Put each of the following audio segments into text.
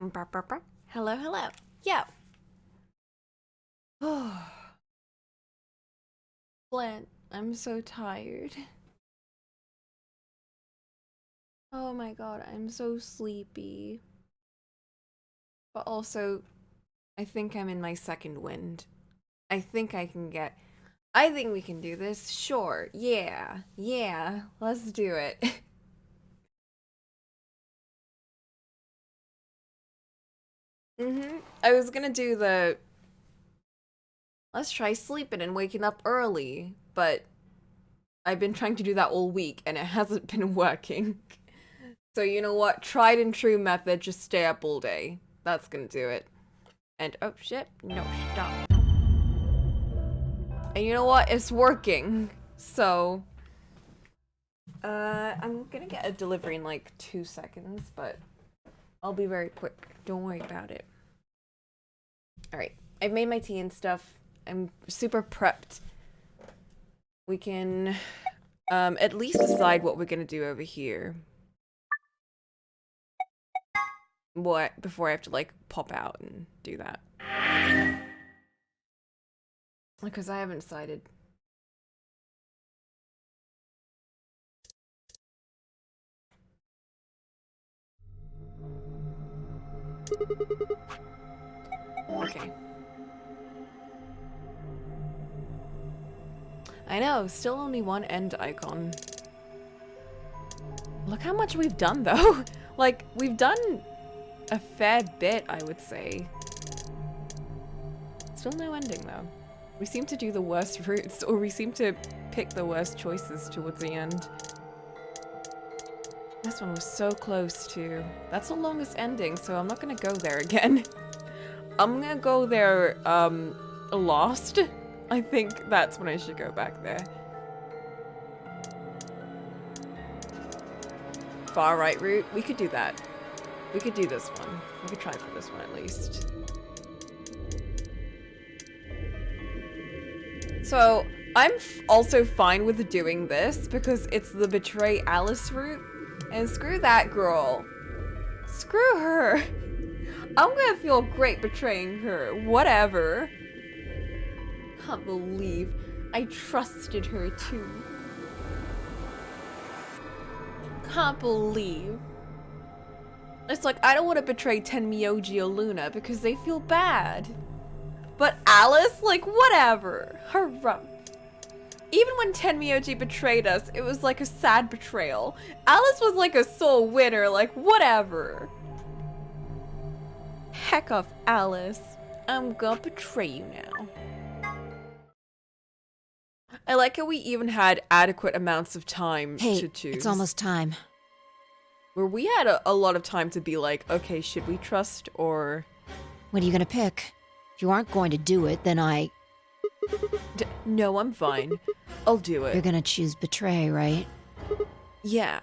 Hello, hello. Yo. Flint, I'm so tired. Oh my god, I'm so sleepy. But also, I think I'm in my second wind. I think we can do this. Sure. Yeah. Yeah. Let's do it. I was gonna do let's try sleeping and waking up early, but I've been trying to do that all week and it hasn't been working. So you know what? Tried and true method, just stay up all day. That's gonna do it. And oh shit, no, stop. And you know what? It's working. So I'm gonna get a delivery in like 2 seconds, but I'll be very quick. Don't worry about it. Alright, I've made my tea and stuff. I'm super prepped. We can at least decide what we're gonna do over here. What before I have to like pop out and do that. Because I haven't decided. Okay. I know, still only one end icon. Look how much we've done though. Like, we've done a fair bit, I would say. Still no ending though. We seem to do the worst routes, or we seem to pick the worst choices towards the end. This one was so close too. That's the longest ending, so I'm not gonna go there again. I'm gonna go there, lost. I think that's when I should go back there. Far right route? We could do that. We could do this one. We could try for this one at least. So, I'm also fine with doing this because it's the Betray Alice route. And screw that girl. Screw her. I'm gonna feel great betraying her. Whatever. Can't believe I trusted her too. Can't believe. It's like, I don't want to betray Tenmyoji or Luna because they feel bad. But Alice, like, whatever. Harumph. Even when Tenmyoji betrayed us, it was like a sad betrayal. Alice was like a sole winner, like, whatever. Heck off, Alice. I'm gonna betray you now. I like how we even had adequate amounts of time to choose. It's almost time. Where we had a lot of time to be like, okay, should we trust or... What are you gonna pick? If you aren't going to do it, then no, I'm fine. I'll do it. You're gonna choose betray, right? Yeah.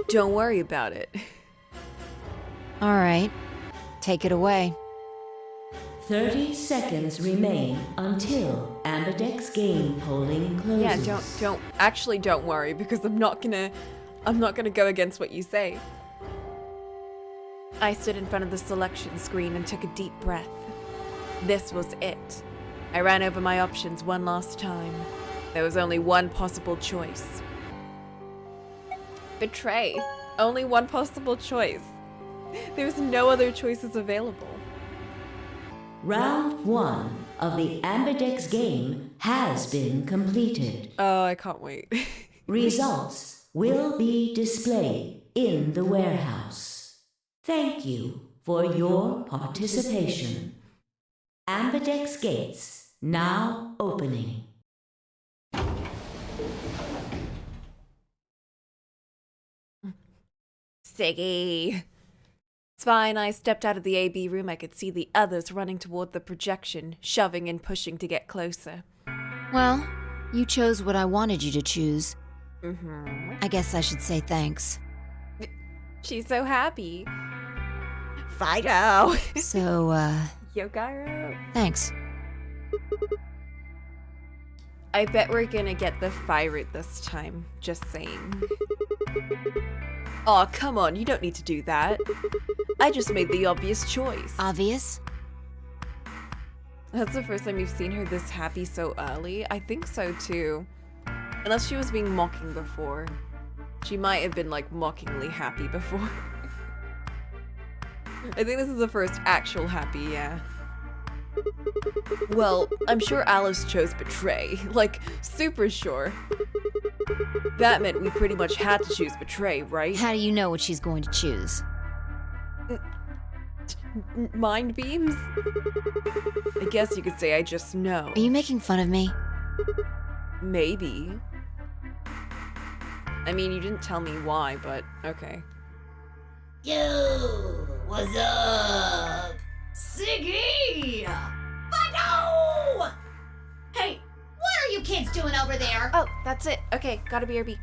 Don't worry about it. Alright. Take it away. 30 seconds remain until Ambidex game polling closes. Yeah, don't worry because I'm not gonna go against what you say. I stood in front of the selection screen and took a deep breath. This was it. I ran over my options one last time. There was only one possible choice. Betray. Only one possible choice. There's no other choices available. Round 1 of the Ambidex game has been completed. Oh, I can't wait. Results will be displayed in the warehouse. Thank you for your participation. Ambidex gates now opening. Siggy. It's fine, I stepped out of the AB room. I could see the others running toward the projection, shoving and pushing to get closer. Well, you chose what I wanted you to choose. I guess I should say thanks. She's so happy. Fido! So, Yo, Gyro. thanks. I bet we're gonna get the fire route this time. Just saying. Aw, come on, you don't need to do that. I just made the obvious choice. Obvious? That's the first time you've seen her this happy so early? I think so too. Unless she was being mocking before. She might have been like mockingly happy before. I think this is the first actual happy, yeah. Well, I'm sure Alice chose betray. Like, super sure. That meant we pretty much had to choose betray, right? How do you know what she's going to choose? Mind beams? I guess you could say I just know. Are you making fun of me? Maybe. I mean, you didn't tell me why, but okay. Yo, what's up? Siggy! But no! Hey, what are you kids doing over there? Oh, that's it. Okay, gotta BRB.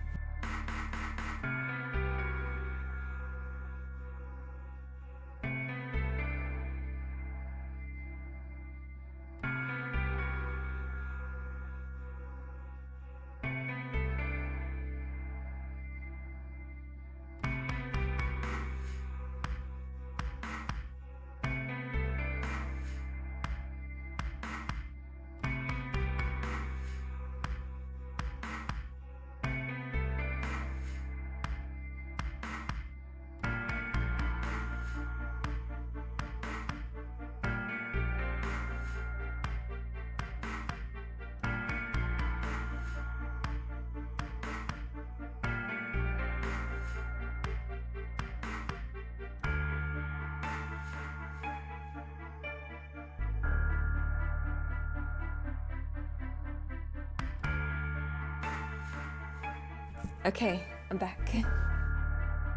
Okay, I'm back.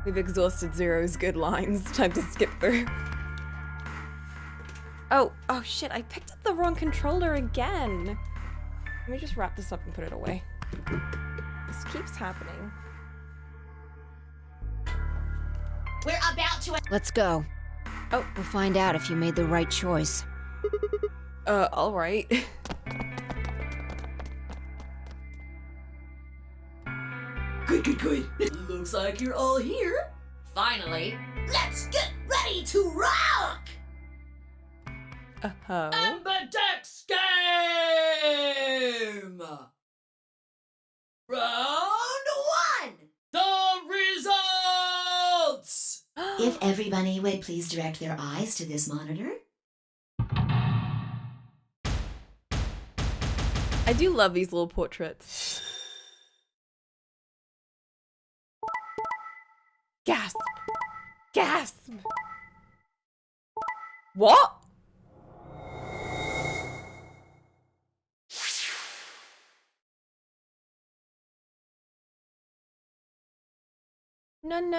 We've exhausted Zero's good lines. Time to skip through. Oh shit, I picked up the wrong controller again. Let me just wrap this up and put it away. This keeps happening. We're about to... Let's go. Oh. We'll find out if you made the right choice. Alright. Good. Looks like you're all here. Finally, let's get ready to rock! Uh-huh. Ambidex game! Round 1! The results! If everybody would please direct their eyes to this monitor. I do love these little portraits. Gasp! Gasp! What? No.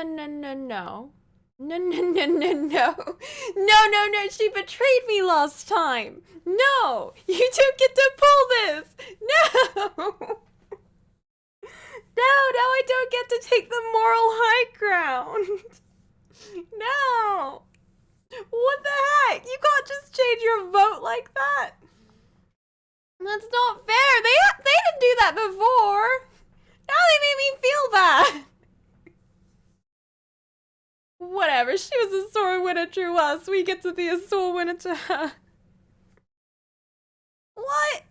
No, she betrayed me last time. No, you don't get to pull this. No. No, I don't get to take the moral high ground. No. What the heck? You can't just change your vote like that. That's not fair. They didn't do that before. Now they made me feel bad. Whatever, she was a sore winner to us. We get to be a sore winner to her. What?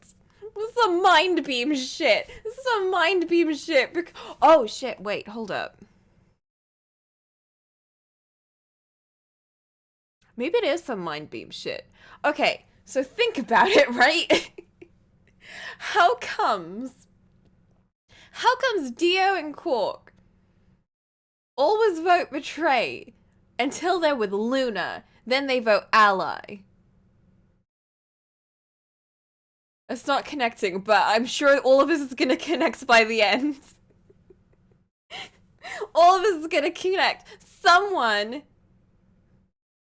This is a mind beam shit. This is a mind beam shit. Oh shit, wait, hold up. Maybe it is some mind beam shit. Okay, so think about it, right? How comes Dio and Quark always vote betray until they're with Luna, then they vote ally? It's not connecting, but I'm sure all of us is gonna connect by the end. All of us is gonna connect. Someone...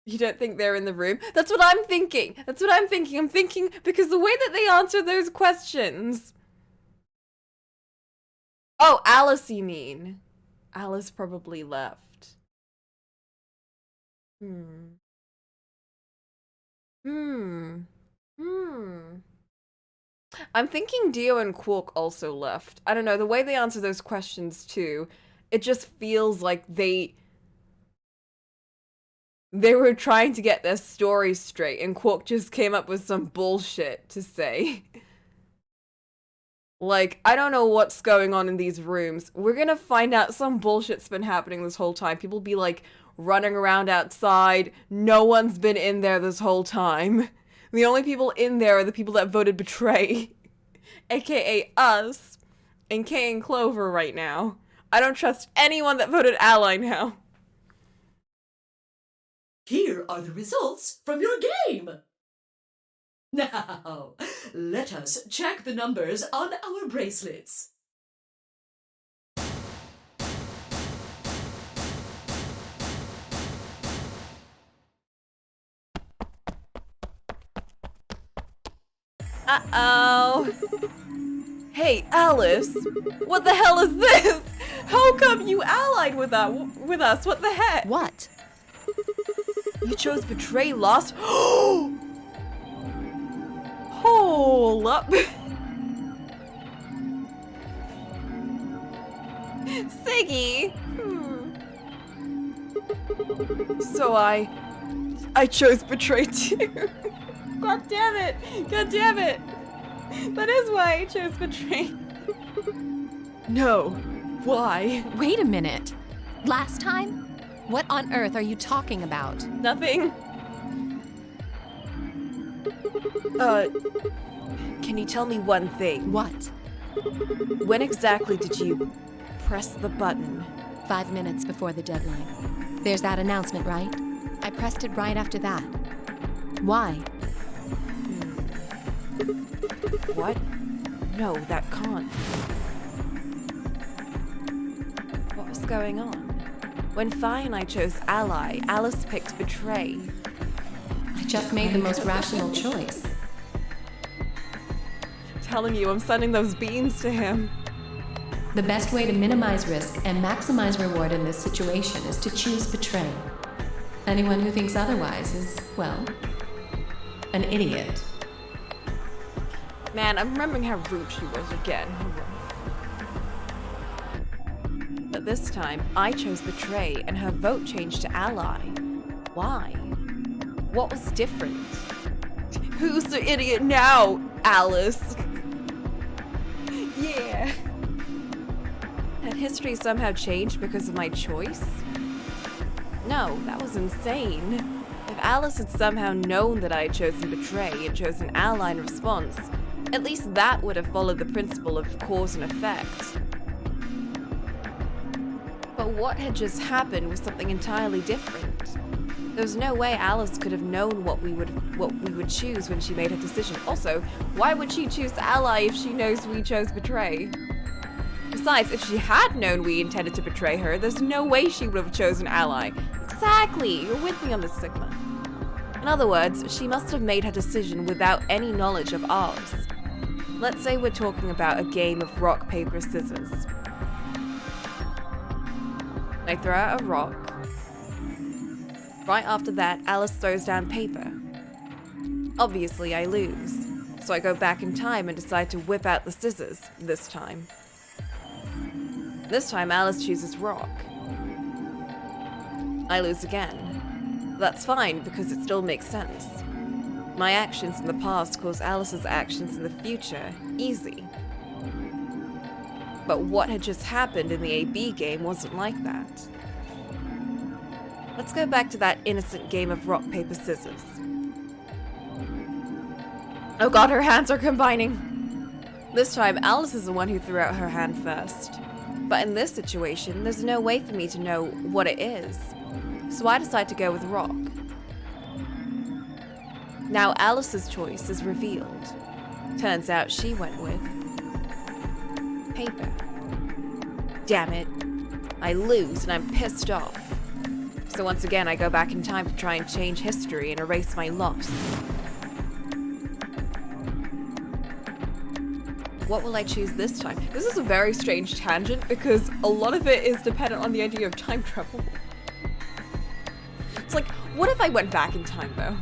You don't think they're in the room? That's what I'm thinking. I'm thinking because the way that they answer those questions... Oh, Alice, you mean? Alice probably left. I'm thinking Dio and Quark also left. I don't know, the way they answer those questions too, it just feels like they They were trying to get their story straight, and Quark just came up with some bullshit to say. Like, I don't know what's going on in these rooms. We're gonna find out some bullshit's been happening this whole time. People be like running around outside. No one's been in there this whole time. The only people in there are the people that voted betray. AKA us and Kay and Clover right now. I don't trust anyone that voted ally now. Here are the results from your game. Now, let us check the numbers on our bracelets. Uh-oh. Hey, Alice. What the hell is this? How come you allied with us? What the heck? What? You chose betray lost. Hold up. Siggy. So I chose betray too. God damn it. God damn it. That is why I chose betray. No. Why? Wait a minute. Last time? What on earth are you talking about? Nothing. Can you tell me one thing? What? When exactly did you press the button? 5 minutes before the deadline. There's that announcement, right? I pressed it right after that. Why? What? No, that can't. What was going on? When Fi and I chose ally, Alice picked betray. I just made the most rational choice. Telling you, I'm sending those beams to him. The best way to minimize risk and maximize reward in this situation is to choose betray. Anyone who thinks otherwise is, well, an idiot. Man, I'm remembering how rude she was again. But this time, I chose betray and her vote changed to ally. Why? What was different? Who's the idiot now, Alice? Yeah. Had history somehow changed because of my choice? No, that was insane. If Alice had somehow known that I had chosen betray and chosen ally in response, at least that would have followed the principle of cause and effect. But what had just happened was something entirely different. There was no way Alice could have known what we would choose when she made her decision. Also, why would she choose ally if she knows we chose betray? Besides, if she had known we intended to betray her, there's no way she would have chosen ally. Exactly! You're with me on this, Sigma. In other words, she must have made her decision without any knowledge of ours. Let's say we're talking about a game of rock, paper, scissors. I throw out a rock. Right after that, Alice throws down paper. Obviously, I lose. So I go back in time and decide to whip out the scissors this time. This time, Alice chooses rock. I lose again. That's fine, because it still makes sense. My actions in the past cause Alice's actions in the future easy. But what had just happened in the AB game wasn't like that. Let's go back to that innocent game of rock, paper, scissors. Oh god, her hands are combining! This time, Alice is the one who threw out her hand first. But in this situation, there's no way for me to know what it is. So I decide to go with rock. Now Alice's choice is revealed. Turns out she went with paper. Damn it. I lose and I'm pissed off. So once again, I go back in time to try and change history and erase my loss. What will I choose this time? This is a very strange tangent because a lot of it is dependent on the idea of time travel. It's like, what if I went back in time though?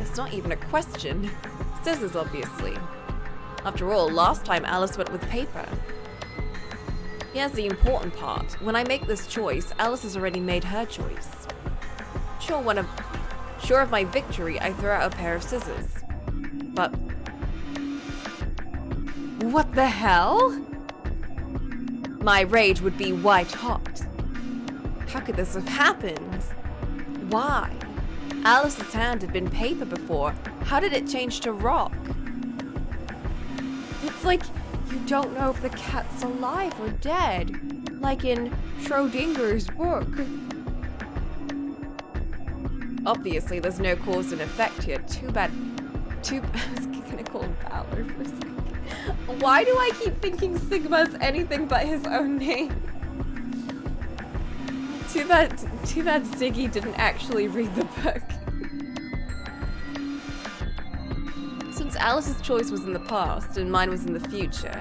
It's not even a question. Scissors, obviously. After all, last time Alice went with paper. Here's the important part. When I make this choice, Alice has already made her choice. Sure of my victory, I throw out a pair of scissors. But what the hell? My rage would be white hot. How could this have happened? Why? Alice's hand had been paper before. How did it change to rock? It's like you don't know if the cat's alive or dead, like in Schrodinger's book. Obviously, there's no cause and effect here. Too bad. I was gonna call him Valor for a second. Why do I keep thinking Sigma's anything but his own name? Too bad Ziggy didn't actually read the book. Since Alice's choice was in the past and mine was in the future,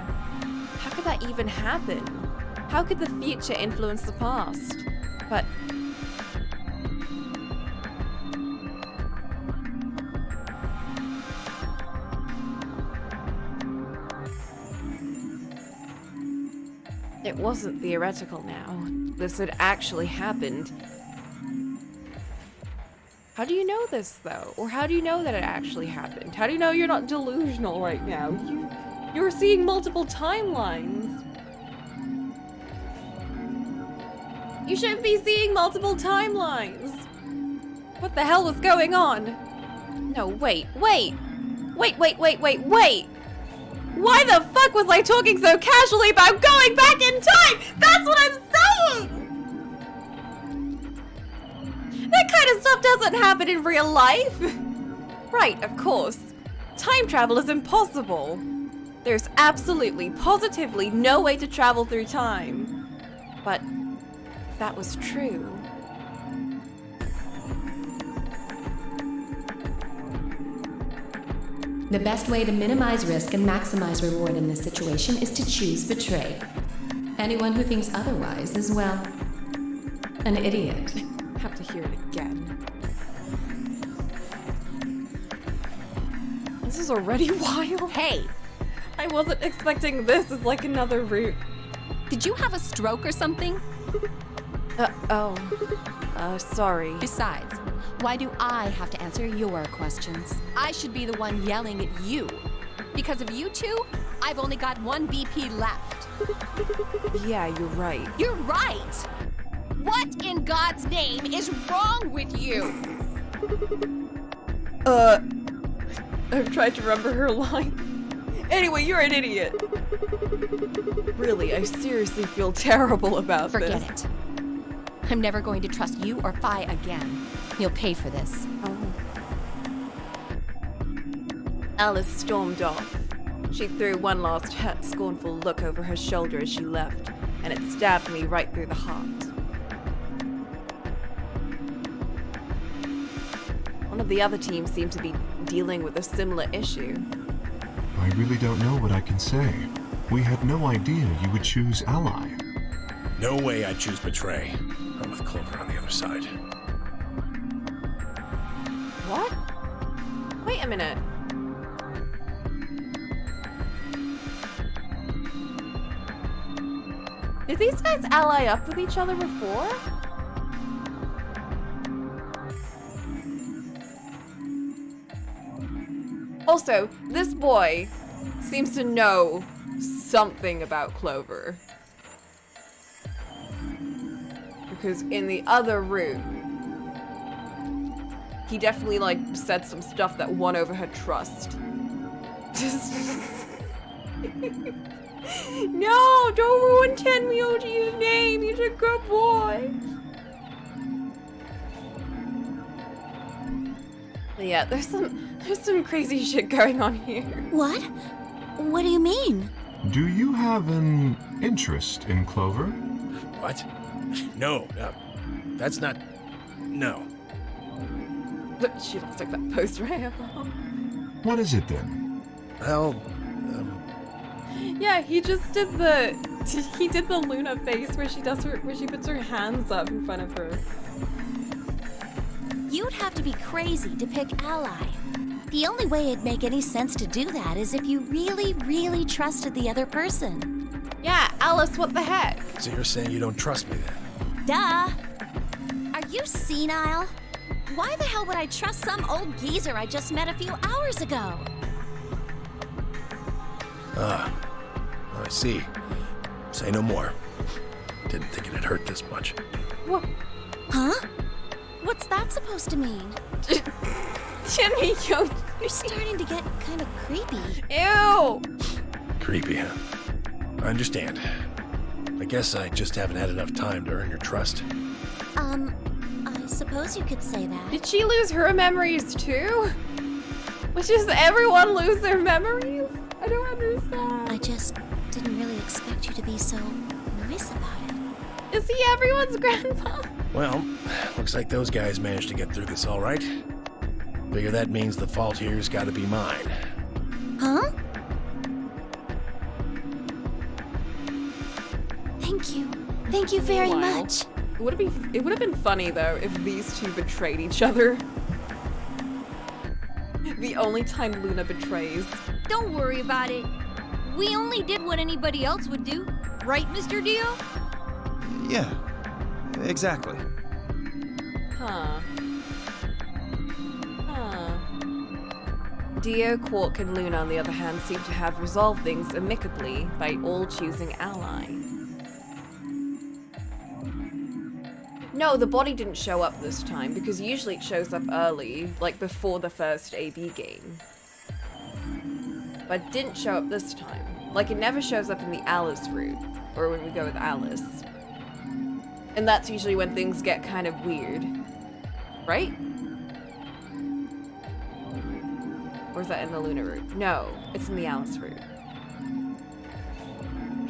how could that even happen? How could the future influence the past? But it wasn't theoretical now. This had actually happened. How do you know this, though? Or how do you know that it actually happened? How do you know you're not delusional right now? You're seeing multiple timelines. You shouldn't be seeing multiple timelines. What the hell was going on? No, wait. Why the fuck was I talking so casually about going back in time? That's what I'm saying! That kind of stuff doesn't happen in real life. Right, of course. Time travel is impossible. There's absolutely, positively no way to travel through time. But if that was true... The best way to minimize risk and maximize reward in this situation is to choose betray. Anyone who thinks otherwise is, well, an idiot. Have to hear it again. This is already wild. Hey! I wasn't expecting this as like another route. Did you have a stroke or something? Sorry. Besides, why do I have to answer your questions? I should be the one yelling at you. Because of you two, I've only got one BP left. Yeah, you're right. You're right! What in God's name is wrong with you? I've tried to remember her line. Anyway, you're an idiot. Really, I seriously feel terrible about this. Forget it. I'm never going to trust you or Phi again. You'll pay for this. Oh. Alice stormed off. She threw one last hurt, scornful look over her shoulder as she left, and it stabbed me right through the heart. One of the other teams seemed to be dealing with a similar issue. I really don't know what I can say. We had no idea you would choose ally. No way I'd choose betray. I'm with Clover on the other side. What? Wait a minute. Did these guys ally up with each other before? Also, this boy seems to know something about Clover. Because in the other room, he definitely, like, said some stuff that won over her trust. No, don't ruin Tenmyoji's name. He's a good boy. But yeah, there's some crazy shit going on here. What? What do you mean? Do you have an interest in Clover? What? No, that's not... No. Look, she looks like that poster I have. What is it then? Well, Yeah, he just did the Luna face where she puts her hands up in front of her. You'd have to be crazy to pick ally. The only way it'd make any sense to do that is if you really, really trusted the other person. Yeah, Alice, what the heck? so you're saying you don't trust me then? Duh! Are you senile? Why the hell would I trust some old geezer I just met a few hours ago? I see. Say no more. Didn't think it'd hurt this much. What? Huh? What's that supposed to mean? Jimmy, yo. You're starting to get kind of creepy. Ew. Creepy, huh? I understand. I guess I just haven't had enough time to earn your trust. I suppose you could say that. Did she lose her memories too? Which is everyone lose their memories? I don't understand. I just didn't really expect you to be so nice about it. Is he everyone's grandpa? Well, looks like those guys managed to get through this all right. Figure that means the fault here's got to be mine. Huh? Thank you. Thank you very Meanwhile, much. It would have been funny though if these two betrayed each other. The only time Luna betrays. Don't worry about it. We only did what anybody else would do. Right, Mr. Dio? Yeah, exactly. Huh. Dio, Quark, and Luna, on the other hand, seem to have resolved things amicably by all choosing ally. No, the body didn't show up this time, because usually it shows up early, like before the first AB game. But it didn't show up this time. Like, it never shows up in the Alice route, or when we go with Alice. And that's usually when things get kind of weird. Right? Or is that in the Luna route? No, it's in the Alice route.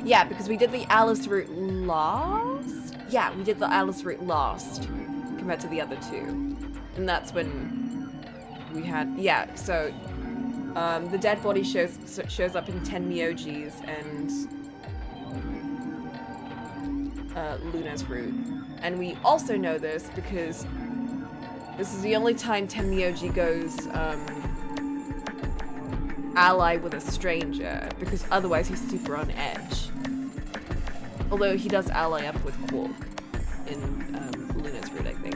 Yeah, because we did the Alice route last? Yeah, we did the Alice route last compared to the other two. And that's when we had, yeah, so the dead body shows up in 10 Myojis and Luna's route. And we also know this because this is the only time Tenmyoji goes ally with a stranger, because otherwise he's super on edge. Although he does ally up with Quark in Luna's route, I think.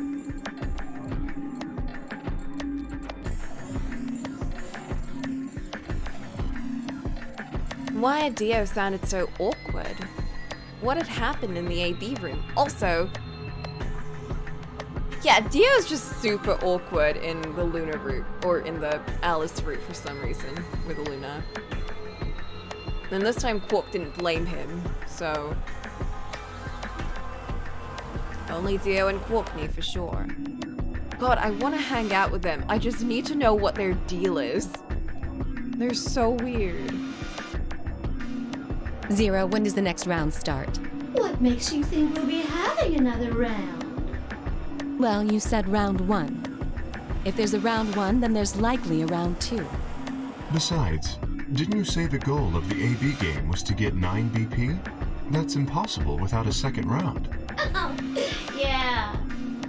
Why Dio sounded so awkward? What had happened in the AB room? Also, yeah, Dio's just super awkward in the Luna route, or in the Alice route for some reason, with Luna. And this time Quark didn't blame him, so only Dio and Quark knew for sure. God, I want to hang out with them. I just need to know what their deal is. They're so weird. Zero, when does the next round start? What makes you think we'll be having another round? Well, you said round 1. If there's a round 1, then there's likely a round 2. Besides, didn't you say the goal of the AB game was to get 9 BP? That's impossible without a second round. Oh, yeah.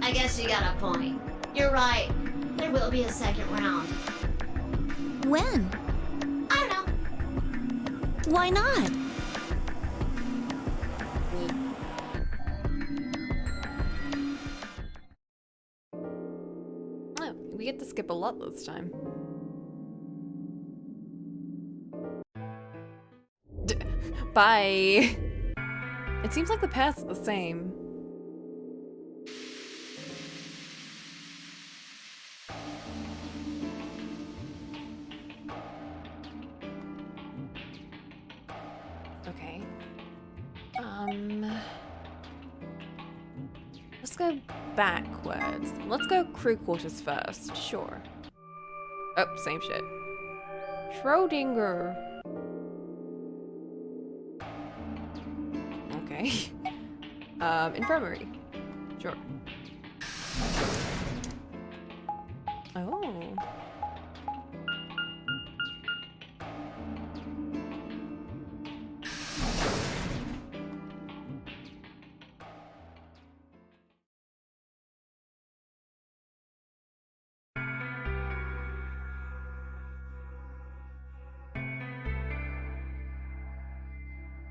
I guess you got a point. You're right. There will be a second round. When? I don't know. Why not? Oh, we get to skip a lot this time. Bye. It seems like the path's the same. Okay. Let's go backwards. Let's go crew quarters first. Sure. Oh, same shit. Schrodinger. Okay. Infirmary. Sure. Oh.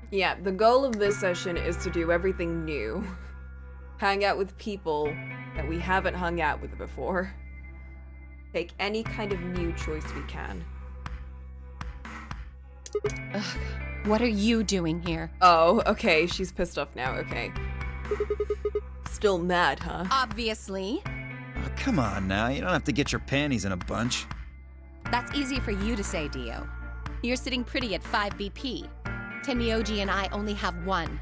Yeah, the goal of this session is to do everything new. Hang out with people that we haven't hung out with before. Take any kind of new choice we can. Ugh, what are you doing here? Oh, okay, she's pissed off now, okay. Still mad, huh? Obviously. Oh, come on now, you don't have to get your panties in a bunch. That's easy for you to say, Dio. You're sitting pretty at 5 BP. Tenmyoji and I only have 1.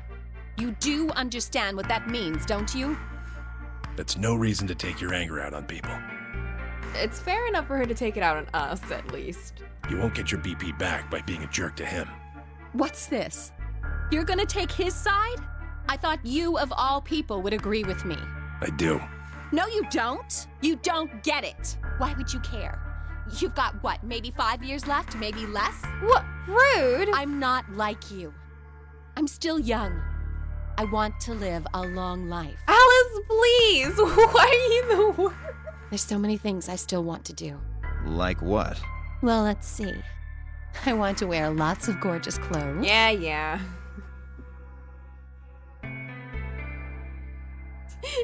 You do understand what that means, don't you? That's no reason to take your anger out on people. It's fair enough for her to take it out on us, at least. You won't get your BP back by being a jerk to him. What's this? You're gonna take his side? I thought you, of all people, would agree with me. I do. No, you don't. You don't get it. Why would you care? You've got, what, maybe 5 years left, maybe less? What? Rude! I'm not like you. I'm still young. I want to live a long life. Alice, please! Why are you the worst? There's so many things I still want to do. Like what? Well, let's see. I want to wear lots of gorgeous clothes. Yeah.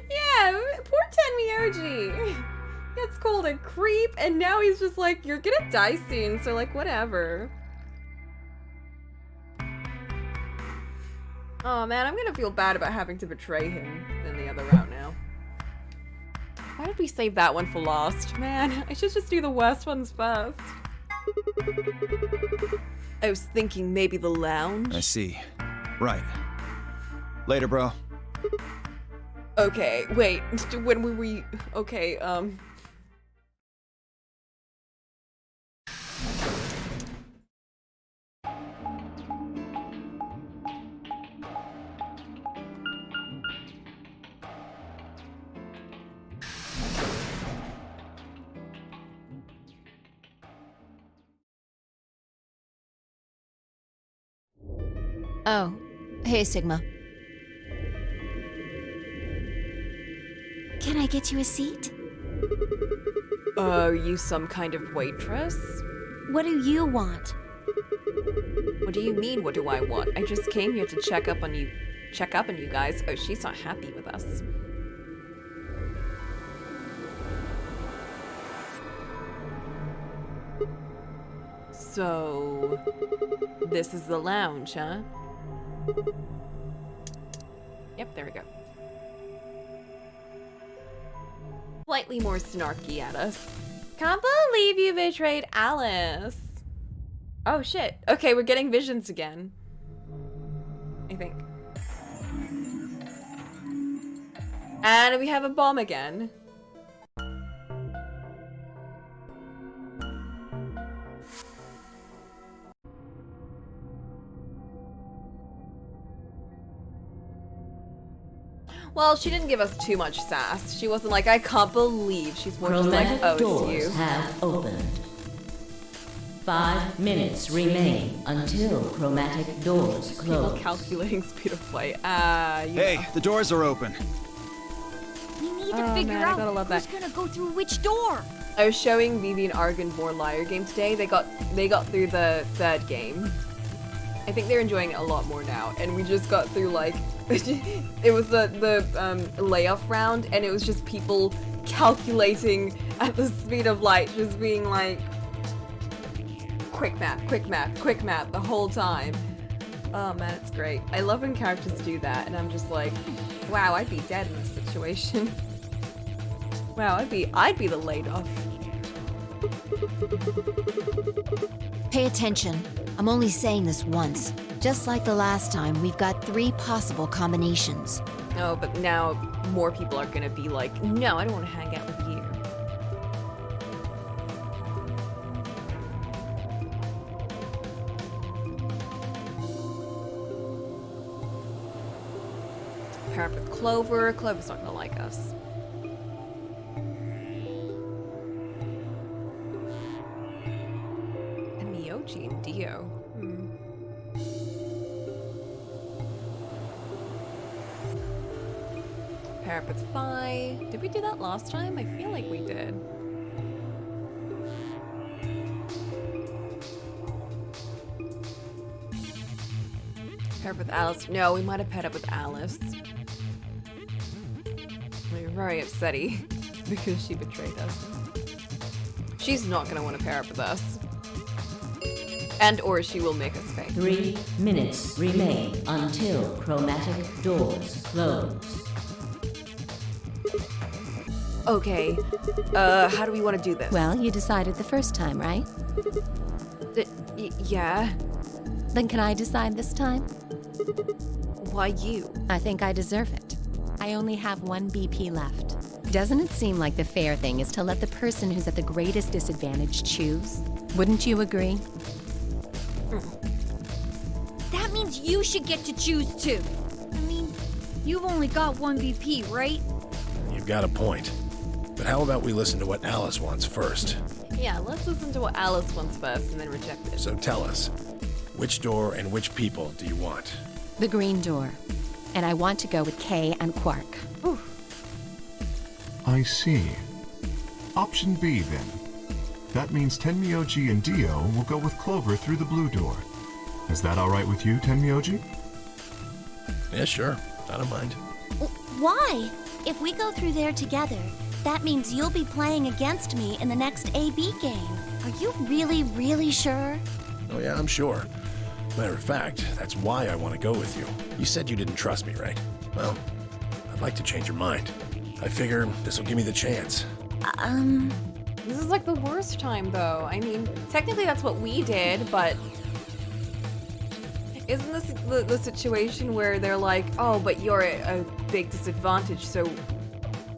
Yeah, poor Tenmyoji. Gets called a creep, and now he's just like, you're gonna die soon, so like, whatever. Oh man, I'm gonna feel bad about having to betray him in the other route now. Why did we save that one for last? Man, I should just do the worst ones first. I was thinking maybe the lounge. I see. Right. Later, bro. Okay, wait, when were we... Okay, Oh, hey, Sigma. Can I get you a seat? are you some kind of waitress? What do you want? What do you mean, what do I want? I just came here to check up on you guys. Oh, she's not happy with us. So, this is the lounge, huh? Yep, there we go. Slightly more snarky at us. Can't believe you betrayed Alice. Oh shit. Okay, we're getting visions again. I think. And we have a bomb again. Well, she didn't give us too much sass. She wasn't like, I can't believe. She's more just like, Chromatic oh, it's doors you. have opened. 5 minutes remain until chromatic doors People close. calculating speed of flight. You Hey, know. the doors are open. We need to Oh, figure man, I out gotta love who's that. gonna go through which door. I was showing Vivi and Argon more Liar game today. They got through the 3rd game. I think they're enjoying it a lot more now. And we just got through like it was the layoff round, and it was just people calculating at the speed of light, just being like quick math the whole time. Oh man, it's great. I love when characters do that, and I'm just like, wow, I'd be dead in this situation. Wow, I'd be the laid off. Pay attention. I'm only saying this once. Just like the last time, we've got 3 possible combinations. No, but now more people are gonna be like, no, I don't want to hang out with you. Pair up with Clover. Clover's not gonna like us. And Miyoji and Dio. Pair up with Phi. Did we do that last time? I feel like we did. Pair up with Alice. No, we might have paired up with Alice. very upsetty because she betrayed us. She's not gonna want to pair up with us. And or she will make us pay. 3 minutes remain until chromatic doors close. Okay, how do we want to do this? Well, you decided the first time, right? Yeah. Then can I decide this time? Why you? I think I deserve it. I only have 1 BP left. Doesn't it seem like the fair thing is to let the person who's at the greatest disadvantage choose? Wouldn't you agree? That means you should get to choose too. I mean, you've only got 1 BP, right? You've got a point. But how about we listen to what Alice wants first? Yeah, let's listen to what Alice wants first and then reject it. So tell us, which door and which people do you want? The green door. And I want to go with Kay and Quark. Oof. I see. Option B, then. That means Tenmyoji and Dio will go with Clover through the blue door. Is that alright with you, Tenmyoji? Yeah, sure. I don't mind. Why? If we go through there together, that means you'll be playing against me in the next AB game. Are you really, really sure? Oh yeah, I'm sure. Matter of fact, that's why I want to go with you. You said you didn't trust me, right? Well, I'd like to change your mind. I figure this will give me the chance. This is like the worst time, though. I mean, technically that's what we did, but isn't this the situation where they're like, oh, but you're at a big disadvantage, so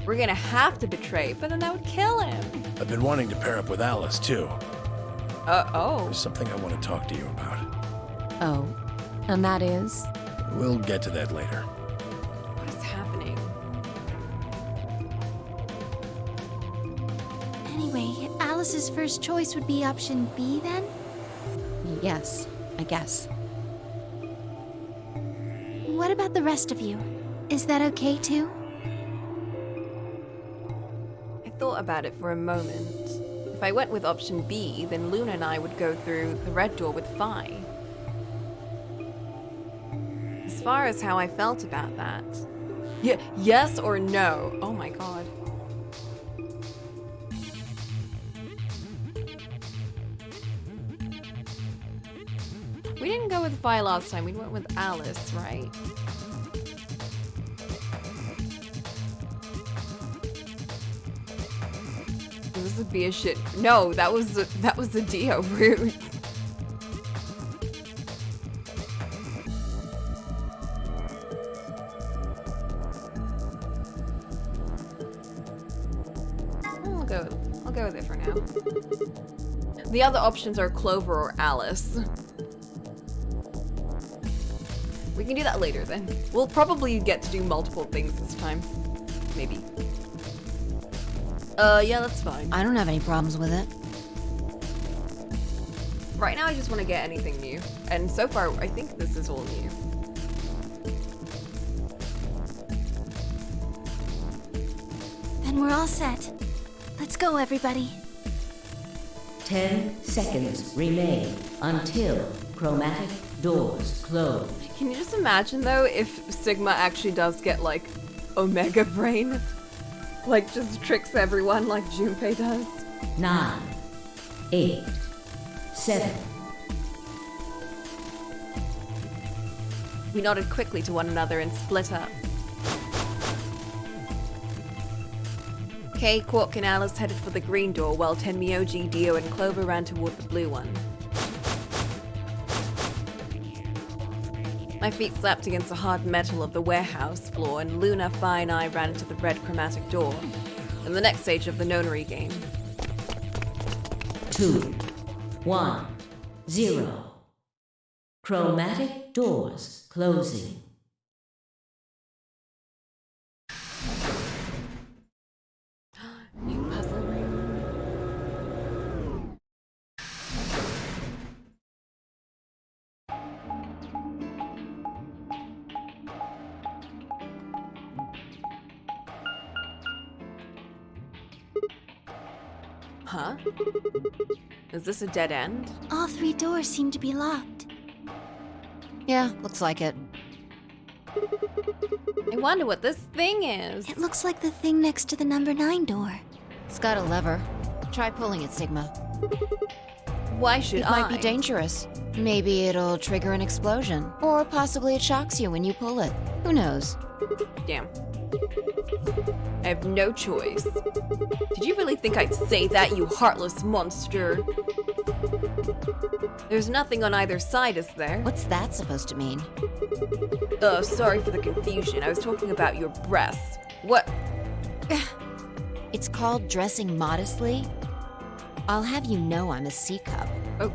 we're gonna have to betray, but then that would kill him. I've been wanting to pair up with Alice, too. Oh. There's something I want to talk to you about. Oh. And that is? We'll get to that later. What is happening? Anyway, Alice's first choice would be option B then? Yes, I guess. What about the rest of you? Is that okay too? I thought about it for a moment. If I went with option B, then Luna and I would go through the red door with Phi. As far as how I felt about that. Yeah, yes or no? Oh my god. We didn't go with Phi last time, we went with Alice, right? This would be a shit. No, that was the Dio route. I'll go with it for now. The other options are Clover or Alice. We can do that later then. We'll probably get to do multiple things this time. Maybe. Yeah, that's fine. I don't have any problems with it. Right now I just want to get anything new. And so far, I think this is all new. Then we're all set. Let's go, everybody. 10 seconds remain until chromatic doors close. Can you just imagine though if Sigma actually does get like Omega Brain? Like just tricks everyone like Junpei does? 9, 8, 7. We nodded quickly to one another and split up. Kay, Quark, and Alice headed for the green door while Tenmyoji, Dio, and Clover ran toward the blue one. My feet slapped against the hard metal of the warehouse floor, and Luna, Phi, and I ran into the red chromatic door, and the next stage of the nonary game. 2, 1, 0. Chromatic doors closing. New puzzle room. Huh? Is this a dead end? All 3 doors seem to be locked. Yeah, looks like it. I wonder what this thing is. It looks like the thing next to the number 9 door. It's got a lever. Try pulling it, Sigma. Why should It might be dangerous. Maybe it'll trigger an explosion. Or possibly it shocks you when you pull it. Who knows? Damn. I have no choice. Did you really think I'd say that, you heartless monster? There's nothing on either side, is there? What's that supposed to mean? Sorry for the confusion. I was talking about your breasts. What? It's called dressing modestly. I'll have you know I'm a C-cup. Oh.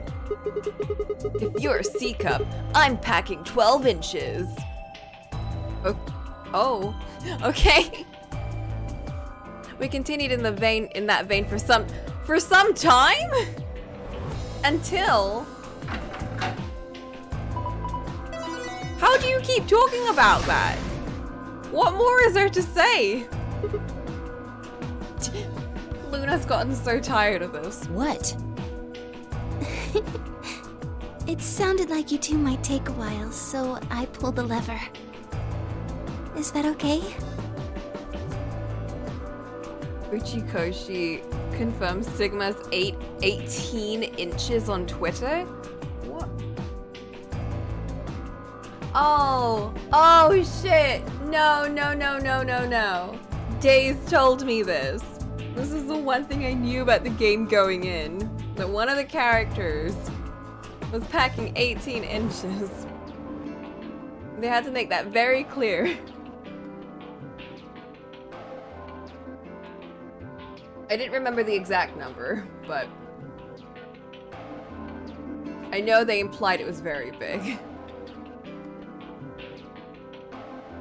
If you're a C-cup, I'm packing 12 inches. Oh. Okay. We continued in that vein for some time? Until... How do you keep talking about that? What more is there to say? Luna's gotten so tired of this. What? It sounded like you two might take a while, so I pulled the lever. Is that okay? Uchikoshi confirms Sigma's 18 inches on Twitter? What? Oh shit! No. Days told me this. This is the one thing I knew about the game going in. That one of the characters was packing 18 inches. They had to make that very clear. I didn't remember the exact number, but I know they implied it was very big.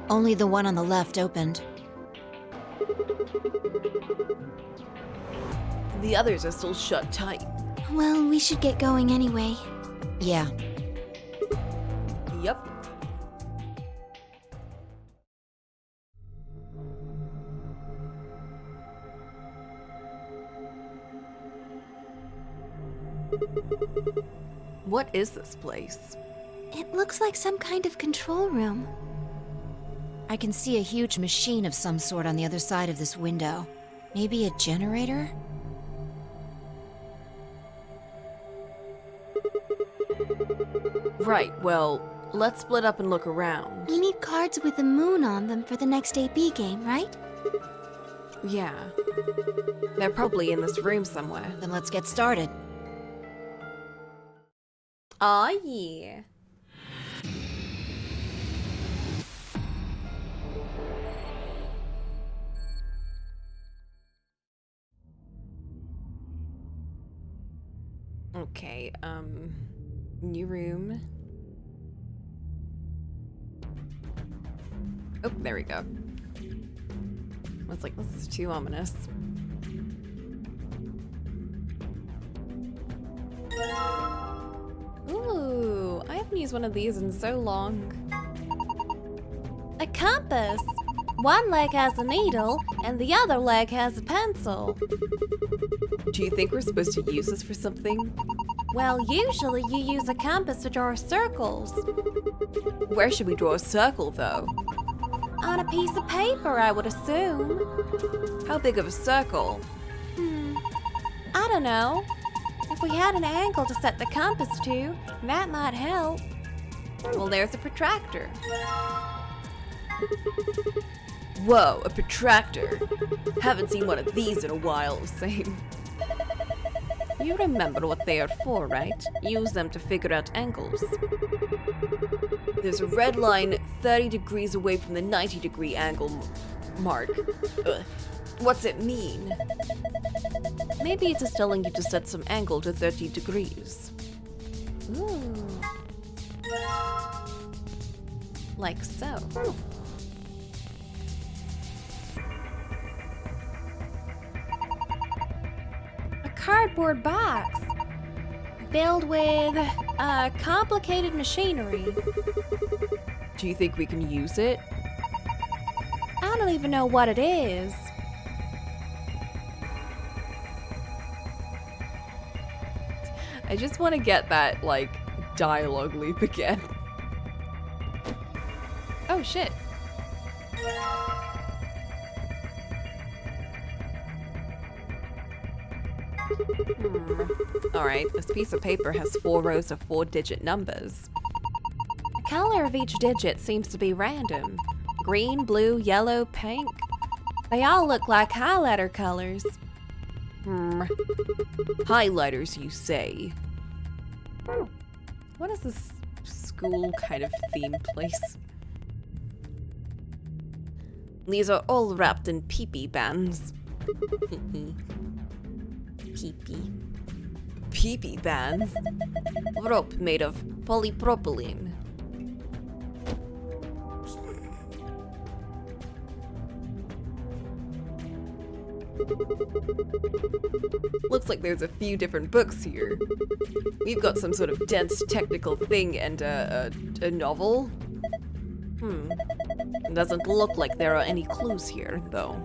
Only the one on the left opened. The others are still shut tight. Well, we should get going anyway. Yeah. Yup. What is this place? It looks like some kind of control room. I can see a huge machine of some sort on the other side of this window. Maybe a generator? Right, well, let's split up and look around. We need cards with the moon on them for the next AB game, right? Yeah. They're probably in this room somewhere. Then let's get started. Aw, yeah. Okay, new room. Oh, there we go. I was like, this is too ominous. Ooh, I haven't used one of these in so long. A compass. One leg has a needle, and the other leg has a pencil. Do you think we're supposed to use this for something? Well, usually you use a compass to draw circles. Where should we draw a circle, though? On a piece of paper, I would assume. How big of a circle? I don't know. If we had an angle to set the compass to, that might help. Well, there's a protractor. Whoa, a protractor. Haven't seen one of these in a while, same. You remember what they are for, right? Use them to figure out angles. There's a red line 30 degrees away from the 90-degree angle mark. Ugh. What's it mean? Maybe it's just telling you to set some angle to 30 degrees. Ooh. Like so. A cardboard box. Filled with, complicated machinery. Do you think we can use it? I don't even know what it is. I just want to get that, like, dialogue loop again. Oh, Oh, shit. Alright, this piece of paper has 4 rows of 4-digit numbers. The color of each digit seems to be random. Green, blue, yellow, pink. They all look like highlighter colors. Highlighters, you say? What is this school kind of theme place? These are all wrapped in pee-pee bands. Pee-pee. Pee-pee bands? Rope made of polypropylene. Looks like there's a few different books here. We've got some sort of dense technical thing and a novel. It doesn't look like there are any clues here, though.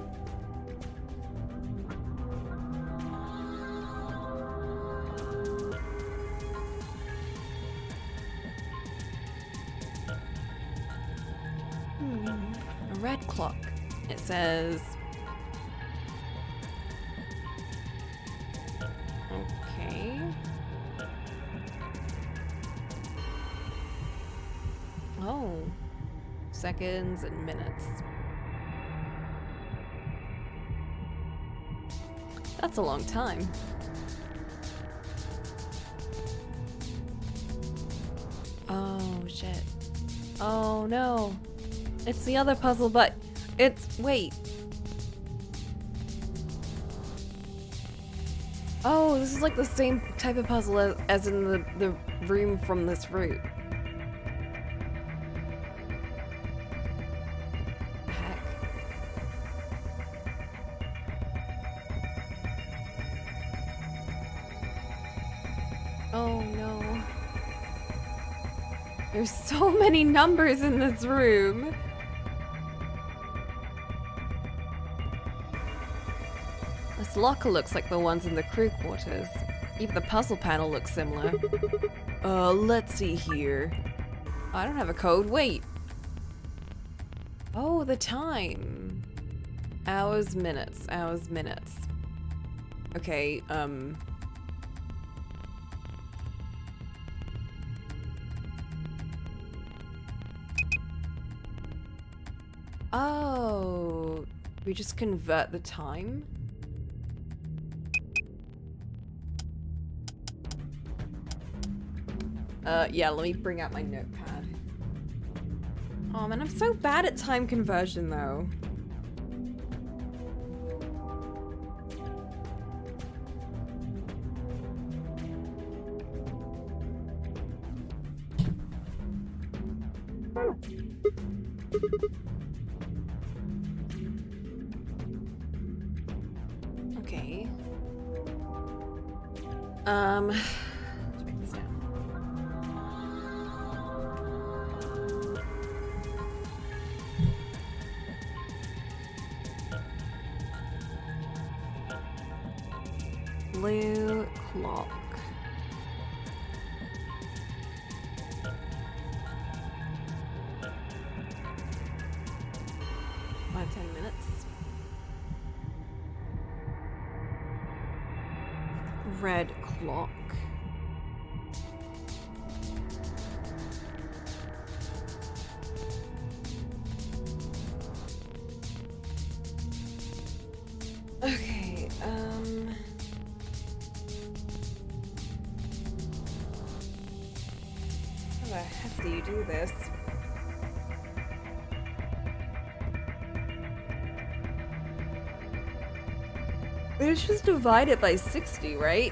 A red clock. It says... Okay. Oh. Seconds and minutes. That's a long time. Oh, shit. Oh, no. It's the other puzzle, but it's... Wait. Oh, this is like the same type of puzzle as in the room from this route. Heck. Oh no. There's so many numbers in this room. This locker looks like the ones in the crew quarters. Even the puzzle panel looks similar. Let's see here. I don't have a code. Wait. Oh, the time. Hours, minutes. Hours, minutes. Okay, Oh, we just convert the time? Yeah, let me bring out my notepad. Oh man, I'm so bad at time conversion though. Okay. Let's break this down. Blue clock. Five, 10 minutes. Red clock. Okay, how the heck do you do this? It's just divide it by 60, right?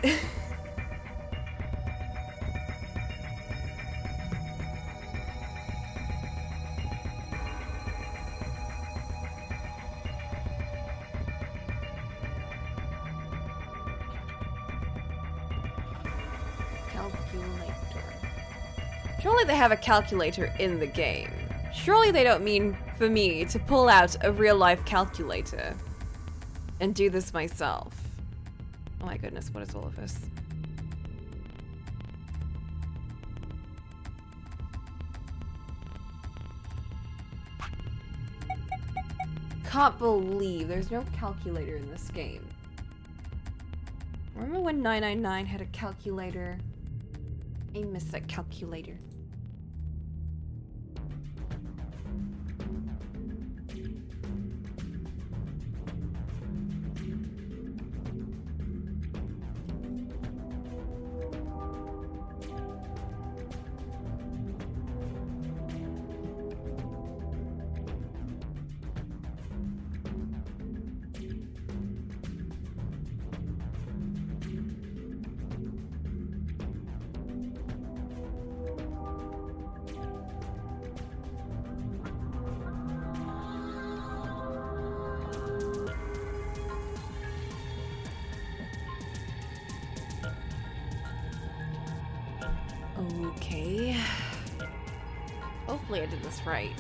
Calculator. Surely they have a calculator in the game. Surely they don't mean for me to pull out a real-life calculator and do this myself. Oh my goodness, what is all of this? can't believe there's no calculator in this game. Remember when 999 had a calculator? I miss that calculator. Okay. Hopefully I did this right.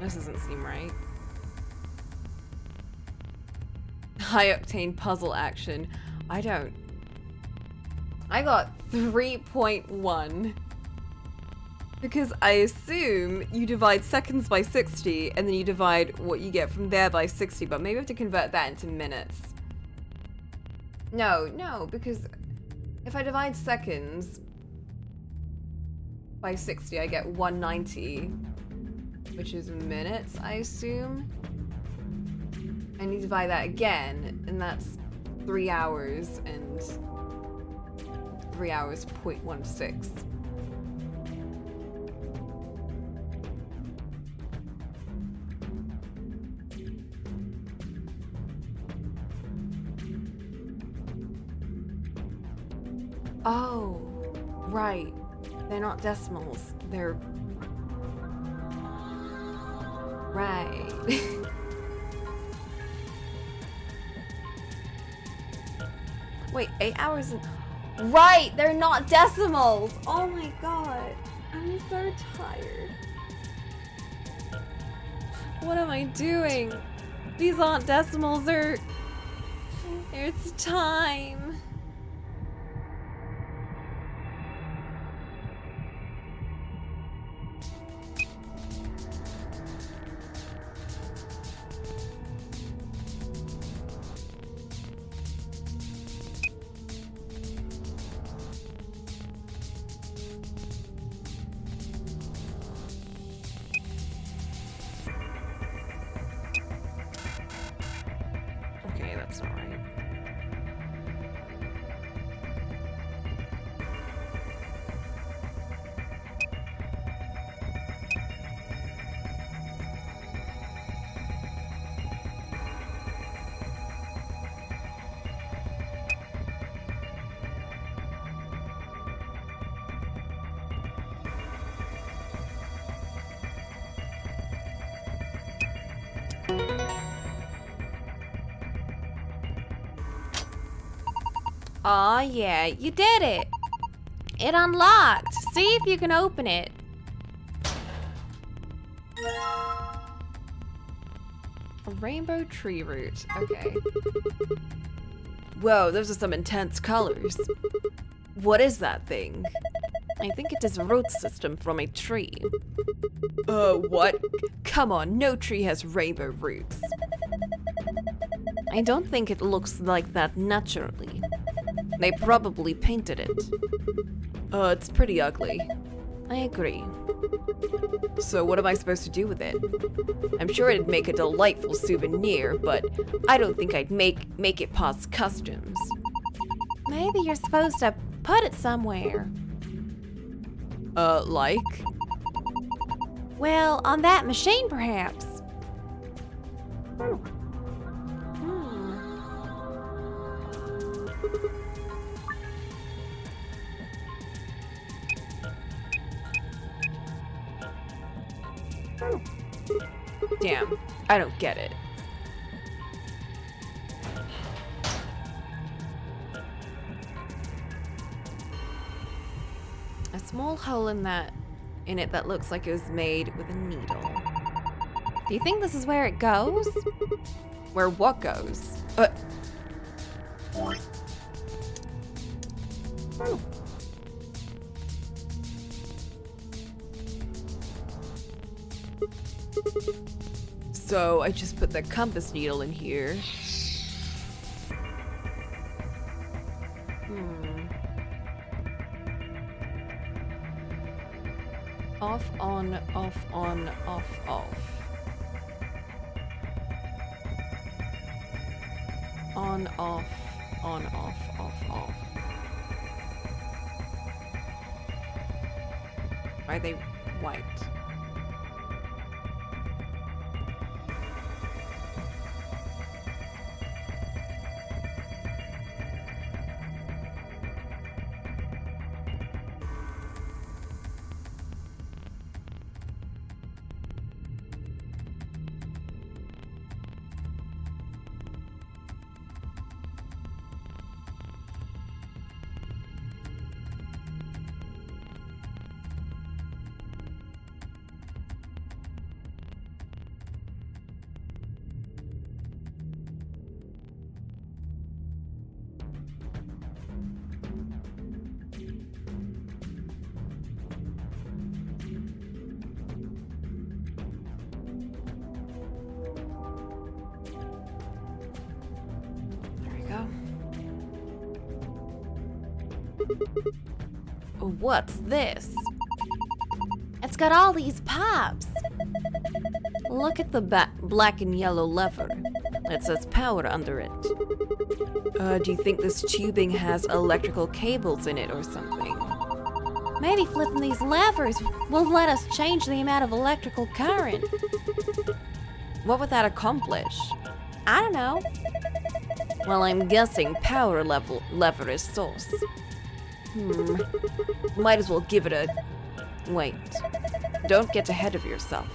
This doesn't seem right. High octane puzzle action. I got 3.1. Because I assume you divide seconds by 60 and then you divide what you get from there by 60, but maybe I have to convert that into minutes. No, because if I divide seconds by 60, I get 190. Which is minutes, I assume. And you divide that again, and that's 3 hours and 3 hours 0.16. Oh, right. They're not decimals. They're right. Wait, 8 hours and... Right! They're not decimals! Oh my god. I'm so tired. What am I doing? These aren't decimals, it's time. That's not right. Aw, yeah, you did it! It unlocked! See if you can open it. A rainbow tree root. Okay. Whoa, those are some intense colors. What is that thing? I think it is a root system from a tree. What? Come on, no tree has rainbow roots. I don't think it looks like that naturally. They probably painted it. It's pretty ugly. I agree. So what am I supposed to do with it? I'm sure it'd make a delightful souvenir, but I don't think I'd make it past customs. Maybe you're supposed to put it somewhere. Like? Well, on that machine, perhaps. Damn, I don't get it. A small hole in it that looks like it was made with a needle. Do you think this is where it goes? Where what goes? So I just put the compass needle in here. Off, on, off, on, off, off. On, off, off. Are they white? What's this? It's got all these pipes. Look at the black and yellow lever. It says power under it. Do you think this tubing has electrical cables in it or something? Maybe flipping these levers will let us change the amount of electrical current. What would that accomplish? I don't know. Well, I'm guessing power lever is source. Might as well give it a... Wait. Don't get ahead of yourself.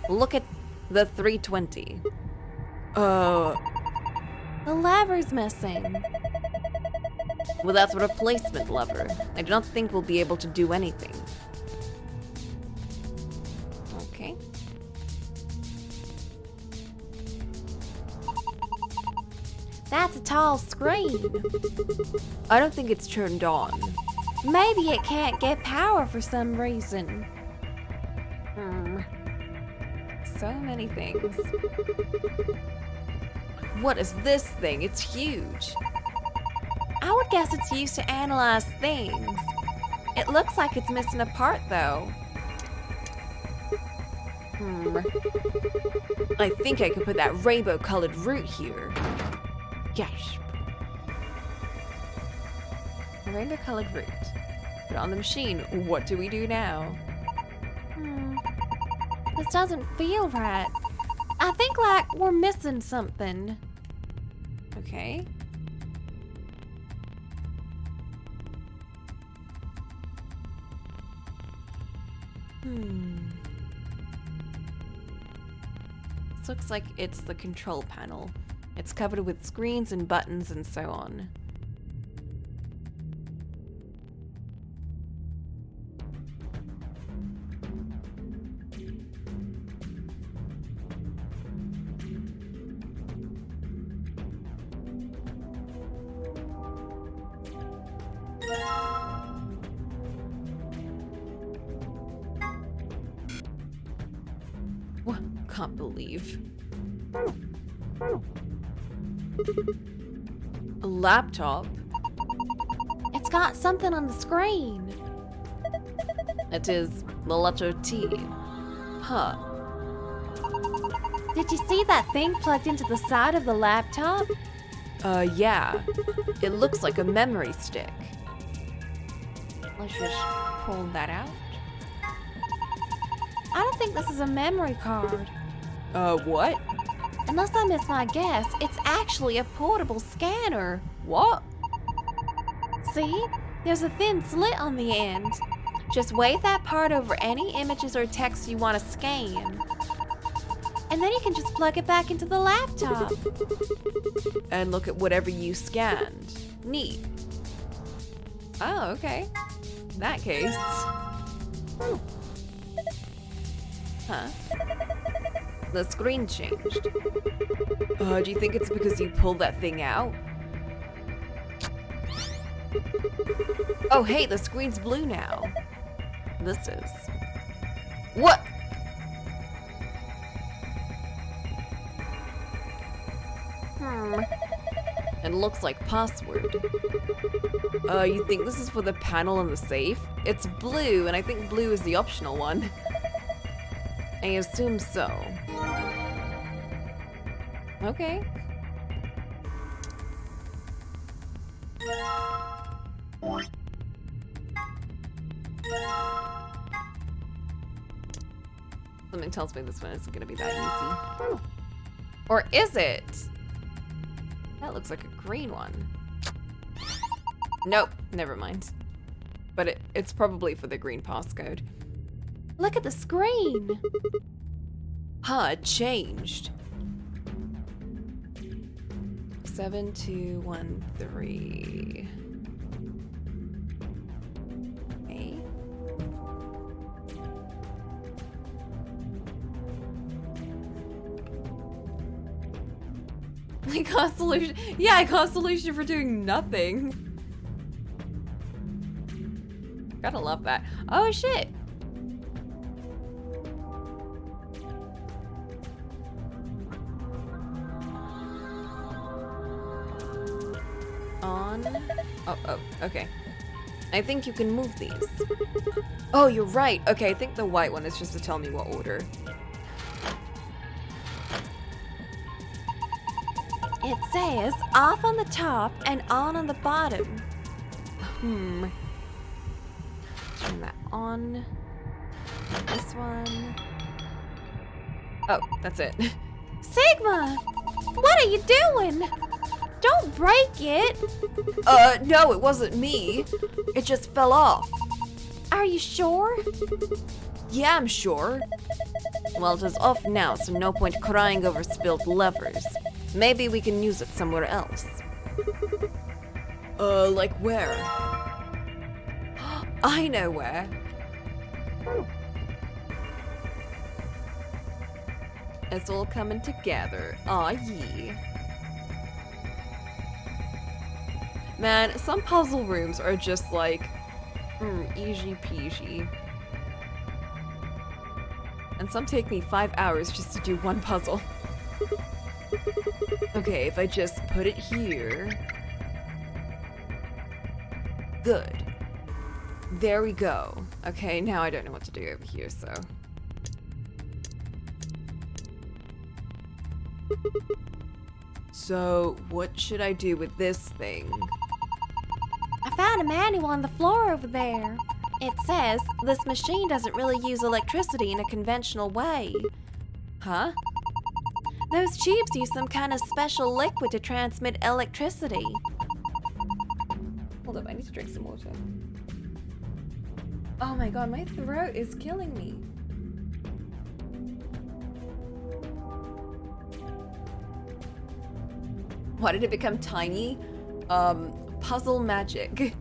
Look at the 320. The lever's missing. Well, that's a replacement lever. I do not think we'll be able to do anything. Okay. That's a tall screen. I don't think it's turned on. Maybe it can't get power for some reason. So many things. What is this thing? It's huge. I would guess it's used to analyze things. It looks like it's missing a part, though. I think I could put that rainbow-colored root here. Yes. A rainbow-colored root. Put it on the machine. What do we do now? This doesn't feel right. I think like we're missing something. Okay. This looks like it's the control panel. It's covered with screens and buttons and so on. Can't believe. A laptop? It's got something on the screen. It is the letter T. Huh. Did you see that thing plugged into the side of the laptop? Yeah. It looks like a memory stick. Let's just pull that out. I don't think this is a memory card. What? Unless I miss my guess, it's actually a portable scanner. What? See? There's a thin slit on the end. Just wave that part over any images or text you want to scan. And then you can just plug it back into the laptop. And look at whatever you scanned. Neat. Oh, okay. In that case. Huh? The screen changed. Do you think it's because you pulled that thing out? Oh, hey, the screen's blue now. This is. What? It looks like password. You think this is for the panel in the safe? It's blue, and I think blue is the optional one. I assume so. Okay. Something tells me this one isn't gonna be that easy. Or is it? That looks like a green one. Nope, never mind. But it's probably for the green passcode. Look at the screen. Huh, it changed. 7213. Okay. I got a solution. Yeah, I got a solution for doing nothing. Gotta love that. Oh shit. On. Oh, okay. I think you can move these. Oh, you're right. Okay, I think the white one is just to tell me what order. It says off on the top and on the bottom. Turn that on. This one. Oh, that's it. Sigma! What are you doing? Don't break it! No, it wasn't me. It just fell off. Are you sure? Yeah, I'm sure. Well, it is off now, so no point crying over spilled levers. Maybe we can use it somewhere else. Like where? I know where. It's all coming together. Aw, yee. Man, some puzzle rooms are just like, easy peasy. And some take me 5 hours just to do one puzzle. Okay, if I just put it here. Good. There we go. Okay, now I don't know what to do over here, so. So, what should I do with this thing? I found a manual on the floor over there. It says this machine doesn't really use electricity in a conventional way. Huh? Those tubes use some kind of special liquid to transmit electricity. Hold up, I need to drink some water. Oh my god, my throat is killing me. Why did it become tiny? Puzzle magic.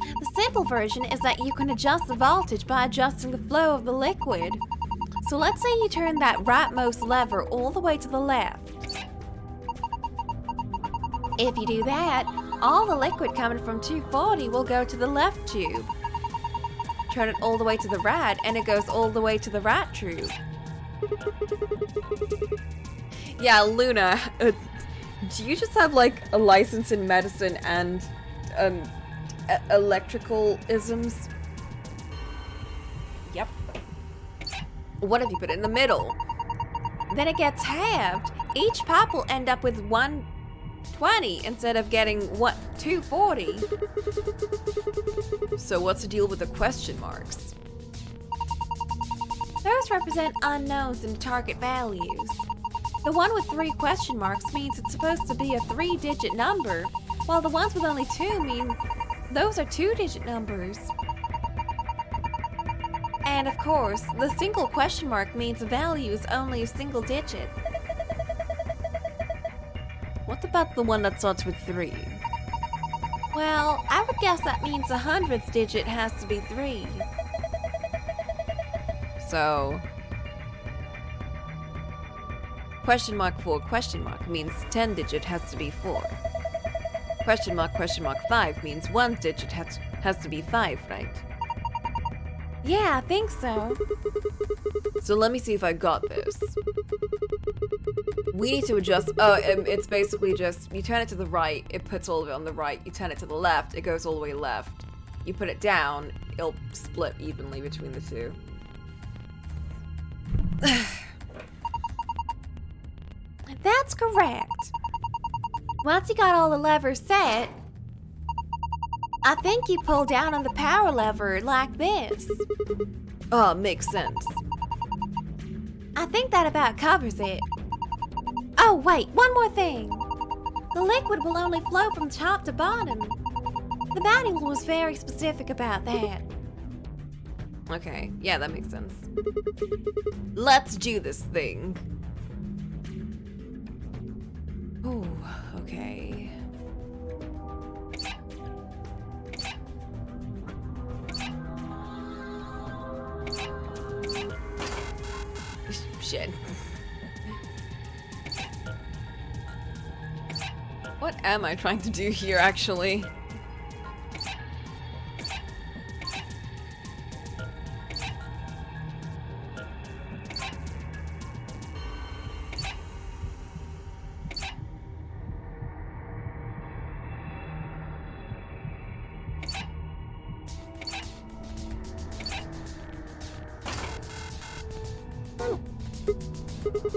The simple version is that you can adjust the voltage by adjusting the flow of the liquid. So let's say you turn that rightmost lever all the way to the left. If you do that, all the liquid coming from 240 will go to the left tube. Turn it all the way to the right, and it goes all the way to the right tube. Yeah, Luna, Do you just have like a license in medicine and electrical isms? Yep. What if you put it in the middle? Then it gets halved. Each pop will end up with 120 instead of getting 240. So what's the deal with the question marks? Those represent unknowns and target values. The one with 3 question marks means it's supposed to be a 3-digit number, while the ones with only 2 mean those are 2-digit numbers. And of course, the single question mark means the value is only a single digit. What about the one that starts with 3? Well, I would guess that means the 100th digit has to be 3. So... question mark 4 question mark means 10 digit has to be 4. Question mark 5 means 1 digit has to be 5, right? Yeah, I think so. So let me see if I got this. We need to adjust. Oh, it's basically just you turn it to the right, it puts all of it on the right. You turn it to the left, it goes all the way left. You put it down, it'll split evenly between the two. That's correct. Once you got all the levers set, I think you pull down on the power lever like this. Oh, makes sense. I think that about covers it. Oh, wait, one more thing. The liquid will only flow from top to bottom. The manual was very specific about that. Okay, yeah, that makes sense. Let's do this thing. Ooh, okay. Shit. What am I trying to do here, actually?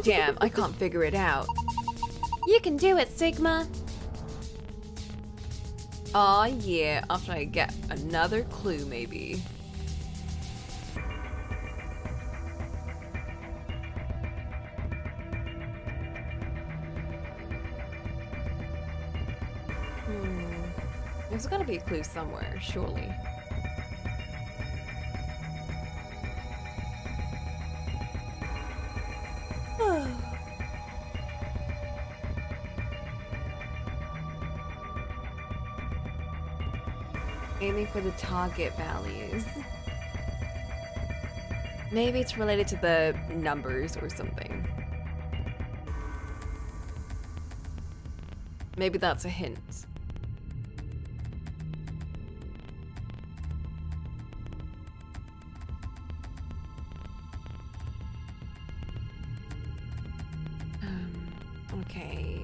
Damn, I can't figure it out. You can do it, Sigma. Aw, yeah, after I get another clue, maybe. There's gotta be a clue somewhere, surely. Aiming for the target values. Maybe it's related to the numbers or something. Maybe that's a hint. Okay.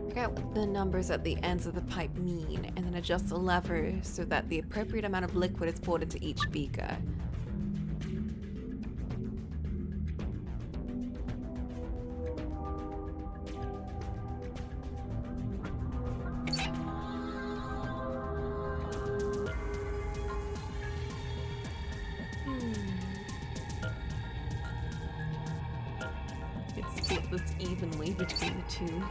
Figure out what the numbers at the ends of the pipe mean, and then adjust the lever so that the appropriate amount of liquid is poured into each beaker. It's split this evenly between the two.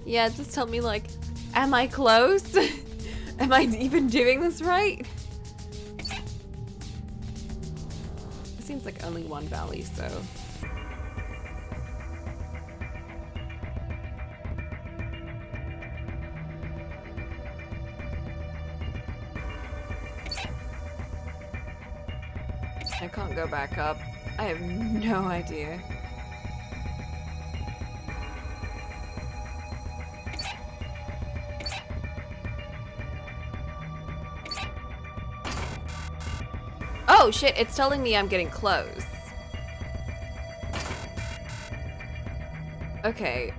Yeah, just tell me, like, am I close? Am I even doing this right? It seems like only one valley, so... I can't go back up. I have no idea. Oh shit, it's telling me I'm getting close. Okay,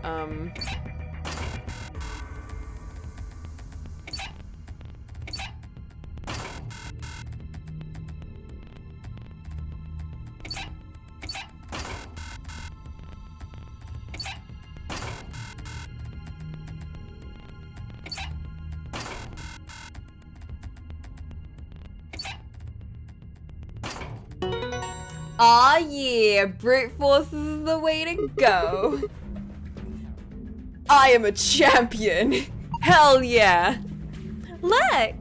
aw yeah, brute force is the way to go. I am a champion. Hell yeah. Look.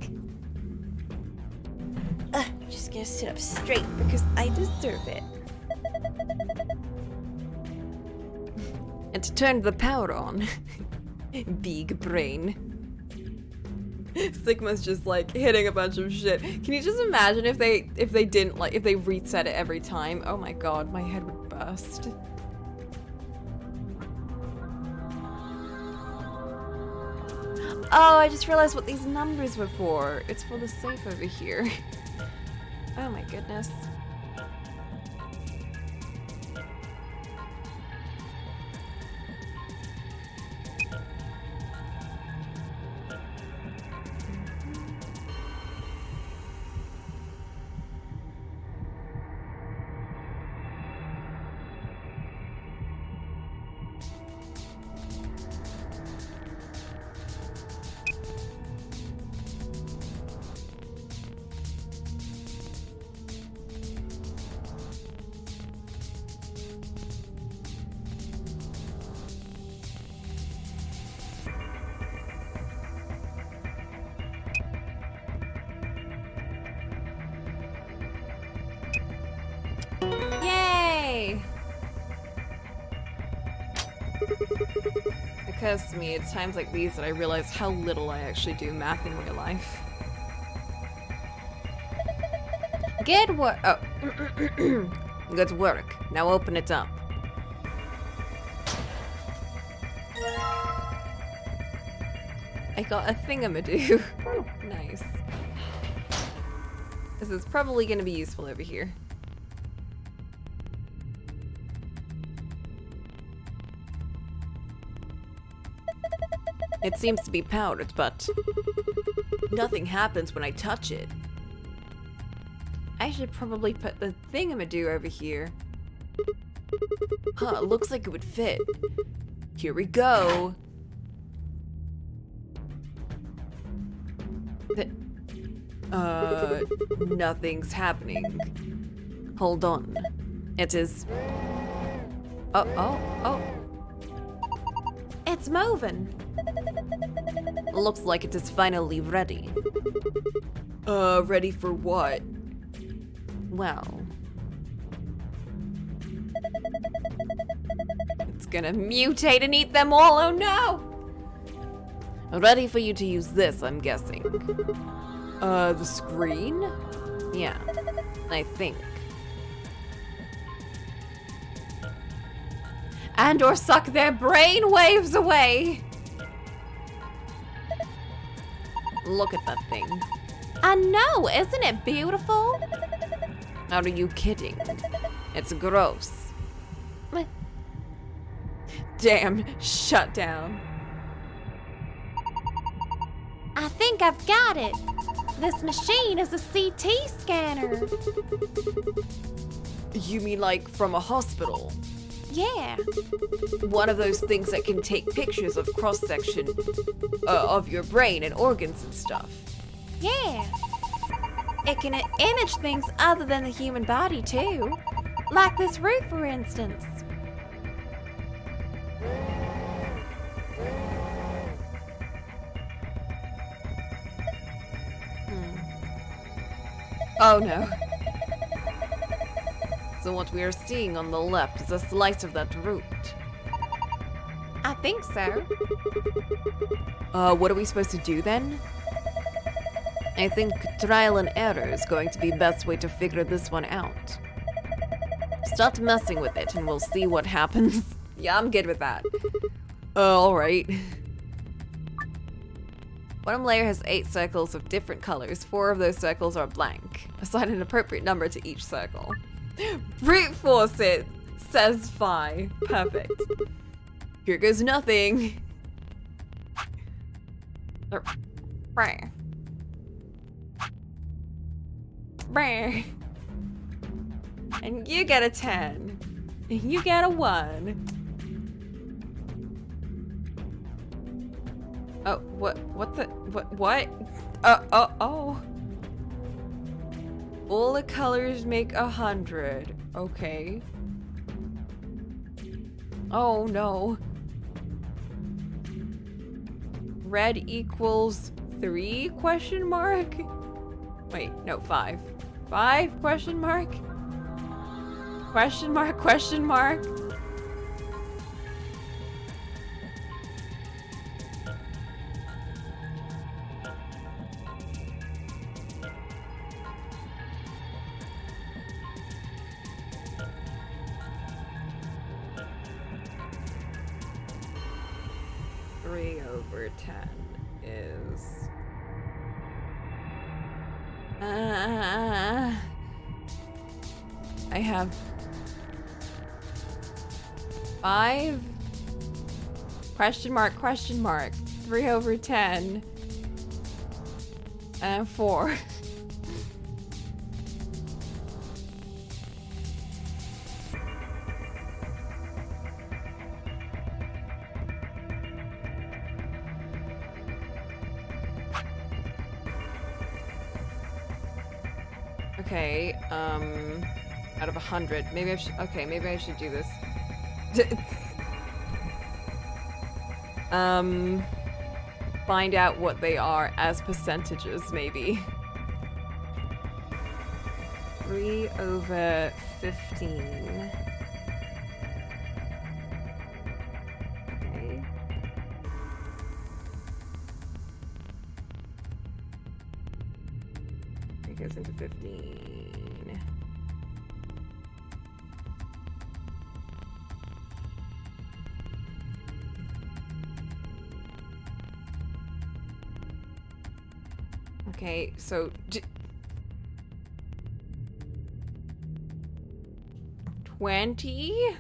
I'm just gonna sit up straight because I deserve it. And to turn the power on. Big brain. Sigma's just like hitting a bunch of shit. Can you just imagine if they didn't, like, if they reset it every time? Oh my god, my head would burst. Oh, I just realized what these numbers were for. It's for the safe over here. Oh my goodness. Yay! It occurs to me, it's times like these that I realize how little I actually do math in real life. Good work. Oh. Good work. Now open it up. I got a thingamadoo. Nice. This is probably going to be useful over here. It seems to be powdered, but nothing happens when I touch it. I should probably put the thingamadoo over here. Huh, looks like it would fit. Here we go. Nothing's happening. Hold on. It is... Oh. It's moving. Looks like it is finally ready. Ready for what? Well... It's gonna mutate and eat them all, oh no! Ready for you to use this, I'm guessing. The screen? Yeah, I think. And or suck their brain waves away! Look at that thing. I know, isn't it beautiful? Are you kidding? It's gross. Damn, shut down. I think I've got it. This machine is a CT scanner. You mean like from a hospital? Yeah. One of those things that can take pictures of cross-section of your brain and organs and stuff. Yeah. It can image things other than the human body too. Like this roof, for instance. Oh no. So what we are seeing on the left is a slice of that root. I think so. What are we supposed to do then? I think trial and error is going to be the best way to figure this one out. Start messing with it and we'll see what happens. Yeah, I'm good with that. Alright. Bottom layer has 8 circles of different colors. 4 of those circles are blank. Assign an appropriate number to each circle. Brute force it, says Phi. Perfect. Here goes nothing. Brr. Brr. And you get a 10. And you get a 1. Oh, what? Oh. All the colors make 100. Okay. Oh no. Red equals 3 question mark? Wait, no, 5. 5 question mark? Question mark, question mark? Over 10 is I have 5 question mark 3 over 10 and 4. Okay, out of 100, maybe I should, okay, maybe I should do this. Find out what they are as percentages, maybe. 3 over 15. Okay. It goes into 15. Okay, so 20?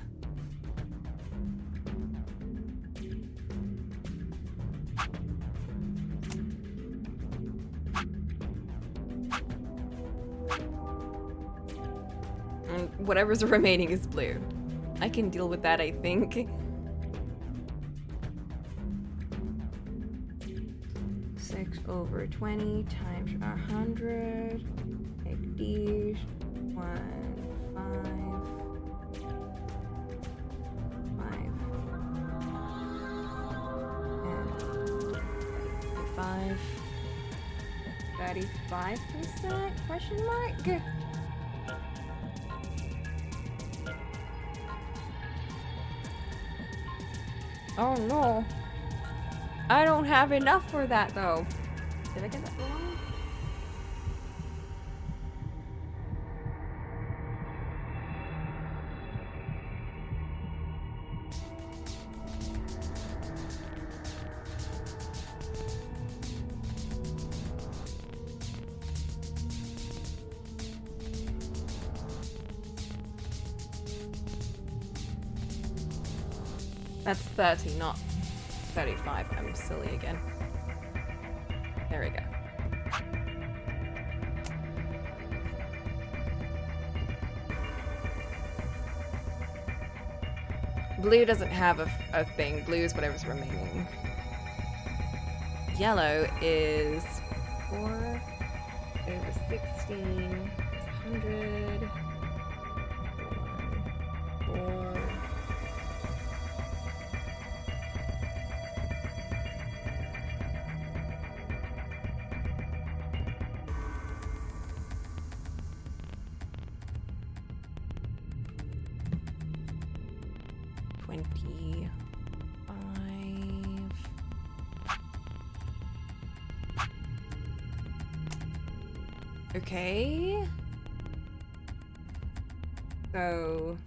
Whatever's remaining is blue. I can deal with that, I think. 6 over 20 times 100. Take these. 1, 5, 5, and 35%? Question mark? Oh no. I don't have enough for that though. Did I get that wrong? That's 30, not 35. I'm silly again. There we go. Blue doesn't have a thing. Blue is whatever's remaining. Yellow is 4 over 16 is 100. 4. 25. Okay. So...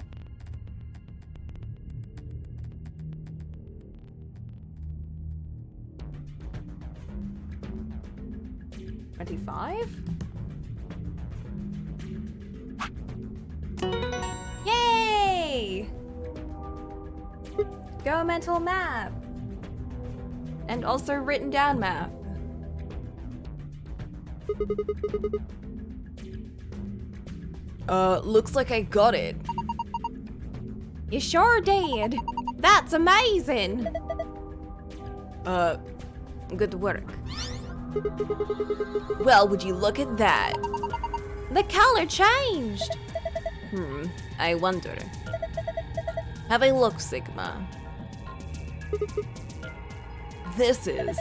25? Yay! Go mental map! And also written down map. Looks like I got it. You sure did. That's amazing. Good work. Well, would you look at that? The color changed. I wonder. Have a look, Sigma. This is...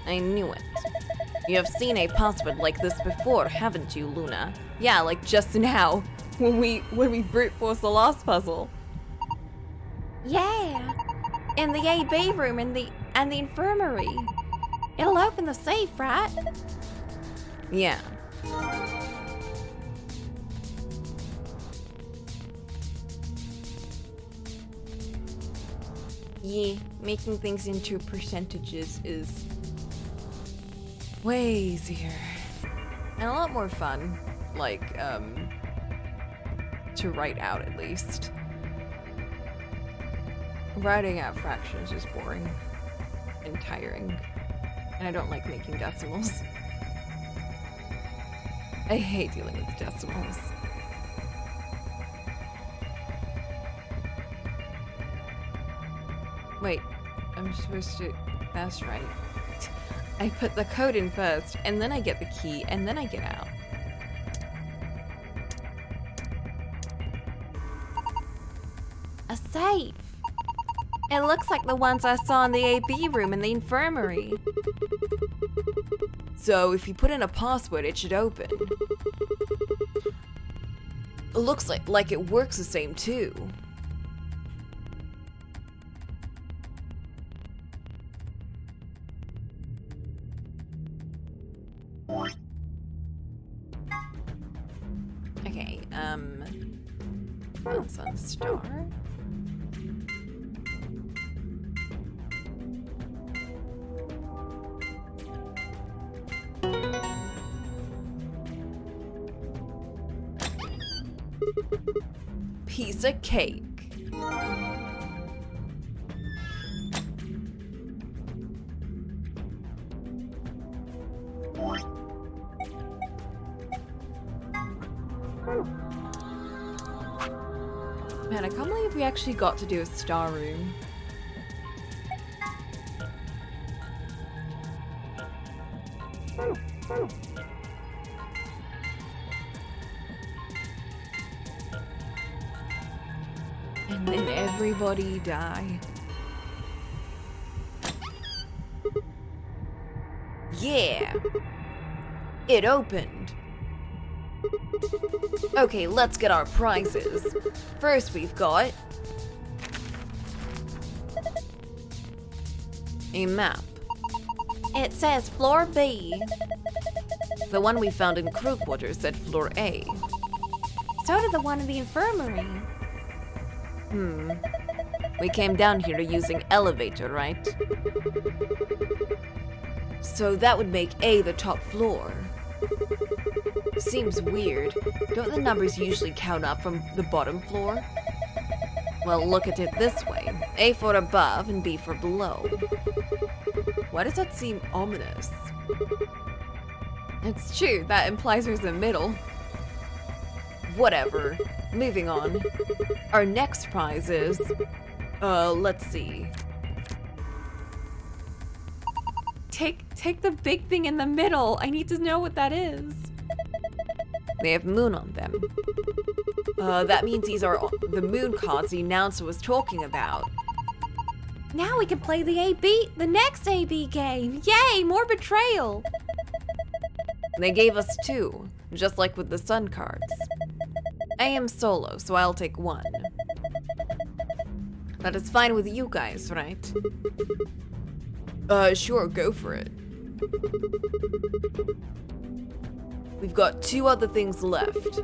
I knew it. You have seen a password like this before, haven't you, Luna? Yeah, like just now, when we brute forced the last puzzle. Yeah. In the AB room and the infirmary. It'll open the safe, right? Yeah. Yeah, making things into percentages is way easier. And a lot more fun. Like, to write out at least. Writing out fractions is boring and tiring. And I don't like making decimals. I hate dealing with decimals. Wait, I'm supposed to... That's right. I put the code in first, and then I get the key, and then I get out. A safe. It looks like the ones I saw in the AB room in the infirmary. So if you put in a password, it should open. It looks like it works the same too. Okay, that's on star. Piece of cake. Man, I can't believe we actually got to do a star room. And then everybody die. Yeah! It opened. Okay, let's get our prizes. First we've got... a map. It says floor B. The one we found in crew quarters said floor A. So did the one in the infirmary. We came down here using elevator, right? So that would make A the top floor. Seems weird. Don't the numbers usually count up from the bottom floor? Well, look at it this way. A for above and B for below. Why does that seem ominous? It's true, that implies there's a middle. Whatever. Moving on. Our next prize is... let's see. Take the big thing in the middle. I need to know what that is. They have moon on them. That means these are the moon cards the announcer was talking about. Now we can play the next AB game. Yay, more betrayal. They gave us 2, just like with the sun cards. I am solo, so I'll take 1. That is fine with you guys, right? Sure, go for it. We've got 2 other things left.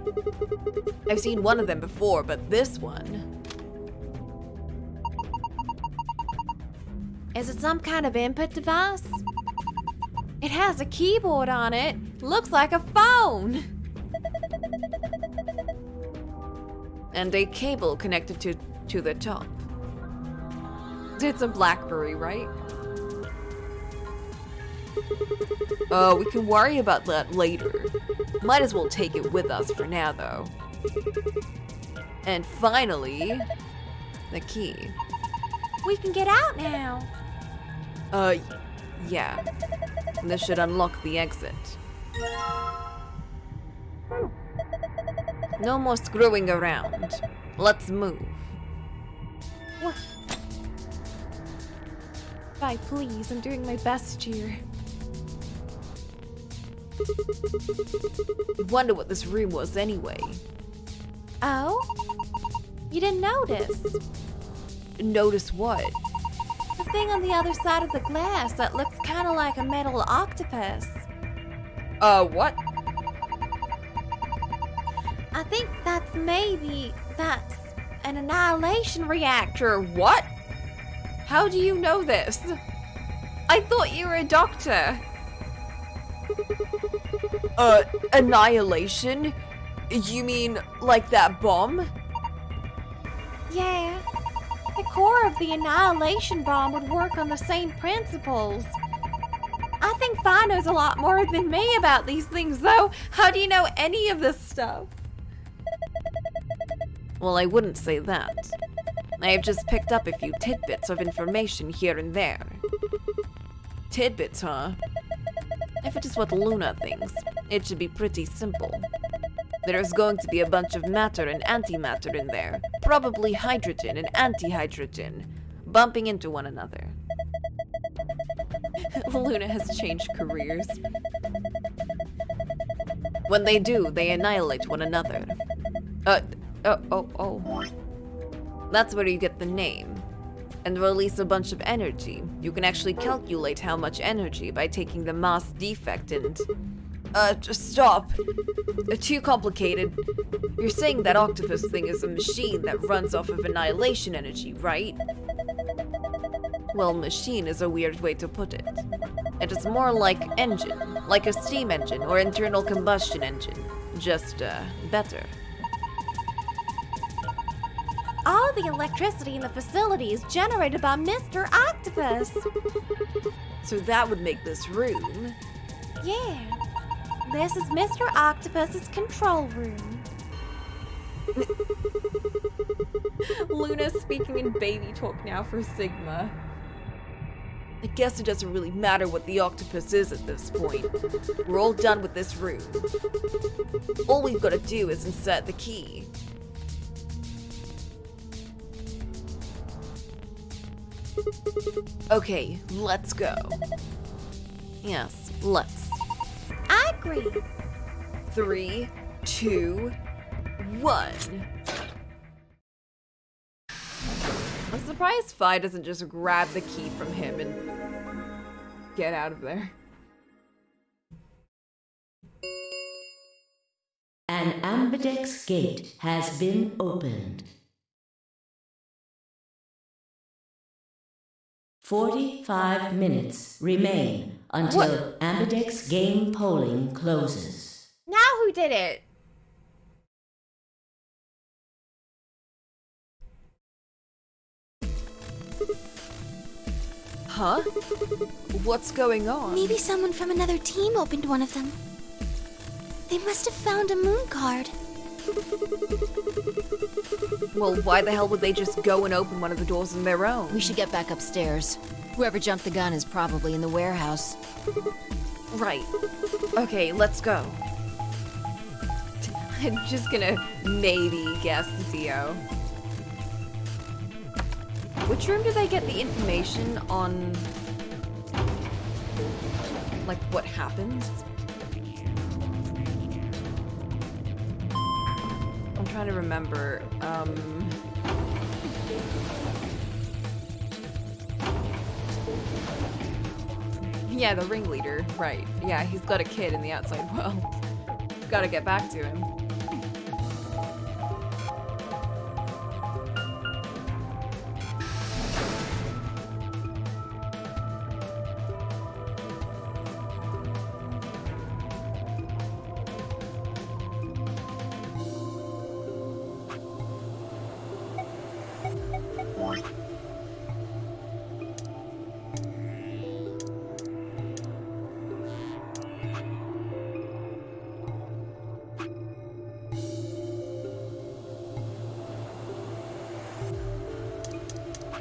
I've seen one of them before, but this one... Is it some kind of input device? It has a keyboard on it. Looks like a phone. And a cable connected to the top. It's a BlackBerry, right? We can worry about that later. Might as well take it with us for now, though. And finally, the key. We can get out now. Yeah. This should unlock the exit. No more screwing around. Let's move. What? Bye, please. I'm doing my best here. Wonder what this room was anyway. Oh? You didn't notice? Notice what? The thing on the other side of the glass that looks kind of like a metal octopus. What? I think that's an annihilation reactor. What? How do you know this? I thought you were a doctor. Annihilation? You mean like that bomb? Yeah. The core of the annihilation bomb would work on the same principles. I think Fi knows a lot more than me about these things, though. How do you know any of this stuff? Well, I wouldn't say that. I have just picked up a few tidbits of information here and there. Tidbits, huh? If it is what Luna thinks, it should be pretty simple. There's going to be a bunch of matter and antimatter in there, probably hydrogen and antihydrogen, bumping into one another. Luna has changed careers. When they do, they annihilate one another. That's where you get the name. And release a bunch of energy. You can actually calculate how much energy by taking the mass defect and... stop. Too complicated. You're saying that octopus thing is a machine that runs off of annihilation energy, right? Well, machine is a weird way to put it. It is more like engine, like a steam engine or internal combustion engine. Just, better. All the electricity in the facility is generated by Mr. Octopus. So that would make this room... Yeah. This is Mr. Octopus's control room. Luna's speaking in baby talk now for Sigma. I guess it doesn't really matter what the octopus is at this point. We're all done with this room. All we've got to do is insert the key. Okay, let's go. Yes, let's. I agree. 3, 2, 1. I'm surprised Fi doesn't just grab the key from him and get out of there. An ambidex gate has been opened. 45 minutes remain until ambidex game polling closes. Now who did it? Huh? What's going on? Maybe someone from another team opened one of them. They must have found a moon card. Well, why the hell would they just go and open one of the doors on their own? We should get back upstairs. Whoever jumped the gun is probably in the warehouse. Right. Okay, let's go. I'm just gonna maybe guess Dio. Which room did they get the information on, like, what happens? I'm trying to remember. Yeah, the ringleader. Right. Yeah, he's got a kid in the outside world. Gotta get back to him.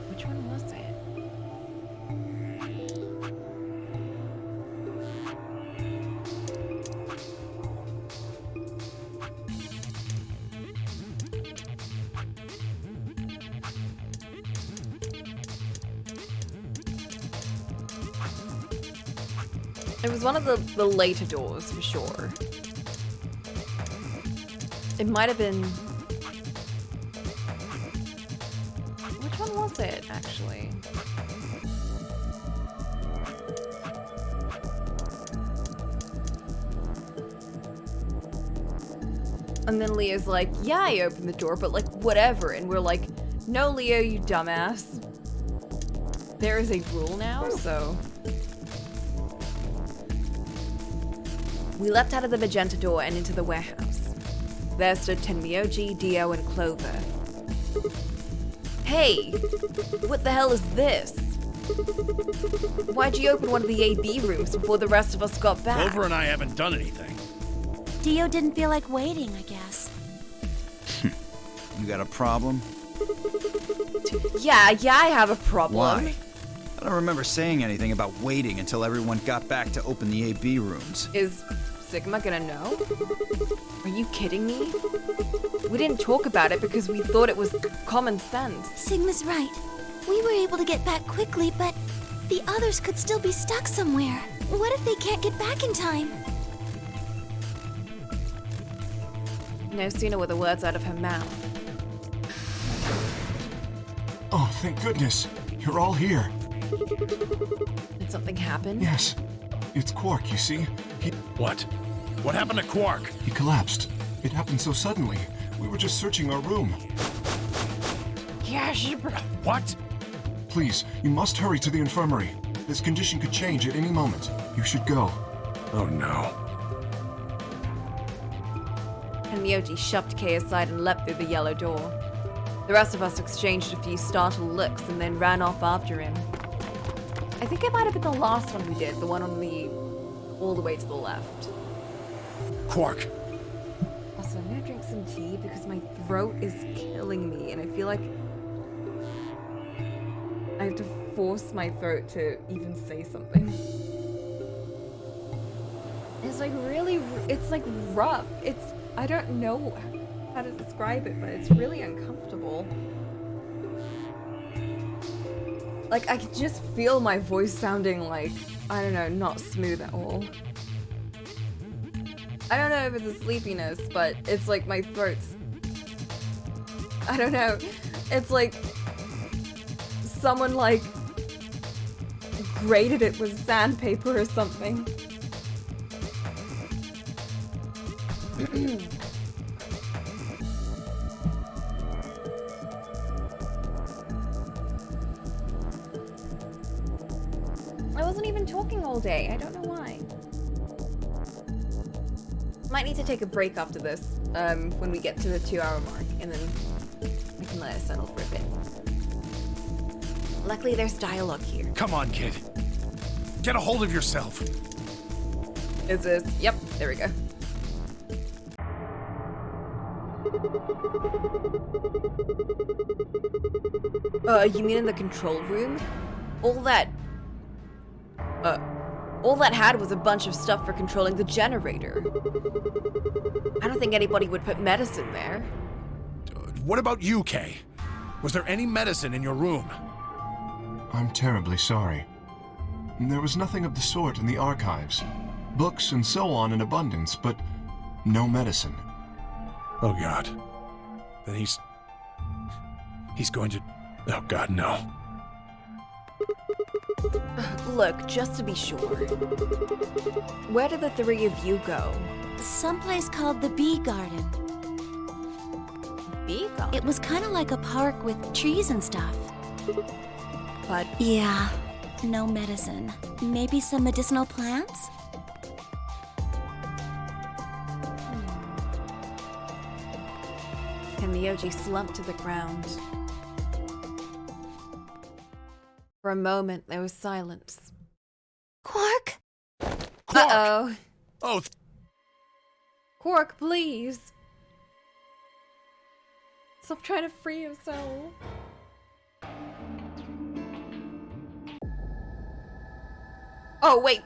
Which one was it? It was one of the later doors, for sure. It might have been... Which one was it, actually? And then Leo's like, yeah, I opened the door, but like, whatever. And we're like, no, Leo, you dumbass. There is a rule now, so... We leapt out of the magenta door and into the warehouse. There stood Tenmyoji, Dio, and Clover. Hey! What the hell is this? Why'd you open one of the AB rooms before the rest of us got back? Clover and I haven't done anything. Dio didn't feel like waiting, I guess. You got a problem? Yeah, I have a problem. Why? I don't remember saying anything about waiting until everyone got back to open the AB rooms. Is Sigma gonna know? Are you kidding me? We didn't talk about it because we thought it was common sense. Sigma's right. We were able to get back quickly, but the others could still be stuck somewhere. What if they can't get back in time? No sooner were the words out of her mouth. Oh, thank goodness. You're all here. Did something happen? Yes. It's Quark, you see? What? What happened to Quark? He collapsed. It happened so suddenly. We were just searching our room. What? Please, you must hurry to the infirmary. This condition could change at any moment. You should go. Oh no. And Myoji shoved Kay aside and leapt through the yellow door. The rest of us exchanged a few startled looks and then ran off after him. I think it might have been the last one we did, the one on the... all the way to the left. Quark. Also, I'm gonna drink some tea because my throat is killing me and I feel like I have to force my throat to even say something. It's like really, it's like rough. It's, I don't know how to describe it, but it's really uncomfortable. Like, I can just feel my voice sounding like, I don't know, not smooth at all. I don't know if it's a sleepiness, but it's like my throat's... I don't know. It's like someone like grated it with sandpaper or something. I wasn't even talking all day. I don't know why. Might need to take a break after this, when we get to the 2-hour mark, and then we can let it settle for a bit. Luckily, there's dialogue here. Come on, kid. Get a hold of yourself. Is this? Yep, there we go. You mean in the control room? All that had was a bunch of stuff for controlling the generator. I don't think anybody would put medicine there. What about you, Kay? Was there any medicine in your room? I'm terribly sorry. There was nothing of the sort in the archives. Books and so on in abundance, but no medicine. Oh God. Then he's going to... Oh God, no. Look, just to be sure. Where did the three of you go? Someplace called the Bee Garden. Bee garden? It was kind of like a park with trees and stuff. But yeah, no medicine. Maybe some medicinal plants? Tenmyoji slumped to the ground. For a moment, there was silence. Quark? Uh-oh. Oh, Quark, please. Stop trying to free yourself. Oh, wait.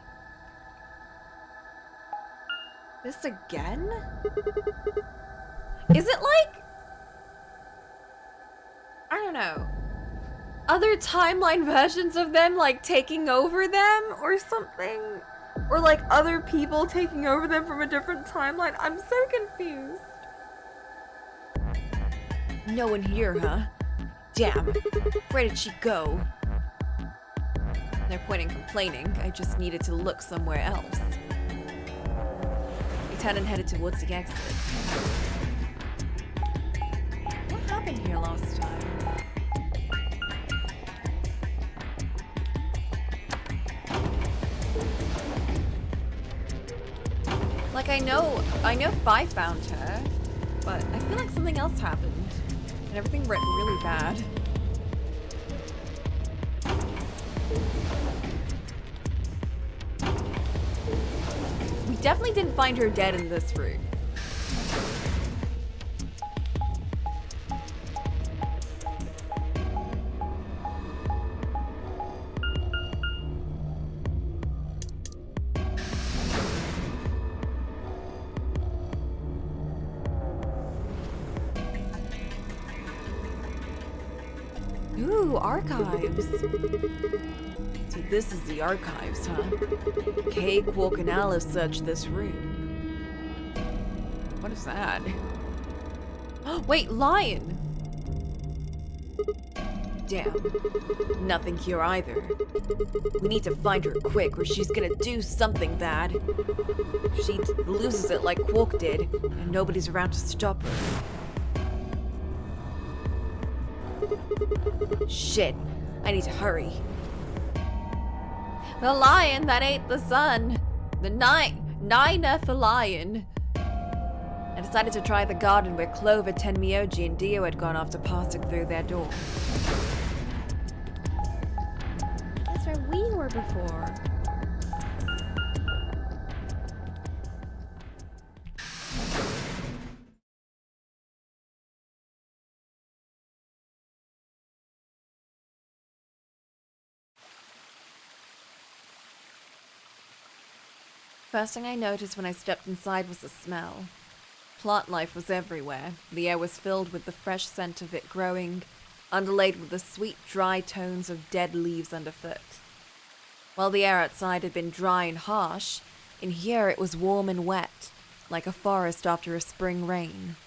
This again? Is it like... I don't know. Other timeline versions of them, like, taking over them or something? Or, like, other people taking over them from a different timeline? I'm so confused. No one here, huh? Damn. Where did she go? No point in complaining. I just needed to look somewhere else. Lieutenant headed towards the exit. What happened here last time? Like, I know Fi found her, but I feel like something else happened. And everything went really bad. We definitely didn't find her dead in this room. Ooh, archives. So this is the archives, huh? Kay, Quark, and Alice searched this room. What is that? Wait, lion! Damn. Nothing here either. We need to find her quick or she's gonna do something bad. She loses it like Quark did, and nobody's around to stop her. Shit, I need to hurry. The lion that ate the sun. The Niner the lion. I decided to try the garden where Clover, Tenmyoji, and Dio had gone after passing through their door. That's where we were before. First thing I noticed when I stepped inside was the smell. Plant life was everywhere. The air was filled with the fresh scent of it growing, underlaid with the sweet, dry tones of dead leaves underfoot. While the air outside had been dry and harsh, in here it was warm and wet, like a forest after a spring rain.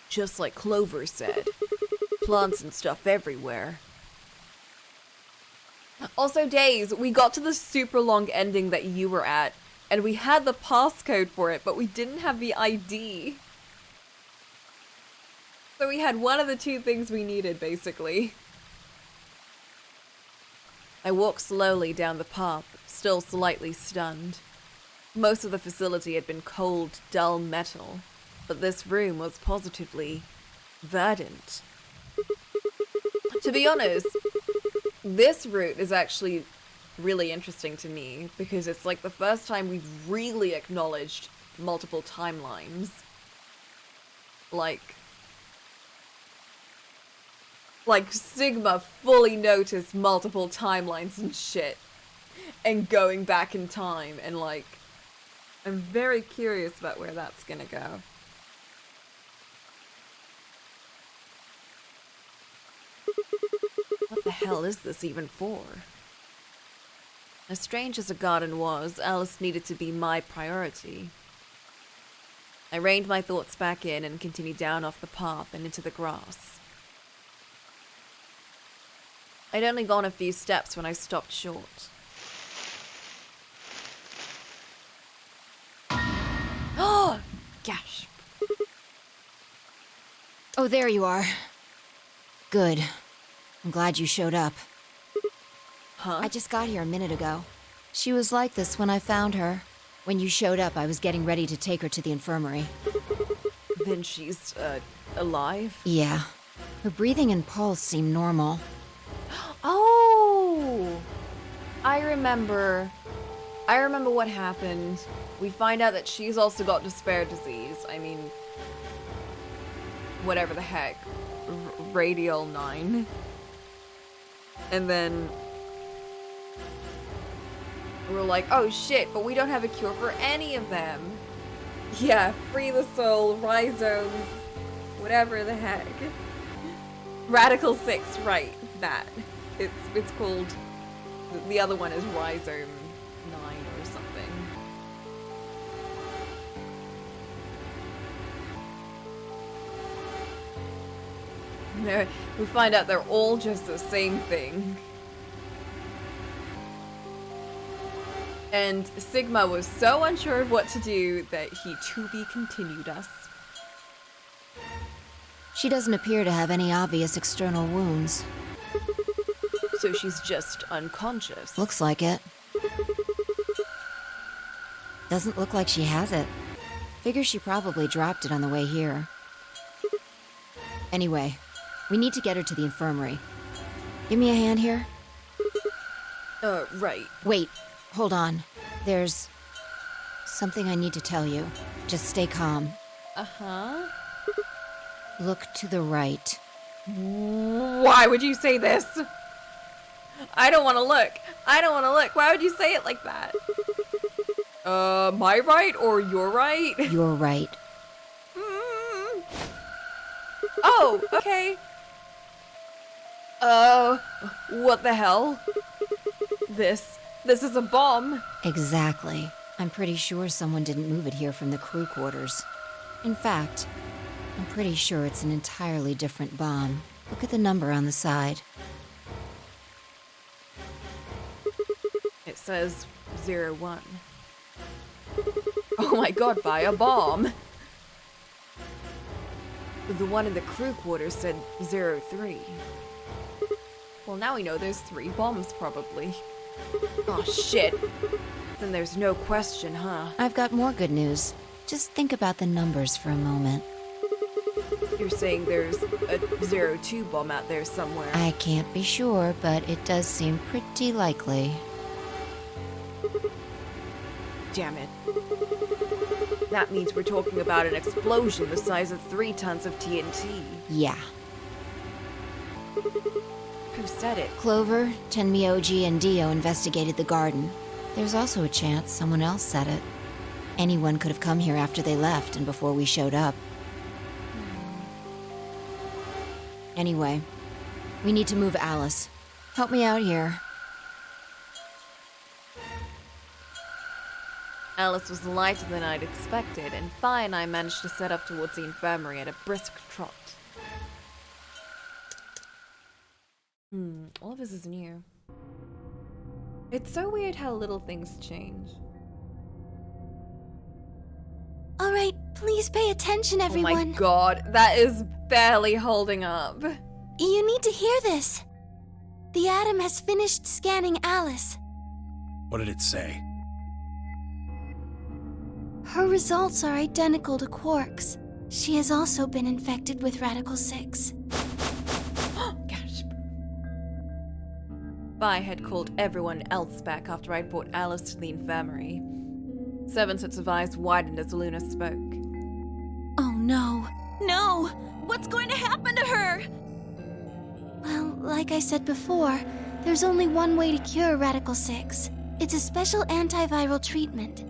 Just like Clover said, plants and stuff everywhere. Also, Days, we got to the super long ending that you were at, and we had the passcode for it, but we didn't have the ID. So we had one of the two things we needed, basically. I walked slowly down the path, still slightly stunned. Most of the facility had been cold, dull metal, but this room was positively verdant. To be honest, this route is actually really interesting to me because it's like the first time we've really acknowledged multiple timelines. Like Sigma fully noticed multiple timelines and shit and going back in time, and like I'm very curious about where that's gonna go. What the hell is this even for? As strange as the garden was, Alice needed to be my priority. I reined my thoughts back in and continued down off the path and into the grass. I'd only gone a few steps when I stopped short. Oh, gosh. Oh, there you are. Good. I'm glad you showed up. Huh? I just got here a minute ago. She was like this when I found her. When you showed up, I was getting ready to take her to the infirmary. Then she's, alive? Yeah. Her breathing and pulse seem normal. Oh! I remember what happened. We find out that she's also got despair disease. I mean, whatever the heck. Radial 9. And then we're like, oh shit, but we don't have a cure for any of them. Yeah, free the soul, rhizomes, whatever the heck. Radical 6, right, that. It's called, the other one is rhizome 9 or something. No, we find out they're all just the same thing. And Sigma was so unsure of what to do that he to be continued us. She doesn't appear to have any obvious external wounds. So she's just unconscious. Looks like it. Doesn't look like she has it. Figure she probably dropped it on the way here. Anyway, we need to get her to the infirmary. Give me a hand here. Right. Wait, hold on. There's something I need to tell you. Just stay calm. Uh-huh. Look to the right. Why would you say this? I don't want to look. I don't want to look. Why would you say it like that? My right or your right? Your right. Oh, okay. What the hell? This is a bomb. Exactly. I'm pretty sure someone didn't move it here from the crew quarters. In fact, I'm pretty sure it's an entirely different bomb. Look at the number on the side. It says 01. Oh my god, by a bomb. The one in the crew quarters said 03. Well, now we know there's 3 bombs, probably. Oh shit. Then there's no question, huh? I've got more good news. Just think about the numbers for a moment. You're saying there's a 02 bomb out there somewhere. I can't be sure, but it does seem pretty likely. Damn it. That means we're talking about an explosion the size of 3 tons of TNT. Yeah. Who said it? Clover, Tenmyoji, and Dio investigated the garden. There's also a chance someone else said it. Anyone could have come here after they left and before we showed up. Anyway, we need to move Alice. Help me out here. Alice was lighter than I'd expected, and Fi and I managed to set off towards the infirmary at a brisk trot. All of this is new. It's so weird how little things change. All right, please pay attention, everyone. Oh my god, that is barely holding up. You need to hear this. The Atom has finished scanning Alice. What did it say? Her results are identical to Quark's. She has also been infected with Radical 6. Gasp. Vi had called everyone else back after I'd brought Alice to the infirmary. 7 sets of eyes widened as Luna spoke. Oh no. No! What's going to happen to her? Well, like I said before, there's only one way to cure Radical 6. It's a special antiviral treatment.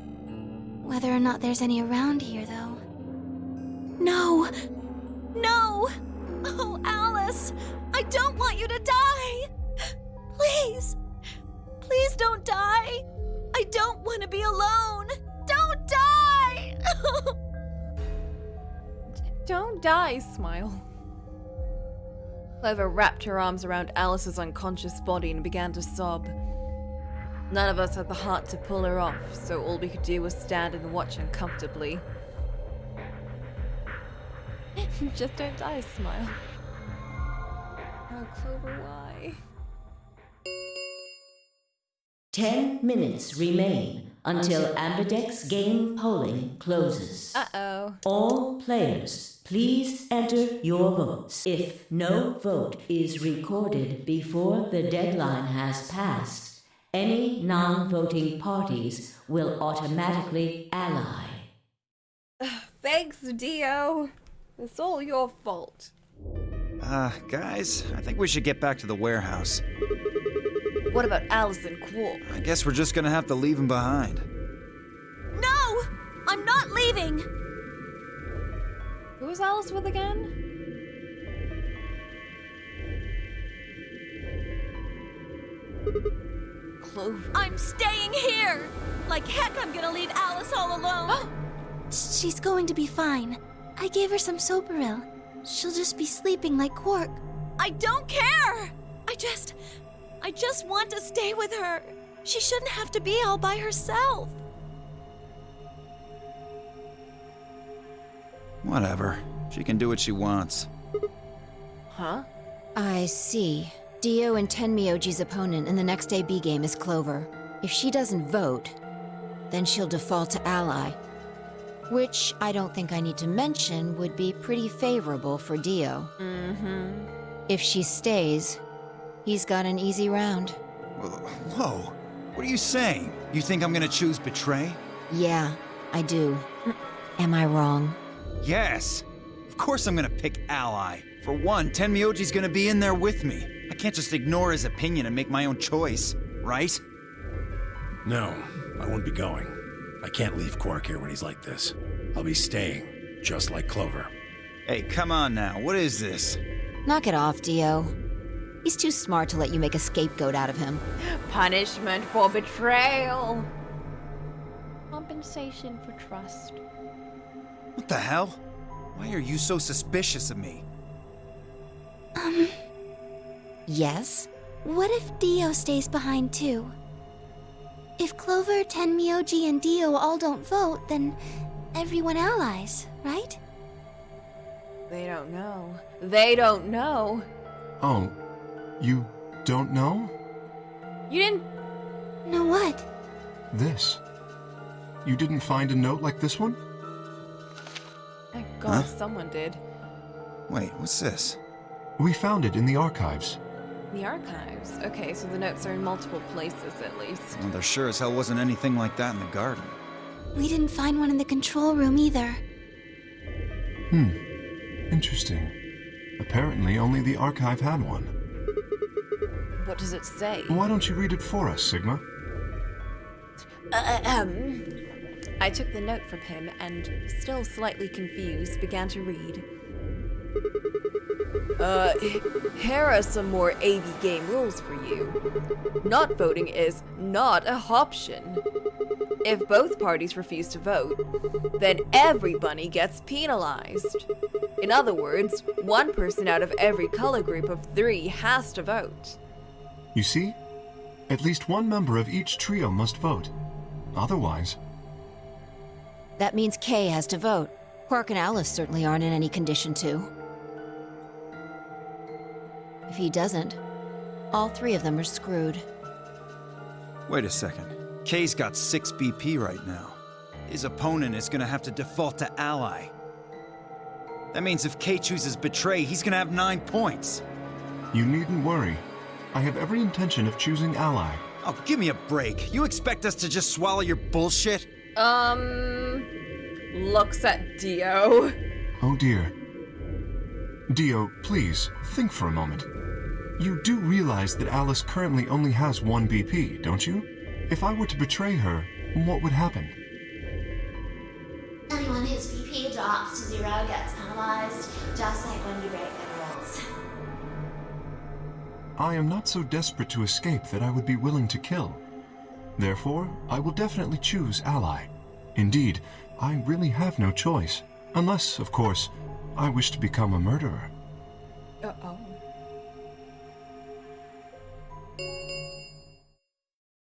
Whether or not there's any around here, though. No! No! Oh, Alice! I don't want you to die! Please! Please don't die! I don't want to be alone! Don't die! Don't die, Smile. Clover wrapped her arms around Alice's unconscious body and began to sob. None of us had the heart to pull her off, so all we could do was stand and watch uncomfortably. Just don't die, smile. Oh, Clover, why? 10 minutes remain until Ambidex game polling closes. Uh-oh. All players, please enter your votes. If no vote is recorded before the deadline has passed, any non-voting parties will automatically ally. Thanks, Dio. It's all your fault. Guys, I think we should get back to the warehouse. What about Alice and Quark? I guess we're just gonna have to leave him behind. No! I'm not leaving! Who was Alice with again? Clover. I'm staying here! Like heck, I'm gonna leave Alice all alone! She's going to be fine. I gave her some Soberil. She'll just be sleeping like Quark. I don't care! I just want to stay with her. She shouldn't have to be all by herself. Whatever. She can do what she wants. Huh? I see. Dio and Tenmyoji's opponent in the next AB game is Clover. If she doesn't vote, then she'll default to ally. Which I don't think I need to mention would be pretty favorable for Dio. Mm-hmm. If she stays, he's got an easy round. Whoa. What are you saying? You think I'm gonna choose Betray? Yeah, I do. Am I wrong? Yes. Of course I'm gonna pick ally. For one, Tenmyoji's gonna be in there with me. I can't just ignore his opinion and make my own choice, right? No, I won't be going. I can't leave Quark here when he's like this. I'll be staying, just like Clover. Hey, come on now. What is this? Knock it off, Dio. He's too smart to let you make a scapegoat out of him. Punishment for betrayal. Compensation for trust. What the hell? Why are you so suspicious of me? Yes? What if Dio stays behind too? If Clover, Tenmyoji, and Dio all don't vote, then everyone allies, right? They don't know. They don't know. Oh, you don't know? You didn't... Know what? This. You didn't find a note like this one? Thank God someone did. Wait, what's this? We found it in the archives. The archives. Okay, so the notes are in multiple places at least. Well, there sure as hell wasn't anything like that in the garden. We didn't find one in the control room either. Interesting. Apparently only the archive had one. What does it say? Why don't you read it for us, Sigma? I took the note from him and, still slightly confused, began to read. Here are some more AB game rules for you. Not voting is not a option. If both parties refuse to vote, then everybody gets penalized. In other words, one person out of every color group of 3 has to vote. You see? At least one member of each trio must vote. Otherwise... That means Kay has to vote. Quark and Alice certainly aren't in any condition to. If he doesn't, all 3 of them are screwed. Wait a second. Kay's got 6 BP right now. His opponent is gonna have to default to ally. That means if Kay chooses Betray, he's gonna have 9 points. You needn't worry. I have every intention of choosing ally. Oh, give me a break. You expect us to just swallow your bullshit? Looks at Dio. Oh dear. Dio, please, think for a moment. You do realize that Alice currently only has 1 BP, don't you? If I were to betray her, what would happen? Anyone whose BP drops to 0 gets penalized, just like when you break the rules. I am not so desperate to escape that I would be willing to kill. Therefore, I will definitely choose ally. Indeed, I really have no choice. Unless, of course, I wish to become a murderer. Uh-oh.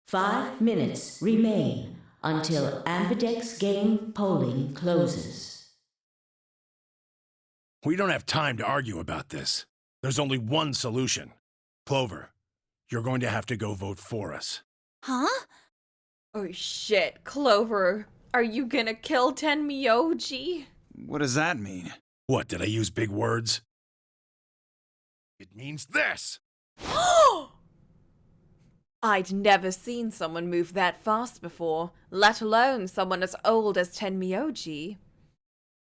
5 minutes remain until Ambidex game polling closes. We don't have time to argue about this. There's only one solution. Clover, you're going to have to go vote for us. Huh? Oh shit, Clover. Are you gonna kill Tenmyoji? What does that mean? What, did I use big words? It means this! I'd never seen someone move that fast before, let alone someone as old as Tenmyoji.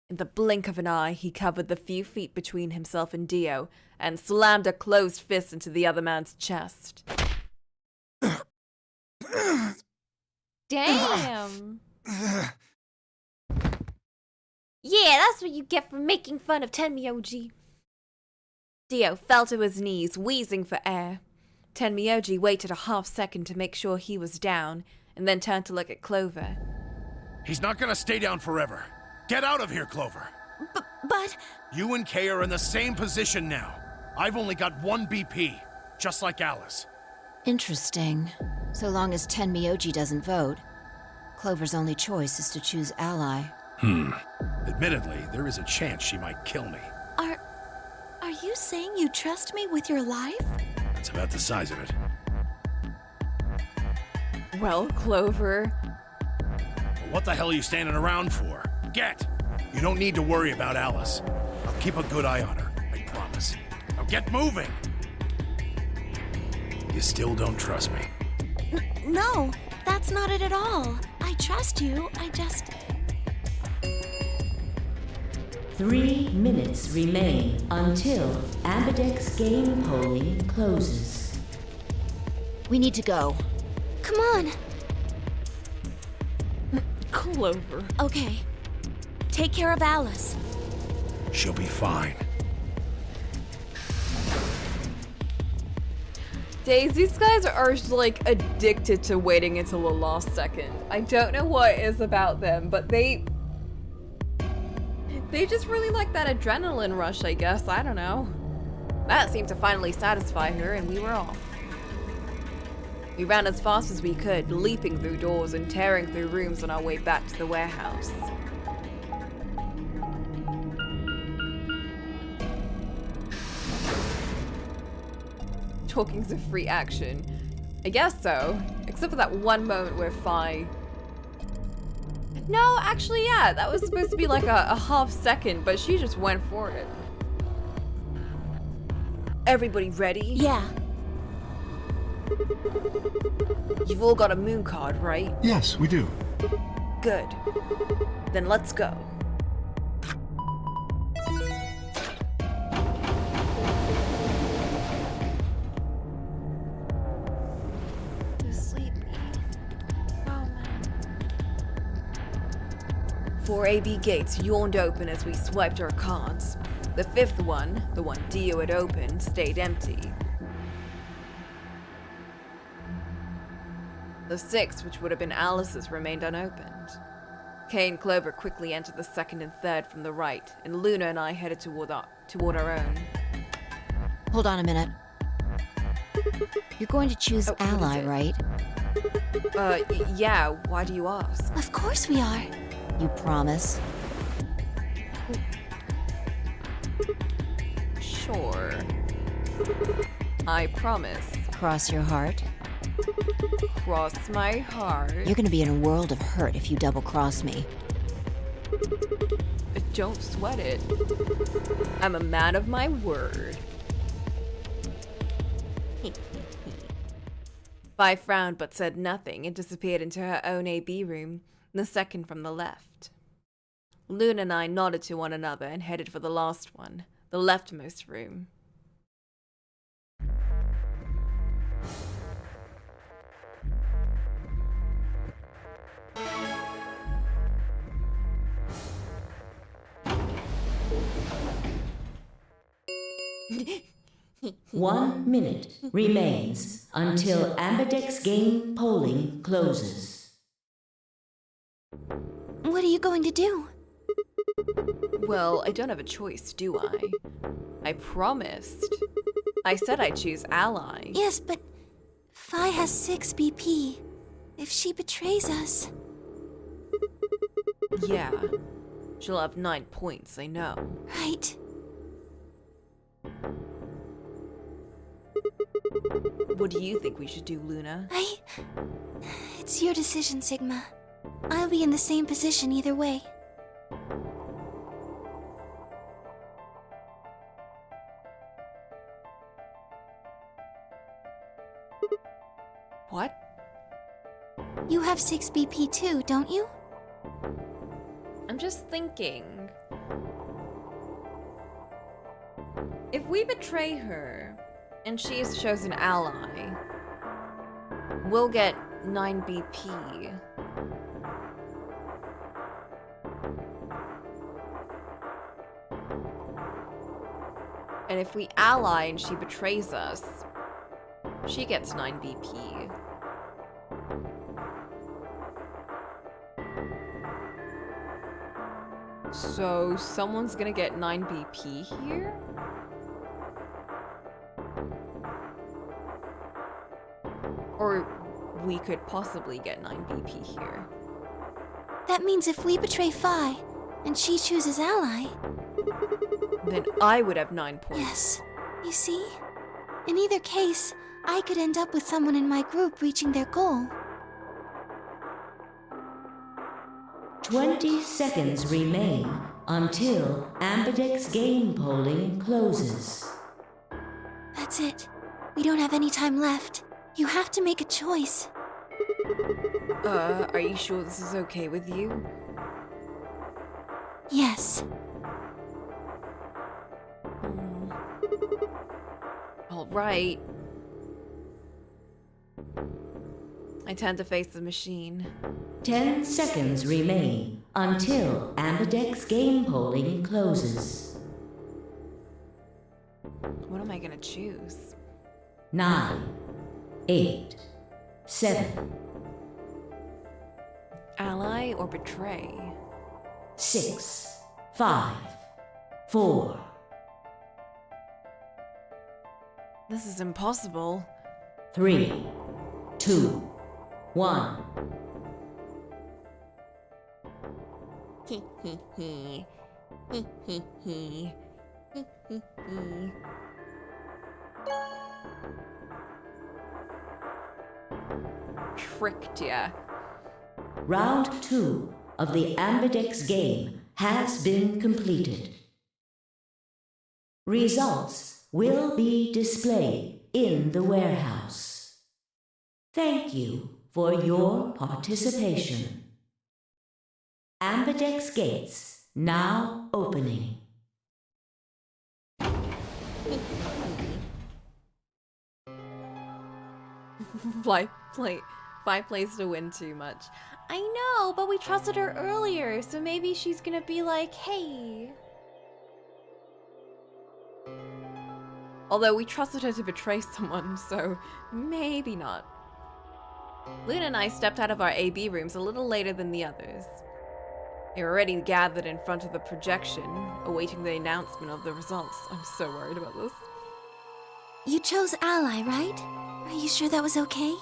In the blink of an eye, he covered the few feet between himself and Dio and slammed a closed fist into the other man's chest. Damn. Yeah, that's what you get for making fun of Tenmyoji. Dio fell to his knees, wheezing for air. Tenmyoji waited a half second to make sure he was down, and then turned to look at Clover. He's not gonna stay down forever. Get out of here, Clover. But... You and Kay are in the same position now. I've only got 1 BP, just like Alice. Interesting. So long as Tenmyoji doesn't vote, Clover's only choice is to choose Ally. Admittedly, there is a chance she might kill me. Are you saying you trust me with your life? That's about the size of it. Well, Clover... What the hell are you standing around for? Get! You don't need to worry about Alice. I'll keep a good eye on her, I promise. Now get moving! You still don't trust me? No, that's not it at all. I trust you, I just... 3 minutes remain until Ambidex game polling closes. We need to go. Come on. Clover. Okay. Take care of Alice. She'll be fine. Days, these guys are like addicted to waiting until the last second. I don't know what it is about them, but they just really like that adrenaline rush, I guess. I don't know. That seemed to finally satisfy her, and we were off. We ran as fast as we could, leaping through doors and tearing through rooms on our way back to the warehouse. Talking's a free action. I guess so. Except for that one moment where Fi... No, actually, yeah, that was supposed to be like a half second, but she just went for it. Everybody ready? Yeah. You've all got a moon card, right? Yes, we do. Good. Then let's go. Sleepy. Oh man. 4 AB gates yawned open as we swiped our cards. The 5th one, the one Dio had opened, stayed empty. The 6th, which would have been Alice's, remained unopened. Kay and Clover quickly entered the 2nd and 3rd from the right, and Luna and I headed toward our own. Hold on a minute. You're going to choose Ally, right? Yeah, why do you ask? Of course we are. You promise? Sure. I promise. Cross your heart? Cross my heart. You're gonna be in a world of hurt if you double-cross me. Don't sweat it. I'm a man of my word. Vi frowned but said nothing and disappeared into her own AB room, the 2nd from the left. Luna and I nodded to one another and headed for the last one, the leftmost room. One minute remains until Ambidex game polling closes. What are you going to do? Well, I don't have a choice, do I? I promised. I said I'd choose Ally. Yes, but Phi has 6 BP. If she betrays us... Yeah. She'll have 9 points, I know. Right. What do you think we should do, Luna? It's your decision, Sigma. I'll be in the same position either way. What? You have 6 BP too, don't you? I'm just thinking. If we betray her, and she is chosen ally, we'll get 9 BP. And if we ally and she betrays us, she gets 9 BP. So someone's gonna get 9 BP here? Or we could possibly get 9 BP here. That means if we betray Phi, and she chooses ally... Then I would have 9 points. Yes. You see? In either case, I could end up with someone in my group reaching their goal. 20 seconds remain until Ambidex game polling closes. That's it. We don't have any time left. You have to make a choice. Are you sure this is okay with you? Yes. Alright. I tend to face the machine. 10 seconds remain until Ambidex game polling closes. What am I gonna choose? 9, 8, 7, Ally or betray? 6, 5, 4. This is impossible. 3, 2, 1. Tricked ya. Round 2 of the Ambidex game has been completed. Results will be displayed in the warehouse. Thank you for your participation. Ambidex gates now opening. Five plays to win too much. I know, but we trusted her earlier, so maybe she's gonna be like, hey. Although we trusted her to betray someone, so maybe not. Luna and I stepped out of our AB rooms a little later than the others. They were already gathered in front of the projection, awaiting the announcement of the results. I'm so worried about this. You chose ally, right? Are you sure that was okay?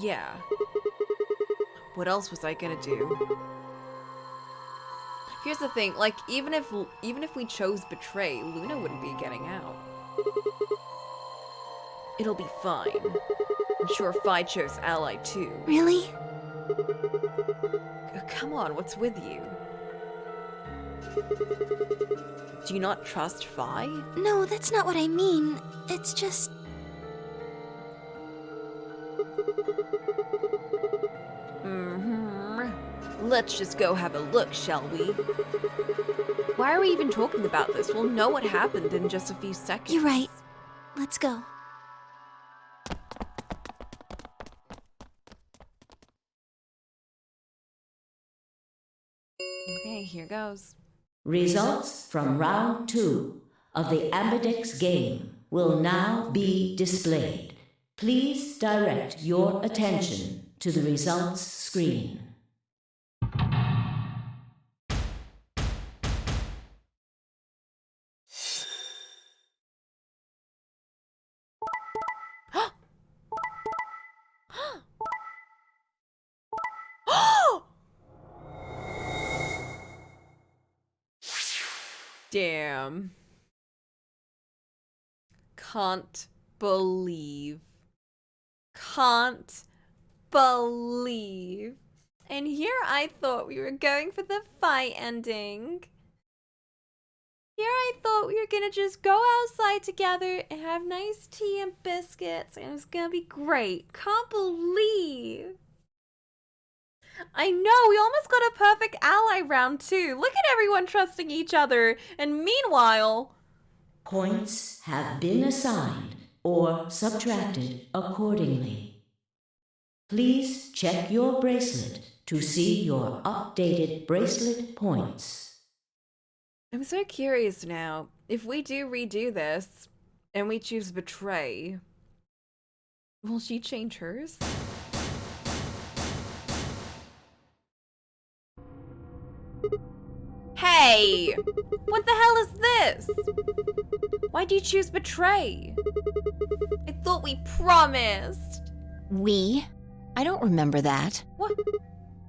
Yeah. What else was I gonna do? Here's the thing, like, even if we chose betray, Luna wouldn't be getting out. It'll be fine. I'm sure Phi chose ally too. Really? Come on, what's with you? Do you not trust Phi? No, that's not what I mean. It's just... Let's just go have a look, shall we? Why are we even talking about this? We'll know what happened in just a few seconds. You're right. Let's go. Okay, here goes. Results from round 2 of the Ambidex game will now be displayed. Please direct your attention to the results screen. Damn. Can't believe. Can't believe. And here I thought we were going for the fight ending. Here I thought we were gonna just go outside together and have nice tea and biscuits and it was gonna be great. Can't believe. I know, we almost got a perfect ally round too. Look at everyone trusting each other. And meanwhile... Points have been assigned or subtracted accordingly. Please check your bracelet to see your updated bracelet points. I'm so curious now. If we do redo this and we choose betray, will she change hers? Hey! What the hell is this? Why do you choose betray? I thought we promised. We? I don't remember that. What?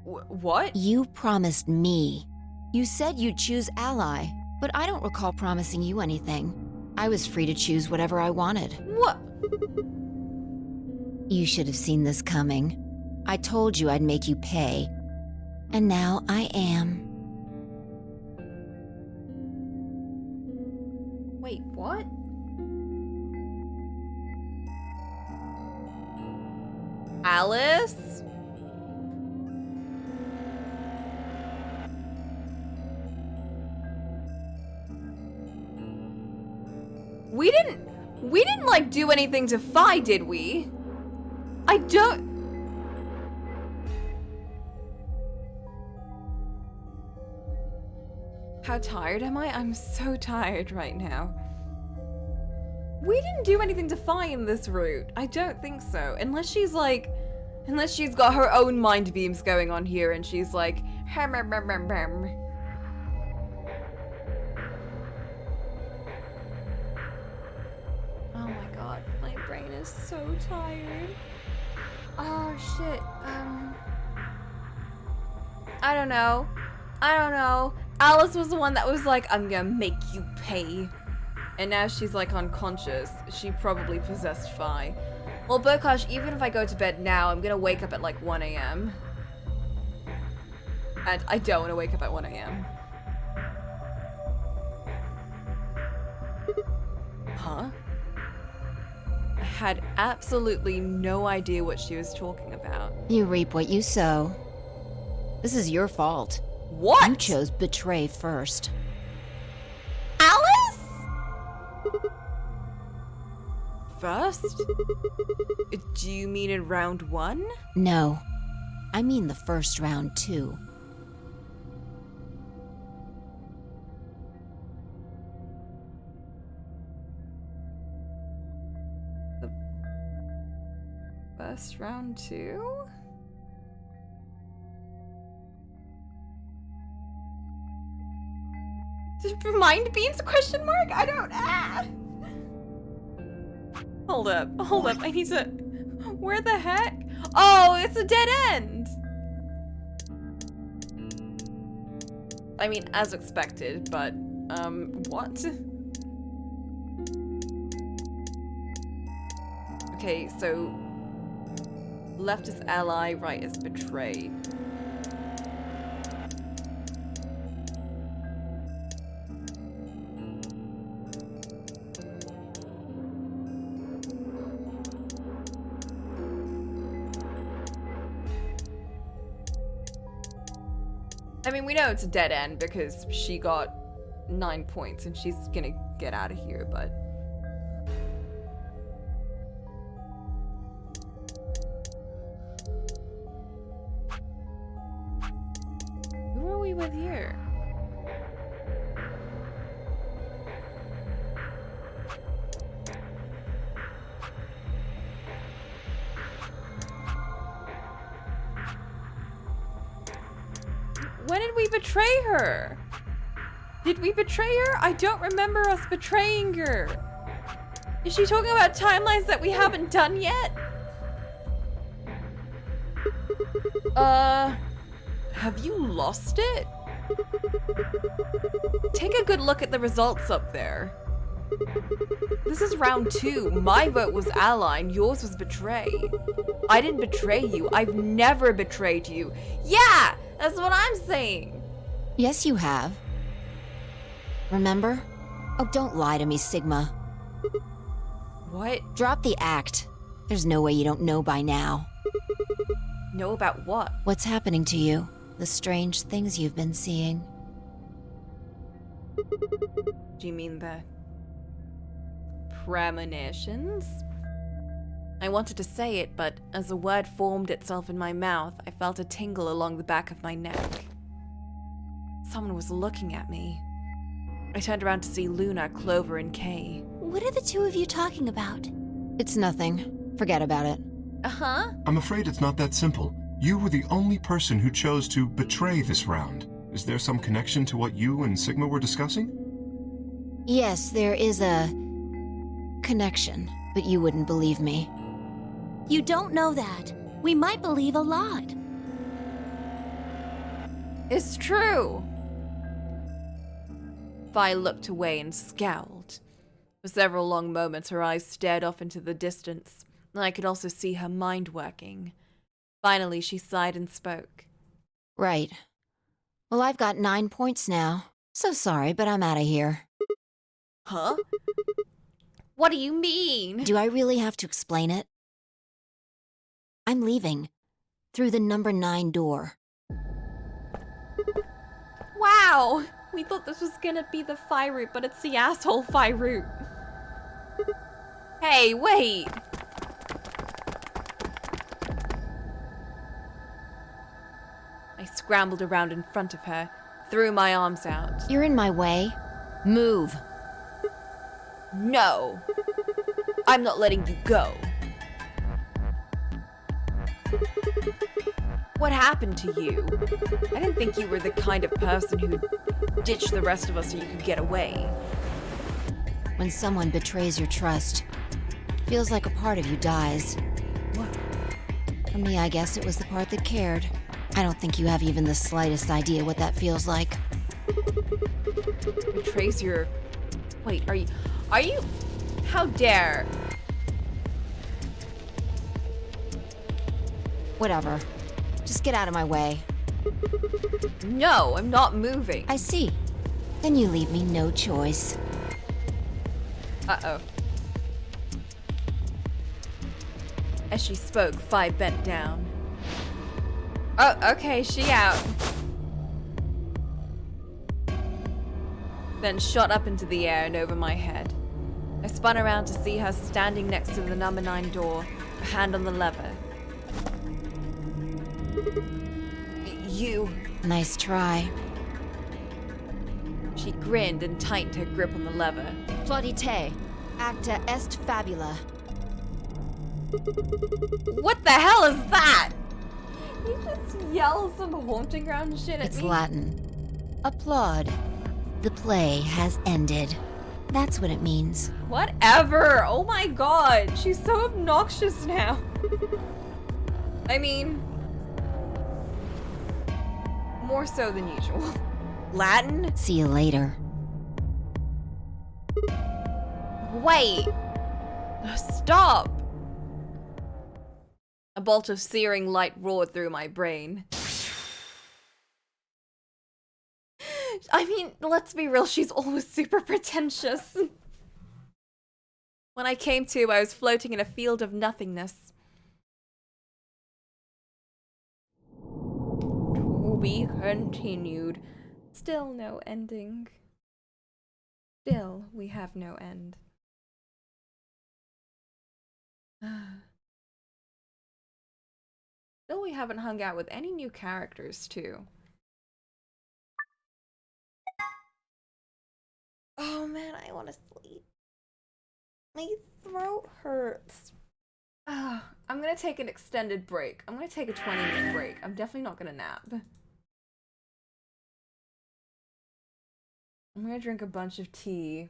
What? You promised me. You said you'd choose ally, but I don't recall promising you anything. I was free to choose whatever I wanted. What? You should have seen this coming. I told you I'd make you pay. And now I am. Wait, what? Alice? We didn't like do anything to Phi, did we? I don't... How tired am I? I'm so tired right now. We didn't do anything to Phi in this route. I don't think so. Unless she's got her own mind beams going on here and she's like, oh my god, my brain is so tired. Oh shit, I don't know. Alice was the one that was like, I'm gonna make you pay. And now she's like unconscious. She probably possessed Phi. Well, Bokash, even if I go to bed now, I'm gonna wake up at like 1 a.m. And I don't want to wake up at 1 a.m. Huh? I had absolutely no idea what she was talking about. You reap what you sow. This is your fault. What? You chose betray first. Alice? First? Do you mean in round 1? No. I mean the first round, too. The first round 2? Mind beams? Question mark? I don't. Hold up. I need to. Where the heck? Oh, it's a dead end. I mean, as expected, but what? Okay, so left is ally, right is betray. I mean, we know it's a dead end because she got 9 points and she's gonna get out of here, but... Who are we with here? When did we betray her? Did we betray her? I don't remember us betraying her. Is she talking about timelines that we haven't done yet? Have you lost it? Take a good look at the results up there. This is round 2. My vote was ally and yours was betray. I didn't betray you. I've never betrayed you. Yeah, that's what I'm saying. Yes, you have. Remember? Oh, don't lie to me, Sigma. What? Drop the act. There's no way you don't know by now. Know about what? What's happening to you? The strange things you've been seeing. Do you mean the premonitions? I wanted to say it, but as the word formed itself in my mouth, I felt a tingle along the back of my neck. Someone was looking at me. I turned around to see Luna, Clover, and Kay. What are the two of you talking about? It's nothing. Forget about it. Uh-huh. I'm afraid it's not that simple. You were the only person who chose to betray this round. Is there some connection to what you and Sigma were discussing? Yes, there is a connection, but you wouldn't believe me. You don't know that. We might believe a lot. It's true. Vi looked away and scowled. For several long moments, her eyes stared off into the distance, and I could also see her mind working. Finally, she sighed and spoke. Right. Well, I've got 9 points now. So sorry, but I'm out of here. Huh? What do you mean? Do I really have to explain it? I'm leaving. Through the number 9 door. Wow! We thought this was gonna be the Phi route, but it's the asshole Phi route. Hey, wait! I scrambled around in front of her, threw my arms out. You're in my way. Move. No! I'm not letting you go. What happened to you? I didn't think you were the kind of person who'd ditch the rest of us so you could get away. When someone betrays your trust, feels like a part of you dies. What? For me, I guess it was the part that cared. I don't think you have even the slightest idea what that feels like. Betrays your... Wait, are you... How dare? Whatever. Just get out of my way. No, I'm not moving. I see. Then you leave me no choice. Uh-oh. As she spoke, Phi bent down. Oh, okay, she out. Then shot up into the air and over my head. I spun around to see her standing next to the number 9 door, a hand on the lever. You. Nice try. She grinned and tightened her grip on the lever. Plaudite, acta est fabula. What the hell is that? You just yell some haunting ground shit at It's me? Latin. Applaud. The play has ended. That's what it means. Whatever. Oh my god. She's so obnoxious now. I mean... more so than usual. Latin? See you later. Wait. Stop. A bolt of searing light roared through my brain. I mean, let's be real, she's always super pretentious. When I came to, I was floating in a field of nothingness. To be continued. Still no ending. Still, we have no end. Still, we haven't hung out with any new characters, too. Oh man, I want to sleep. My throat hurts. I'm gonna take an extended break. I'm gonna take a 20-minute break. I'm definitely not gonna nap. I'm gonna drink a bunch of tea.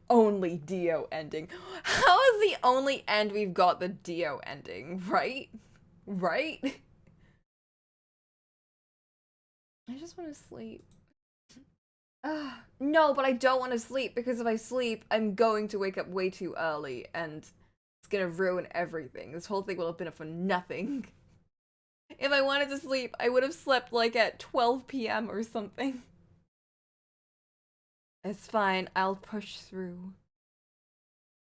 Only Dio ending. How is the only end we've got the Dio ending, right? Right? I just want to sleep. No, but I don't want to sleep because if I sleep, I'm going to wake up way too early and it's gonna ruin everything. This whole thing will have been for nothing. If I wanted to sleep, I would have slept like at 12 p.m. or something. It's fine, I'll push through.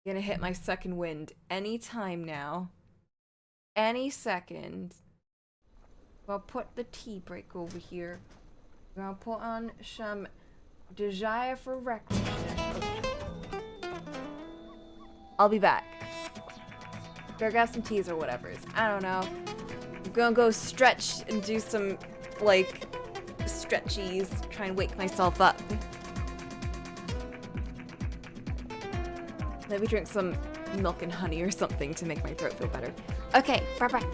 I'm gonna hit my second wind any time now. Any second. I'll put the tea break over here. I'm gonna put on some desire for recognition. I'll be back. Go grab some teas or whatever. I don't know. I'm gonna go stretch and do some, like, stretchies. Try and wake myself up. Maybe drink some milk and honey or something to make my throat feel better. Okay, bye-bye.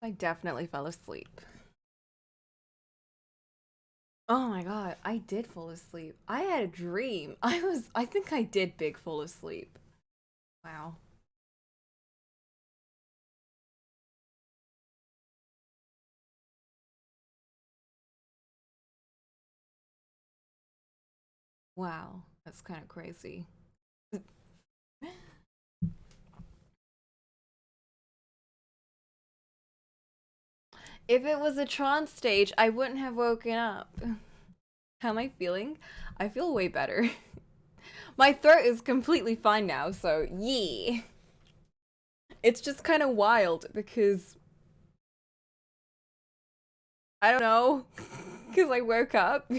I definitely fell asleep. Oh my god, I did fall asleep. I had a dream. I think I did big fall asleep. Wow. Wow, that's kind of crazy. If it was a trance stage, I wouldn't have woken up. How am I feeling? I feel way better. My throat is completely fine now, so yee. It's just kind of wild because I don't know, because I woke up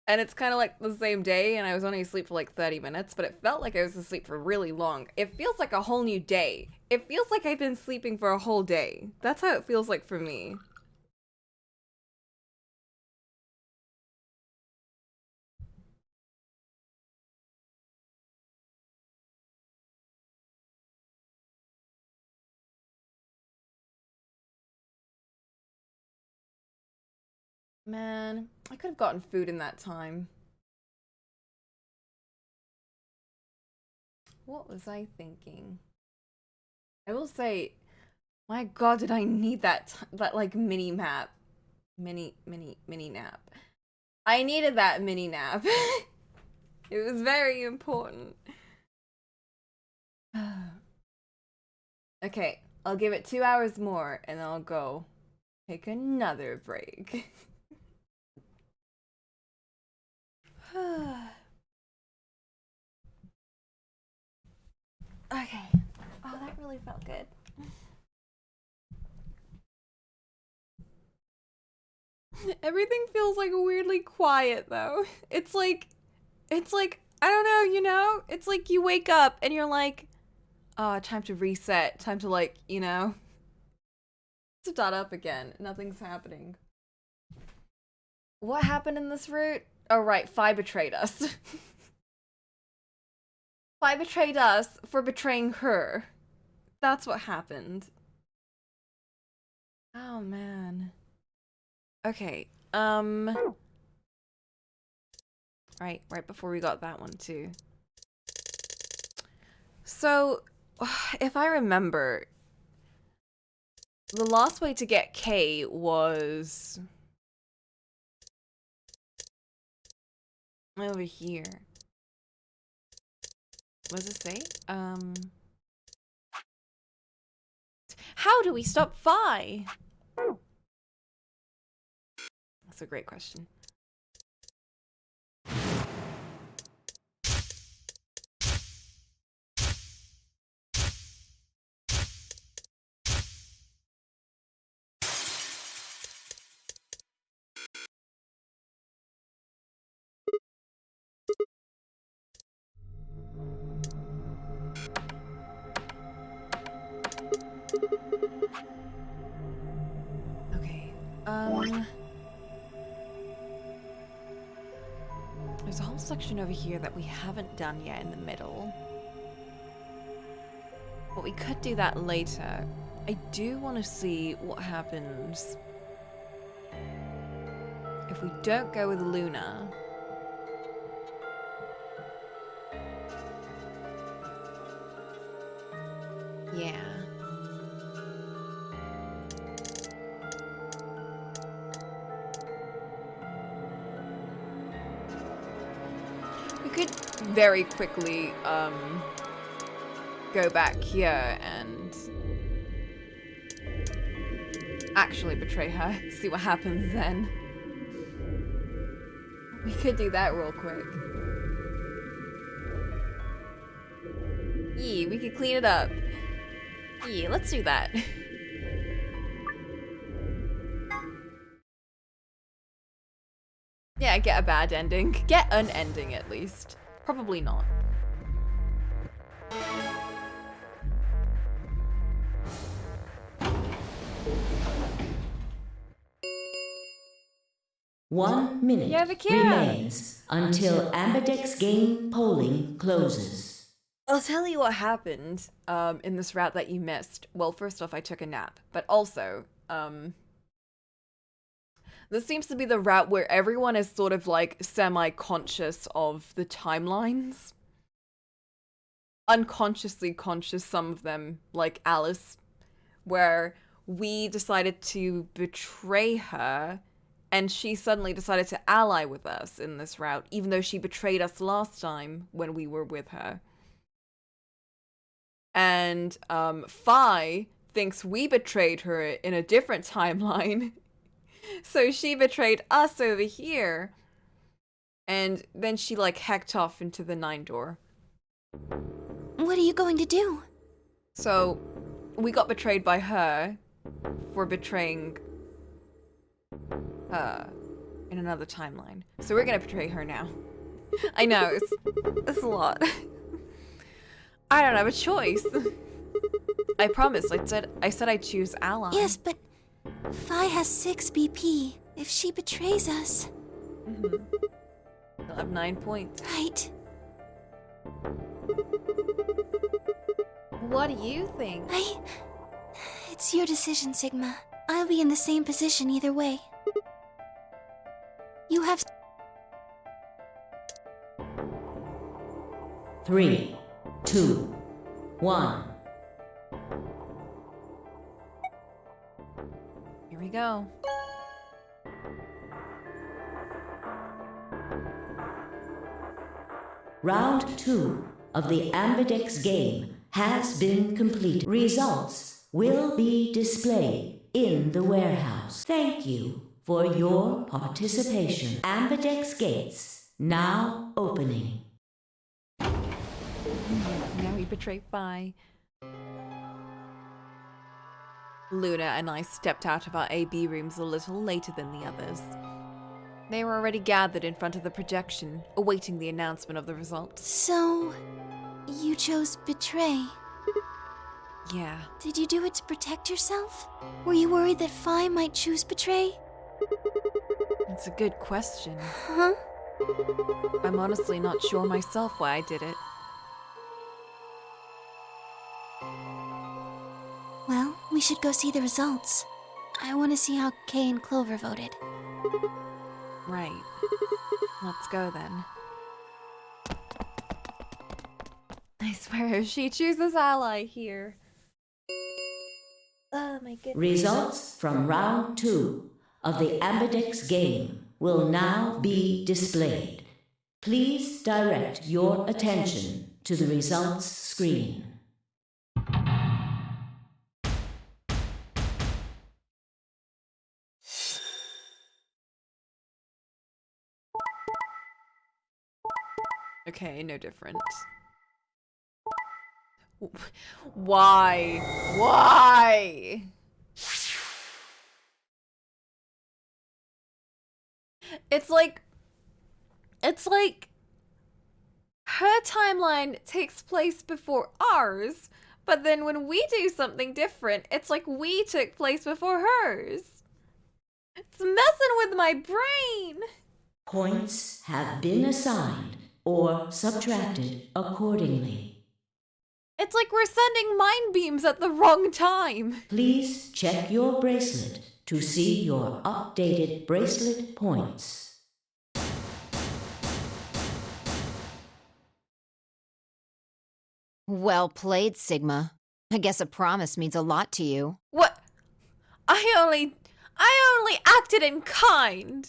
and it's kind of like the same day and I was only asleep for like 30 minutes, but it felt like I was asleep for really long. It feels like a whole new day. It feels like I've been sleeping for a whole day. That's how it feels like for me. Man, I could have gotten food in that time. What was I thinking? I will say, my god, did I need that like mini map. Mini nap. I needed that mini nap. It was very important. Okay, I'll give it 2 hours more and then I'll go take another break. Okay. Oh, that really felt good. Everything feels like weirdly quiet though. It's like, I don't know, you know? It's like you wake up and you're like, oh, time to reset. Time to like, you know, start up again. Nothing's happening. What happened in this route? Oh, right. Phi betrayed us. Phi betrayed us for betraying her. That's what happened. Oh, man. Okay. Right before we got that one, too. So, if I remember, the last way to get K was over here. What does it say? How do we stop Phi? That's a great question. Okay, there's a whole section over here that we haven't done yet in the middle. But we could do that later. I do want to see what happens if we don't go with Luna. Yeah. We could very quickly go back here and actually betray her. See what happens then. We could do that real quick. Yeah, we could clean it up. Yeah, let's do that. Yeah, get a bad ending. Get an ending at least. Probably not. One minute Yeah, Vakira. remains until Ambidex game polling closes. I'll tell you what happened in this route that you missed. Well, first off, I took a nap, but also, this seems to be the route where everyone is sort of like semi-conscious of the timelines. Unconsciously conscious, some of them, like Alice, where we decided to betray her and she suddenly decided to ally with us in this route, even though she betrayed us last time when we were with her. And Phi thinks we betrayed her in a different timeline. So she betrayed us over here. And then she like hecked off into the 9 door. What are you going to do? So we got betrayed by her for betraying her in another timeline. So we're gonna betray her now. I know, it's a lot. I don't have a choice. I promise. I said I'd choose ally. Yes, but Phi has 6 BP. If she betrays us... You'll have 9 points. Right. What do you think? It's your decision, Sigma. I'll be in the same position either way. You have... 3, 2, 1. Here we go. Round 2 of the Ambidex game has been completed. Results will be displayed in the warehouse. Thank you for your participation. Ambidex gates now opening. Now we betray Phi. Luna and I stepped out of our AB rooms a little later than the others. They were already gathered in front of the projection, awaiting the announcement of the results. So... you chose betray. Yeah. Did you do it to protect yourself? Were you worried that Phi might choose betray? It's a good question. Huh? I'm honestly not sure myself why I did it. Well, we should go see the results. I want to see how Kay and Clover voted. Right. Let's go then. I swear, if she chooses ally here. Oh my goodness. Results from round 2 of the Ambidex game will now be displayed. Please direct your attention to the results screen. Okay, no different. Why? Why? It's like her timeline takes place before ours, but then when we do something different, it's like we took place before hers. It's messing with my brain. Points have been assigned or subtracted accordingly. It's like we're sending mind beams at the wrong time. Please check your bracelet to see your updated bracelet points. Well played, Sigma. I guess a promise means a lot to you. What? I only acted in kind.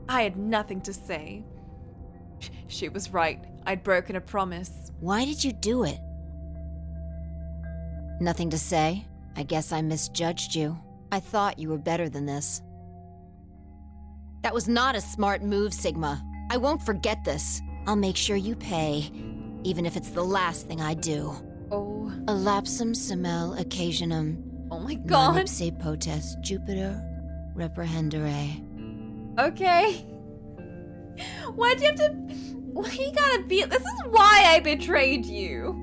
I had nothing to say. She was right. I'd broken a promise. Why did you do it? Nothing to say? I guess I misjudged you. I thought you were better than this. That was not a smart move, Sigma. I won't forget this. I'll make sure you pay, even if it's the last thing I do. Oh. Elapsum semel occasionum. Oh my god. Non ipse potest Jupiter reprehendere. Okay. Why'd you have to... Why you gotta be... This is why I betrayed you.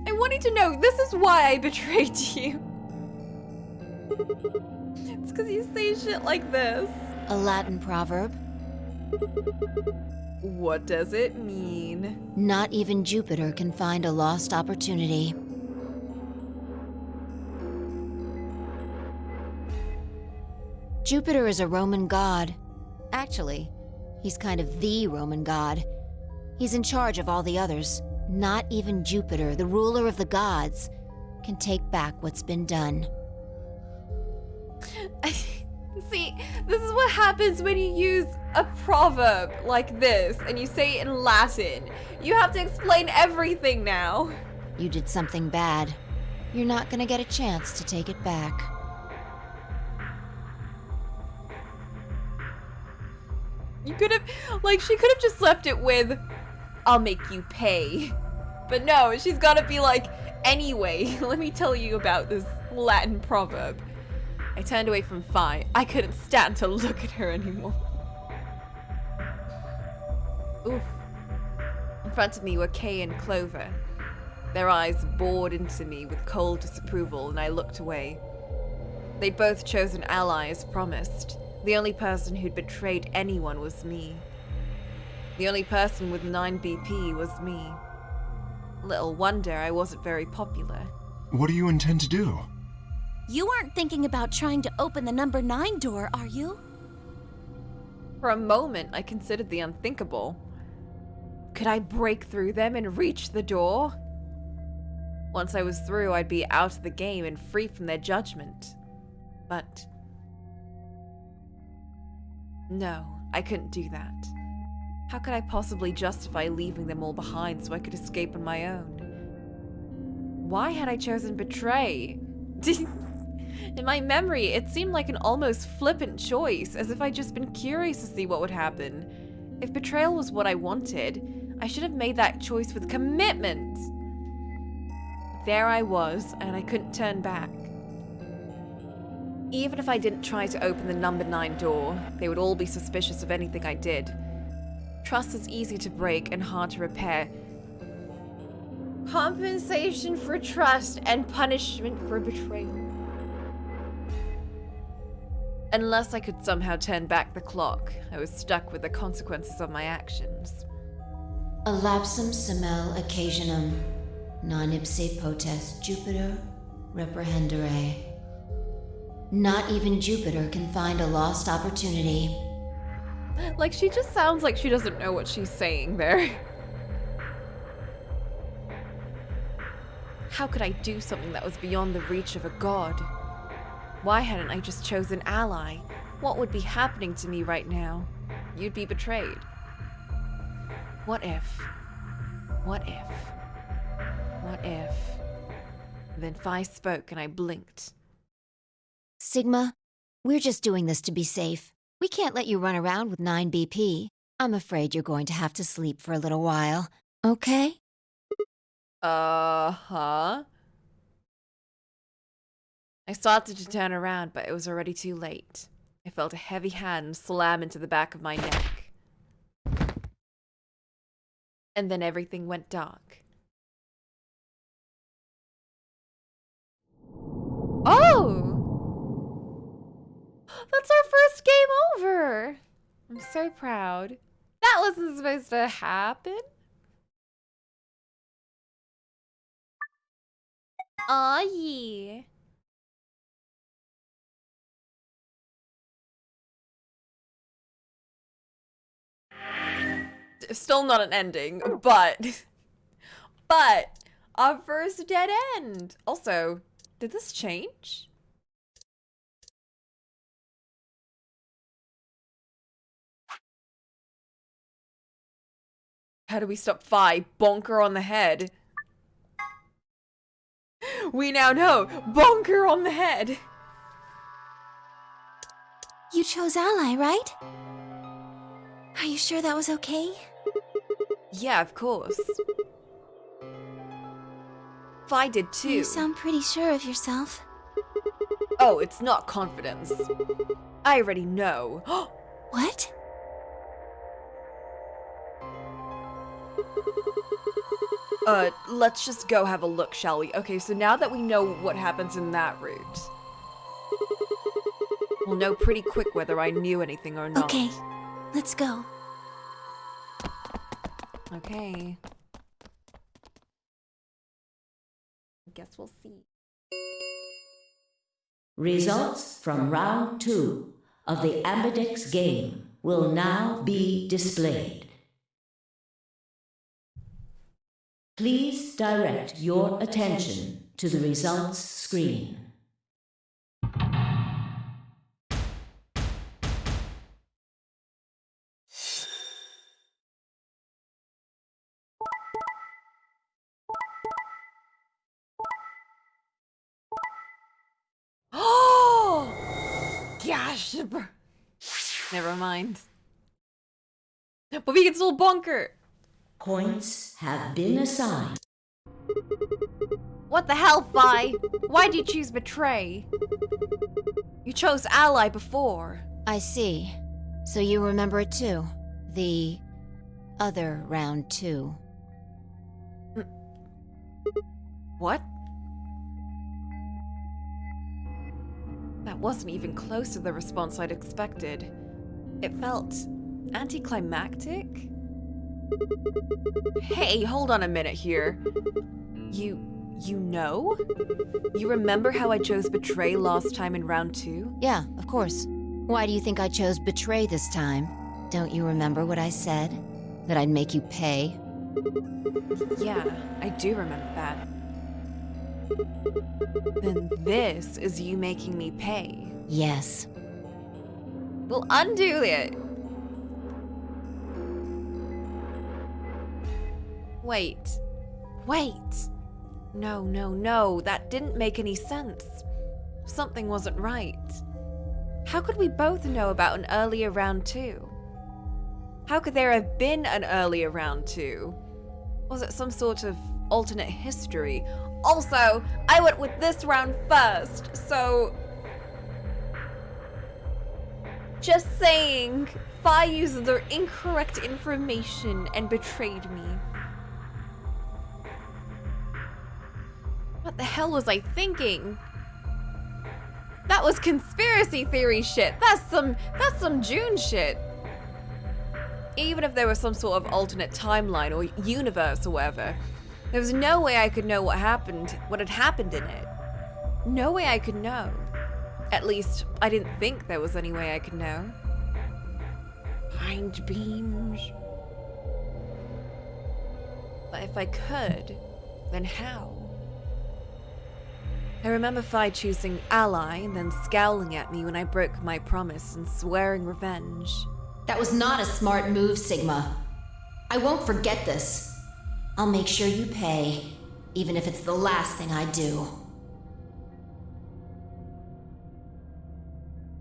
I want you to know, this is why I betrayed you. It's because you say shit like this. A Latin proverb. What does it mean? Not even Jupiter can find a lost opportunity. Jupiter is a Roman god. Actually, he's kind of the Roman god. He's in charge of all the others. Not even Jupiter, the ruler of the gods, can take back what's been done. See, this is what happens when you use a proverb like this and you say it in Latin. You have to explain everything now. You did something bad. You're not gonna get a chance to take it back. You could have, like, she could have just left it with, I'll make you pay. But no, she's gotta be like, anyway, let me tell you about this Latin proverb. I turned away from Fi. I couldn't stand to look at her anymore. Oof. In front of me were Kay and Clover. Their eyes bored into me with cold disapproval, and I looked away. They'd both chosen an ally as promised. The only person who'd betrayed anyone was me. The only person with 9 BP was me. Little wonder I wasn't very popular. What do you intend to do? You aren't thinking about trying to open the number 9 door, are you? For a moment, I considered the unthinkable. Could I break through them and reach the door? Once I was through, I'd be out of the game and free from their judgment. But no, I couldn't do that. How could I possibly justify leaving them all behind so I could escape on my own? Why had I chosen betray? In my memory, it seemed like an almost flippant choice, as if I'd just been curious to see what would happen. If betrayal was what I wanted, I should have made that choice with commitment. There I was, and I couldn't turn back. Even if I didn't try to open the number 9 door, they would all be suspicious of anything I did. Trust is easy to break and hard to repair. Compensation for trust and punishment for betrayal. Unless I could somehow turn back the clock, I was stuck with the consequences of my actions. A lapsum semel occasionum, non ipse potest Jupiter reprehendere. Not even Jupiter can find a lost opportunity. Like, she just sounds like she doesn't know what she's saying there. How could I do something that was beyond the reach of a god? Why hadn't I just chosen ally? What would be happening to me right now? You'd be betrayed. What if? What if? What if? Then Phi spoke and I blinked. Sigma, we're just doing this to be safe. We can't let you run around with 9 BP. I'm afraid you're going to have to sleep for a little while. Okay? Uh-huh. I started to turn around, but it was already too late. I felt a heavy hand slam into the back of my neck. And then everything went dark. Oh! That's our first game over! I'm so proud. That wasn't supposed to happen. Aw, yeah. Still not an ending, but our first dead end. Also, did this change? How do we stop Phi? Bonker on the head. We now know. Bonker on the head. You chose ally, right? Are you sure that was okay? Yeah, of course. Phi did too. You sound pretty sure of yourself. Oh, it's not confidence. I already know. What? Let's just go have a look, shall we? Okay, so now that we know what happens in that route, we'll know pretty quick whether I knew anything or not. Okay, let's go. Okay. Guess we'll see. Results from round 2 of the Ambidex game will now be displayed. Please direct your attention to the results screen. Oh! Gosh! Never mind. But we can still bunker! Points have been assigned. What the hell, Vi? Why'd you choose Betray? You chose Ally before. I see. So you remember it too? The other round 2. What? That wasn't even close to the response I'd expected. It felt anticlimactic. Hey, hold on a minute here. You know? You remember how I chose Betray last time in round 2? Yeah, of course. Why do you think I chose Betray this time? Don't you remember what I said? That I'd make you pay? Yeah, I do remember that. Then this is you making me pay. Yes. Well, undo it. Wait. No, that didn't make any sense. Something wasn't right. How could we both know about an earlier round 2? How could there have been an earlier round 2? Was it some sort of alternate history? Also, I went with this round first, so... Just saying, Fi used the incorrect information and betrayed me. What the hell was I thinking? That was conspiracy theory shit. That's some June shit. Even if there was some sort of alternate timeline or universe or whatever, there was no way I could know what had happened in it. No way I could know. At least, I didn't think there was any way I could know. Mind beams. But if I could, then how? I remember Fi choosing Ally and then scowling at me when I broke my promise and swearing revenge. That was not a smart move, Sigma. I won't forget this. I'll make sure you pay, even if it's the last thing I do.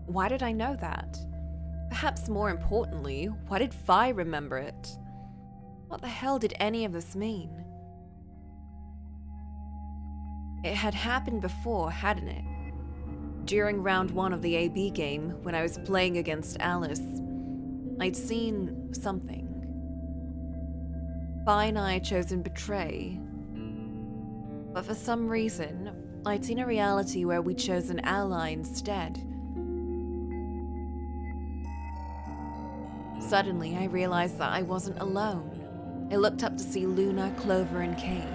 Why did I know that? Perhaps more importantly, why did Fi remember it? What the hell did any of this mean? It had happened before, hadn't it? During round 1 of the AB game, when I was playing against Alice, I'd seen something. Fi and I had chosen Betray, but for some reason, I'd seen a reality where we'd chosen Ally instead. Suddenly, I realized that I wasn't alone. I looked up to see Luna, Clover, and Kay.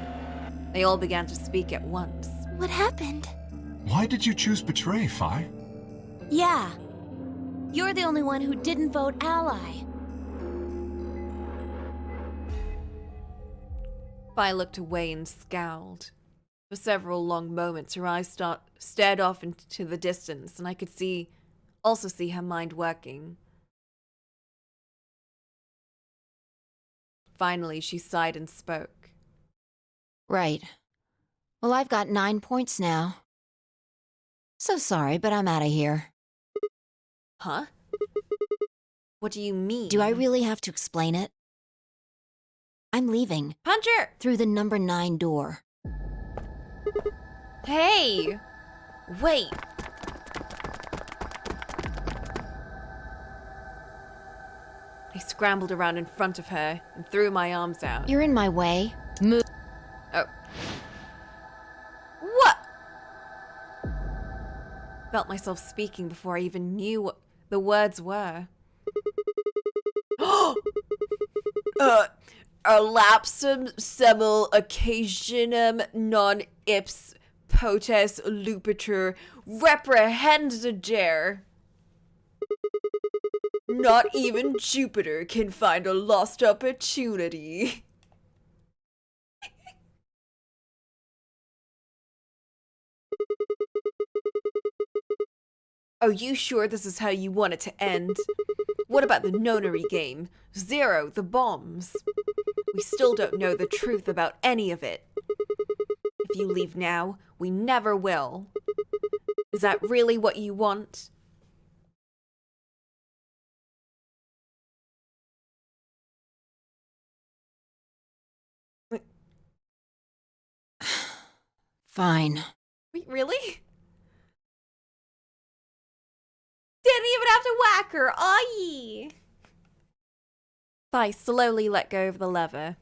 They all began to speak at once. What happened? Why did you choose Betray, Fi? Yeah. You're the only one who didn't vote Ally. Fi looked away and scowled. For several long moments, her eyes stared off into the distance, and I could also see her mind working. Finally, she sighed and spoke. Right. Well, I've got 9 points now. So sorry, but I'm out of here. Huh? What do you mean? Do I really have to explain it? I'm leaving. Puncher! Through the number 9 door. Hey! Wait! I scrambled around in front of her and threw my arms out. You're in my way. Move. Oh. What? Felt myself speaking before I even knew what the words were. lapsum semel occasionum non ips potes lupitur reprehendager. Not even Jupiter can find a lost opportunity. Are you sure this is how you want it to end? What about the nonary game? Zero, the bombs. We still don't know the truth about any of it. If you leave now, we never will. Is that really what you want? Fine. Wait, really? Didn't even have to whack her, aye. Vi slowly let go of the lever.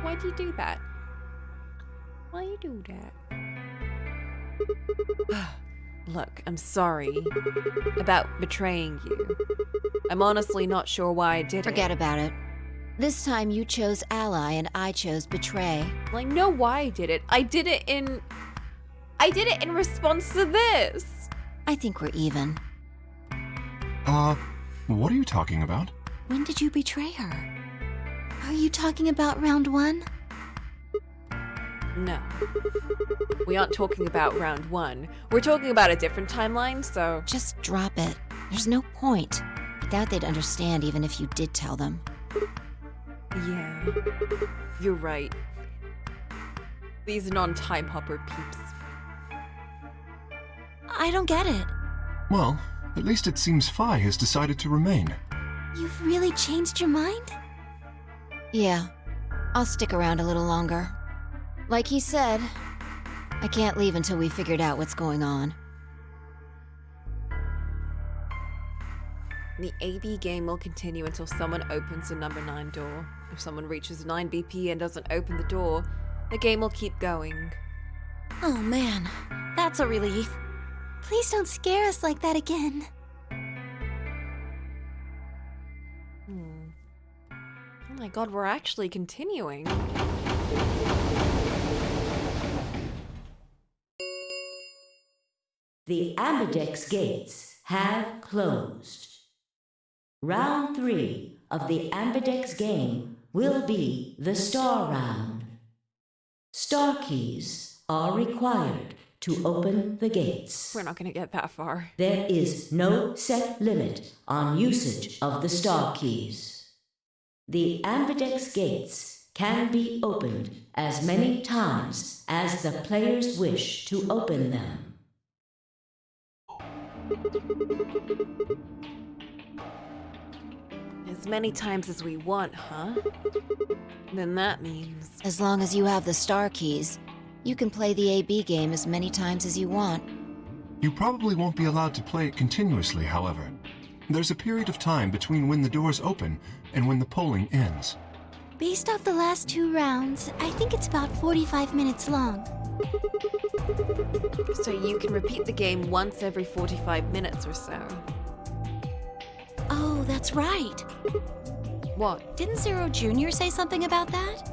Why'd you do that? Why you do that? Look, I'm sorry about betraying you. I'm honestly not sure why I did it. Forget about it. This time you chose ally and I chose betray. Well, I know why I did it. I did it in response to this. I think we're even. What are you talking about? When did you betray her? Are you talking about round one? No. We aren't talking about round one. We're talking about a different timeline, so... Just drop it. There's no point. I doubt they'd understand even if you did tell them. Yeah. You're right. These non-time hopper peeps. I don't get it. Well, at least it seems Phi has decided to remain. You've really changed your mind? Yeah. I'll stick around a little longer. Like he said, I can't leave until we figured out what's going on. The AB game will continue until someone opens the number 9 door. If someone reaches 9 BP and doesn't open the door, the game will keep going. Oh man, that's a relief. Please don't scare us like that again. Oh my god, we're actually continuing. The Ambidex gates have closed. Round 3 of the Ambidex game will be the Star Round. Star keys are required to open the gates. We're not gonna get that far. There is no set limit on usage of the Star keys. The Ambidex gates can be opened as many times as the players wish to open them. As many times as we want, huh? Then that means... As long as you have the star keys, you can play the AB game as many times as you want. You probably won't be allowed to play it continuously, however. There's a period of time between when the doors open and when the polling ends. Based off the last 2 rounds, I think it's about 45 minutes long. So you can repeat the game once every 45 minutes or so. Oh, that's right. What? Didn't Zero Jr. say something about that?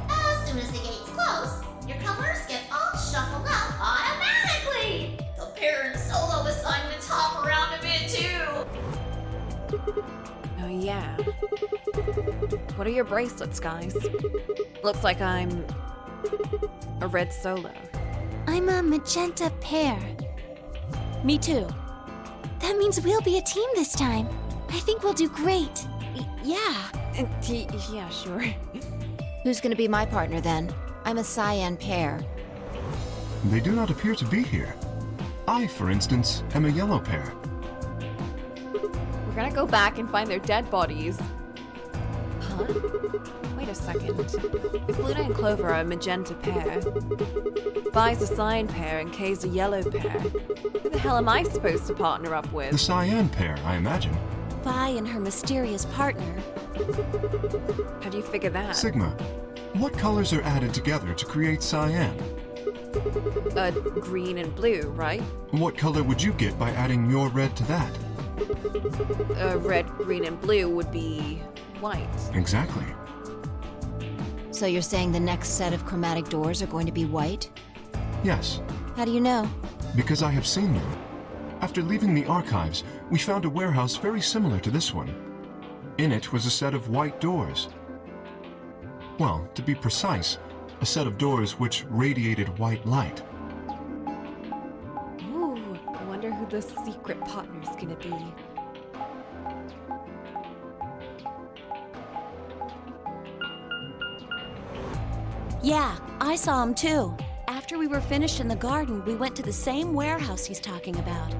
As soon as the gates close, your colors get all shuffled up automatically. The parent solo assignments hop around a bit too. Oh yeah. What are your bracelets, guys? Looks like I'm a red solo. I'm a magenta pair. Me too. That means we'll be a team this time. I think we'll do great. Yeah. Yeah, sure. Who's gonna be my partner then? I'm a cyan pair. They do not appear to be here. I, for instance, am a yellow pair. We're gonna go back and find their dead bodies. Huh? Wait a second. If Luna and Clover are a magenta pair, Vi's a cyan pair and Kay's a yellow pair, who the hell am I supposed to partner up with? The cyan pair, I imagine. Vi and her mysterious partner. How do you figure that? Sigma, what colors are added together to create cyan? Green and blue, right? What color would you get by adding your red to that? red, green, and blue would be white. Exactly. So you're saying the next set of chromatic doors are going to be white? Yes, How do you know? because I have seen them. After leaving the archives, we found a warehouse very similar to this one. In it was a set of white doors. Well, to be precise, a set of doors which radiated white light. Ooh, I wonder who the secret partner's gonna be. Yeah, I saw him too. After we were finished in the garden, we went to the same warehouse he's talking about.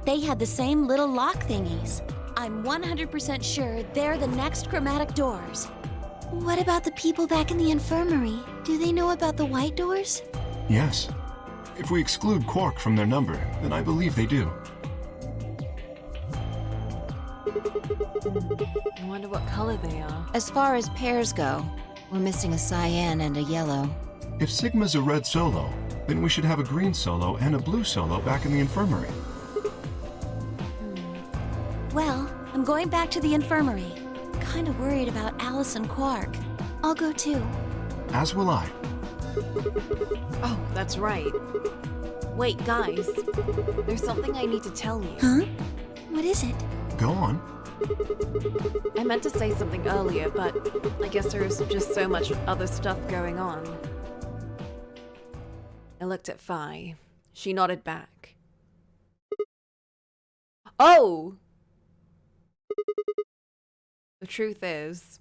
They had the same little lock thingies. I'm 100% sure they're the next chromatic doors. What about the people back in the infirmary? Do they know about the white doors? Yes. If we exclude Quark from their number, then I believe they do. I wonder what color they are. As far as pairs go, we're missing a cyan and a yellow. If Sigma's a red solo, then we should have a green solo and a blue solo back in the infirmary. Well, I'm going back to the infirmary. Kinda worried about Alice and Quark. I'll go too. As will I. Oh, that's right. Wait, guys. There's something I need to tell you. Huh? What is it? Go on. I meant to say something earlier, but I guess there's just so much other stuff going on. I looked at Phi. She nodded back. Oh! The truth is...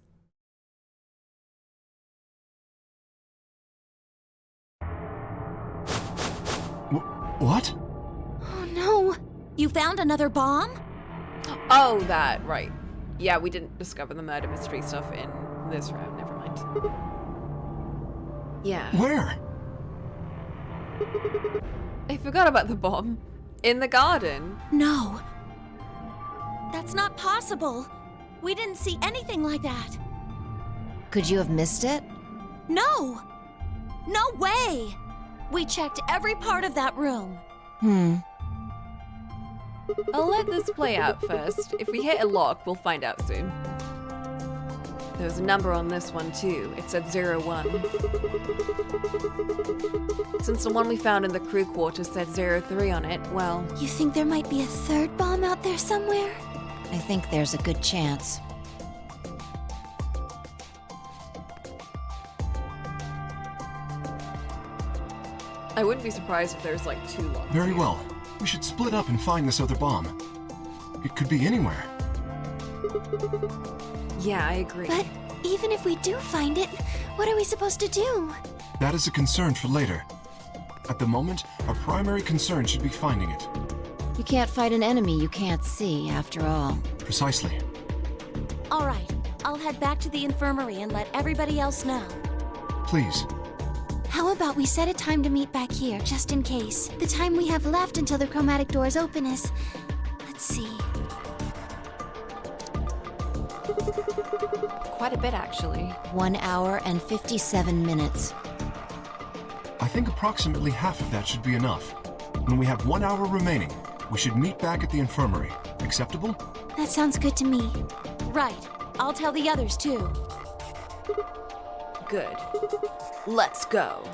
What? Oh no! You found another bomb? Oh, that, right. Yeah, we didn't discover the murder mystery stuff in this round, never mind. Yeah. Where? I forgot about the bomb. In the garden. No. That's not possible. We didn't see anything like that. Could you have missed it? No! No way! We checked every part of that room. I'll let this play out first. If we hit a lock, we'll find out soon. There's a number on this one too. It said 01. Since the one we found in the crew quarters said 03 on it, well... You think there might be a third bomb out there somewhere? I think there's a good chance. I wouldn't be surprised if there's like 2 locks. Very well. We should split up and find this other bomb. It could be anywhere. Yeah, I agree. But even if we do find it, what are we supposed to do? That is a concern for later. At the moment, our primary concern should be finding it. You can't fight an enemy you can't see, after all. Precisely. All right, I'll head back to the infirmary and let everybody else know. Please. How about we set a time to meet back here, just in case? The time we have left until the chromatic doors open is... Let's see... Quite a bit, actually. 1 hour and 57 minutes. I think approximately half of that should be enough. When we have 1 hour remaining, we should meet back at the infirmary. Acceptable? That sounds good to me. Right. I'll tell the others too. Good. Let's go.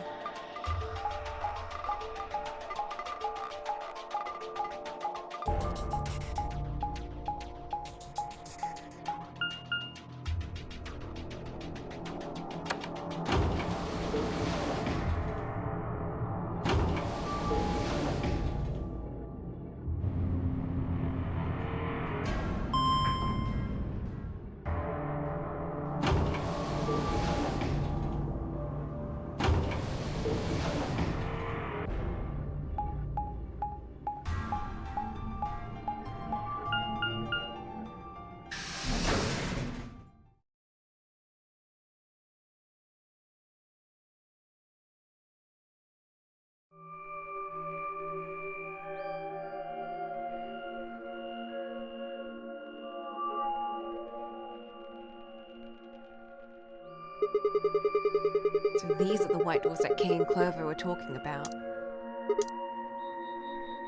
So these are the white doors that Kay and Clover were talking about.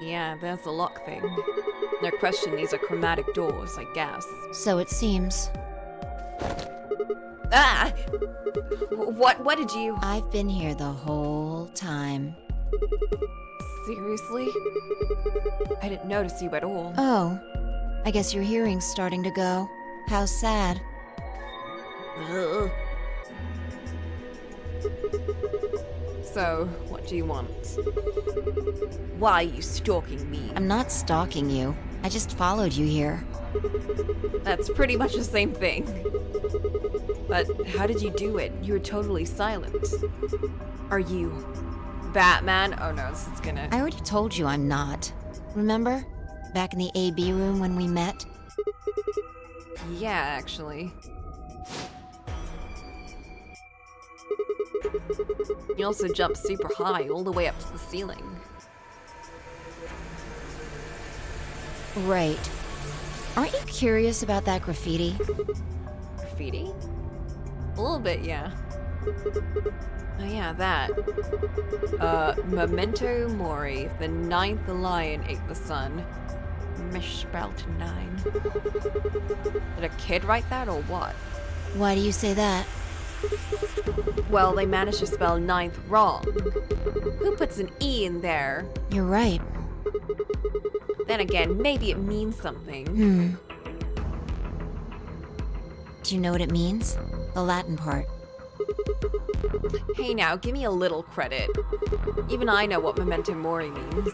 Yeah, there's the lock thing. No question, these are chromatic doors, I guess. So it seems. Ah! What did you... I've been here the whole time. Seriously? I didn't notice you at all. Oh, I guess your hearing's starting to go. How sad. Ugh. So, what do you want? Why are you stalking me? I'm not stalking you. I just followed you here. That's pretty much the same thing. But how did you do it? You were totally silent. Are you Batman? Oh no, this is gonna... I already told you I'm not. Remember? Back in the AB room when we met? Yeah, actually. You also jumped super high, all the way up to the ceiling. Right. Aren't you curious about that graffiti? Graffiti? A little bit, yeah. Oh yeah, that. Memento Mori, the 9th lion ate the sun. Misspelled 9. Did a kid write that or what? Why do you say that? Well, they managed to spell 9th wrong. Who puts an E in there? You're right. Then again, maybe it means something. Do you know what it means? The Latin part. Hey now, give me a little credit. Even I know what Memento Mori means.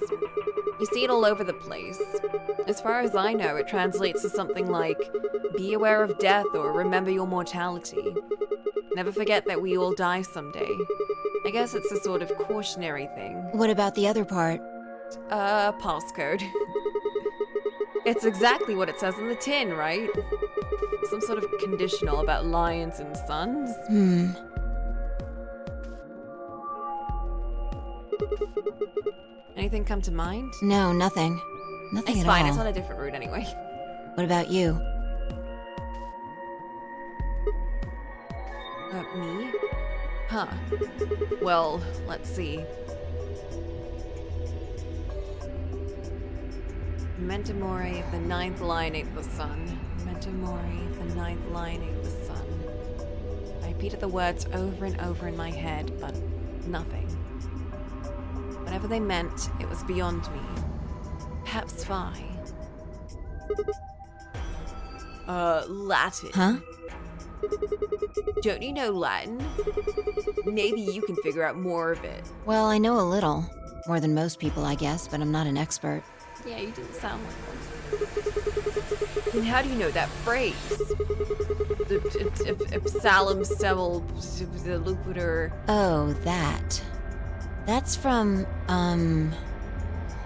You see it all over the place. As far as I know, it translates to something like, be aware of death or remember your mortality. Never forget that we all die someday. I guess it's a sort of cautionary thing. What about the other part? Passcode. It's exactly what it says in the tin, right? Some sort of conditional about lions and suns? Anything come to mind? No, nothing. Nothing It's at fine, all. it's on a different route anyway. What about you? Me? Huh. Well, let's see. Memento Mori, if the 9th lion ate the sun. Memento Mori, if the 9th lion ate the sun. I repeated the words over and over in my head, but nothing. Whatever they meant, it was beyond me. Perhaps phi. Latin. Huh? Don't you know Latin? Maybe you can figure out more of it. Well, I know a little. More than most people, I guess, but I'm not an expert. Yeah, you didn't sound like one. Then how do you know that phrase? Psalm, Semel, the Lucifer. Oh, that. That's from,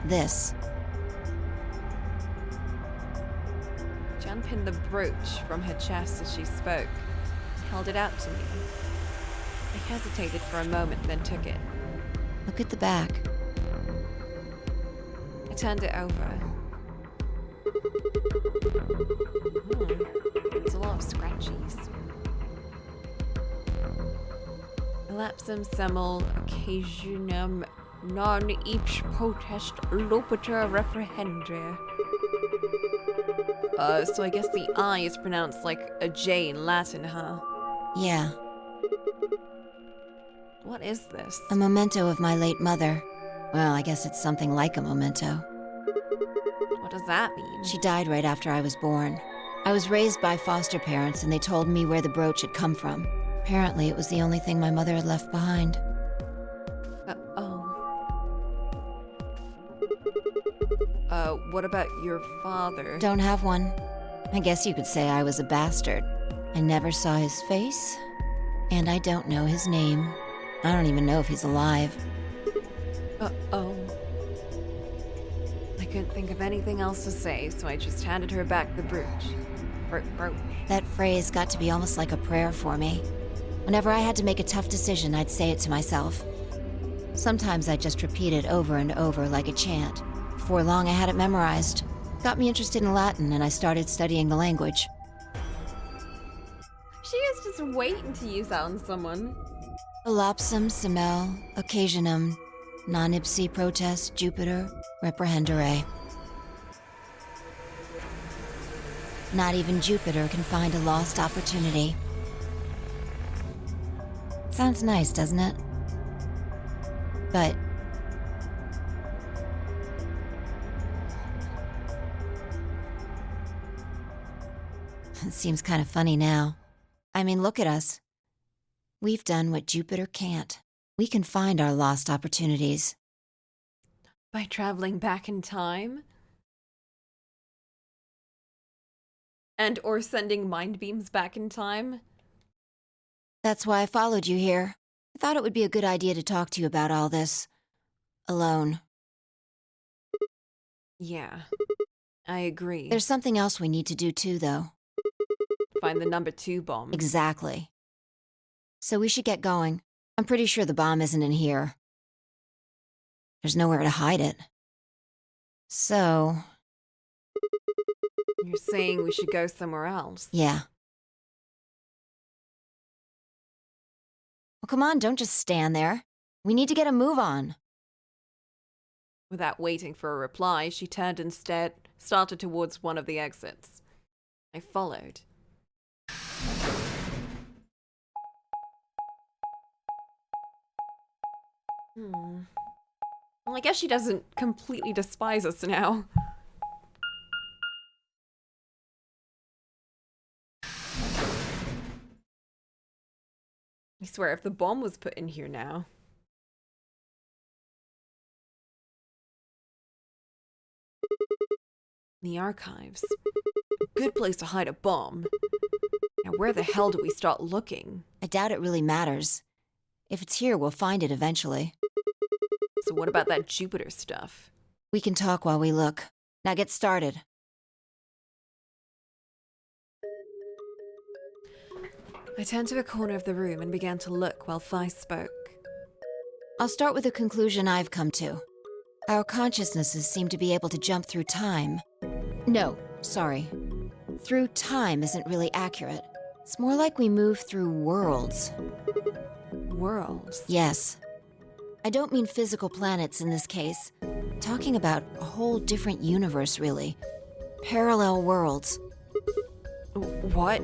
this. She unpinned the brooch from her chest as she spoke, and held it out to me. I hesitated for a moment, then took it. Look at the back. I turned it over. It's a lot of scratchies. Elapsum semel occasionum non each potest lopater reprehendere. So I guess the I is pronounced like a J in Latin, huh? Yeah. What is this? A memento of my late mother. Well, I guess it's something like a memento. What does that mean? She died right after I was born. I was raised by foster parents, and they told me where the brooch had come from. Apparently, it was the only thing my mother had left behind. What about your father? Don't have one. I guess you could say I was a bastard. I never saw his face, and I don't know his name. I don't even know if he's alive. I couldn't think of anything else to say, so I just handed her back the brooch. Brooch. That phrase got to be almost like a prayer for me. Whenever I had to make a tough decision, I'd say it to myself. Sometimes I'd just repeat it over and over like a chant. Before long, I had it memorized. Got me interested in Latin, and I started studying the language. She She is just waiting to use that on someone. Elapsum semel occasionum non ipsi protest Jupiter reprehendere. Not even Jupiter can find a lost opportunity. Sounds nice, doesn't it? But it seems kind of funny now. I mean, look at us. We've done what Jupiter can't. We can find our lost opportunities. By traveling back in time? And or sending mind beams back in time? That's why I followed you here. I thought it would be a good idea to talk to you about all this. Alone. Yeah, I agree. There's something else we need to do too, though. Find the number 2 bomb. Exactly. So we should get going. I'm pretty sure the bomb isn't in here. There's nowhere to hide it. So... You're saying we should go somewhere else? Yeah. Well, come on, don't just stand there. We need to get a move on. Without waiting for a reply, she turned instead, started towards one of the exits. I followed. Well, I guess she doesn't completely despise us now. I swear, if the bomb was put in here now... The archives. Good place to hide a bomb. Now where the hell do we start looking? I doubt it really matters. If it's here, we'll find it eventually. So what about that Jupiter stuff? We can talk while we look. Now get started. I turned to a corner of the room and began to look while Phi spoke. I'll start with a conclusion I've come to. Our consciousnesses seem to be able to jump through time. No, sorry. Through time isn't really accurate. It's more like we move through worlds. Worlds? Yes. I don't mean physical planets in this case. I'm talking about a whole different universe, really. Parallel worlds. What?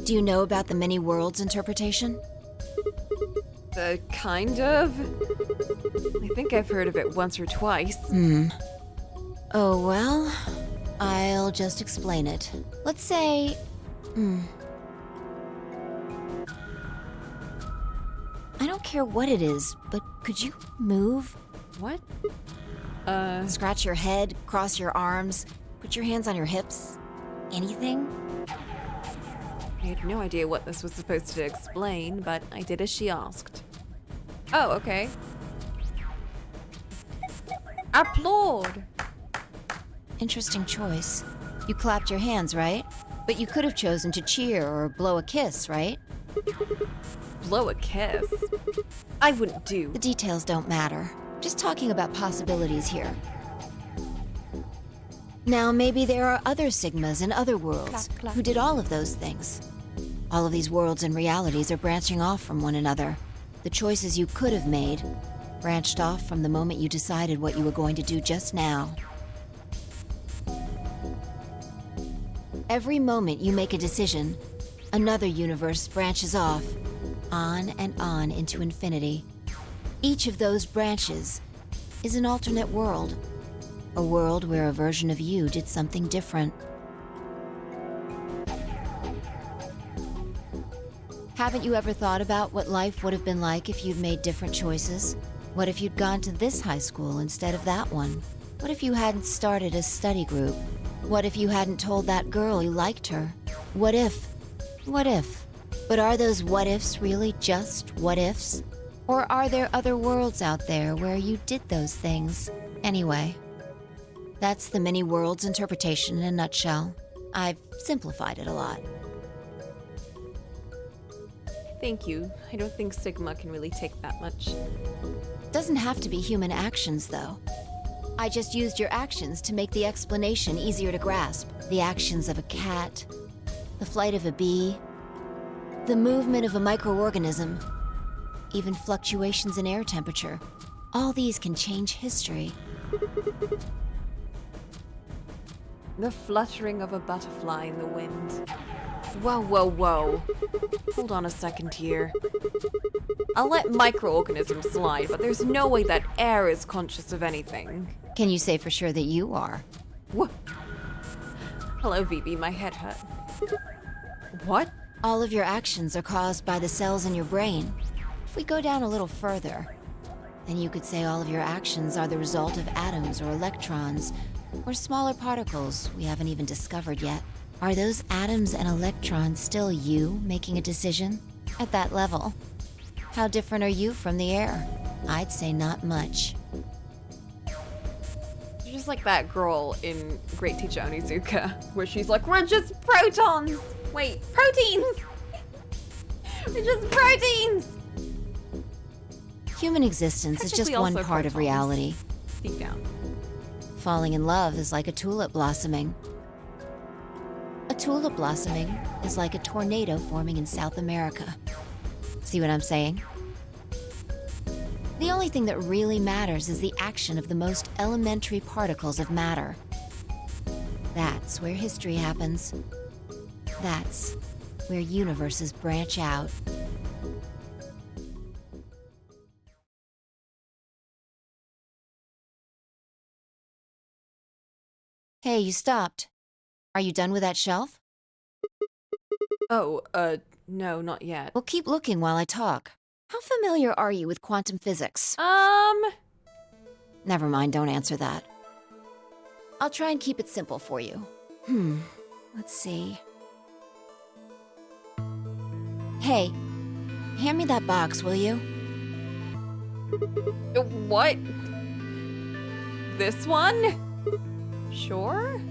Do you know about the many worlds interpretation? Kind of? I think I've heard of it once or twice. Oh, well, I'll just explain it. Let's say... I don't care what it is, but could you move? What? Scratch your head, cross your arms, put your hands on your hips. Anything? I had no idea what this was supposed to explain, but I did as she asked. Oh, okay. Applaud! Interesting choice. You clapped your hands, right? But you could have chosen to cheer or blow a kiss, right? Blow a kiss? I wouldn't do. The details don't matter. Just talking about possibilities here. Now, maybe there are other Sigmas in other worlds who did all of those things. All of these worlds and realities are branching off from one another. The choices you could have made branched off from the moment you decided what you were going to do just now. Every moment you make a decision, another universe branches off, on and on into infinity. Each of those branches is an alternate world. A world where a version of you did something different. Haven't you ever thought about what life would have been like if you'd made different choices? What if you'd gone to this high school instead of that one? What if you hadn't started a study group? What if you hadn't told that girl you liked her? What if? What if? But are those what ifs really just what ifs? Or are there other worlds out there where you did those things anyway? That's the many worlds interpretation in a nutshell. I've simplified it a lot. Thank you. I don't think Sigma can really take that much. Doesn't have to be human actions, though. I just used your actions to make the explanation easier to grasp. The actions of a cat, the flight of a bee, The movement of a microorganism, even fluctuations in air temperature. All these can change history. The fluttering of a butterfly in the wind. Whoa, whoa, whoa. Hold on a second here. I'll let microorganisms slide, but there's no way that air is conscious of anything. Can you say for sure that you are? What? Hello, VB, my head hurt. What? All of your actions are caused by the cells in your brain. If we go down a little further, then you could say all of your actions are the result of atoms or electrons, or smaller particles we haven't even discovered yet. Are those atoms and electrons still you making a decision? At that level, how different are you from the air? I'd say not much. You're just like that girl in Great Teacher Onizuka, where she's like, we're just protons! Wait, proteins! We're just proteins! Human existence is just one part of reality. Deep down. Falling in love is like a tulip blossoming. A tulip blossoming is like a tornado forming in South America. See what I'm saying? The only thing that really matters is the action of the most elementary particles of matter. That's where history happens. That's where universes branch out. Hey, you stopped. Are you done with that shelf? Oh, no, not yet. Well, keep looking while I talk. How familiar are you with quantum physics? Never mind, don't answer that. I'll try and keep it simple for you. Let's see. Hey, hand me that box, will you? What? This one? Sure?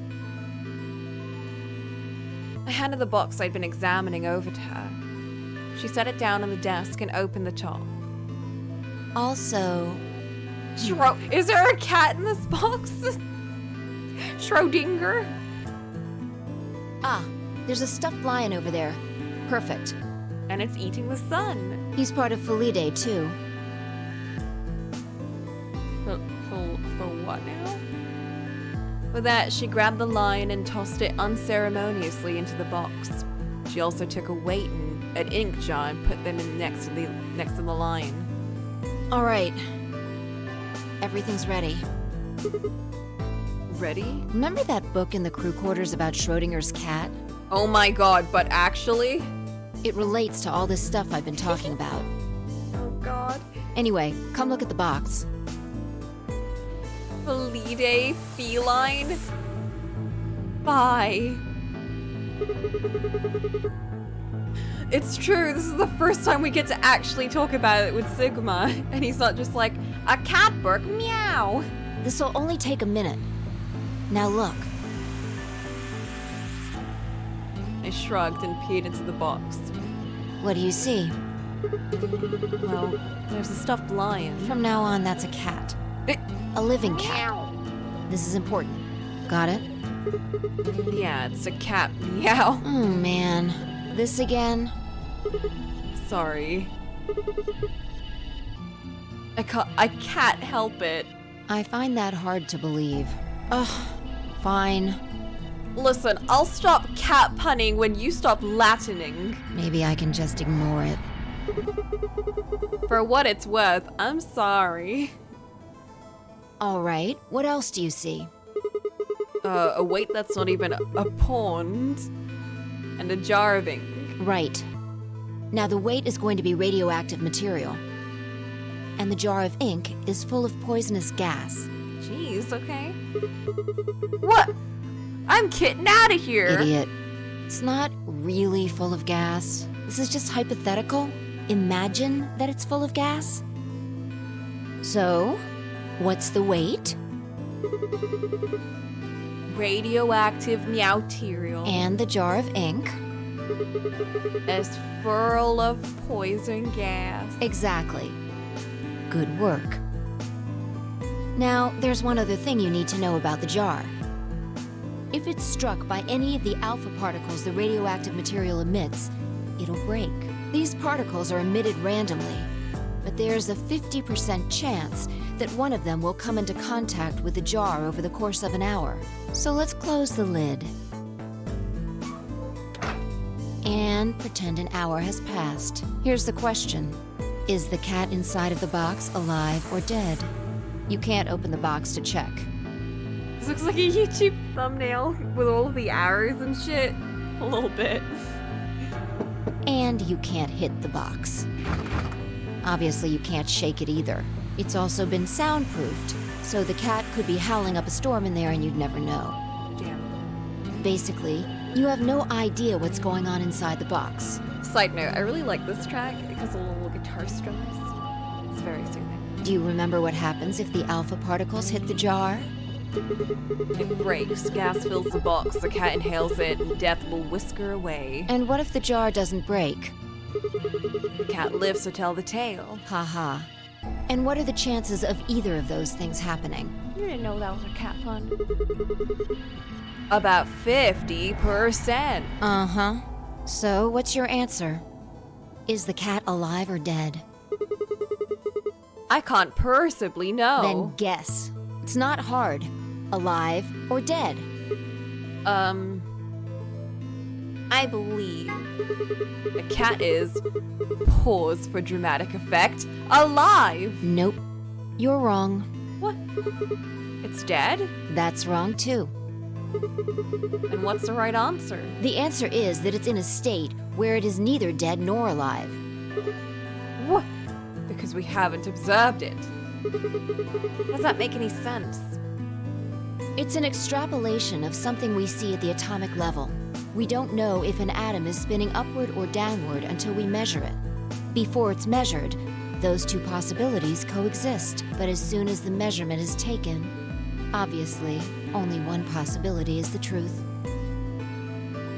I handed the box I'd been examining over to her. She set it down on the desk and opened the top. Also... Is there a cat in this box? Schrodinger? Ah, there's a stuffed lion over there. Perfect. And it's eating the sun. He's part of Felidae, too. For what now? With that, she grabbed the lion and tossed it unceremoniously into the box. She also took a weight and an ink jar and put them in next to the lion. All right. Everything's ready. Ready? Remember that book in the crew quarters about Schrodinger's cat? Oh my god, but actually? It relates to all this stuff I've been talking about. Oh god. Anyway, come look at the box. Felidae feline? Bye. It's true, this is the first time we get to actually talk about it with Sigma, and he's not just like, a cat bark, meow. This'll only take a minute. Now look. I shrugged and peered into the box. What do you see? Well, there's a stuffed lion. From now on, that's a cat. A living cat. This is important. Got it? Yeah, it's a cat. Meow. Oh, man. This again? Sorry. I can't help it. I find that hard to believe. Ugh, fine. Listen, I'll stop cat punning when you stop Latining. Maybe I can just ignore it. For what it's worth, I'm sorry. All right, what else do you see? A weight that's not even a pond. And a jar of ink. Right. Now the weight is going to be radioactive material. And the jar of ink is full of poisonous gas. Jeez, okay. What? I'm getting out of here! Idiot. It's not really full of gas. This is just hypothetical. Imagine that it's full of gas. So, what's the weight? Radioactive meowterial. And the jar of ink? Is full of poison gas. Exactly. Good work. Now, there's one other thing you need to know about the jar. If it's struck by any of the alpha particles the radioactive material emits, it'll break. These particles are emitted randomly, but there's a 50% chance that one of them will come into contact with the jar over the course of an hour. So let's close the lid. And pretend an hour has passed. Here's the question. Is the cat inside of the box alive or dead? You can't open the box to check. This looks like a YouTube thumbnail with all of the arrows and shit. A little bit. And you can't hit the box. Obviously, you can't shake it either. It's also been soundproofed, so the cat could be howling up a storm in there and you'd never know. Damn. Basically, you have no idea what's going on inside the box. Side note, I really like this track. It has a little guitar strums. It's very soothing. Do you remember what happens if the alpha particles hit the jar? It breaks, gas fills the box, the cat inhales it, and death will whisk her away. And what if the jar doesn't break? The cat lives to tell the tale. Haha. And what are the chances of either of those things happening? You didn't know that was a cat pun. About 50%. Uh-huh. So, what's your answer? Is the cat alive or dead? I can't possibly know. Then guess. It's not hard. Alive or dead? I believe a cat is, pause for dramatic effect, alive. Nope. You're wrong. What? It's dead? That's wrong too. And what's the right answer? The answer is that it's in a state where it is neither dead nor alive. What? Because we haven't observed it. Does that make any sense? It's an extrapolation of something we see at the atomic level. We don't know if an atom is spinning upward or downward until we measure it. Before it's measured, those two possibilities coexist. But as soon as the measurement is taken, obviously, only one possibility is the truth.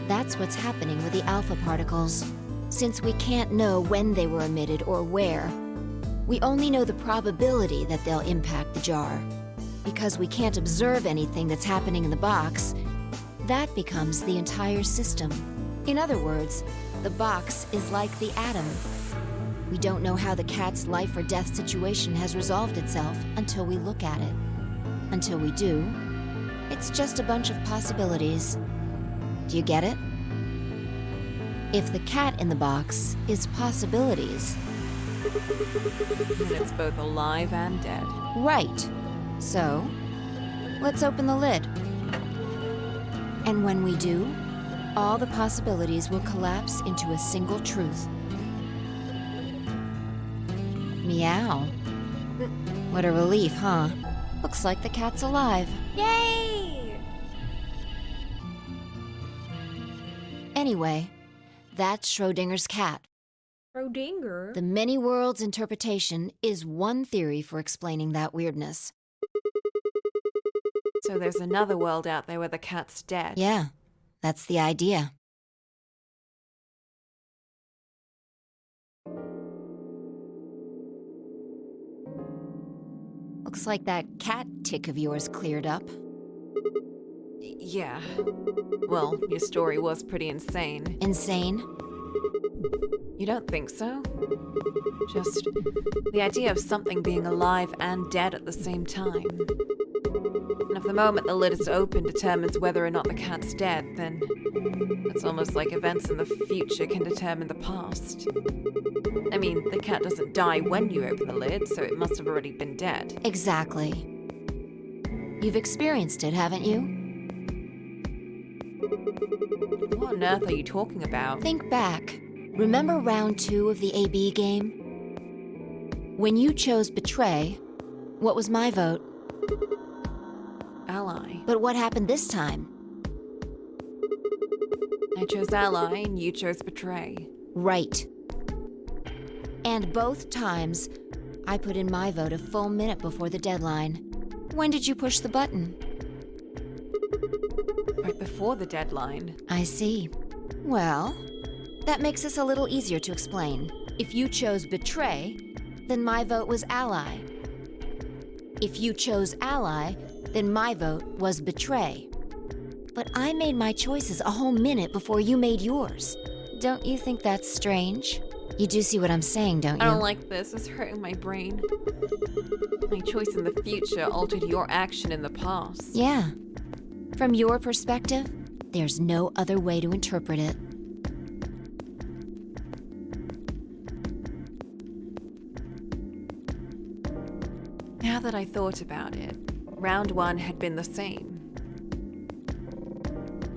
That's what's happening with the alpha particles. Since we can't know when they were emitted or where, we only know the probability that they'll impact the jar. Because we can't observe anything that's happening in the box, that becomes the entire system. In other words, the box is like the atom. We don't know how the cat's life or death situation has resolved itself until we look at it. Until we do, it's just a bunch of possibilities. Do you get it? If the cat in the box is possibilities, then it's both alive and dead. Right. So, let's open the lid. And when we do, all the possibilities will collapse into a single truth. Meow. What a relief, huh? Looks like the cat's alive. Yay! Anyway, that's Schrodinger's cat. Schrodinger? The many worlds interpretation is one theory for explaining that weirdness. So there's another world out there where the cat's dead. Yeah, that's the idea. Looks like that cat tick of yours cleared up. Yeah. Well, your story was pretty insane. Insane? You don't think so? Just the idea of something being alive and dead at the same time. And if the moment the lid is open determines whether or not the cat's dead, then it's almost like events in the future can determine the past. I mean, the cat doesn't die when you open the lid, so it must have already been dead. Exactly. You've experienced it, haven't you? What on earth are you talking about? Think back. Remember round 2 of the AB game? When you chose Betray, what was my vote? Ally. But what happened this time? I chose Ally and you chose Betray. Right. And both times, I put in my vote a full minute before the deadline. When did you push the button? Right before the deadline. I see. Well, that makes this a little easier to explain. If you chose Betray, then my vote was Ally. If you chose Ally, then my vote was Betray. But I made my choices a whole minute before you made yours. Don't you think that's strange? You do see what I'm saying, don't you? I don't like this. It's hurting my brain. My choice in the future altered your action in the past. Yeah. From your perspective, there's no other way to interpret it. Now that I thought about it, round 1 had been the same.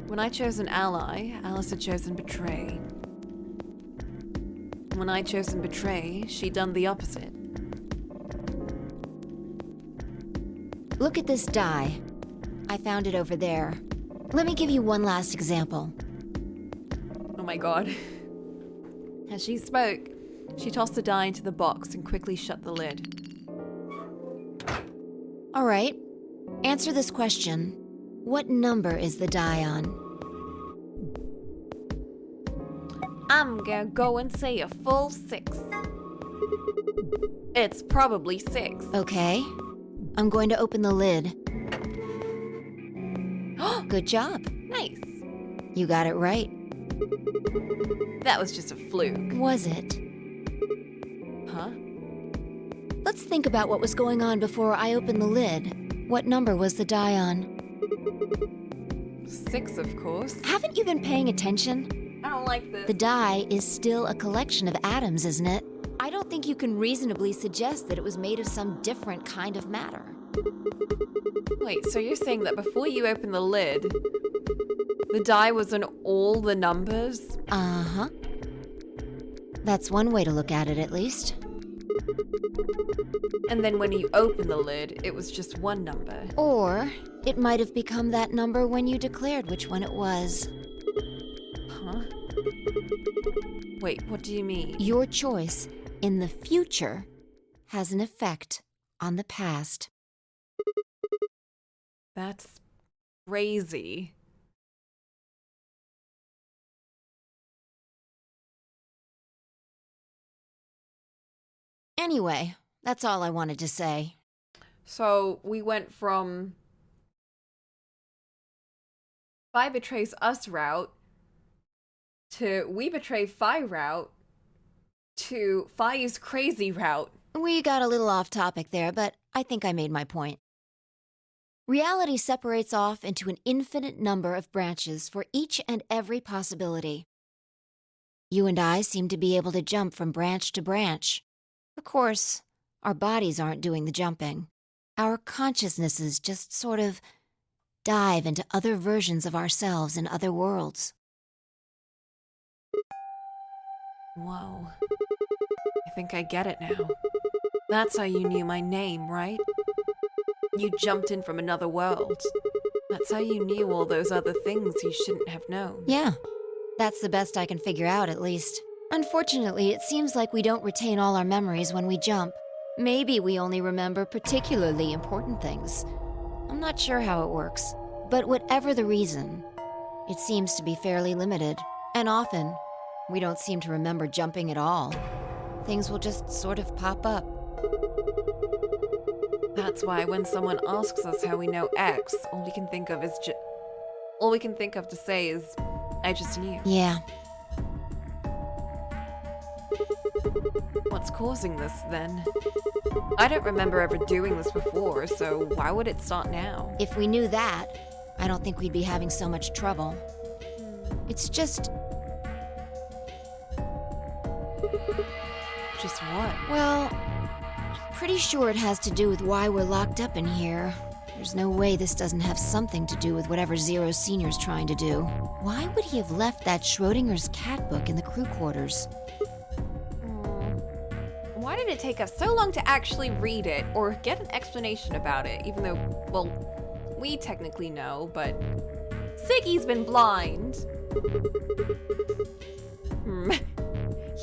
When I chose an ally, Alice had chosen betray. When I'd chosen betray, she'd done the opposite. Look at this die. I found it over there. Let me give you one last example. Oh my god. As she spoke, she tossed the die into the box and quickly shut the lid. All right. Answer this question. What number is the die on? I'm gonna go and say a full 6. It's probably 6. Okay. I'm going to open the lid. Good job. Nice. You got it right. That was just a fluke. Was it? Huh? Let's think about what was going on before I opened the lid. What number was the die on? 6, of course. Haven't you been paying attention? I don't like this. The die is still a collection of atoms, isn't it? I don't think you can reasonably suggest that it was made of some different kind of matter. Wait, so you're saying that before you open the lid, the die was on all the numbers? Uh-huh. That's one way to look at it, at least. And then when you open the lid, it was just one number. Or it might have become that number when you declared which one it was. Huh? Wait, what do you mean? Your choice in the future has an effect on the past. That's crazy. Anyway, that's all I wanted to say. So we went from Fi betrays us route to we betray Fi route to Fi's crazy route. We got a little off topic there, but I think I made my point. Reality separates off into an infinite number of branches for each and every possibility. You and I seem to be able to jump from branch to branch. Of course, our bodies aren't doing the jumping. Our consciousnesses just sort of dive into other versions of ourselves in other worlds. Whoa. I think I get it now. That's how you knew my name, right? You jumped in from another world. That's how you knew all those other things you shouldn't have known. Yeah, that's the best I can figure out, at least. Unfortunately, it seems like we don't retain all our memories when we jump. Maybe we only remember particularly important things. I'm not sure how it works. But whatever the reason, it seems to be fairly limited. And often, we don't seem to remember jumping at all. Things will just sort of pop up. That's why when someone asks us how we know X, all we can think of to say is, I just knew. Yeah. What's causing this, then? I don't remember ever doing this before, so why would it start now? If we knew that, I don't think we'd be having so much trouble. It's just... Just what? Well, I'm pretty sure it has to do with why we're locked up in here. There's no way this doesn't have something to do with whatever Zero Senior's trying to do. Why would he have left that Schrodinger's cat book in the crew quarters? Why did it take us so long to actually read it or get an explanation about it, even though, well, we technically know, but Siggy's been blind.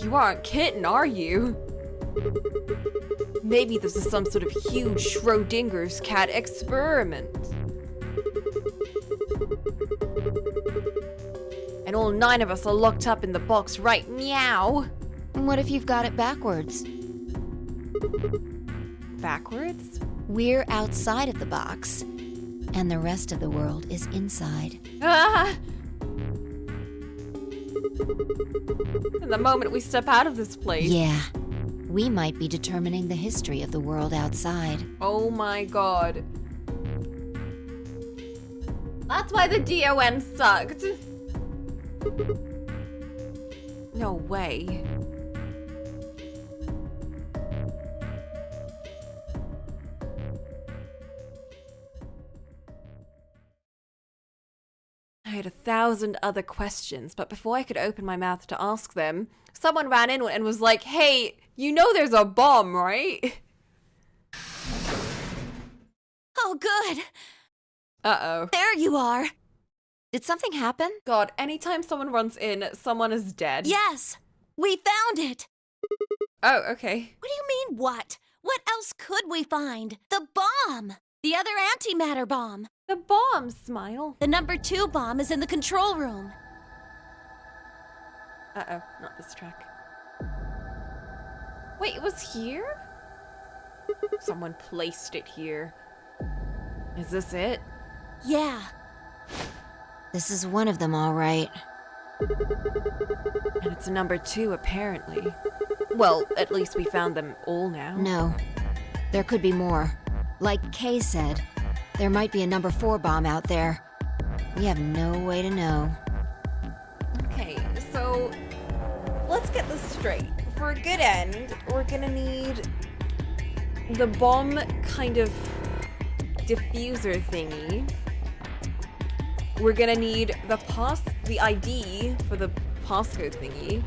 You aren't kidding, are you? Maybe this is some sort of huge Schrodinger's cat experiment. And all 9 of us are locked up in the box right meow. And what if you've got it backwards? Backwards? We're outside of the box, and the rest of the world is inside. Ah! And the moment we step out of this place. Yeah. We might be determining the history of the world outside. Oh my god. That's why the DON sucked. No way. I had 1,000 other questions, but before I could open my mouth to ask them, someone ran in and was like, hey, you know there's a bomb, right? Oh, good. Uh-oh. There you are. Did something happen? God, anytime someone runs in, someone is dead. Yes, we found it. Oh, okay. What do you mean, what? What else could we find? The bomb. The other antimatter bomb. The bomb, Smile. The number 2 bomb is in the control room. Uh-oh, not this track. Wait, it was here? Someone placed it here. Is this it? Yeah. This is one of them, all right. And it's number 2, apparently. Well, at least we found them all now. No. There could be more. Like Kay said, there might be a number 4 bomb out there. We have no way to know. Okay, so let's get this straight. For a good end, we're gonna need the bomb kind of diffuser thingy. We're gonna need the ID for the passcode thingy.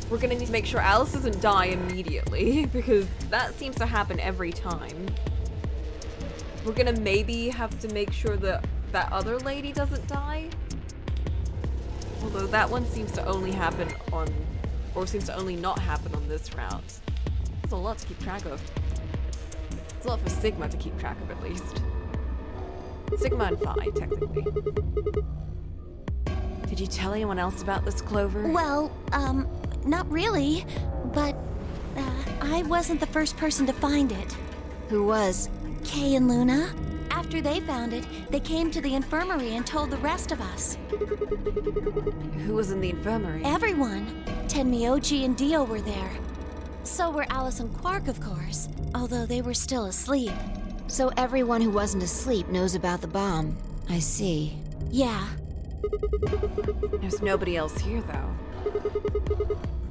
We're gonna need to make sure Alice doesn't die immediately, because that seems to happen every time. We're gonna maybe have to make sure that that other lady doesn't die. Although that one seems to only happen on, or seems to only not happen on this route. There's a lot to keep track of. It's a lot for Sigma to keep track of, at least. Sigma and Phi, technically. Did you tell anyone else about this, Clover? Well, not really, but I wasn't the first person to find it. Who was? Kay and Luna. After they found it, they came to the infirmary and told the rest of us. Who was in the infirmary? Everyone. Tenmyoji and Dio were there. So were Alice and Quark, of course, although they were still asleep. So everyone who wasn't asleep knows about the bomb. I see. Yeah. There's nobody else here, though.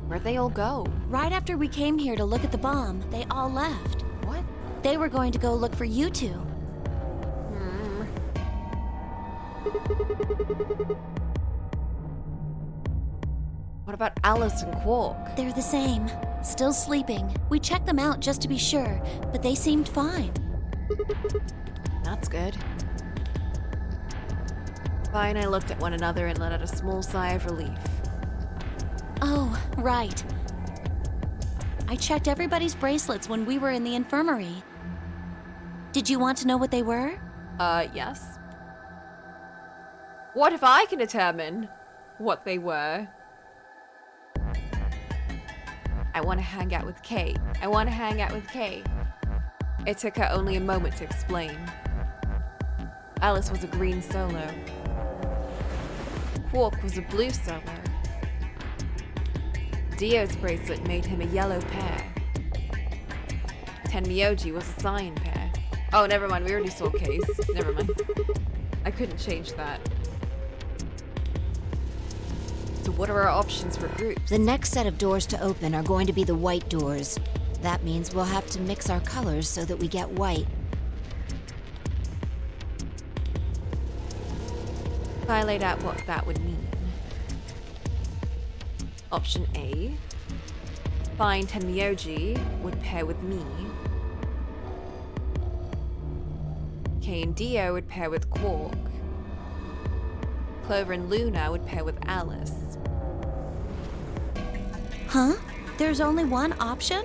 Where'd they all go? Right after we came here to look at the bomb, they all left. What? They were going to go look for you two. What about Alice and Quark? They're the same. Still sleeping. We checked them out just to be sure, but they seemed fine. That's good. Vi and I looked at one another and let out a small sigh of relief. Oh, right. I checked everybody's bracelets when we were in the infirmary. Did you want to know what they were? Yes. What if I can determine what they were? I want to hang out with Kay. I want to hang out with Kay. It took her only a moment to explain. Alice was a green solo. Quark was a blue solo. Dio's bracelet made him a yellow pair. Tenmyoji was a cyan pair. Oh, never mind, we already saw Kay's. Never mind. I couldn't change that. So what are our options for groups? The next set of doors to open are going to be the white doors. That means we'll have to mix our colors so that we get white. I laid out what that would mean. Option A. Find Tenmyoji would pair with me. Kay and Dio would pair with Quark. Clover and Luna would pair with Alice. Huh? There's only one option?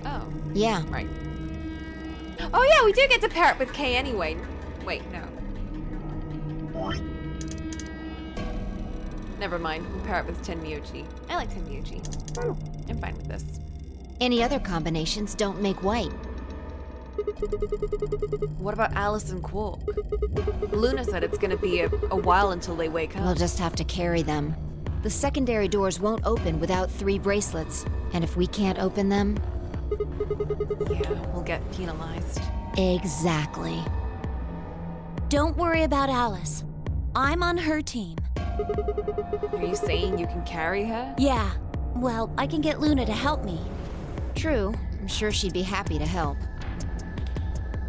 Oh. Yeah. Right. Oh yeah, we do get to pair up with Kay anyway. Wait, no. Never mind, we'll pair up with Tenmyoji. I like Tenmyoji. I'm fine with this. Any other combinations don't make white. What about Alice and Quark? Luna said it's gonna be a while until they wake up. We'll just have to carry them. The secondary doors won't open without 3 bracelets, and if we can't open them... Yeah, we'll get penalized. Exactly. Don't worry about Alice. I'm on her team. Are you saying you can carry her? Yeah. Well, I can get Luna to help me. True. I'm sure she'd be happy to help.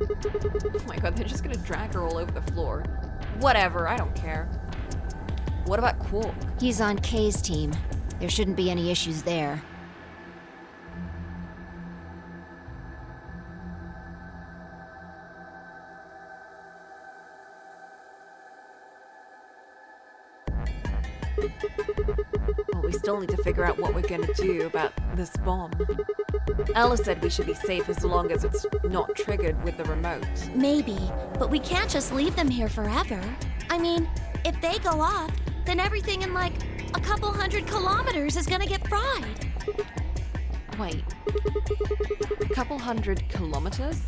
Oh my god, they're just gonna drag her all over the floor. Whatever, I don't care. What about Quark? He's on Kay's team. There shouldn't be any issues there. Well, we still need to figure out what we're gonna do about this bomb. Alice said we should be safe as long as it's not triggered with the remote. Maybe, but we can't just leave them here forever. I mean, if they go off, then everything in like a couple 100 kilometers is gonna get fried. Wait. A couple 100 kilometers?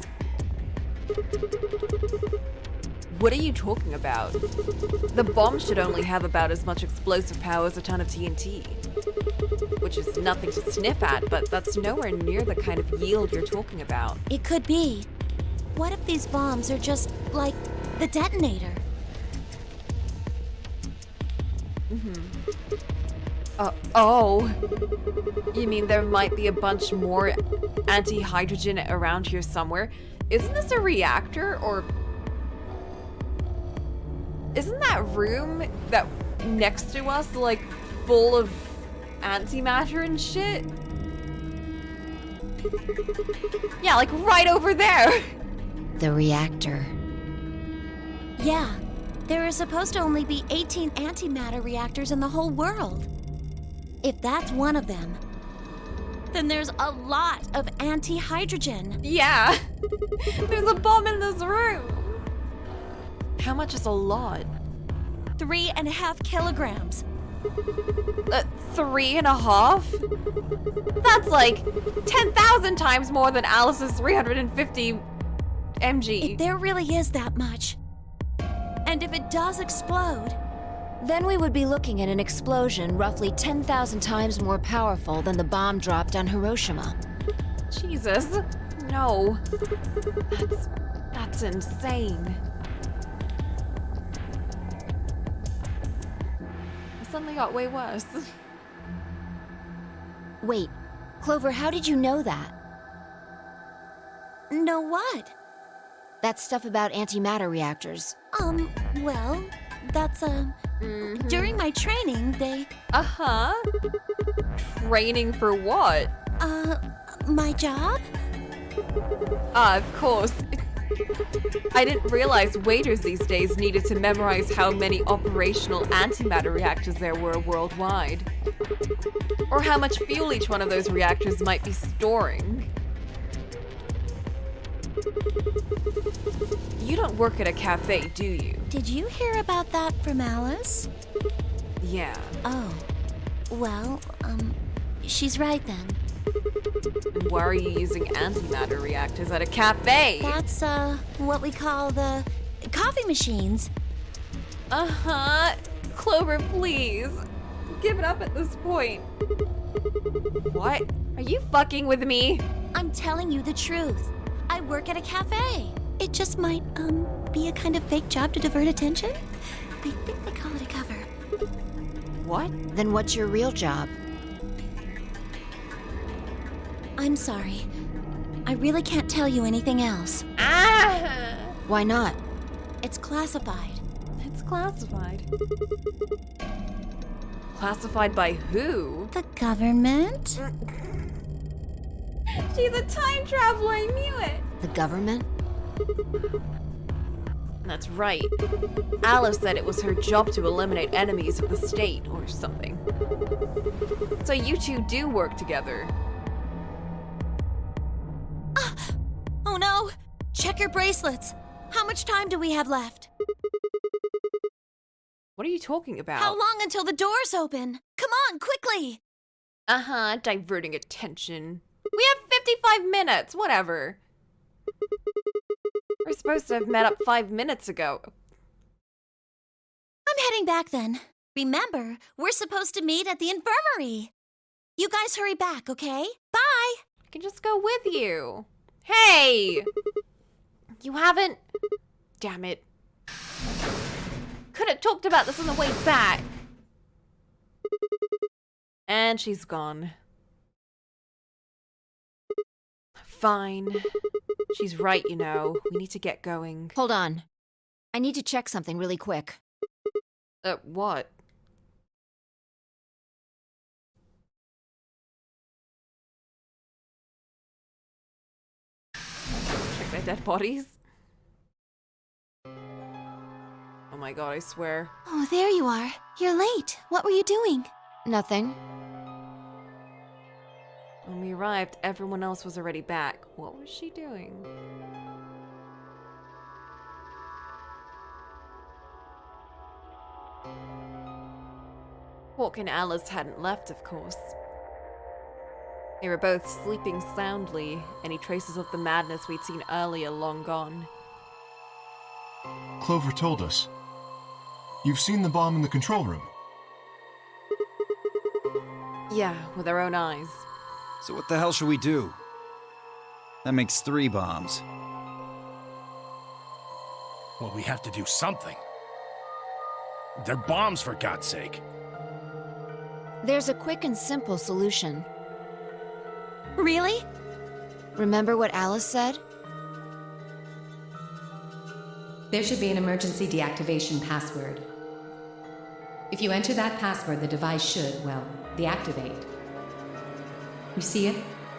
What are you talking about? The bomb should only have about as much explosive power as a ton of TNT. Which is nothing to sniff at, but that's nowhere near the kind of yield you're talking about. It could be. What if these bombs are just like the detonator? Oh. You mean there might be a bunch more anti-hydrogen around here somewhere? Isn't this a reactor, or... Isn't that room that next to us, like, full of antimatter and shit? Yeah, like right over there! The reactor. Yeah, there are supposed to only be 18 antimatter reactors in the whole world. If that's one of them, then there's a lot of anti-hydrogen. Yeah! There's a bomb in this room! How much is a lot? 3.5 kilograms. 3.5? That's like 10,000 times more than Alice's 350 mg. There really is that much. And if it does explode... Then we would be looking at an explosion roughly 10,000 times more powerful than the bomb dropped on Hiroshima. Jesus. No. That's insane. It suddenly got way worse. Wait, Clover, how did you know that? Know what? That stuff about antimatter reactors. Well, that's, During my training, they... Uh-huh. Training for what? My job? Of course. I didn't realize waiters these days needed to memorize how many operational antimatter reactors there were worldwide. Or how much fuel each one of those reactors might be storing. You don't work at a cafe, do you? Did you hear about that from Alice? Yeah. Oh. Well, she's right then. And why are you using antimatter reactors at a cafe? That's, what we call the coffee machines. Uh-huh. Clover, please. Give it up at this point. What? Are you fucking with me? I'm telling you the truth. I work at a cafe. It just might, be a kind of fake job to divert attention. I think they call it a cover. What? Then what's your real job? I'm sorry. I really can't tell you anything else. Ah! Why not? It's classified. It's classified. Classified by who? The government? She's a time traveler, I knew it! The government? That's right. Alice said it was her job to eliminate enemies of the state, or something. So you two do work together. Oh no! Check your bracelets! How much time do we have left? What are you talking about? How long until the doors open? Come on, quickly! Uh-huh, diverting attention. We have 55 minutes, whatever. We're supposed to have met up 5 minutes ago. I'm heading back then. Remember, we're supposed to meet at the infirmary. You guys hurry back, okay? Bye! I can just go with you. Hey! You haven't... Damn it. Could have talked about this on the way back. And she's gone. Fine. She's right, you know. We need to get going. Hold on. I need to check something really quick. What? Check their dead bodies? Oh my god, I swear. Oh, there you are. You're late. What were you doing? Nothing. When we arrived, everyone else was already back. What was she doing? Hawk and Alice hadn't left, of course. They were both sleeping soundly, any traces of the madness we'd seen earlier long gone. Clover told us. You've seen the bomb in the control room. Yeah, with our own eyes. So what the hell should we do? That makes 3 bombs. Well, we have to do something. They're bombs, for God's sake. There's a quick and simple solution. Really? Remember what Alice said? There should be an emergency deactivation password. If you enter that password, the device should, well, deactivate. You see it?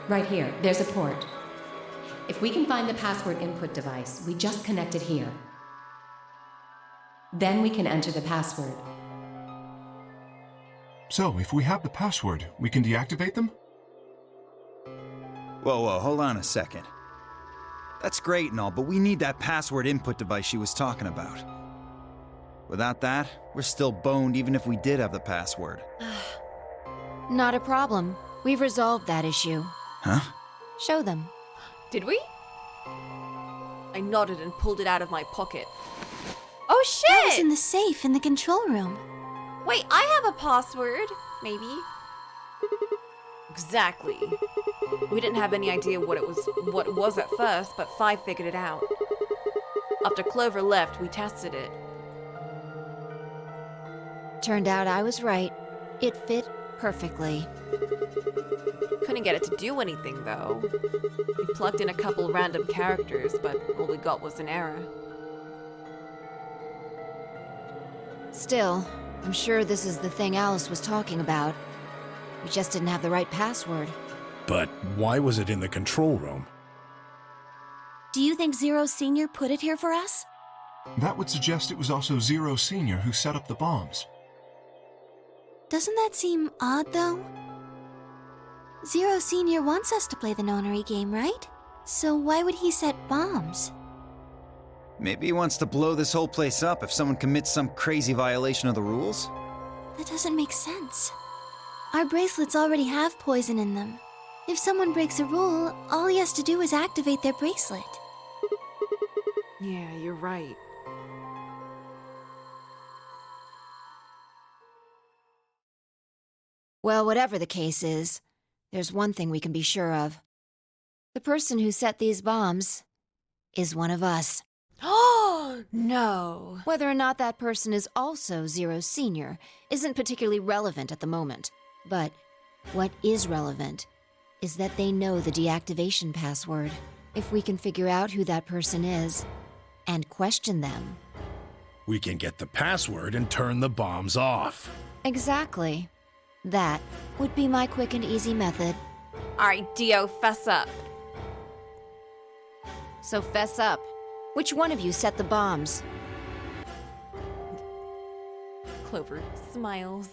Right here. There's a port. If we can find the password input device, we just connect it here. Then we can enter the password. So, if we have the password, we can deactivate them? Whoa, hold on a second. That's great and all, but we need that password input device she was talking about. Without that, we're still boned even if we did have the password. Not a problem. We've resolved that issue. Huh? Show them. Did we? I nodded and pulled it out of my pocket. Oh shit! That was in the safe in the control room. Wait, I have a password. Maybe. Exactly. We didn't have any idea what it was at first, but 5 figured it out. After Clover left, we tested it. Turned out I was right. It fit perfectly. Couldn't get it to do anything, though. We plugged in a couple random characters, but all we got was an error. Still, I'm sure this is the thing Alice was talking about. We just didn't have the right password. But why was it in the control room? Do you think Zero Senior put it here for us? That would suggest it was also Zero Senior who set up the bombs. Doesn't that seem odd, though? Zero Senior wants us to play the nonary game, right? So why would he set bombs? Maybe he wants to blow this whole place up if someone commits some crazy violation of the rules? That doesn't make sense. Our bracelets already have poison in them. If someone breaks a rule, all he has to do is activate their bracelet. Yeah, you're right. Well, whatever the case is, there's one thing we can be sure of. The person who set these bombs is one of us. Oh, no. Whether or not that person is also Zero Senior isn't particularly relevant at the moment. But what is relevant is that they know the deactivation password. If we can figure out who that person is and question them. We can get the password and turn the bombs off. Exactly. That would be my quick and easy method. Alright, Dio, fess up. So fess up. Which one of you set the bombs? Clover smiles.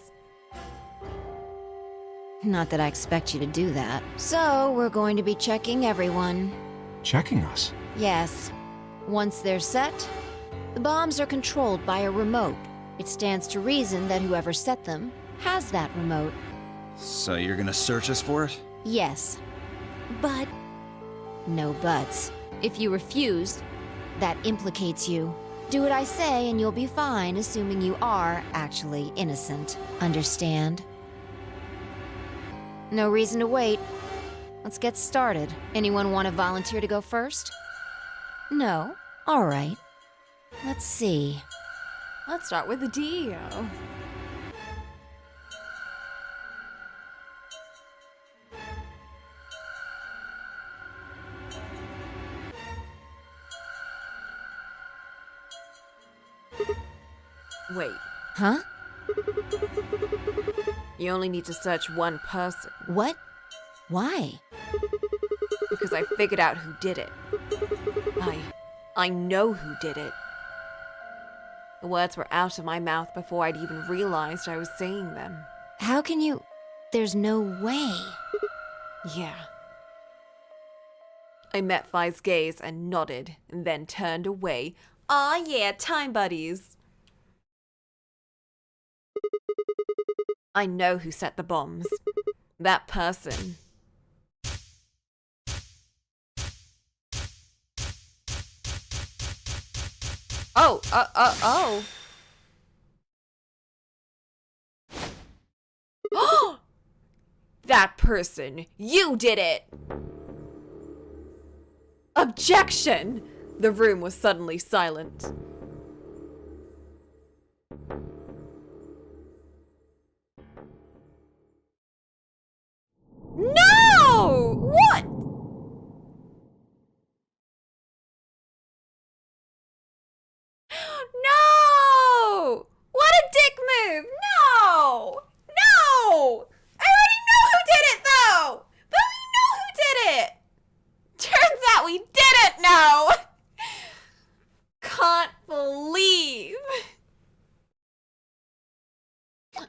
Not that I expect you to do that. So, we're going to be checking everyone. Checking us? Yes. Once they're set, the bombs are controlled by a remote. It stands to reason that whoever set them has that remote. So you're gonna search us for it? Yes. But... No buts. If you refuse, that implicates you. Do what I say and you'll be fine, assuming you are actually innocent. Understand? No reason to wait. Let's get started. Anyone want to volunteer to go first? No? All right. Let's see. Let's start with the Dio. Wait. Huh? You only need to search one person. What? Why? Because I figured out who did it. I know who did it. The words were out of my mouth before I'd even realized I was saying them. How can you... There's no way. Yeah. I met Phi's gaze and nodded, and then turned away. Aw yeah, time buddies. I know who set the bombs. That person. Oh. That person. You did it! Objection! The room was suddenly silent. No! What? No! What a dick move! No! No! I already know who did it though! But we know who did it! Turns out we didn't know! Can't believe.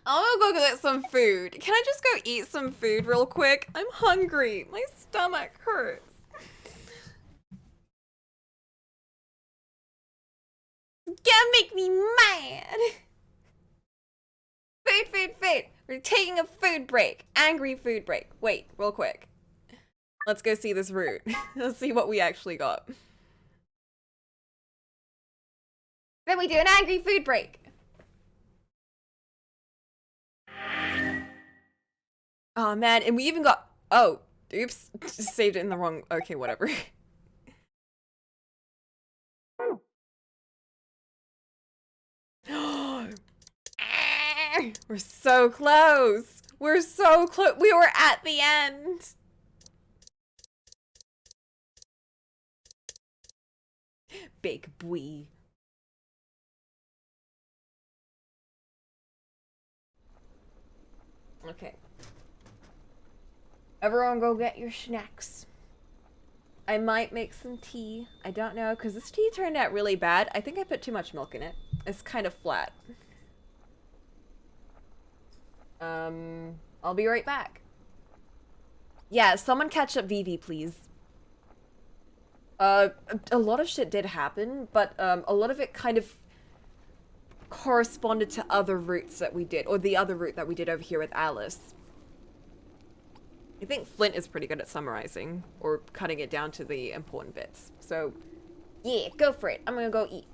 I'm gonna go get some food. Can I just go eat some food real quick? I'm hungry. My stomach hurts. Gonna make me mad. Food. We're taking a food break. Angry food break. Wait, real quick. Let's go see this route. Let's see what we actually got. Then we do an angry food break. Oh man, and we even got... Oh, oops. Just saved it in the wrong... Okay, whatever. We're so close. We're so close. We were at the end. Big boy. Okay. Everyone go get your snacks. I might make some tea. I don't know, because this tea turned out really bad. I think I put too much milk in it. It's kind of flat. I'll be right back. Yeah, someone catch up Vivi, please. A lot of shit did happen, but a lot of it kind of corresponded to other routes that we did, or the other route that we did over here with Alice. I think Flint is pretty good at summarizing, or cutting it down to the important bits. So, yeah, go for it. I'm gonna go eat.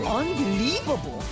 Unbelievable!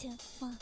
2, 1.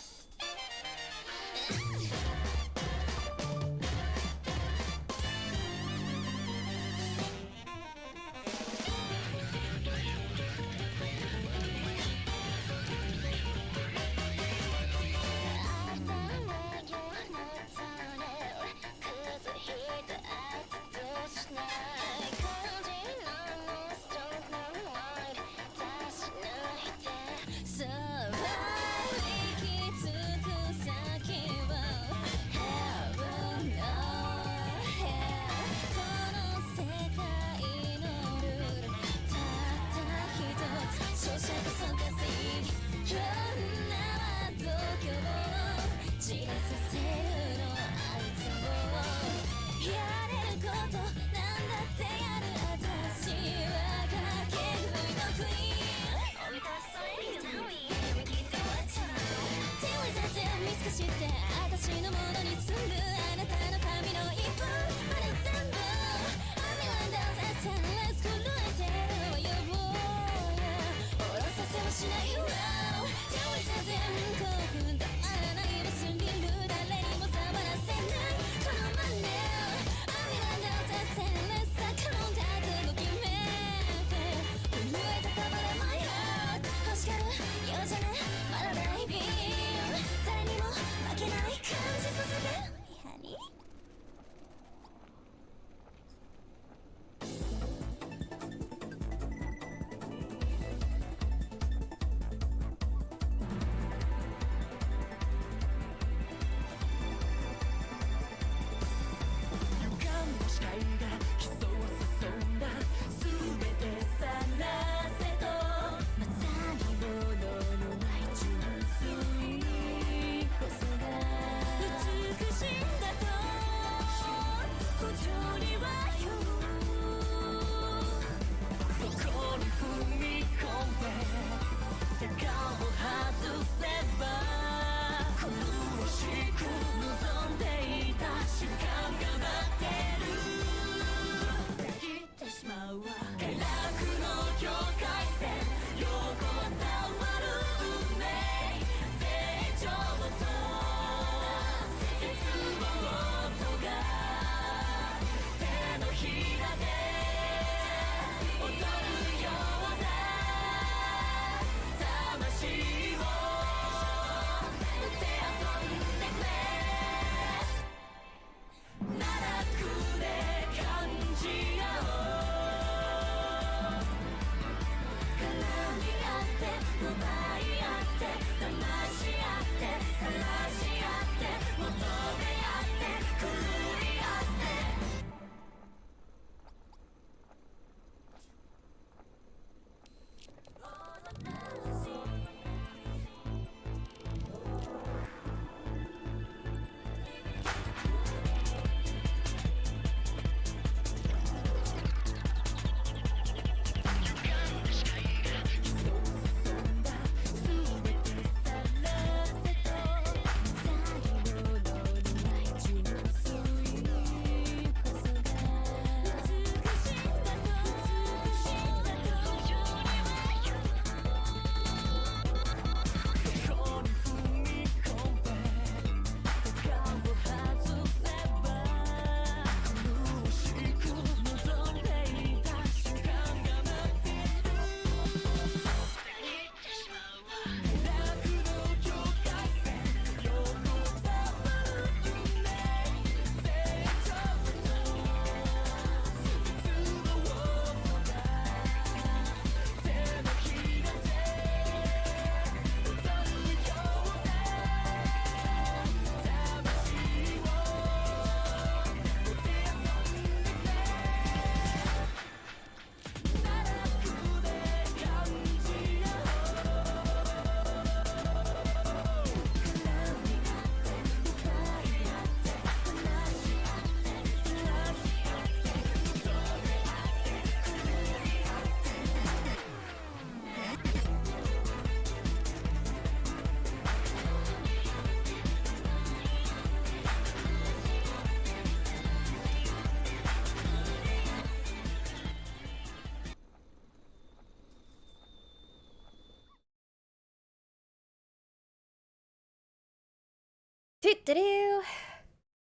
Do-do-do.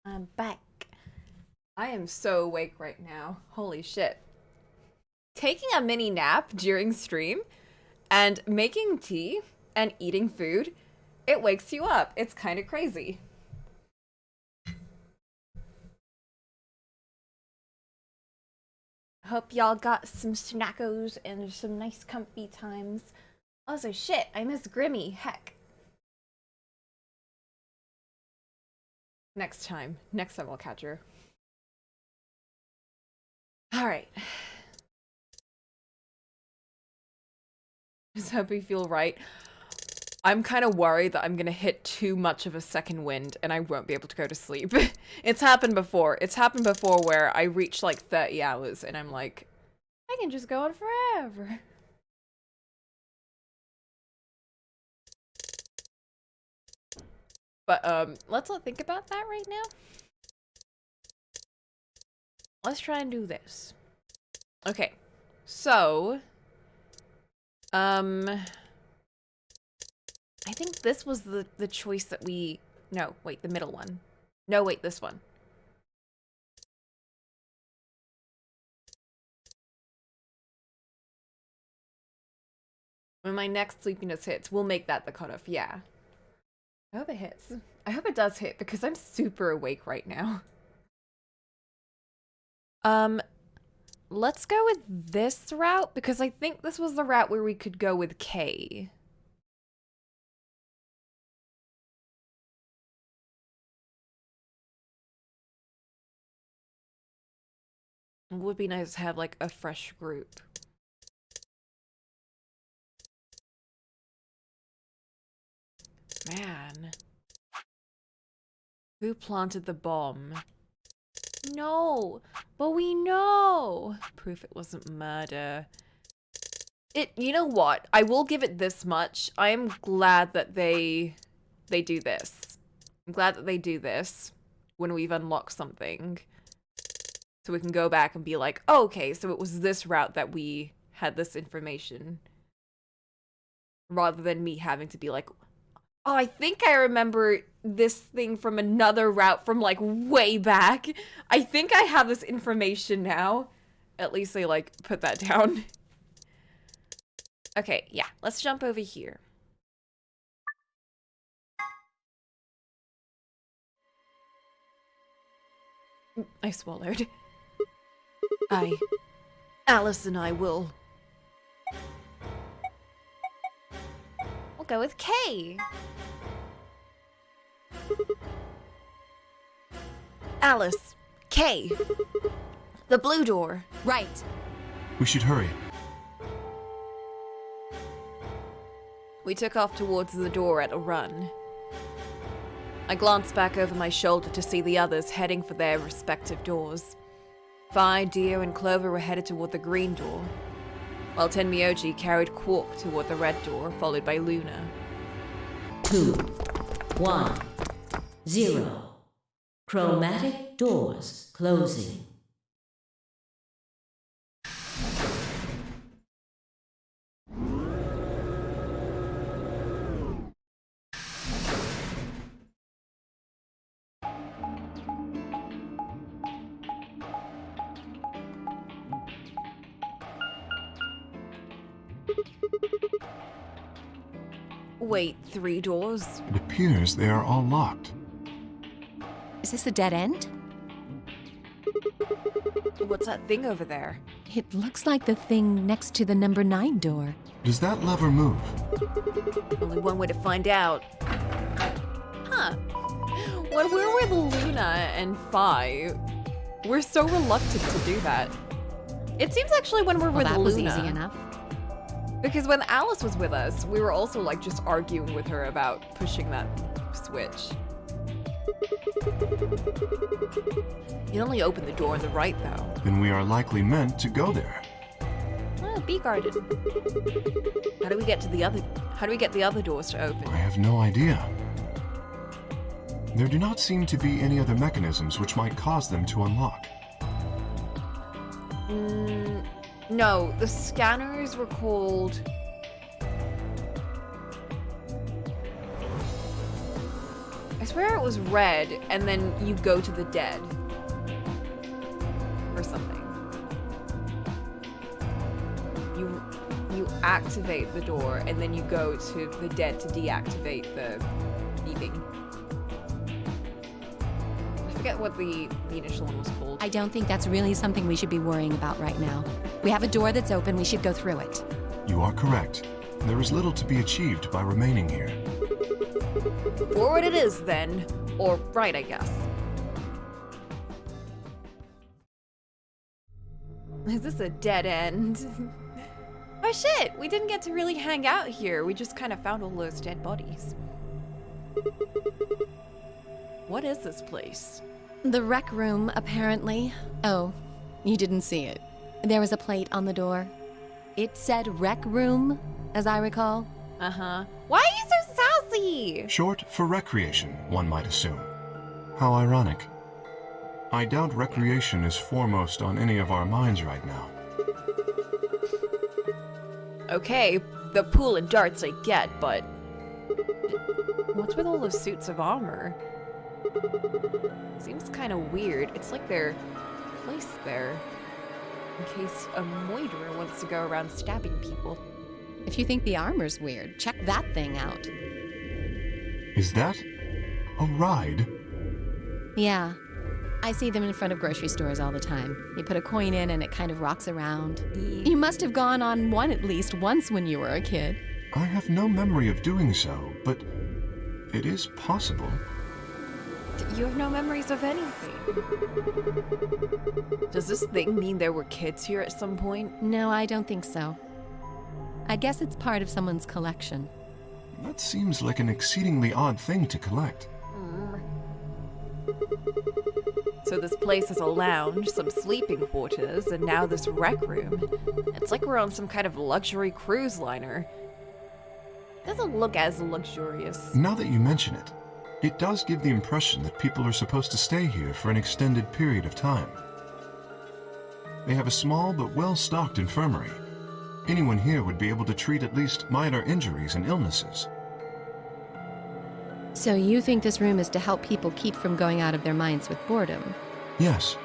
I'm back. I am so awake right now. Holy shit. Taking a mini nap during stream and making tea and eating food, it wakes you up. It's kind of crazy. Hope y'all got some snackos and some nice comfy times. Also, shit, I miss Grimmy. Heck. Next time I'll catch her. Alright. Just hope you feel right. I'm kind of worried that I'm gonna hit too much of a second wind and I won't be able to go to sleep. It's happened before. It's happened before where I reach like 30 hours and I'm like, I can just go on forever. But let's not think about that right now. Let's try and do this. Okay. So, I think this was the choice that we... No, wait, the middle one. No, wait, this one. When my next sleepiness hits, we'll make that the cutoff, yeah. I hope it hits. I hope it does hit, because I'm super awake right now. Let's go with this route, because I think this was the route where we could go with K. It would be nice to have, like, a fresh group. Man. Who planted the bomb? No, but we know. Proof it wasn't murder. You know what? I will give it this much. I am glad that they do this. I'm glad that they do this when we've unlocked something. So we can go back and be like, oh, okay, so it was this route that we had this information. Rather than me having to be like, oh, I think I remember this thing from another route from, like, way back. I think I have this information now. At least they, like, put that down. Okay, yeah. Let's jump over here. I swallowed. Alice and I will... We'll go with K. Alice, K. The blue door. Right. We should hurry. We took off towards the door at a run. I glanced back over my shoulder to see the others heading for their respective doors. Vi, Dio, and Clover were headed toward the green door, while Tenmyoji carried Quark toward the red door, followed by Luna. 2, 1, 0. Chromatic doors closing. Wait, 3 doors? It appears they are all locked. Is this a dead end? What's that thing over there? It looks like the thing next to the number 9 door. Does that lever move? Only one way to find out. Huh. When we're with Luna and Fi, we're so reluctant to do that. It seems actually when we're with that Luna... was easy enough. Because when Alice was with us, we were also like just arguing with her about pushing that switch. You only open the door on the right though. Then we are likely meant to go there. Oh, bee garden. How do we get the other doors to open? I have no idea. There do not seem to be any other mechanisms which might cause them to unlock. No, the scanners were called... I swear it was red, and then you go to the dead. Or something. You activate the door, and then you go to the dead to deactivate the beeping. I forget what the initial one was called. I don't think that's really something we should be worrying about right now. We have a door that's open, we should go through it. You are correct. There is little to be achieved by remaining here. Forward it is, then. Or right, I guess. Is this a dead end? Oh shit, we didn't get to really hang out here. We just kind of found all those dead bodies. What is this place? The rec room, apparently. Oh, you didn't see it. There was a plate on the door. It said rec room, as I recall. Uh-huh. Why are you so sassy? Short for recreation, one might assume. How ironic. I doubt recreation is foremost on any of our minds right now. Okay, the pool and darts I get, but... what's with all those suits of armor? Seems kind of weird. It's like they're placed there in case a moiderer wants to go around stabbing people. If you think the armor's weird, check that thing out. Is that a ride? Yeah. I see them in front of grocery stores all the time. You put a coin in and it kind of rocks around. You must have gone on one at least once when you were a kid. I have no memory of doing so, but it is possible. You have no memories of anything. Does this thing mean there were kids here at some point? No, I don't think so. I guess it's part of someone's collection. That seems like an exceedingly odd thing to collect. So this place has a lounge, some sleeping quarters, and now this rec room. It's like we're on some kind of luxury cruise liner. Doesn't look as luxurious. Now that you mention it, it does give the impression that people are supposed to stay here for an extended period of time. They have a small but well-stocked infirmary. Anyone here would be able to treat at least minor injuries and illnesses. So you think this room is to help people keep from going out of their minds with boredom? Yes.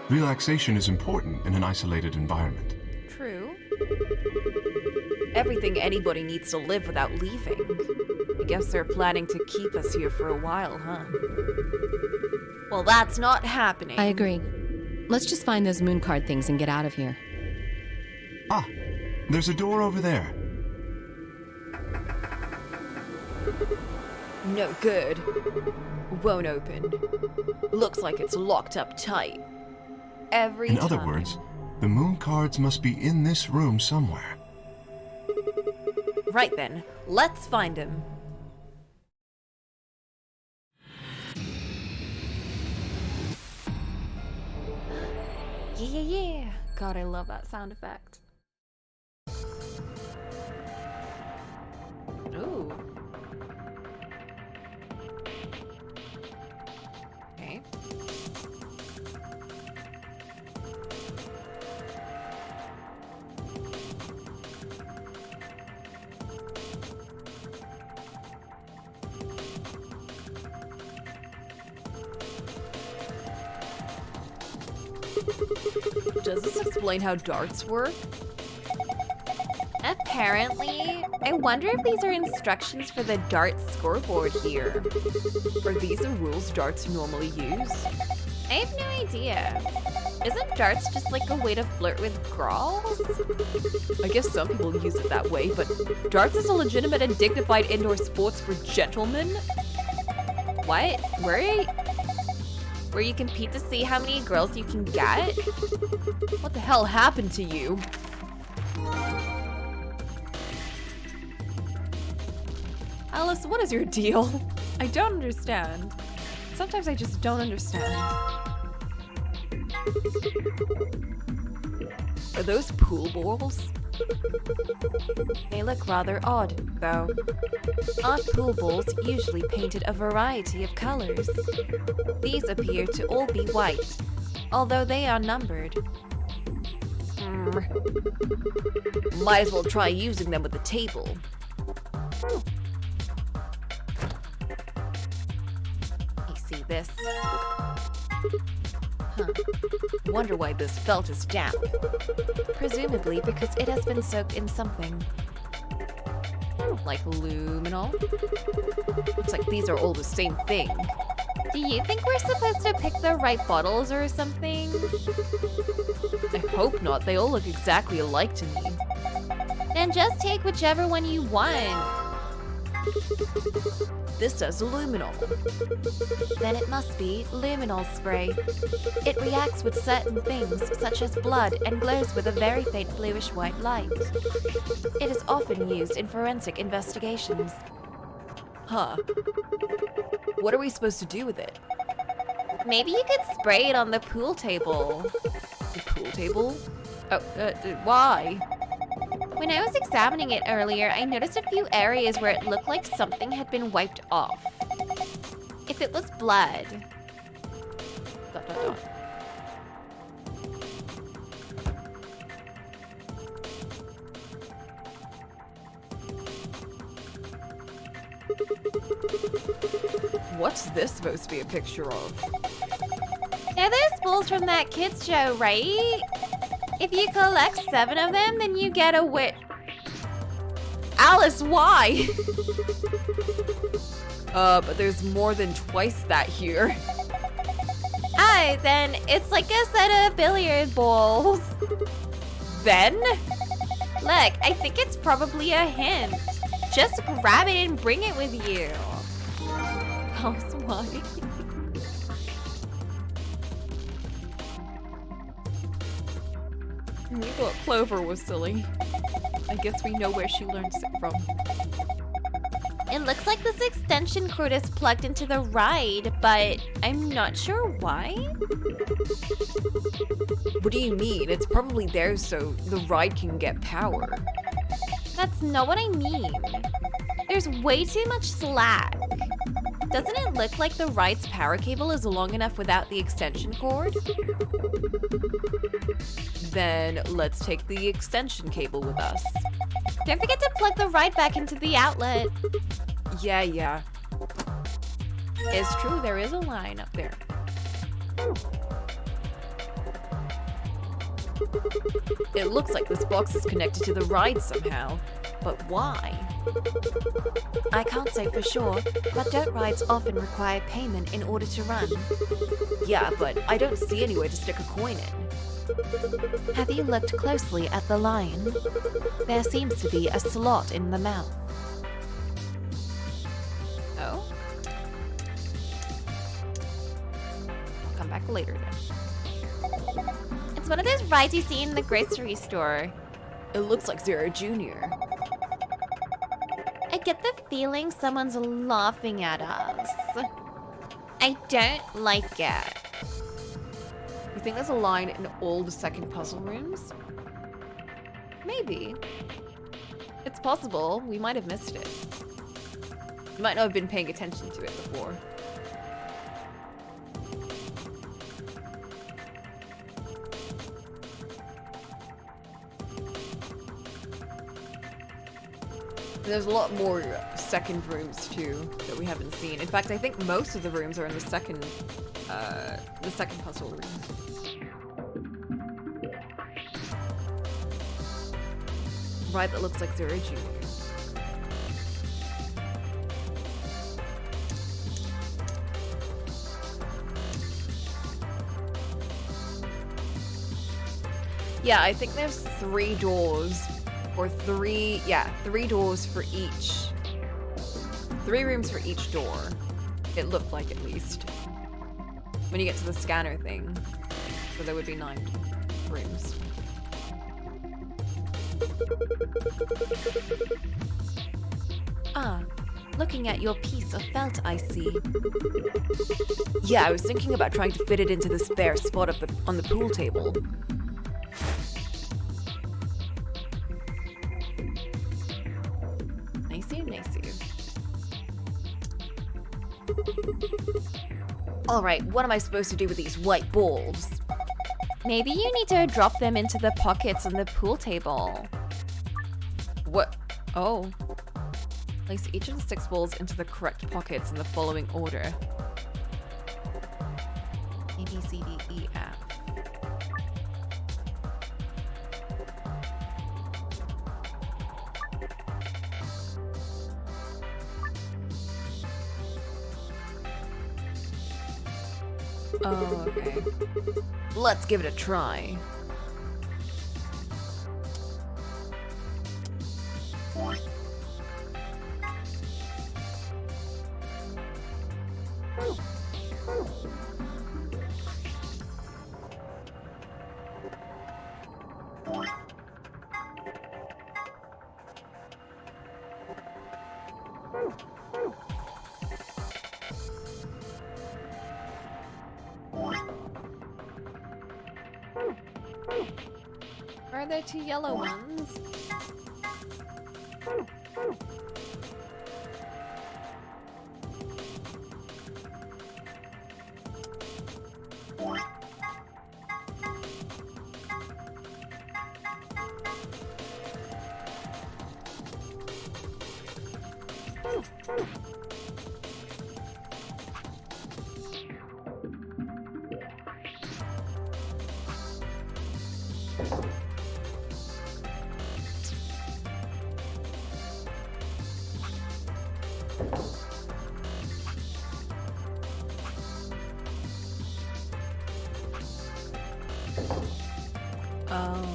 Relaxation is important in an isolated environment. True. Everything anybody needs to live without leaving. I guess they're planning to keep us here for a while, huh? Well, that's not happening. I agree. Let's just find those moon card things and get out of here. Ah, there's a door over there. No good. Won't open. Looks like it's locked up tight. Every time. In other words, the moon cards must be in this room somewhere. Right then, let's find him. Yeah. God, I love that sound effect. Ooh. Okay. Does this explain how darts work? Apparently. I wonder if these are instructions for the darts scoreboard here. Are these the rules darts normally use? I have no idea. Isn't darts just like a way to flirt with girls? I guess some people use it that way, but darts is a legitimate and dignified indoor sports for gentlemen? What? Where you compete to see how many girls you can get? What the hell happened to you? Alice, what is your deal? I don't understand. Sometimes I just don't understand. Are those pool balls? They look rather odd, though. Aren't pool balls usually painted a variety of colors? These appear to all be white, although they are numbered. Might as well try using them with the table. see this. Huh. Wonder why this felt is damp. Presumably because it has been soaked in something. Like luminol? Looks like these are all the same thing. Do you think we're supposed to pick the right bottles or something? I hope not. They all look exactly alike to me. Then just take whichever one you want. This says luminol. Then it must be luminol spray. It reacts with certain things, such as blood, and glows with a very faint bluish-white light. It is often used in forensic investigations. Huh. What are we supposed to do with it? Maybe you could spray it on the pool table. The pool table? Oh, why? When I was examining it earlier, I noticed a few areas where it looked like something had been wiped off. If it was blood... ... What's this supposed to be a picture of? Now those balls from that kids show, right? If you collect 7 of them, then you get a wit. Alice, why? But there's more than twice that here. Oh, then it's like a set of billiard balls. Then? Look, I think it's probably a hint. Just grab it and bring it with you. Alice, why? We thought Clover was silly. I guess we know where she learns it from. It looks like this extension cord is plugged into the ride, but I'm not sure why. What do you mean? It's probably there so the ride can get power. That's not what I mean. There's way too much slack. Doesn't it look like the ride's power cable is long enough without the extension cord? Then let's take the extension cable with us. Don't forget to plug the ride back into the outlet. Yeah. It's true, there is a line up there. It looks like this box is connected to the ride somehow, but why? I can't say for sure, but dirt rides often require payment in order to run. Yeah, but I don't see any way to stick a coin in. Have you looked closely at the line? There seems to be a slot in the mouth. Oh? I'll come back later then. It's one of those rides you see in the grocery store. It looks like Zero Jr. I get the feeling someone's laughing at us. I don't like it. You think there's a line in all the second puzzle rooms? Maybe. It's possible. We might have missed it. You might not have been paying attention to it before. There's a lot more second rooms too that we haven't seen. In fact, I think most of the rooms are in the second puzzle room. Right, that looks like Zero Jr. Yeah, I think there's 3 doors. Or 3 doors for each. 3 rooms for each door. It looked like, at least. When you get to the scanner thing. So there would be 9 rooms. Ah, looking at your piece of felt, I see. Yeah, I was thinking about trying to fit it into this bare spot on the pool table. Alright, what am I supposed to do with these white balls? Maybe you need to drop them into the pockets on the pool table. What? Oh. Place each of the 6 balls into the correct pockets in the following order. B, C, D, E, F. Oh, okay. Let's give it a try. Are there two yellow ones? Oh.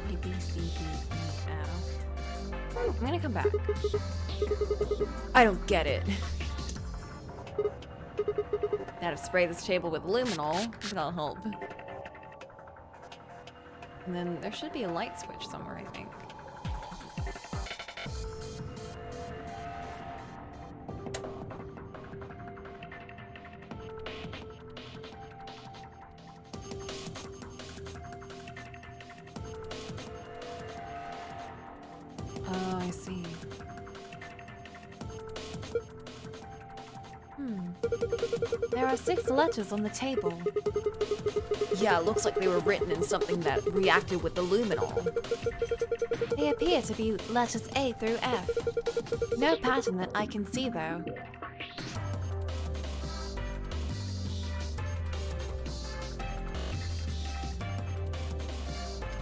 A, B, C, D, E, F. I'm gonna come back. I don't get it. Now to spray this table with luminol, that'll help. And then there should be a light switch somewhere, I think. Oh, I see. There are 6 letters on the table. Yeah, it looks like they were written in something that reacted with the luminol. They appear to be letters A through F. No pattern that I can see, though.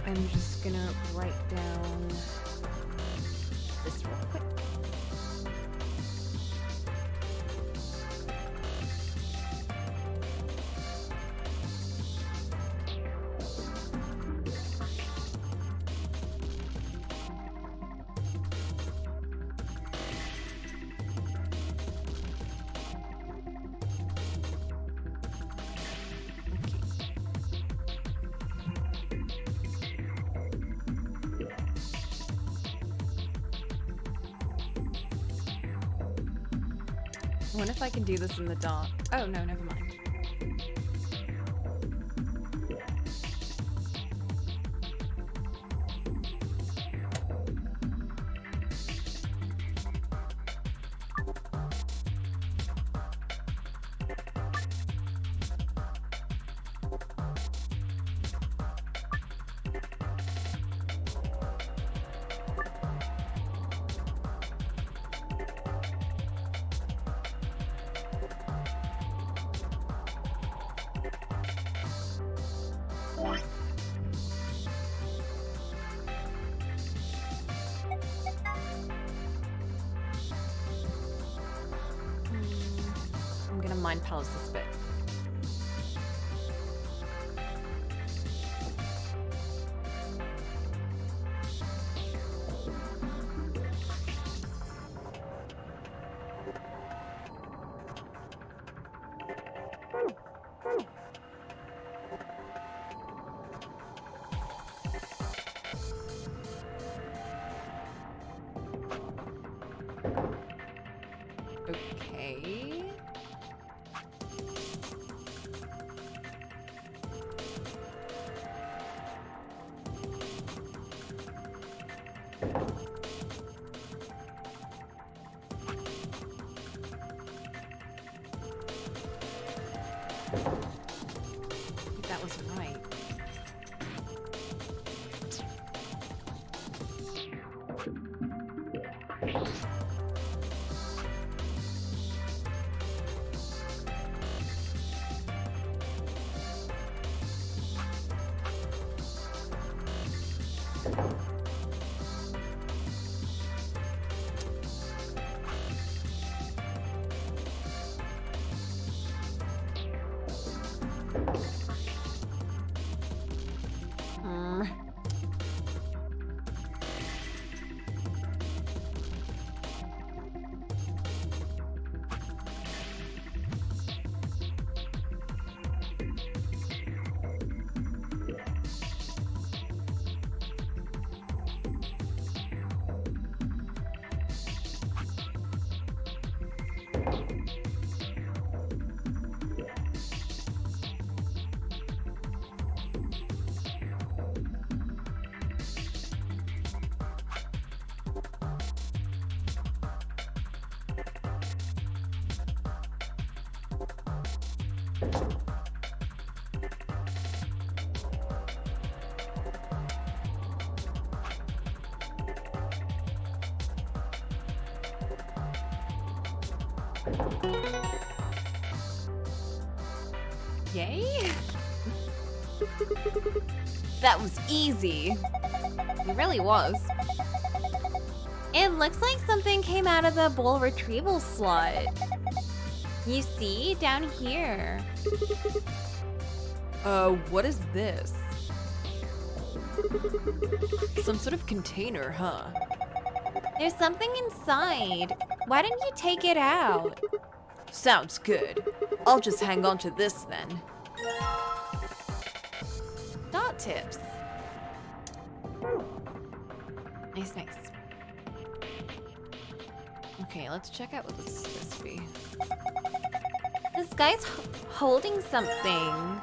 I'm just gonna write down this real quick. I wonder if I can do this in the dark. Oh, no, never mind. I'm gonna mind palace this bit. Okay. I think that was right. Yay! That was easy. It really was. It looks like something came out of the bowl retrieval slot. You see, down here. What is this? Some sort of container, huh? There's something inside. Why didn't you take it out? Sounds good. I'll just hang on to this then. Dot tips. Nice, nice. Okay, let's check out what this is supposed to be. This guy's holding something.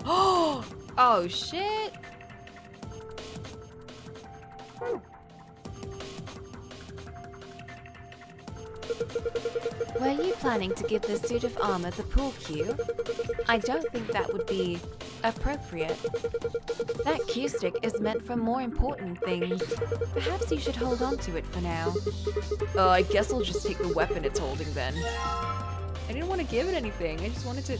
Oh shit! Were you planning to give the suit of armor the pool cue? I don't think that would be appropriate. That cue stick is meant for more important things. Perhaps you should hold on to it for now. I guess I'll just take the weapon it's holding then. I didn't want to give it anything, I just wanted to...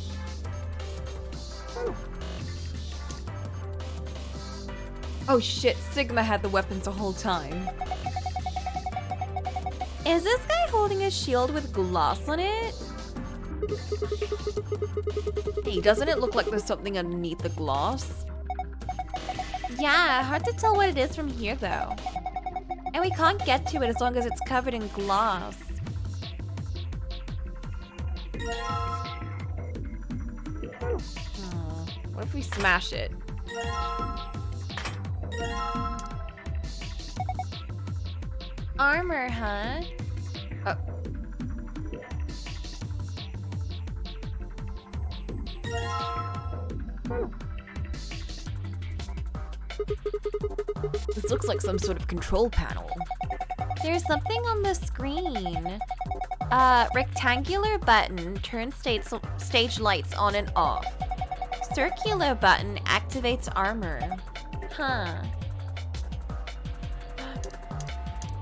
Oh shit, Sigma had the weapons the whole time. Is this guy holding a shield with gloss on it? Hey, doesn't it look like there's something underneath the gloss? Yeah, hard to tell what it is from here though. And we can't get to it as long as it's covered in gloss. What if we smash it? Armor, huh? This looks like some sort of control panel. There's something on the screen. Rectangular button turns stage lights on and off. Circular button activates armor. Huh.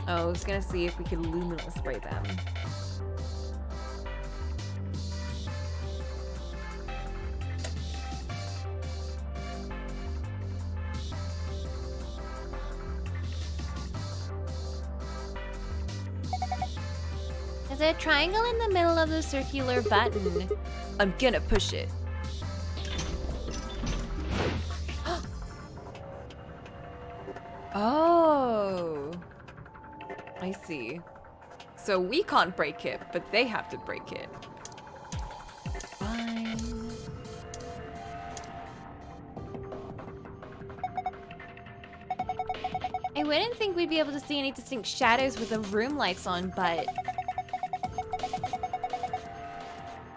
Oh, I was gonna see if we could luminal spray them. Is there a triangle in the middle of the circular button? I'm gonna push it. Oh. I see. So we can't break it, but they have to break it. Fine. I wouldn't think we'd be able to see any distinct shadows with the room lights on, but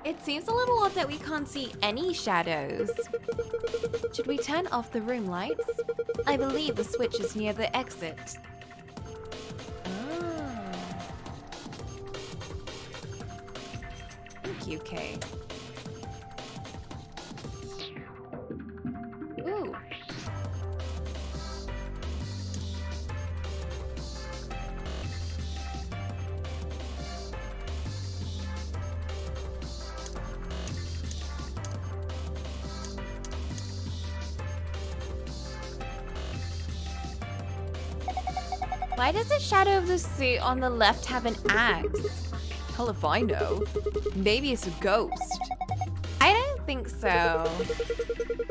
it seems a little odd that we can't see any shadows. Should we turn off the room lights? I believe the switch is near the exit. Oh. Thank you, Kay. Ooh. Why does the shadow of the suit on the left have an axe? Hell if I know. Maybe it's a ghost. I don't think so.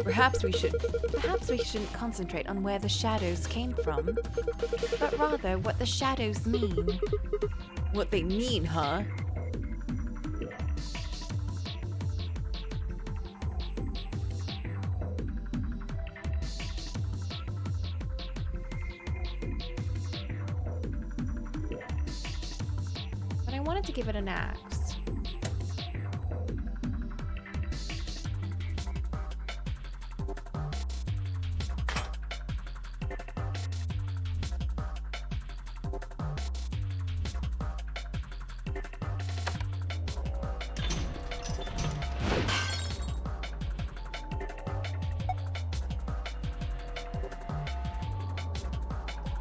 Perhaps we shouldn't concentrate on where the shadows came from, but rather what the shadows mean. What they mean, huh? But I wanted to give it an axe.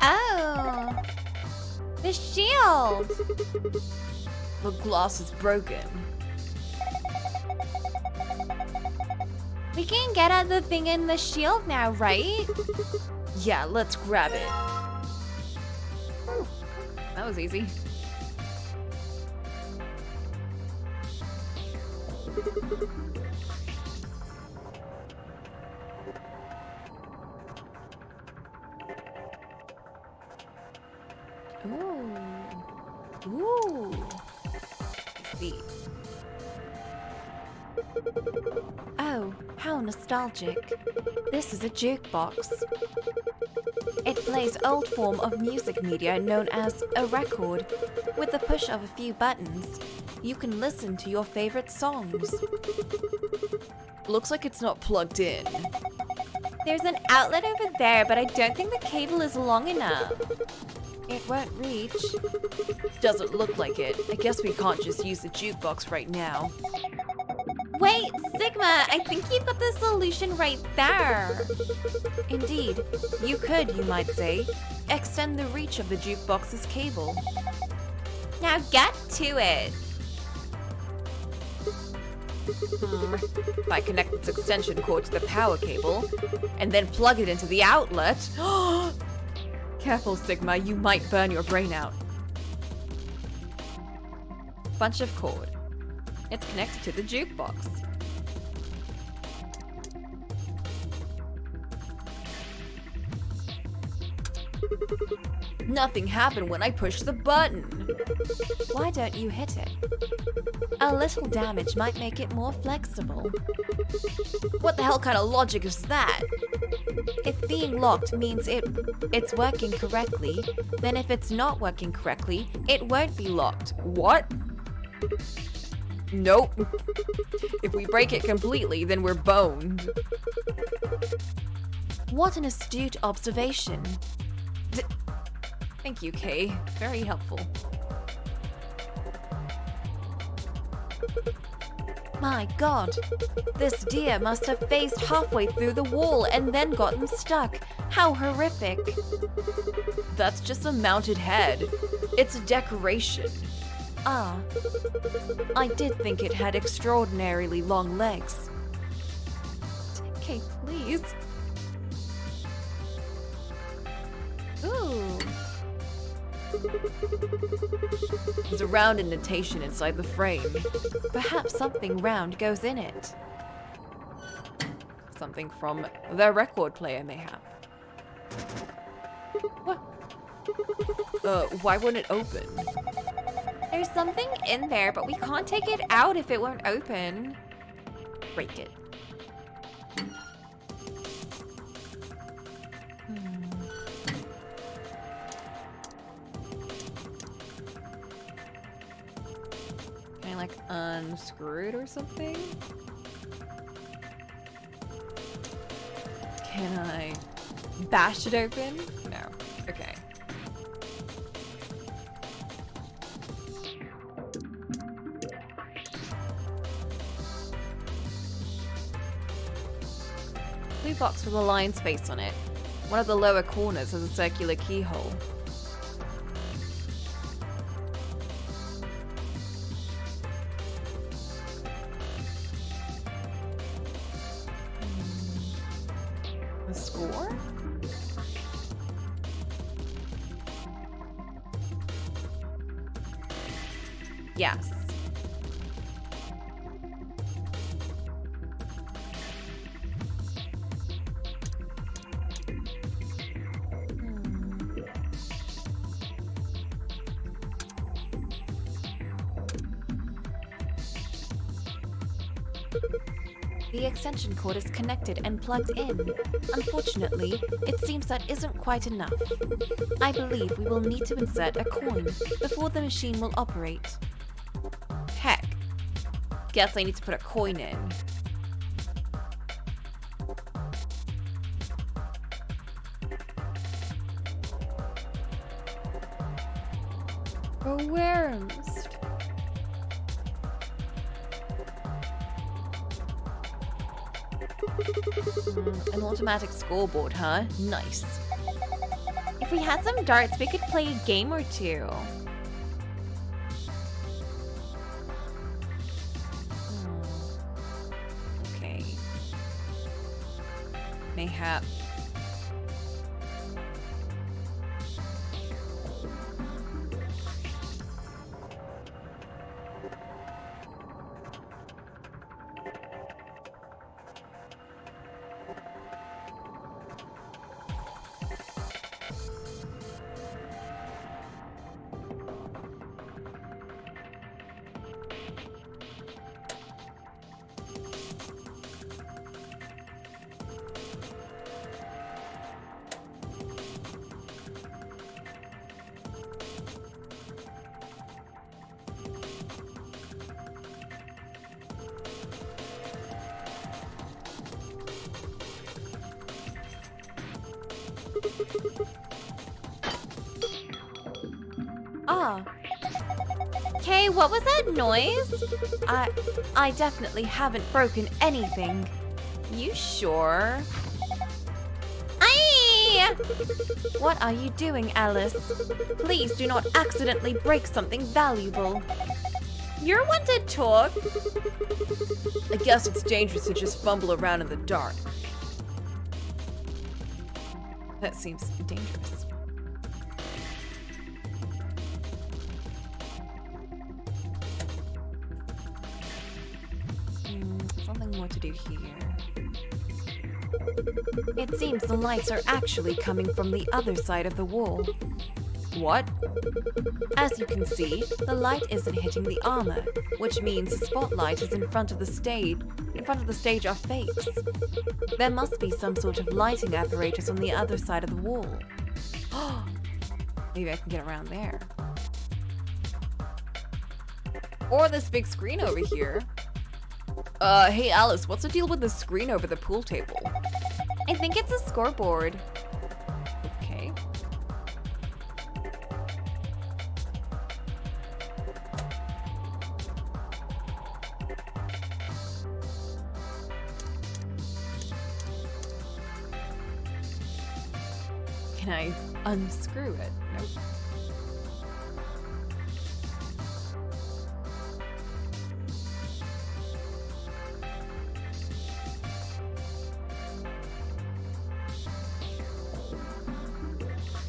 Oh, the shield! The glass is broken. We can get at the thing in the shield now, right? Yeah, let's grab it. That was easy. Ooh. Ooh. I see. Oh, how nostalgic. This is a jukebox. It plays old form of music media known as a record. With the push of a few buttons, you can listen to your favorite songs. Looks like it's not plugged in. There's an outlet over there, but I don't think the cable is long enough. It won't reach. Doesn't look like it. I guess we can't just use the jukebox right now. Wait, Sigma, I think you've got the solution right there. Indeed, you could, you might say, extend the reach of the jukebox's cable. Now get to it. If I connect this extension cord to the power cable, and then plug it into the outlet... Careful, Sigma, you might burn your brain out. Bunch of cord. It's connected to the jukebox. Nothing happened when I pushed the button. Why don't you hit it? A little damage might make it more flexible. What the hell kind of logic is that? If being locked means it's working correctly, then if it's not working correctly, it won't be locked. What? Nope. If we break it completely, then we're boned. What an astute observation. Thank you, Kay. Very helpful. My god, this deer must have phased halfway through the wall and then gotten stuck. How horrific. That's just a mounted head. It's a decoration. Ah, I did think it had extraordinarily long legs. Okay, please. Ooh. There's a round indentation inside the frame. Perhaps something round goes in it. Something from their record player, mayhap. What? Why wouldn't it open? There's something in there, but we can't take it out if it won't open. Break it. Can I, like, unscrew it or something? Can I bash it open? No. Okay. Blue box with a lion's face on it. One of the lower corners has a circular keyhole. The score? Yes. The extension cord is connected and plugged in. Unfortunately, it seems that isn't quite enough. I believe we will need to insert a coin before the machine will operate. Heck. Guess I need to put a coin in. A worms. An automatic scoreboard, huh? Nice. If we had some darts, we could play a game or two. Okay. Mayhap. Ah. Kay, what was that noise? I definitely haven't broken anything. You sure? Aye! What are you doing, Alice? Please do not accidentally break something valuable. You're one to talk. I guess it's dangerous to just fumble around in the dark. That seems dangerous. Something more to do here. It seems the lights are actually coming from the other side of the wall. What? As you can see, the light isn't hitting the armor, which means the spotlight is in front of the stage. In front of the stage are fakes. There must be some sort of lighting apparatus on the other side of the wall. Maybe I can get around there. Or this big screen over here. Hey Alice, what's the deal with the screen over the pool table? I think it's a scoreboard. Okay. Can I unscrew it? Nope.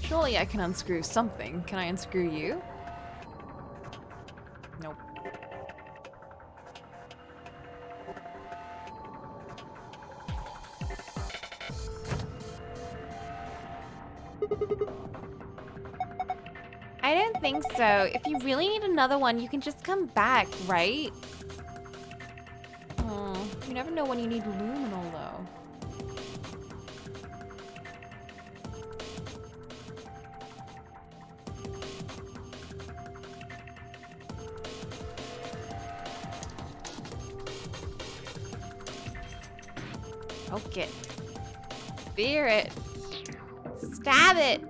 Surely I can unscrew something. Can I unscrew you? Nope. I don't think so. If you really need another one, you can just come back, right? Oh, you never know when you need luminol, though. Poke it. Spear it. Stab it.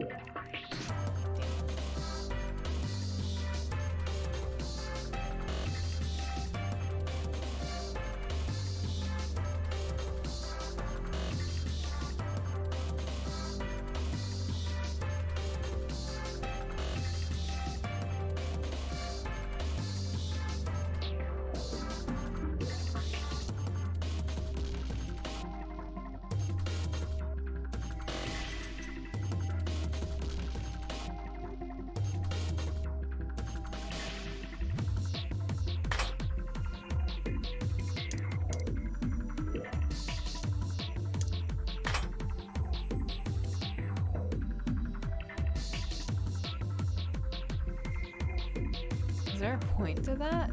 Is there a point to that?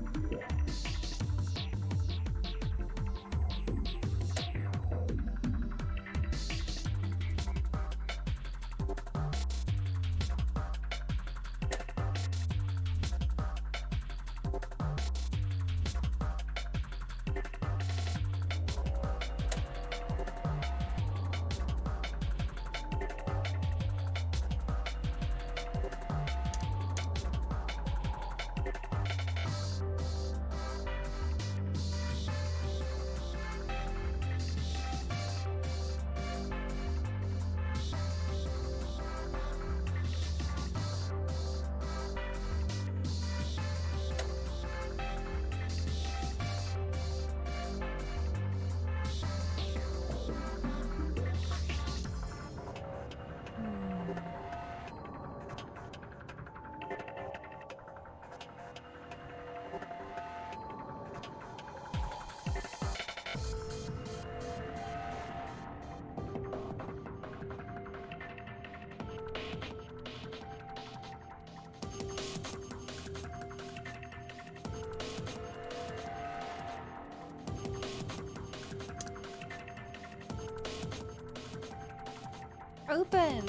Open.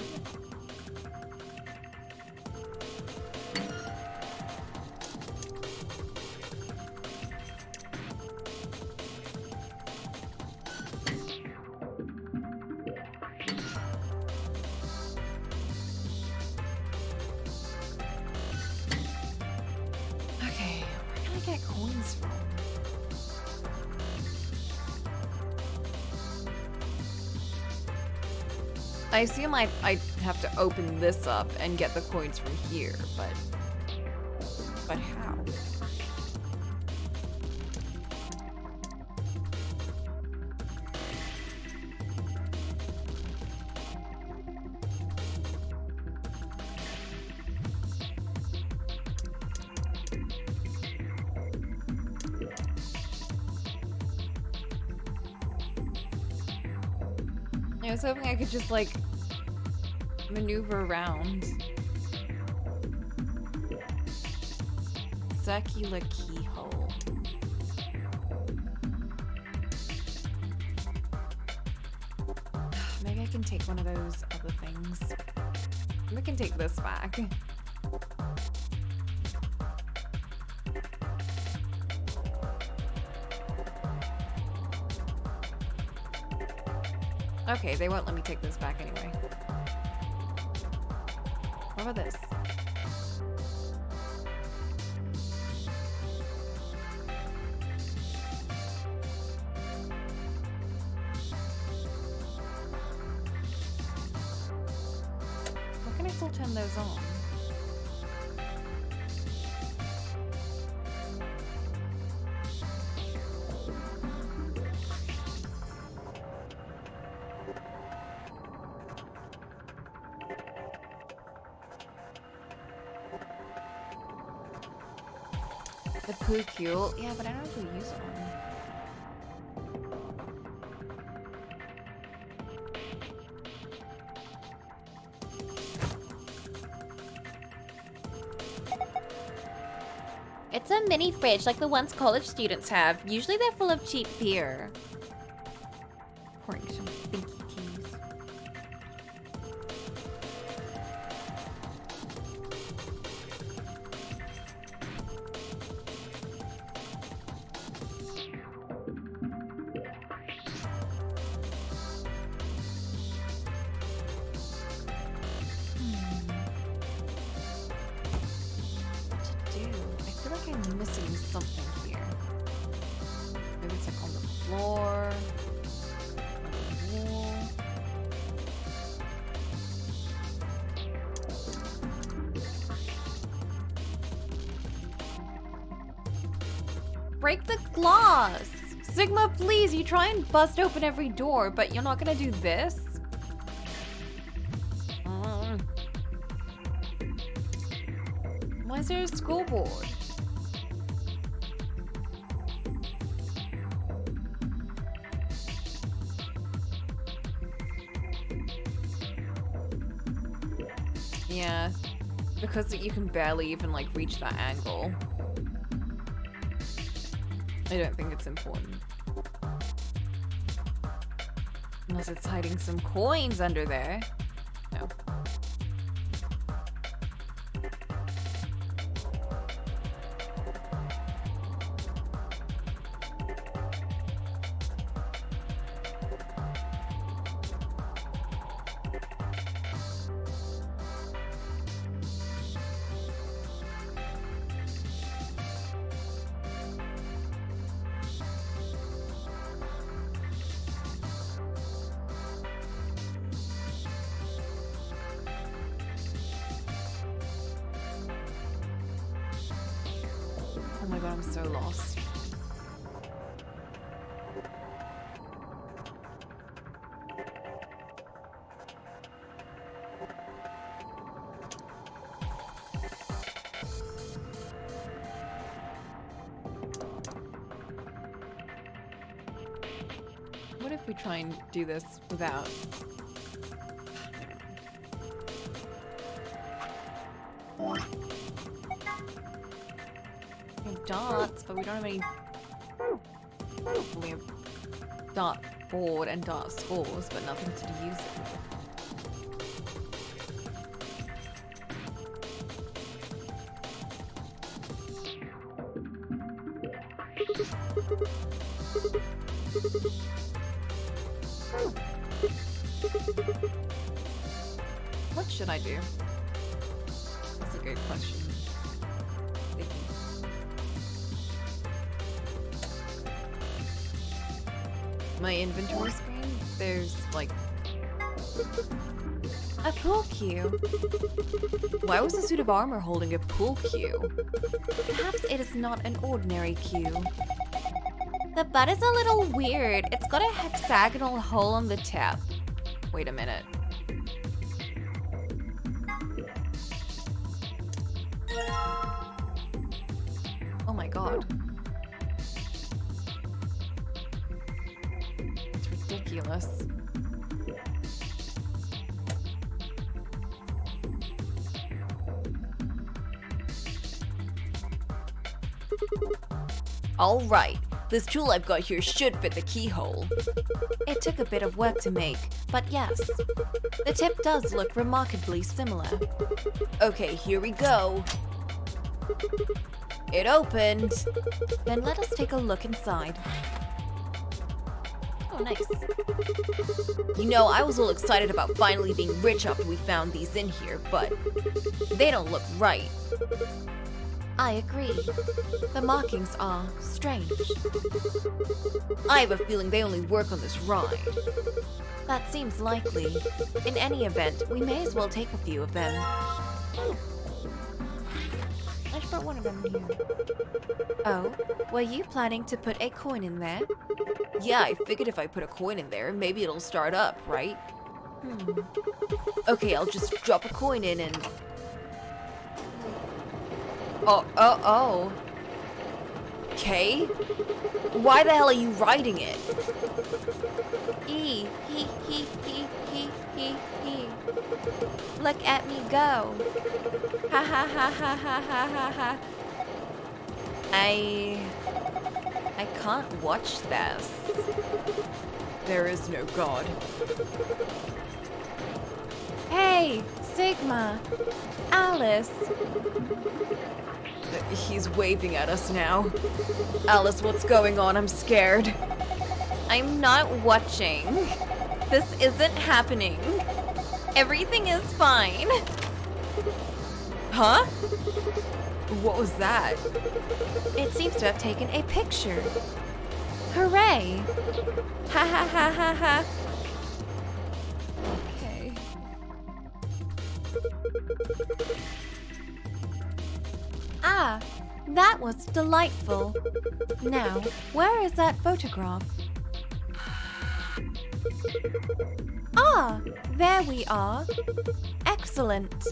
Okay, where can I get coins from? I assume I have to open this up and get the coins from here, but how? I was hoping I could just, like, maneuver around. Circular keyhole. Maybe I can take one of those other things. We can take this back. Okay, they won't let me take this back anyway. What about this? Why can I still turn those on? The Poo-Cule. Yeah, but I don't know if we use it on. It's a mini fridge like the ones college students have. Usually they're full of cheap beer. Pouring some thinky keys. I'm missing something here. Maybe it's like on the floor, on the wall. Break the glass! Sigma, please, you try and bust open every door, but you're not gonna do this? Why is there a scoreboard? Yeah, because you can barely even like reach that angle. I don't think it's important. Unless it's hiding some coins under there. No. Oh my god, I'm so lost. What if we try and do this without... We have darts, but we don't have any... We have dart board and dart scores, but nothing to use it with. What should I do? That's a good question. My inventory screen, there's like a pool cue. Why was the suit of armor holding a pool cue? Perhaps it is not an ordinary cue. The butt is a little weird. It's got a hexagonal hole on the tip. Wait a minute. Oh my god. It's ridiculous. Alright, this tool I've got here should fit the keyhole. It took a bit of work to make, but yes. The tip does look remarkably similar. Okay, here we go. It opened. Then let us take a look inside. Oh, nice. You know, I was all excited about finally being rich after we found these in here, but they don't look right. I agree. The markings are strange. I have a feeling they only work on this ride. That seems likely. In any event, we may as well take a few of them. Let's put one of them here. Oh, were you planning to put a coin in there? Yeah, I figured if I put a coin in there, maybe it'll start up, right? Okay, I'll just drop a coin in and... Oh. Kay? Why the hell are you riding it? He. Look at me go. Ha ha ha ha ha ha ha ha. I can't watch this. There is no God. Hey, Sigma. Alice. He's waving at us now. Alice, what's going on? I'm scared. I'm not watching. This isn't happening. Everything is fine. Huh? What was that? It seems to have taken a picture. Hooray! Ha ha ha ha ha. Okay. Ah, that was delightful. Now, where is that photograph? Ah, there we are. Excellent.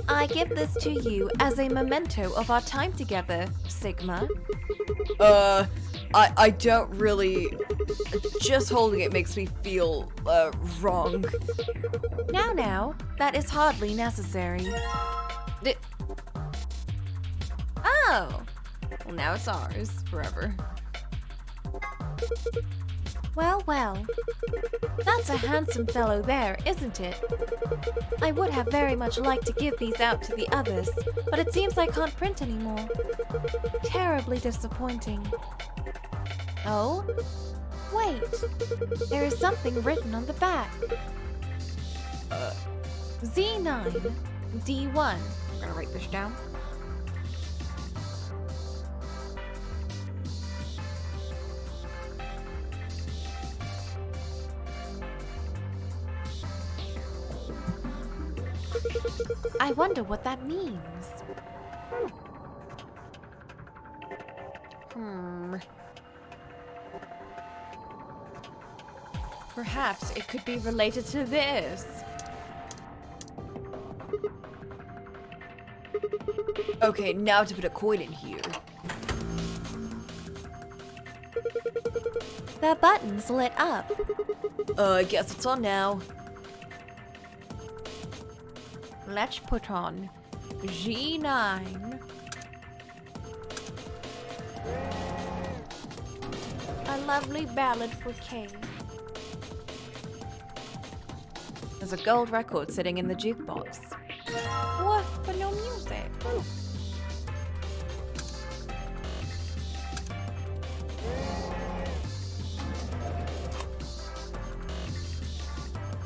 I give this to you as a memento of our time together, Sigma. I don't really... Just holding it makes me feel, wrong. Now, that is hardly necessary. Oh! Well, now it's ours, forever. Well. That's a handsome fellow there, isn't it? I would have very much liked to give these out to the others, but it seems I can't print anymore. Terribly disappointing. Oh? Wait. There is something written on the back. Z9, D1. I'm gonna write this down. I wonder what that means. Perhaps it could be related to this. Okay, now to put a coin in here. The button's lit up. I guess it's on now. Let's put on G9. A lovely ballad for Kay. There's a gold record sitting in the jukebox. What? But no music.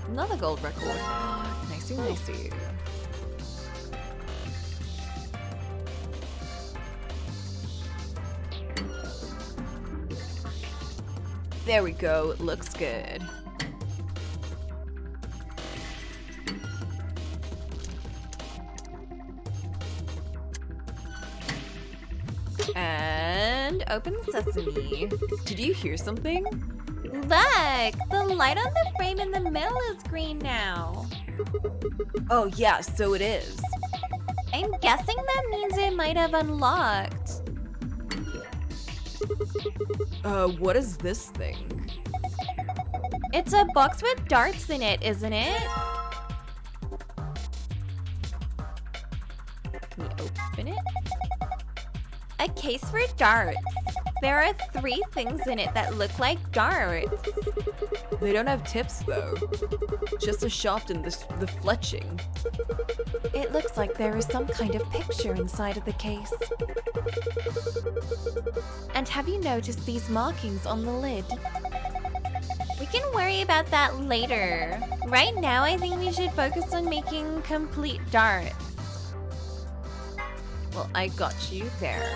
Another gold record. Nicey. There we go, it looks good. And open sesame. Did you hear something? Look! The light on the frame in the middle is green now. Oh yeah, so it is. I'm guessing that means it might have unlocked. What is this thing? It's a box with darts in it, isn't it? Can you open it? A case for darts. There are 3 things in it that look like darts. They don't have tips though. Just a shaft and the fletching. It looks like there is some kind of picture inside of the case. And have you noticed these markings on the lid? We can worry about that later. Right now, I think we should focus on making complete darts. Well, I got you there.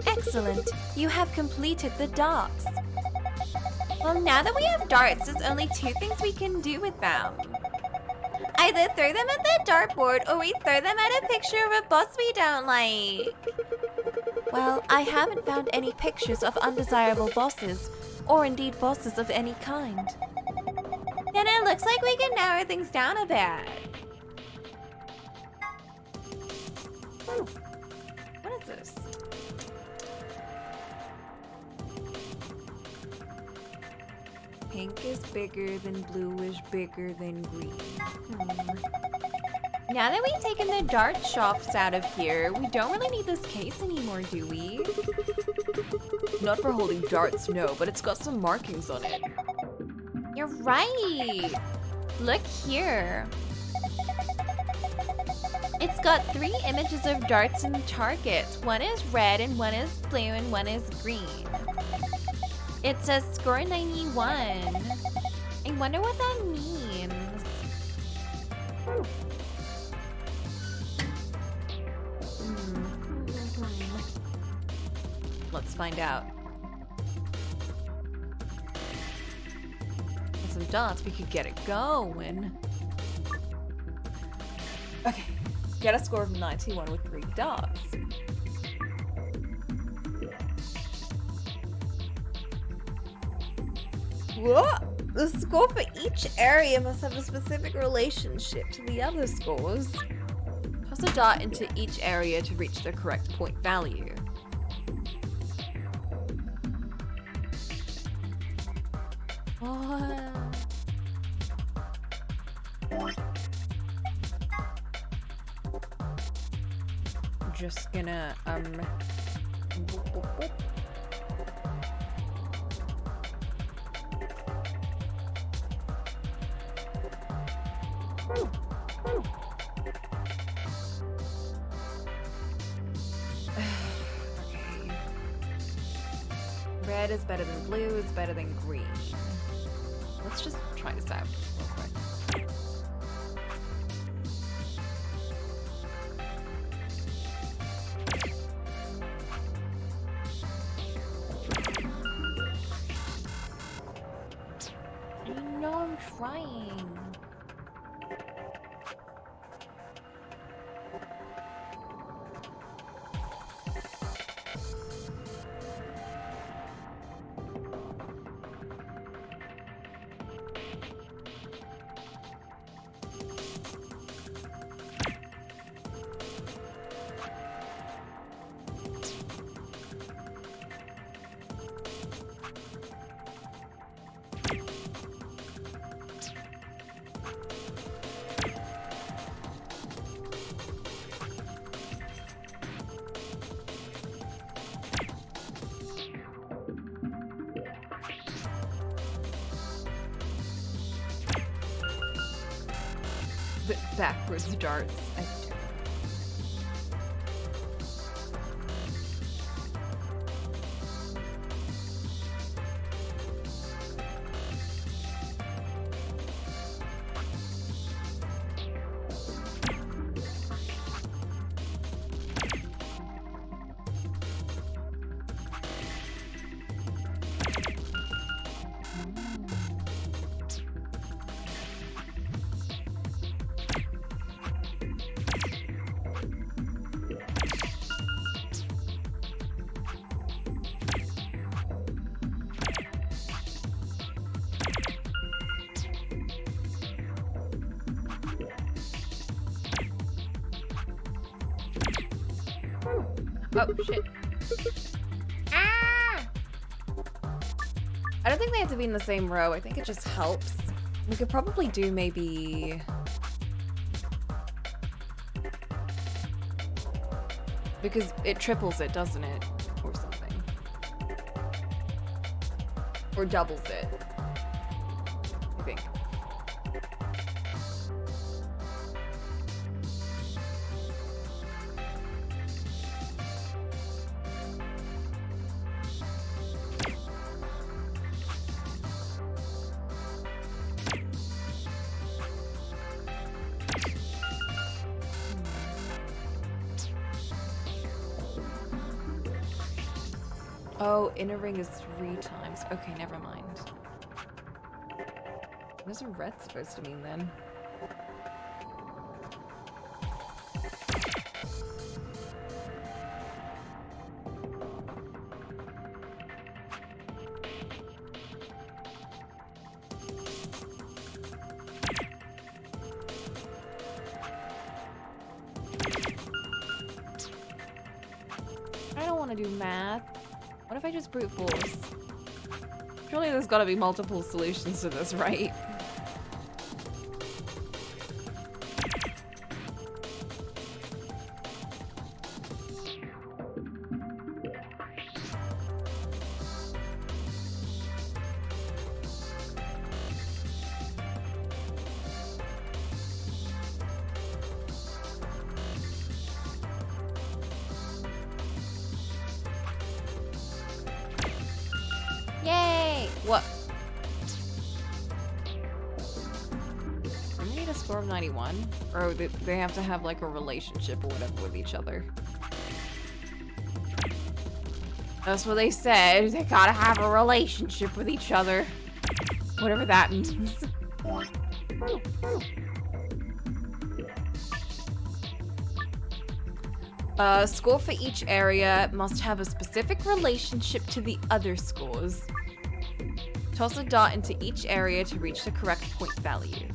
Excellent. You have completed the darts. Well, now that we have darts, there's only 2 things we can do with them. Either throw them at the dartboard or we throw them at a picture of a boss we don't like. Well, I haven't found any pictures of undesirable bosses, or indeed bosses of any kind. Then it looks like we can narrow things down a bit. What is this? Pink is bigger than blue is bigger than green. Now that we've taken the dart shafts out of here, we don't really need this case anymore, do we? Not for holding darts, no, but it's got some markings on it. You're right. Look here. It's got 3 images of darts and targets. One is red and one is blue and one is green. It says score 91. I wonder what that means. Let's find out. With some dots, we could get it going. Okay, get a score of 91 with 3 dots. What? The score for each area must have a specific relationship to the other scores. Toss a dot into each area to reach the correct point value. What? Just gonna, Red is better than blue, is better than green. Let's just try this out real quick. You know I'm trying. The backwards darts. Oh, shit. Ah! I don't think they have to be in the same row. I think it just helps. We could probably do maybe... Because it triples it, doesn't it? Or something. Or doubles it. I think. Oh, inner ring is 3 times. Okay, never mind. What is a red supposed to mean then? I don't want to do math. What if I just brute force? Surely there's gotta be multiple solutions to this, right? Yay! What? Do they need a score of 91? Or they have to have like a relationship or whatever with each other? That's what they said. They gotta have a relationship with each other. Whatever that means. A score for each area must have a specific relationship to the other scores. Toss a dot into each area to reach the correct point value.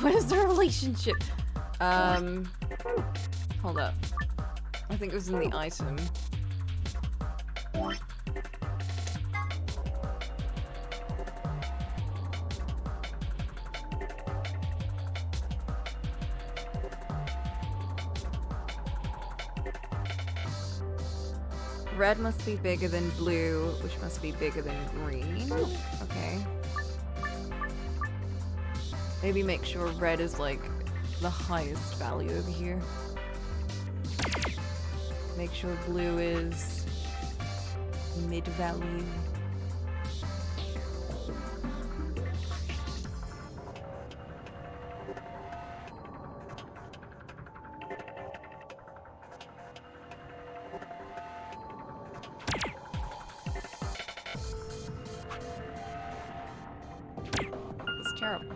What is the relationship? Hold up. I think it was in the item. Red must be bigger than blue, which must be bigger than green. Okay. Maybe make sure red is like the highest value over here. Make sure blue is mid-value. It's terrible.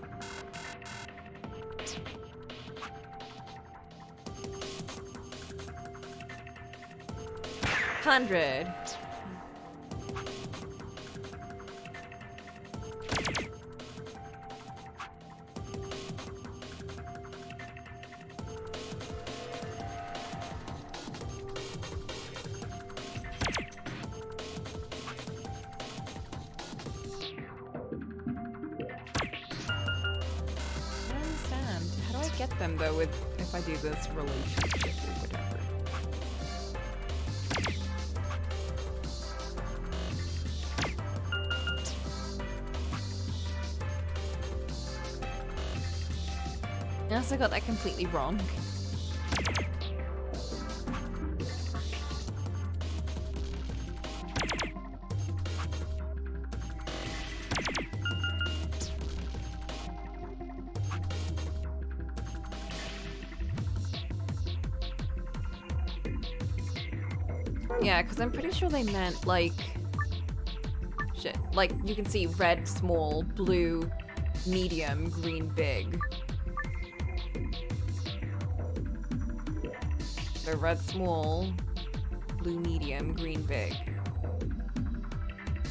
$100. Get them though with if I do this relationship or whatever. I also got that completely wrong. Yeah, because I'm pretty sure they meant, like... Shit. Like, you can see red, small, blue, medium, green, big. So red, small, blue, medium, green, big.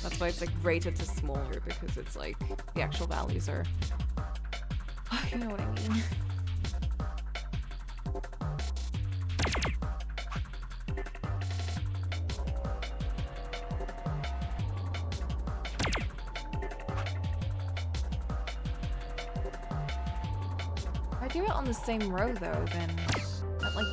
That's why it's, like, rated to smaller, because it's, like, the actual values are... You know what I mean. If I do it on the same row though, then that like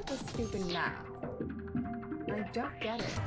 the stupid math? I don't get it.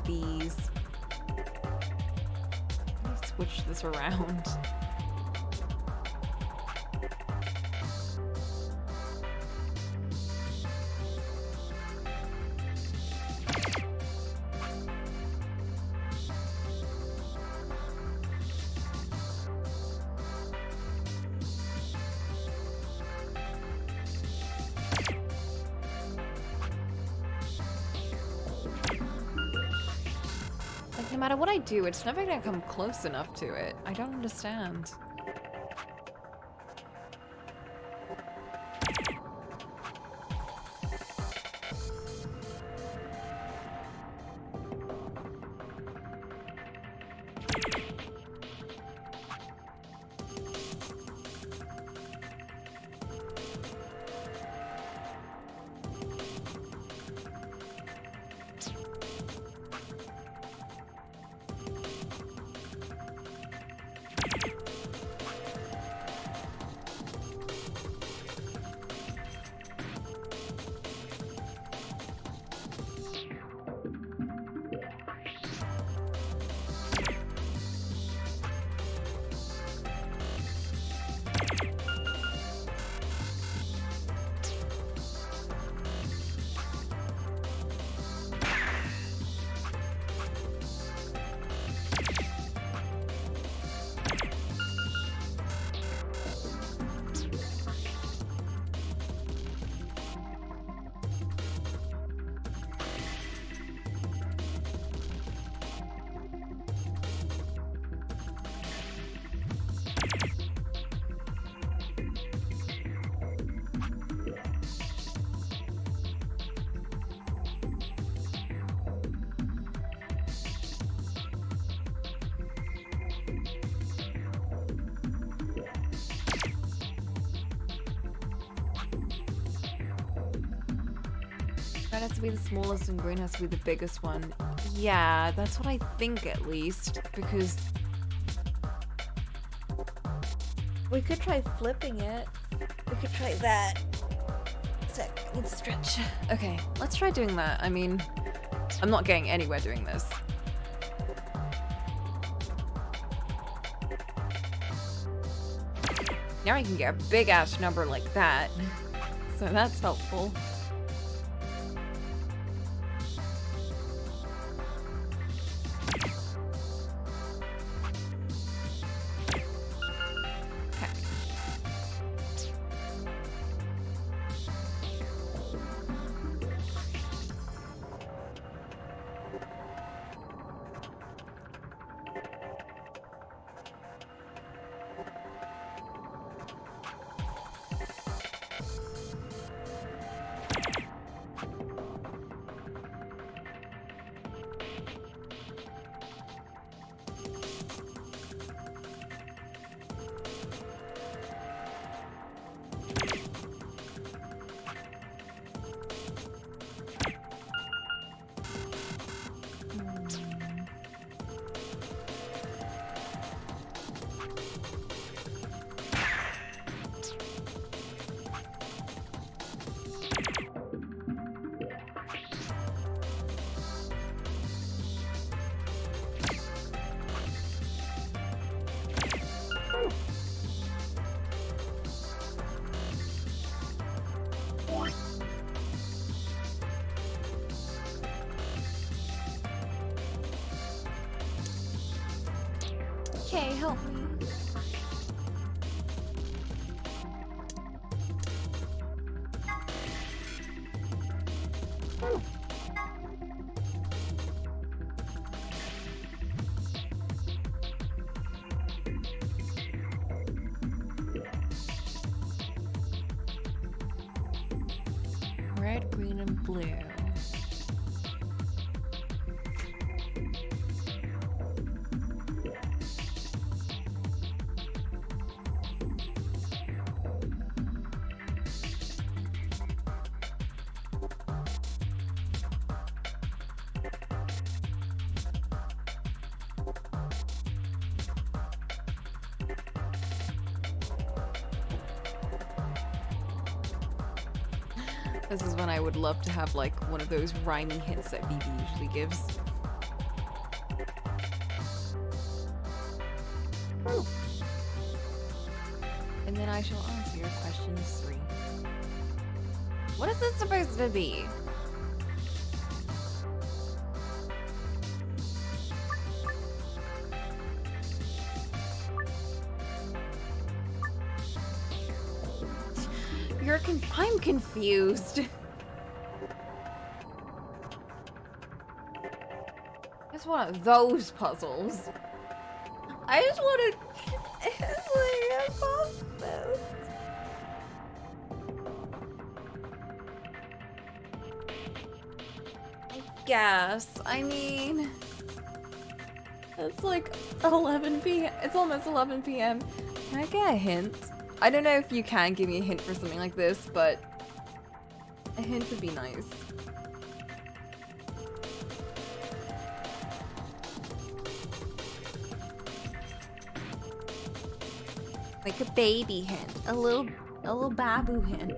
These. Let me switch this around. No matter what I do, it's never gonna come close enough to it. I don't understand. Red has to be the smallest and green has to be the biggest one. Yeah, that's what I think at least, because we could try flipping it. We could try that. Sec, I need to stretch. Okay, let's try doing that. I mean, I'm not getting anywhere doing this. Now I can get a big ass number like that. So that's helpful. Okay, help me. Red, green, and blue. This is when I would love to have like one of those rhyming hints that BB usually gives. And then I shall answer your questions 3. What is this supposed to be? I'm confused. It's one of those puzzles. I just want to. It's like above this. I guess. I mean, it's like 11 p.m. It's almost 11 p.m. Can I get a hint? I don't know if you can give me a hint for something like this, but a hint would be nice. Like a baby hint, a little babu hint.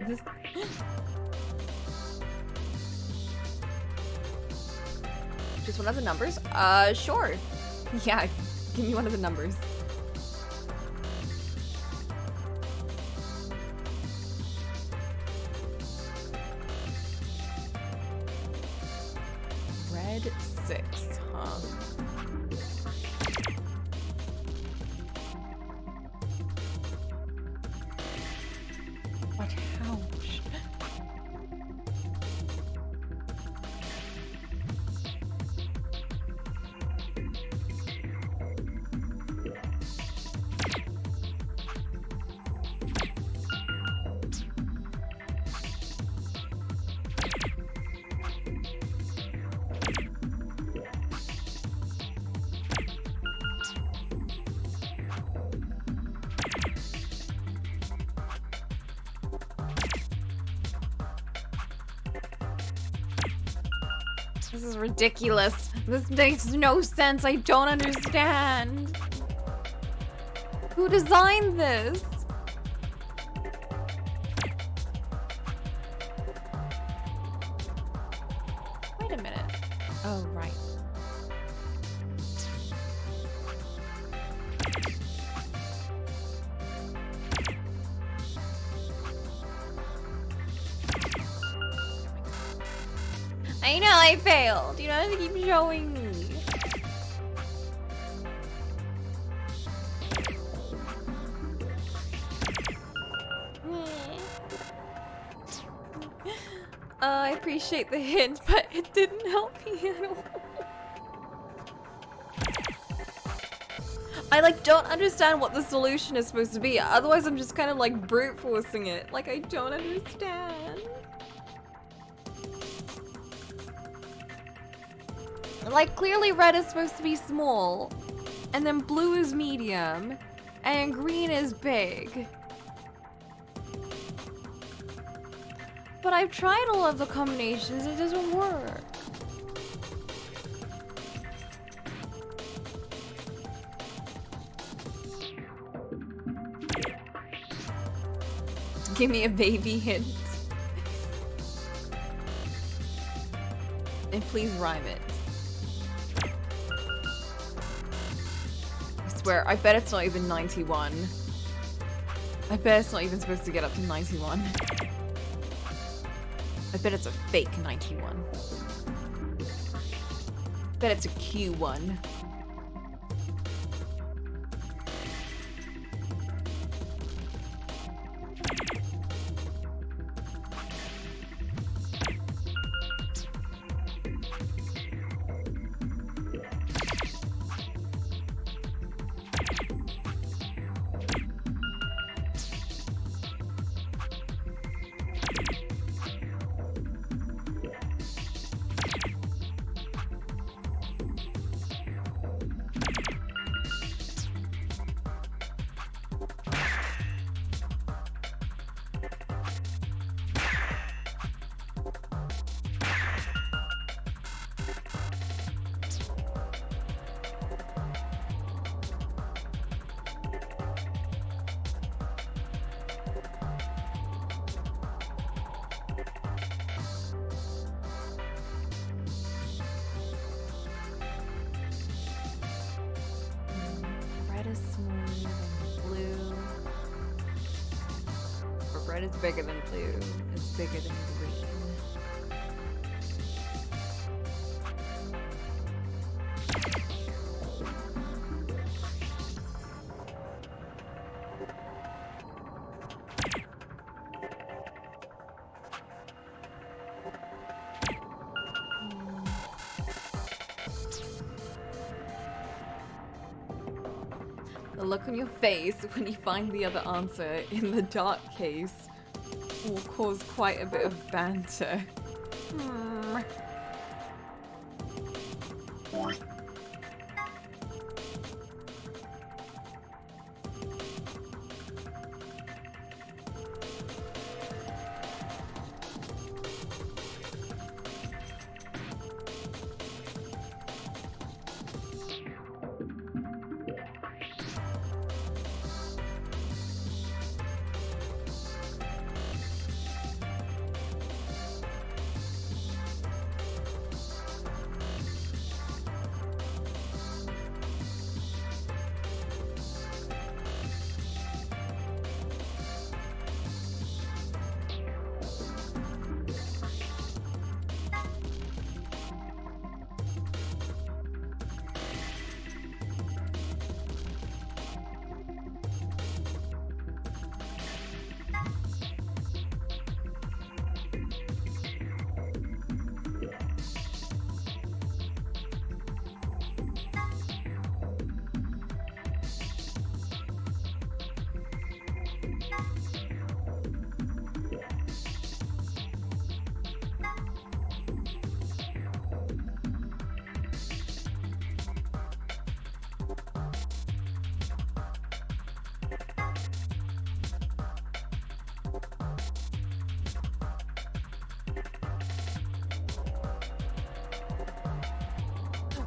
Just one of the numbers? Sure. Yeah, give me one of the numbers. Red 6, huh? What? Ouch. This is ridiculous. This makes no sense. I don't understand. Who designed this? Wait a minute. Oh, right. I know I failed. You don't have to keep showing me. I appreciate the hint, but it didn't help me at all. I like don't understand what the solution is supposed to be. Otherwise, I'm just kind of like brute forcing it. Like I don't understand. Like, clearly red is supposed to be small, and then blue is medium, and green is big. But I've tried all of the combinations, it doesn't work. Give me a baby hint. And please rhyme it. I swear, I bet it's not even 91. I bet it's not even supposed to get up to 91. I bet it's a fake 91. I bet it's a Q1. red is bigger than blue. It's bigger than green. The look on your face when you find the other answer in the dark case will cause quite a bit of banter.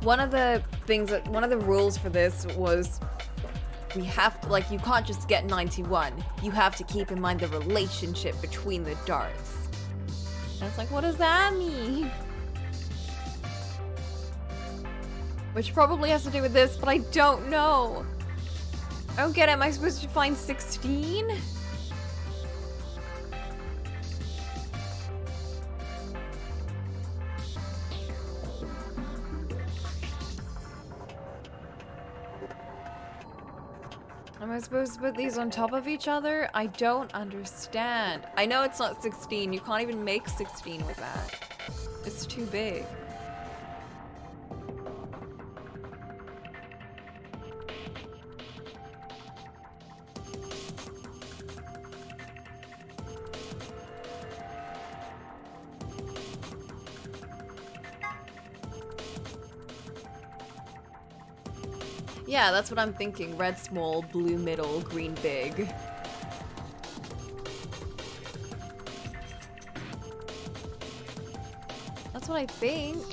One of the rules for this was we have to, like, you can't just get 91. You have to keep in mind the relationship between the darts. And it's like, what does that mean? Which probably has to do with this, but I don't know. I don't get it. Am I supposed to find 16? Am I supposed to put these on top of each other? I don't understand. I know it's not 16. You can't even make 16 with that. It's too big. Yeah, that's what I'm thinking. Red small, blue middle, green big. That's what I think.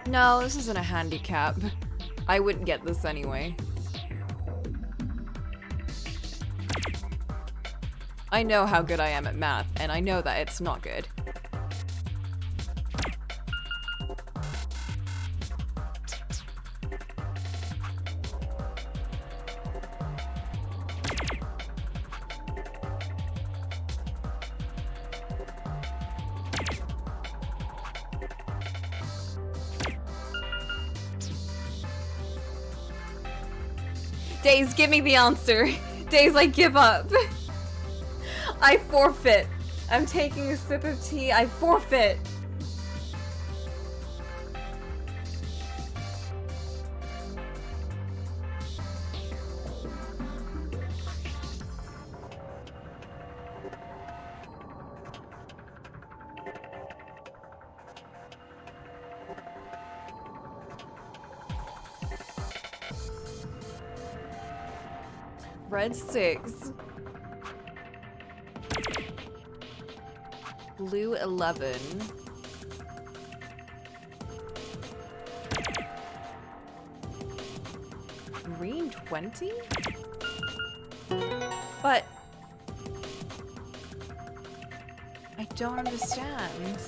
No, this isn't a handicap. I wouldn't get this anyway. I know how good I am at math, and I know that it's not good. Days, give me the answer. Days, I give up. I forfeit. I'm taking a sip of tea. I forfeit. Red 6. Blue 11. Green 20? But I don't understand.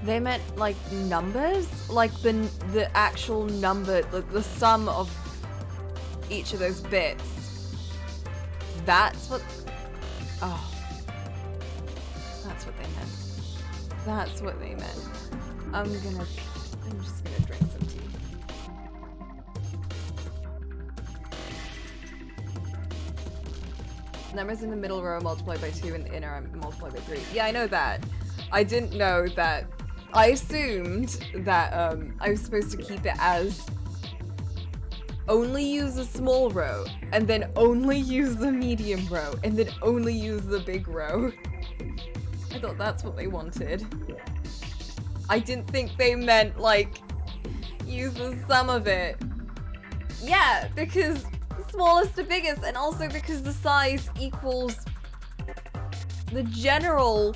They meant like numbers? Like the actual number, like the sum of each of those bits. That's what, oh. That's what they meant. That's what they meant. I'm just gonna drink some tea. Numbers in the middle row multiplied by 2 and the inner are multiplied by 3. Yeah, I know that. I didn't know that. I assumed that I was supposed to keep it as only use the small row, and then only use the medium row, and then only use the big row. I thought that's what they wanted. I didn't think they meant, like, use the sum of it. Yeah, because smallest to biggest, and also because the size equals the general,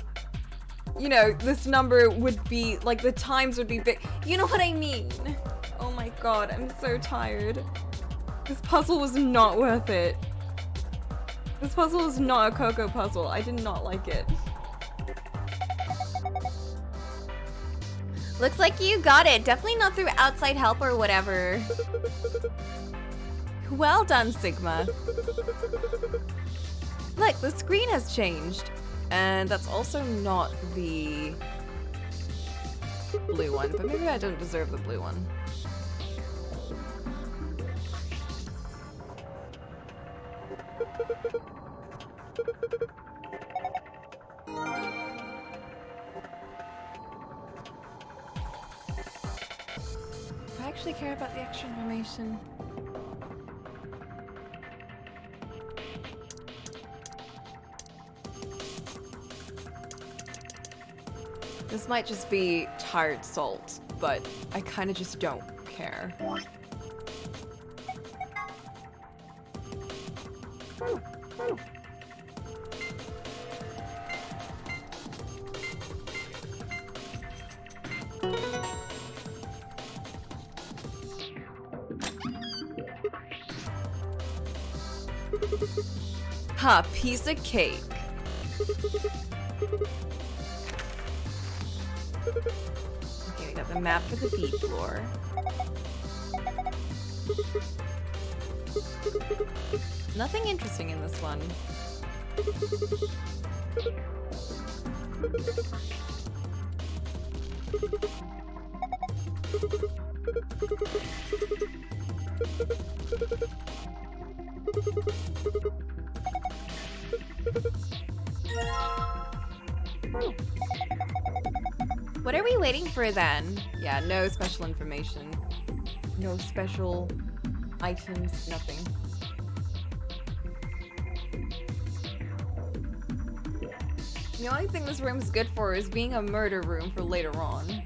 you know, this number would be, like, the times would be big. You know what I mean? Oh my god, I'm so tired. This puzzle was not worth it. This puzzle is not a Coco puzzle. I did not like it. Looks like you got it. Definitely not through outside help or whatever. Well done, Sigma. Look, the screen has changed. And that's also not the blue one, but maybe I don't deserve the blue one. Do I actually care about the extra information? This might just be tired salt, but I kind of just don't care. Ha, piece of cake. Okay, we got the map for the B floor. Nothing interesting in this one. What are we waiting for then? Yeah, no special information. No special items, nothing. The only thing this room's good for is being a murder room for later on.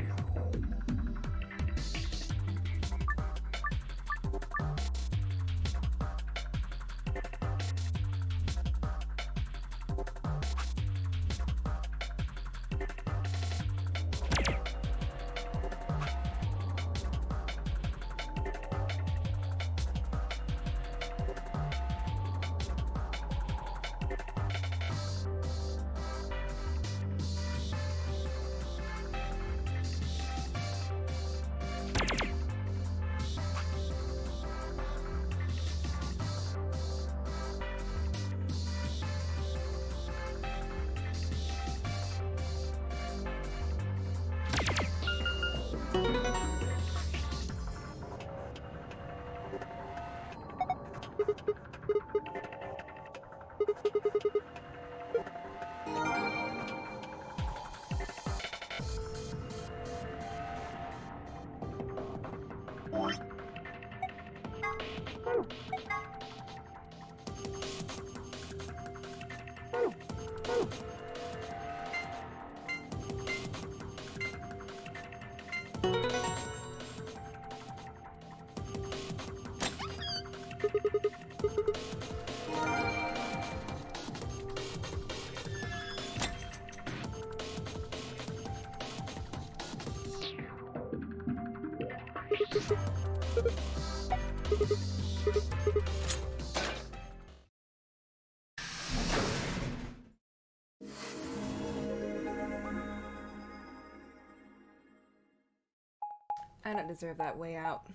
I don't deserve that way out.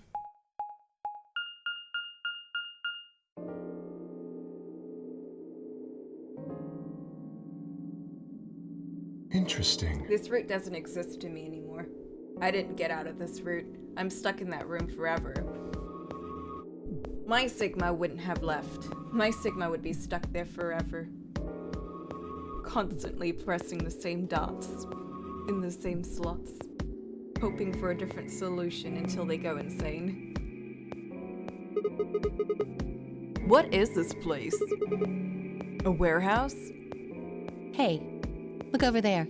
Interesting. This route doesn't exist to me anymore. I didn't get out of this route. I'm stuck in that room forever. My Sigma wouldn't have left. My Sigma would be stuck there forever. Constantly pressing the same dots in the same slots, hoping for a different solution until they go insane. What is this place? A warehouse? Hey, look over there.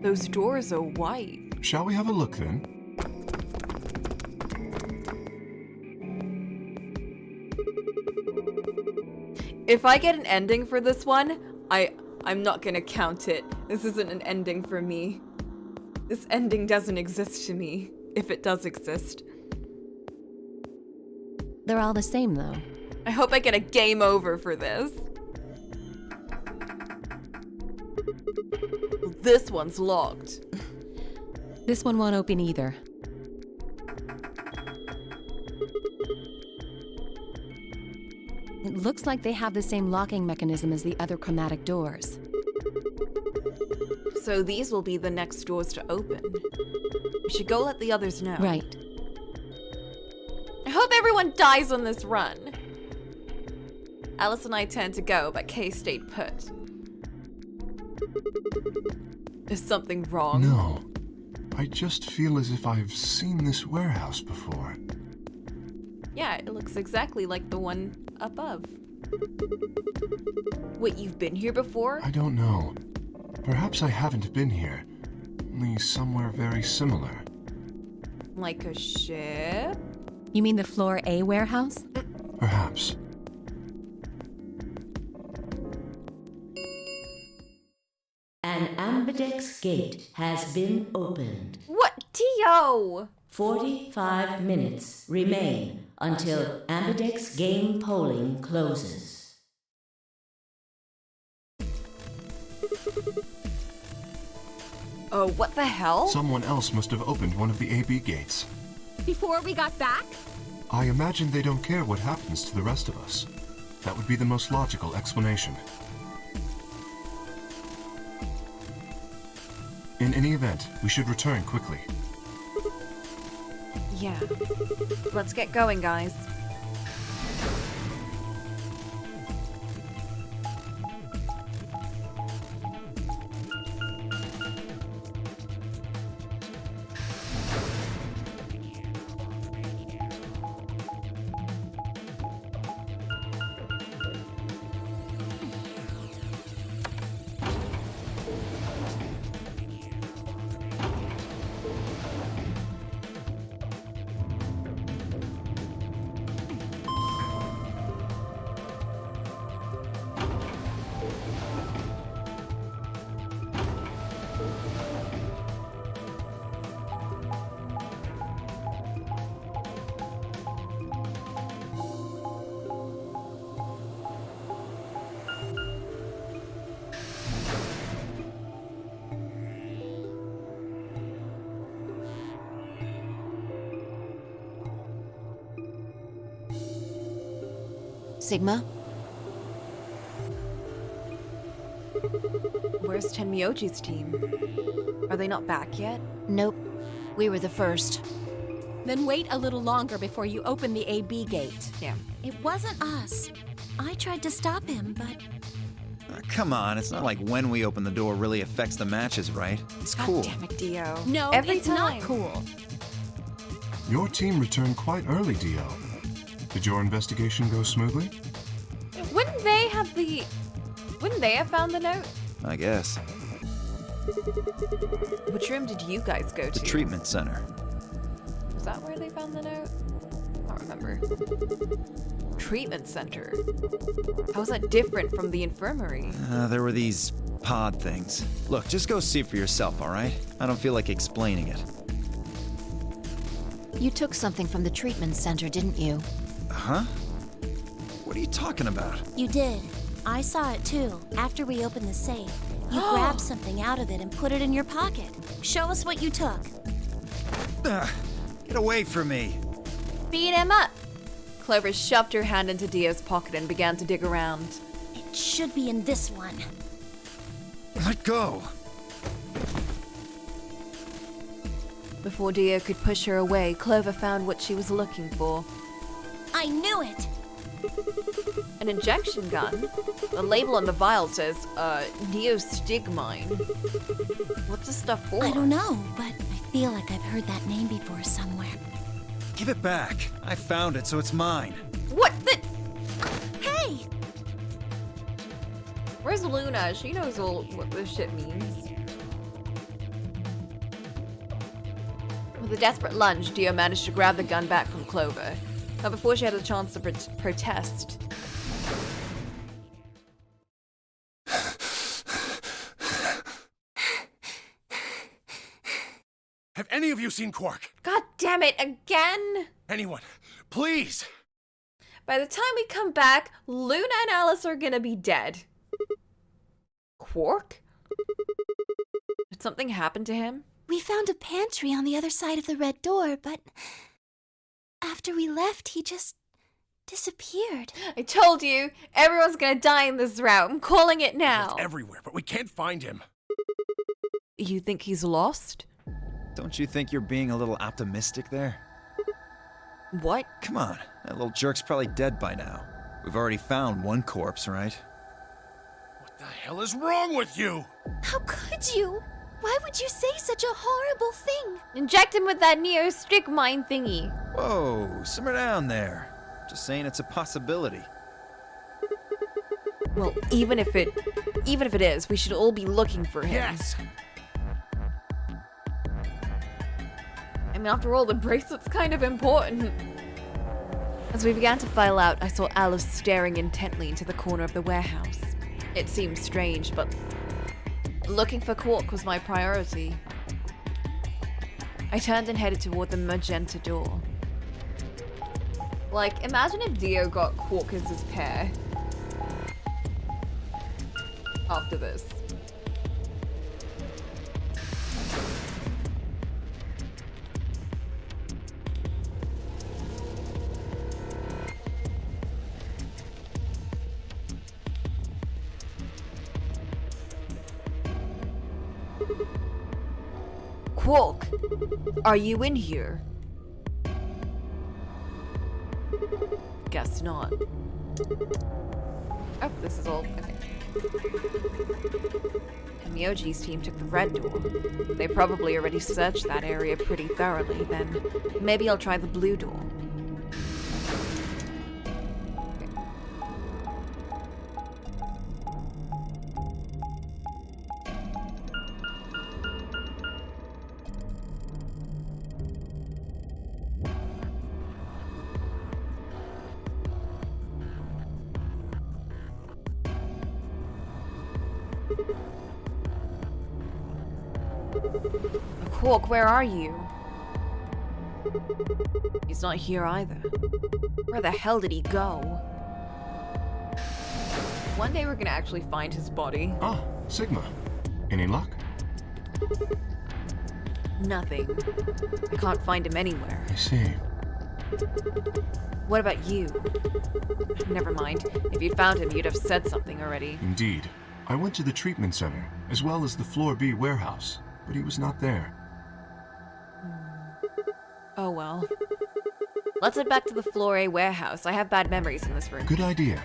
Those doors are white. Shall we have a look then? If I get an ending for this one, I'm not gonna count it. This isn't an ending for me. This ending doesn't exist to me, if it does exist. They're all the same, though. I hope I get a game over for this. This one's locked. This one won't open either. It looks like they have the same locking mechanism as the other chromatic doors. So these will be the next doors to open. We should go let the others know. Right. I hope everyone dies on this run. Alice and I tend to go, but Kay stayed put. Is something wrong? No. I just feel as if I've seen this warehouse before. Yeah, it looks exactly like the one above. Wait, you've been here before? I don't know. Perhaps I haven't been here. Only somewhere very similar. Like a ship? You mean the Floor A warehouse? Perhaps. An ambidex gate has been opened. What? Dio! 45 minutes remain until ambidex game polling closes. Oh, what the hell? Someone else must have opened one of the AB gates. Before we got back? I imagine they don't care what happens to the rest of us. That would be the most logical explanation. In any event, we should return quickly. Yeah. Let's get going, guys. Sigma? Where's Tenmyoji's team? Are they not back yet? Nope. We were the first. Then wait a little longer before you open the AB gate. Yeah. It wasn't us. I tried to stop him, but... Come on, it's not like when we open the door really affects the matches, right? It's cool. God damn it, Dio. No, Every it's time. not cool. Your team returned quite early, Dio. Did your investigation go smoothly? Wouldn't they have found the note? I guess. Which room did you guys go to? The treatment center. Was that where they found the note? I don't remember. Treatment center? How was that different from the infirmary? There were these pod things. Look, just go see for yourself, all right? I don't feel like explaining it. You took something from the treatment center, didn't you? Huh? What are you talking about? You did. I saw it too. After we opened the safe, you grabbed something out of it and put it in your pocket. Show us what you took. Get away from me. Beat him up! Clover shoved her hand into Dio's pocket and began to dig around. It should be in this one. Let go. Before Dio could push her away, Clover found what she was looking for. I knew it! An injection gun? The label on the vial says, neostigmine. What's this stuff for? I don't know, but I feel like I've heard that name before somewhere. Give it back. I found it, so it's mine. What the? Hey! Where's Luna? She knows all what this shit means. With a desperate lunge, Dio managed to grab the gun back from Clover. But before she had a chance to protest... Have any of you seen Quark? God damn it, again? Anyone, please! By the time we come back, Luna and Alice are gonna be dead. Quark? Did something happen to him? We found a pantry on the other side of the red door, but after we left, he just disappeared. I told you, everyone's gonna die in this route. I'm calling it now. He's everywhere, but we can't find him. You think he's lost? Don't you think you're being a little optimistic there? What? Come on, that little jerk's probably dead by now. We've already found one corpse, right? What the hell is wrong with you? How could you? Why would you say such a horrible thing? Inject him with that neostigmine thingy. Whoa, simmer down there. Just saying it's a possibility. Well, even if it is, we should all be looking for him. Yes! I mean, after all, the bracelet's kind of important. As we began to file out, I saw Alice staring intently into the corner of the warehouse. It seemed strange, but looking for Quark was my priority. I turned and headed toward the magenta door. Like, imagine if Dio got Quark as his pair. After this. Quark, are you in here? Guess not. Oh, this is all. Okay. And Myoji's team took the red door. They probably already searched that area pretty thoroughly, then maybe I'll try the blue door. Quark, where are you? He's not here either. Where the hell did he go? One day we're gonna actually find his body. Ah, Sigma. Any luck? Nothing. I can't find him anywhere. I see. What about you? Never mind. If you'd found him, you'd have said something already. Indeed. I went to the treatment center, as well as the Floor B warehouse, but he was not there. Oh well. Let's head back to the Floor A warehouse. I have bad memories in this room. Good idea.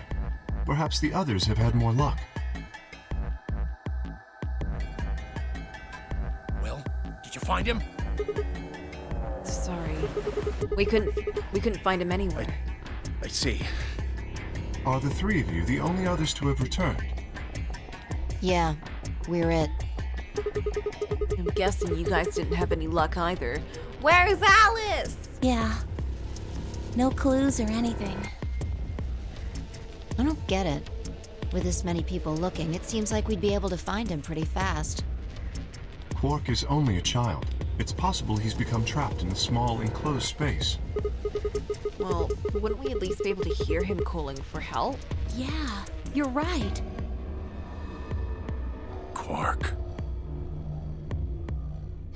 Perhaps the others have had more luck. Will, did you find him? Sorry. We couldn't find him anywhere. I see. Are the three of you the only others to have returned? Yeah, we're it. I'm guessing you guys didn't have any luck either. Where's Alice? Yeah. No clues or anything. I don't get it. With this many people looking, it seems like we'd be able to find him pretty fast. Quark is only a child. It's possible he's become trapped in a small, enclosed space. Well, wouldn't we at least be able to hear him calling for help? Yeah, you're right. Quark.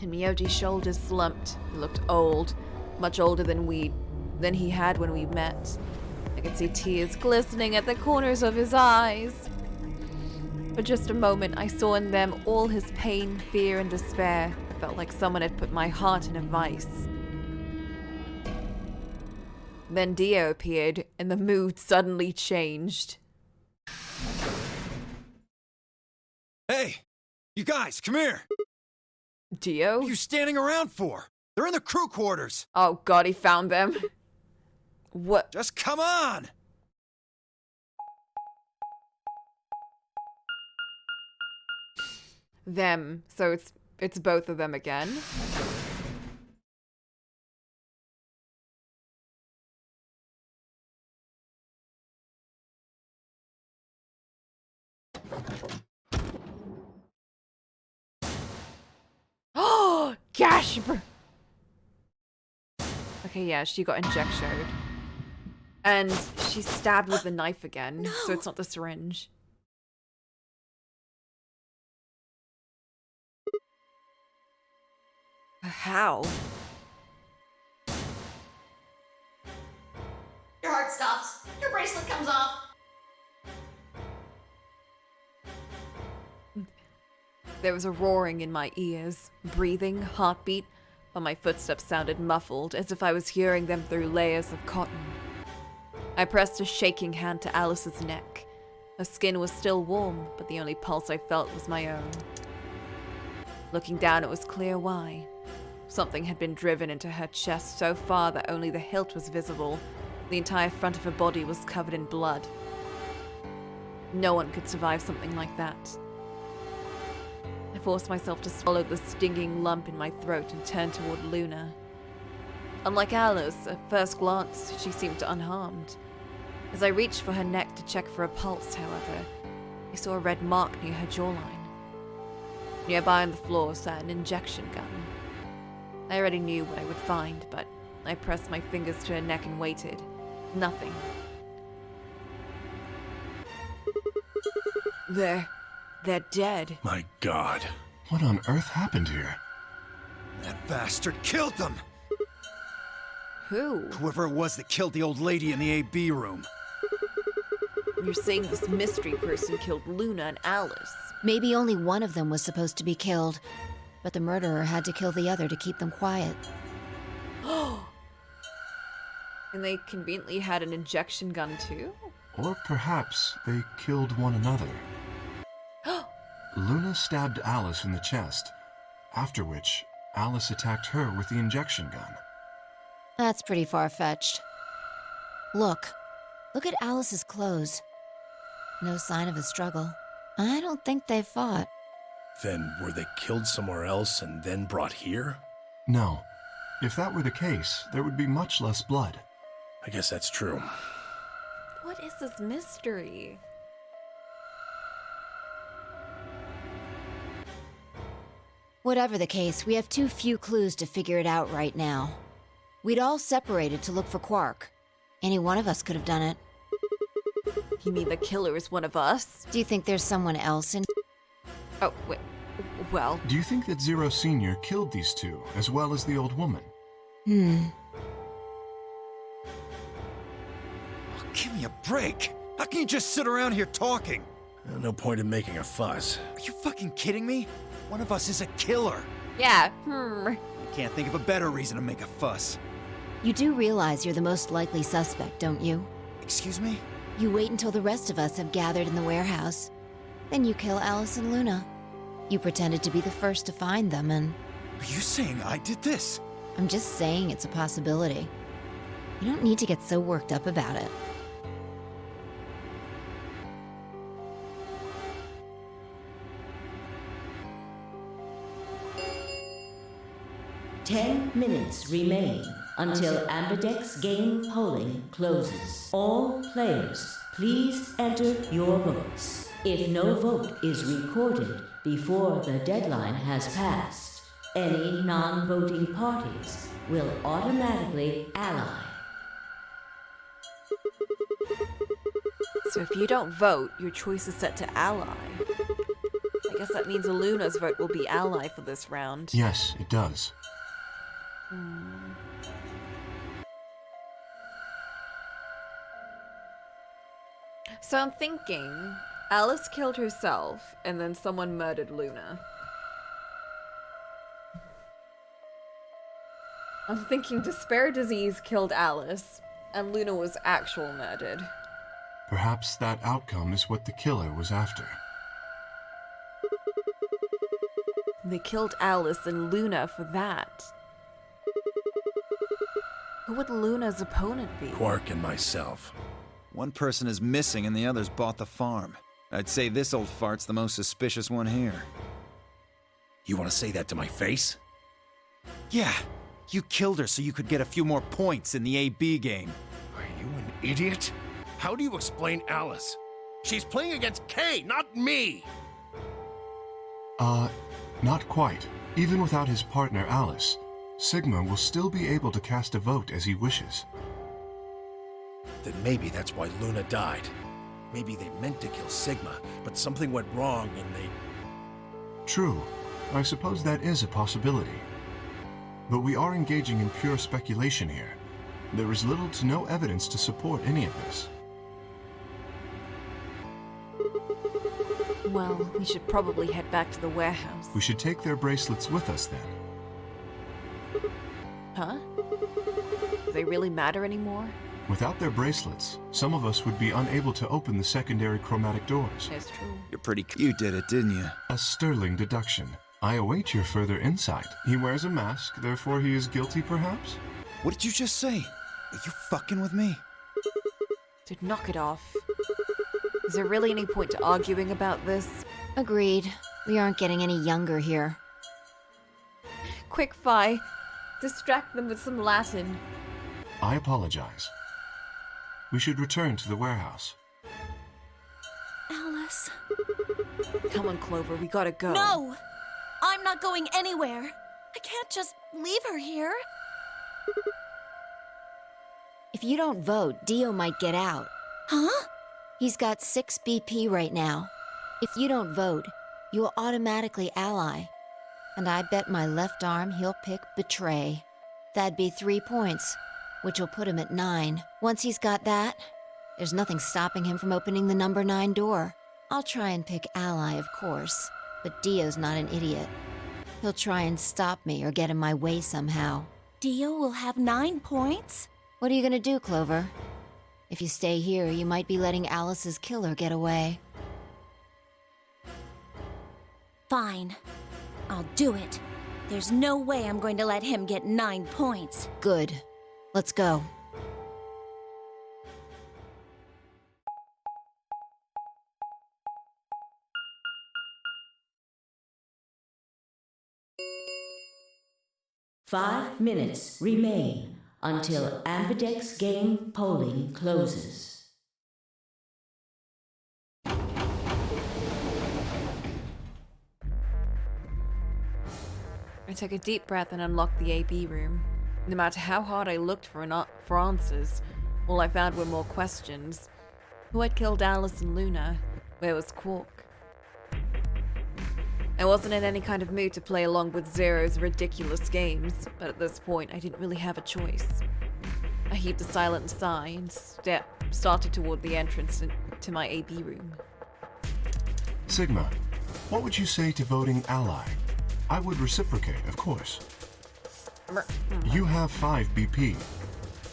And Miyoji's shoulders slumped. He looked old, much older than he had when we met. I could see tears glistening at the corners of his eyes. For just a moment, I saw in them all his pain, fear, and despair. I felt like someone had put my heart in a vice. Then Dio appeared, and the mood suddenly changed. Hey! You guys, come here! Dio? What are you standing around for? They're in the crew quarters! Oh god, he found them. What? Just come on! Them. So it's both of them again. Oh, gasp! Okay, yeah, she got injected. And she's stabbed with the knife again, so it's not the syringe. How? Your heart stops. Your bracelet comes off. There was a roaring in my ears, breathing, heartbeat, while my footsteps sounded muffled, as if I was hearing them through layers of cotton. I pressed a shaking hand to Alice's neck. Her skin was still warm, but the only pulse I felt was my own. Looking down, it was clear why. Something had been driven into her chest so far that only the hilt was visible. The entire front of her body was covered in blood. No one could survive something like that. I forced myself to swallow the stinging lump in my throat and turned toward Luna. Unlike Alice, at first glance, she seemed unharmed. As I reached for her neck to check for a pulse, however, I saw a red mark near her jawline. Nearby on the floor sat an injection gun. I already knew what I would find, but I pressed my fingers to her neck and waited. Nothing. They're dead. My God. What on earth happened here? That bastard killed them! Who? Whoever it was that killed the old lady in the AB room. You're saying this mystery person killed Luna and Alice? Maybe only one of them was supposed to be killed, but the murderer had to kill the other to keep them quiet. And they conveniently had an injection gun too? Or perhaps they killed one another. Luna stabbed Alice in the chest, after which Alice attacked her with the injection gun. That's pretty far-fetched. Look at Alice's clothes. No sign of a struggle. I don't think they fought. Then were they killed somewhere else and then brought here? No. If that were the case, there would be much less blood. I guess that's true. What is this mystery? Whatever the case, we have too few clues to figure it out right now. We'd all separated to look for Quark. Any one of us could have done it. You mean the killer is one of us? Do you think there's someone else in... Oh, wait. Well... Do you think that Zero Sr. killed these two, as well as the old woman? Oh, give me a break! How can you just sit around here talking? No point in making a fuss. Are you fucking kidding me? One of us is a killer. Yeah, I can't think of a better reason to make a fuss. You do realize you're the most likely suspect, don't you? Excuse me? You wait until the rest of us have gathered in the warehouse. Then you kill Alice and Luna. You pretended to be the first to find them and... Are you saying I did this? I'm just saying it's a possibility. You don't need to get so worked up about it. Ten minutes remain until Ambidex game polling closes. All players, please enter your votes. If no vote is recorded before the deadline has passed, Any non-voting parties will automatically ally. So if you don't vote, your choice is set to ally. I guess that means Luna's vote will be ally for this round. Yes, it does. So I'm thinking Alice killed herself and then someone murdered Luna. I'm thinking Despair Disease killed Alice and Luna was actual murdered. Perhaps that outcome is what the killer was after. They killed Alice and Luna for that. Who would Luna's opponent be? Quark and myself. One person is missing and the others bought the farm. I'd say this old fart's the most suspicious one here. You want to say that to my face? Yeah, you killed her so you could get a few more points in the AB game. Are you an idiot? How do you explain Alice? She's playing against Kay, not me! Not quite. Even without his partner Alice, Sigma will still be able to cast a vote as he wishes. Then maybe that's why Luna died. Maybe they meant to kill Sigma, but something went wrong and they... True. I suppose that is a possibility. But we are engaging in pure speculation here. There is little to no evidence to support any of this. Well, we should probably head back to the warehouse. We should take their bracelets with us then. Huh? Do they really matter anymore? Without their bracelets, some of us would be unable to open the secondary chromatic doors. That's true. You're pretty... You did it, didn't you? A sterling deduction. I await your further insight. He wears a mask, therefore he is guilty, perhaps? What did you just say? Are you fucking with me? Dude, knock it off. Is there really any point to arguing about this? Agreed. We aren't getting any younger here. Quick, Phi. Distract them with some Latin. I apologize. We should return to the warehouse. Alice. Come on, Clover, we gotta go. No! I'm not going anywhere. I can't just leave her here. If you don't vote, Dio might get out. Huh? He's got 6 BP right now. If you don't vote, you will automatically ally. And I bet my left arm he'll pick Betray. That'd be 3 points, which will put him at 9. Once he's got that, there's nothing stopping him from opening the number 9 door. I'll try and pick ally, of course, but Dio's not an idiot. He'll try and stop me or get in my way somehow. Dio will have 9 points? What are you gonna do, Clover? If you stay here, you might be letting Alice's killer get away. Fine. I'll do it. There's no way I'm going to let him get 9 points. Good. Let's go. Five minutes remain until Ambidex game polling closes. I took a deep breath and unlocked the AB room. No matter how hard I looked for answers, all I found were more questions. Who had killed Alice and Luna? Where was Quark? I wasn't in any kind of mood to play along with Zero's ridiculous games, but at this point I didn't really have a choice. I heaved a silent sigh and started toward the entrance to my AB room. Sigma, what would you say to voting ally? I would reciprocate, of course. You have 5 BP.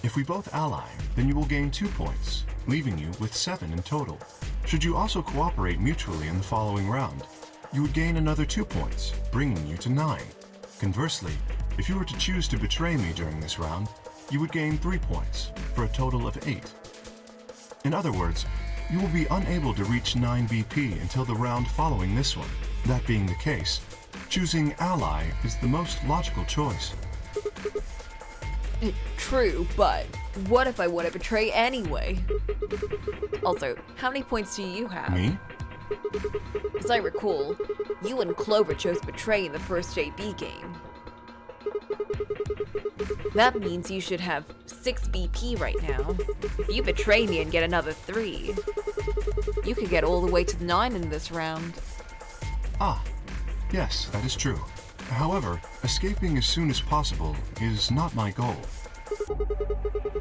If we both ally, then you will gain 2 points, leaving you with 7 in total. Should you also cooperate mutually in the following round, you would gain another 2 points, bringing you to 9. Conversely, if you were to choose to betray me during this round, you would gain 3 points, for a total of 8. In other words, you will be unable to reach 9 BP until the round following this one. That being the case, choosing ally is the most logical choice. True, but what if I want to betray anyway? Also, how many points do you have? Me? As I recall, you and Clover chose Betray in the first AB game. That means you should have 6 BP right now. If you betray me and get another 3, you could get all the way to 9 in this round. Ah, yes, that is true. However, escaping as soon as possible is not my goal.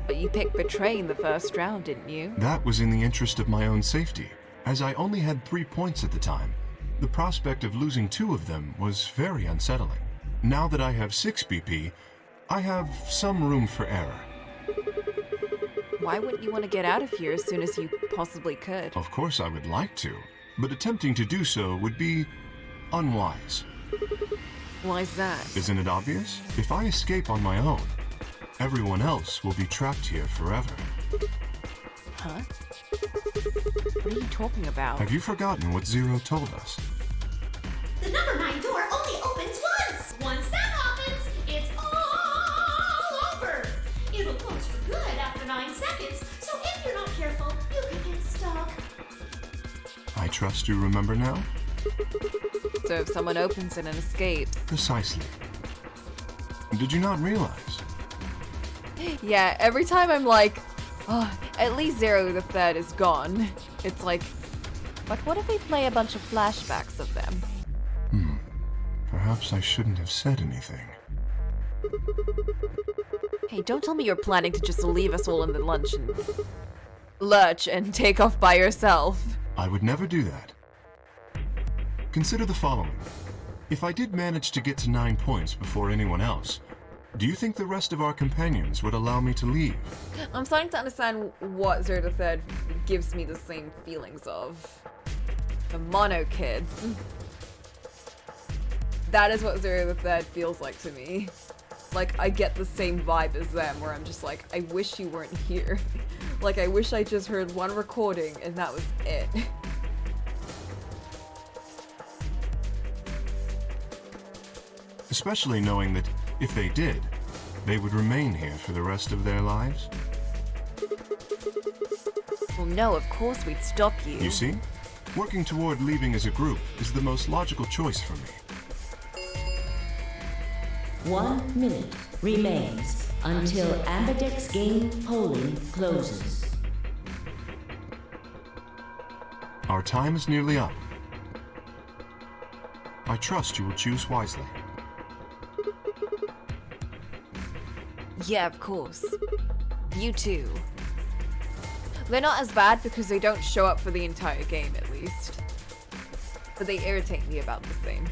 But you picked Betray in the first round, didn't you? That was in the interest of my own safety, as I only had 3 points at the time. The prospect of losing 2 of them was very unsettling. Now that I have 6 BP, I have some room for error. Why wouldn't you want to get out of here as soon as you possibly could? Of course I would like to, but attempting to do so would be unwise. Why's that? Isn't it obvious? If I escape on my own, everyone else will be trapped here forever. Huh? What are you talking about? Have you forgotten what Zero told us? The number 9 door only opens once! Once that happens, it's all over! It'll close for good after 9 seconds, so if you're not careful, you could get stuck. I trust you remember now? So if someone opens it and escapes... Precisely. Did you not realize? Yeah, every time I'm like, oh, at least Zero the Third is gone. It's like, but what if we play a bunch of flashbacks of them? Perhaps I shouldn't have said anything. Hey, don't tell me you're planning to just leave us all in the lurch and take off by yourself. I would never do that. Consider the following. If I did manage to get to 9 points before anyone else, do you think the rest of our companions would allow me to leave? I'm starting to understand what Zero the Third gives me the same feelings of. The mono kids. That is what Zero the Third feels like to me. Like, I get the same vibe as them, where I'm just like, I wish you weren't here. Like, I wish I just heard one recording and that was it. Especially knowing that if they did, they would remain here for the rest of their lives. Well, no, of course we'd stop you. You see? Working toward leaving as a group is the most logical choice for me. 1 minute remains until Ambidex game polling closes. Our time is nearly up. I trust you will choose wisely. Yeah, of course. You too. They're not as bad because they don't show up for the entire game, at least. But they irritate me about the same.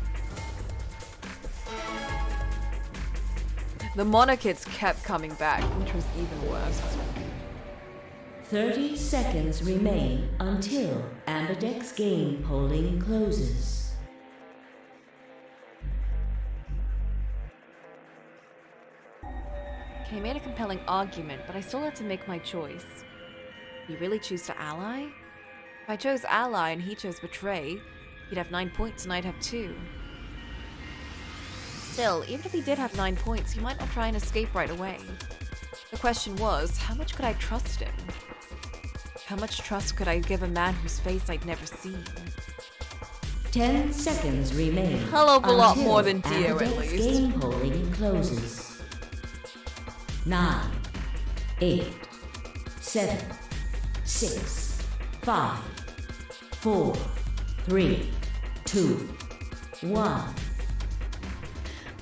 The mono kids kept coming back, which was even worse. 30 seconds remain until Ambidex game polling closes. Okay, I made a compelling argument, but I still had to make my choice. You really choose to ally? If I chose ally and he chose betray, he'd have 9 points and I'd have 2. Still, even if he did have 9 points, he might not try and escape right away. The question was, how much could I trust him? How much trust could I give a man whose face I'd never seen? 10 seconds remain. Hell of a lot more than Dio, at least. Game polling closes. 9, 8, 7, 6, 5, 4, 3, 2, 1.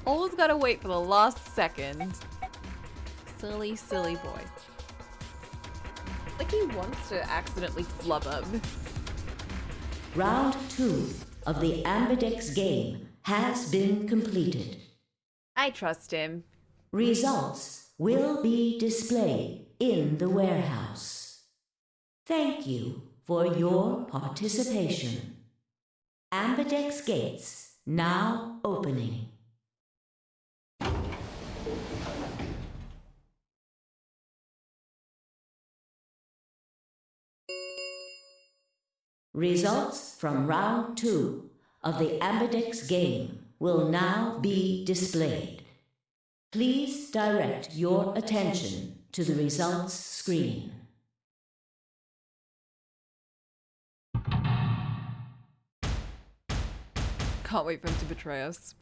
Always gotta wait for the last second. Silly, silly boy. Like he wants to accidentally flub him. Round 2 of the Ambidex game has been completed. I trust him. Results will be displayed in the warehouse. Thank you for your participation. Ambidex gates now opening. Results from round 2 of the Ambidex game will now be displayed. Please direct your attention to the results screen. Can't wait for him to betray us.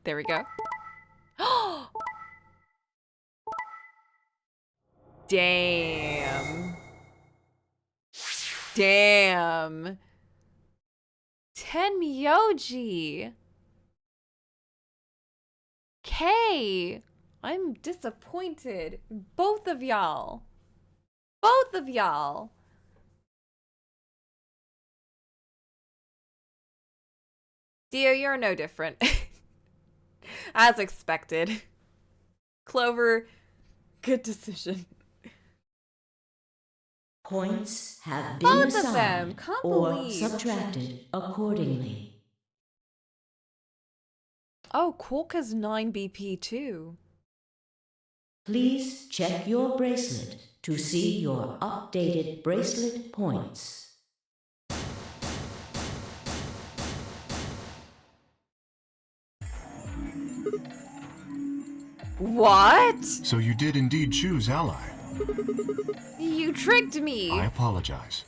There we go. Damn. Damn. Tenmyoji. Kay. I'm disappointed. Both of y'all. Both of y'all. Dio, you're no different. As expected. Clover, good decision. Points have been Both of them. assigned Can't or believe. subtracted accordingly. Oh, Corka's 9 BP too. Please check your bracelet to see your updated bracelet points. What? So you did indeed choose Ally. You tricked me. I apologize.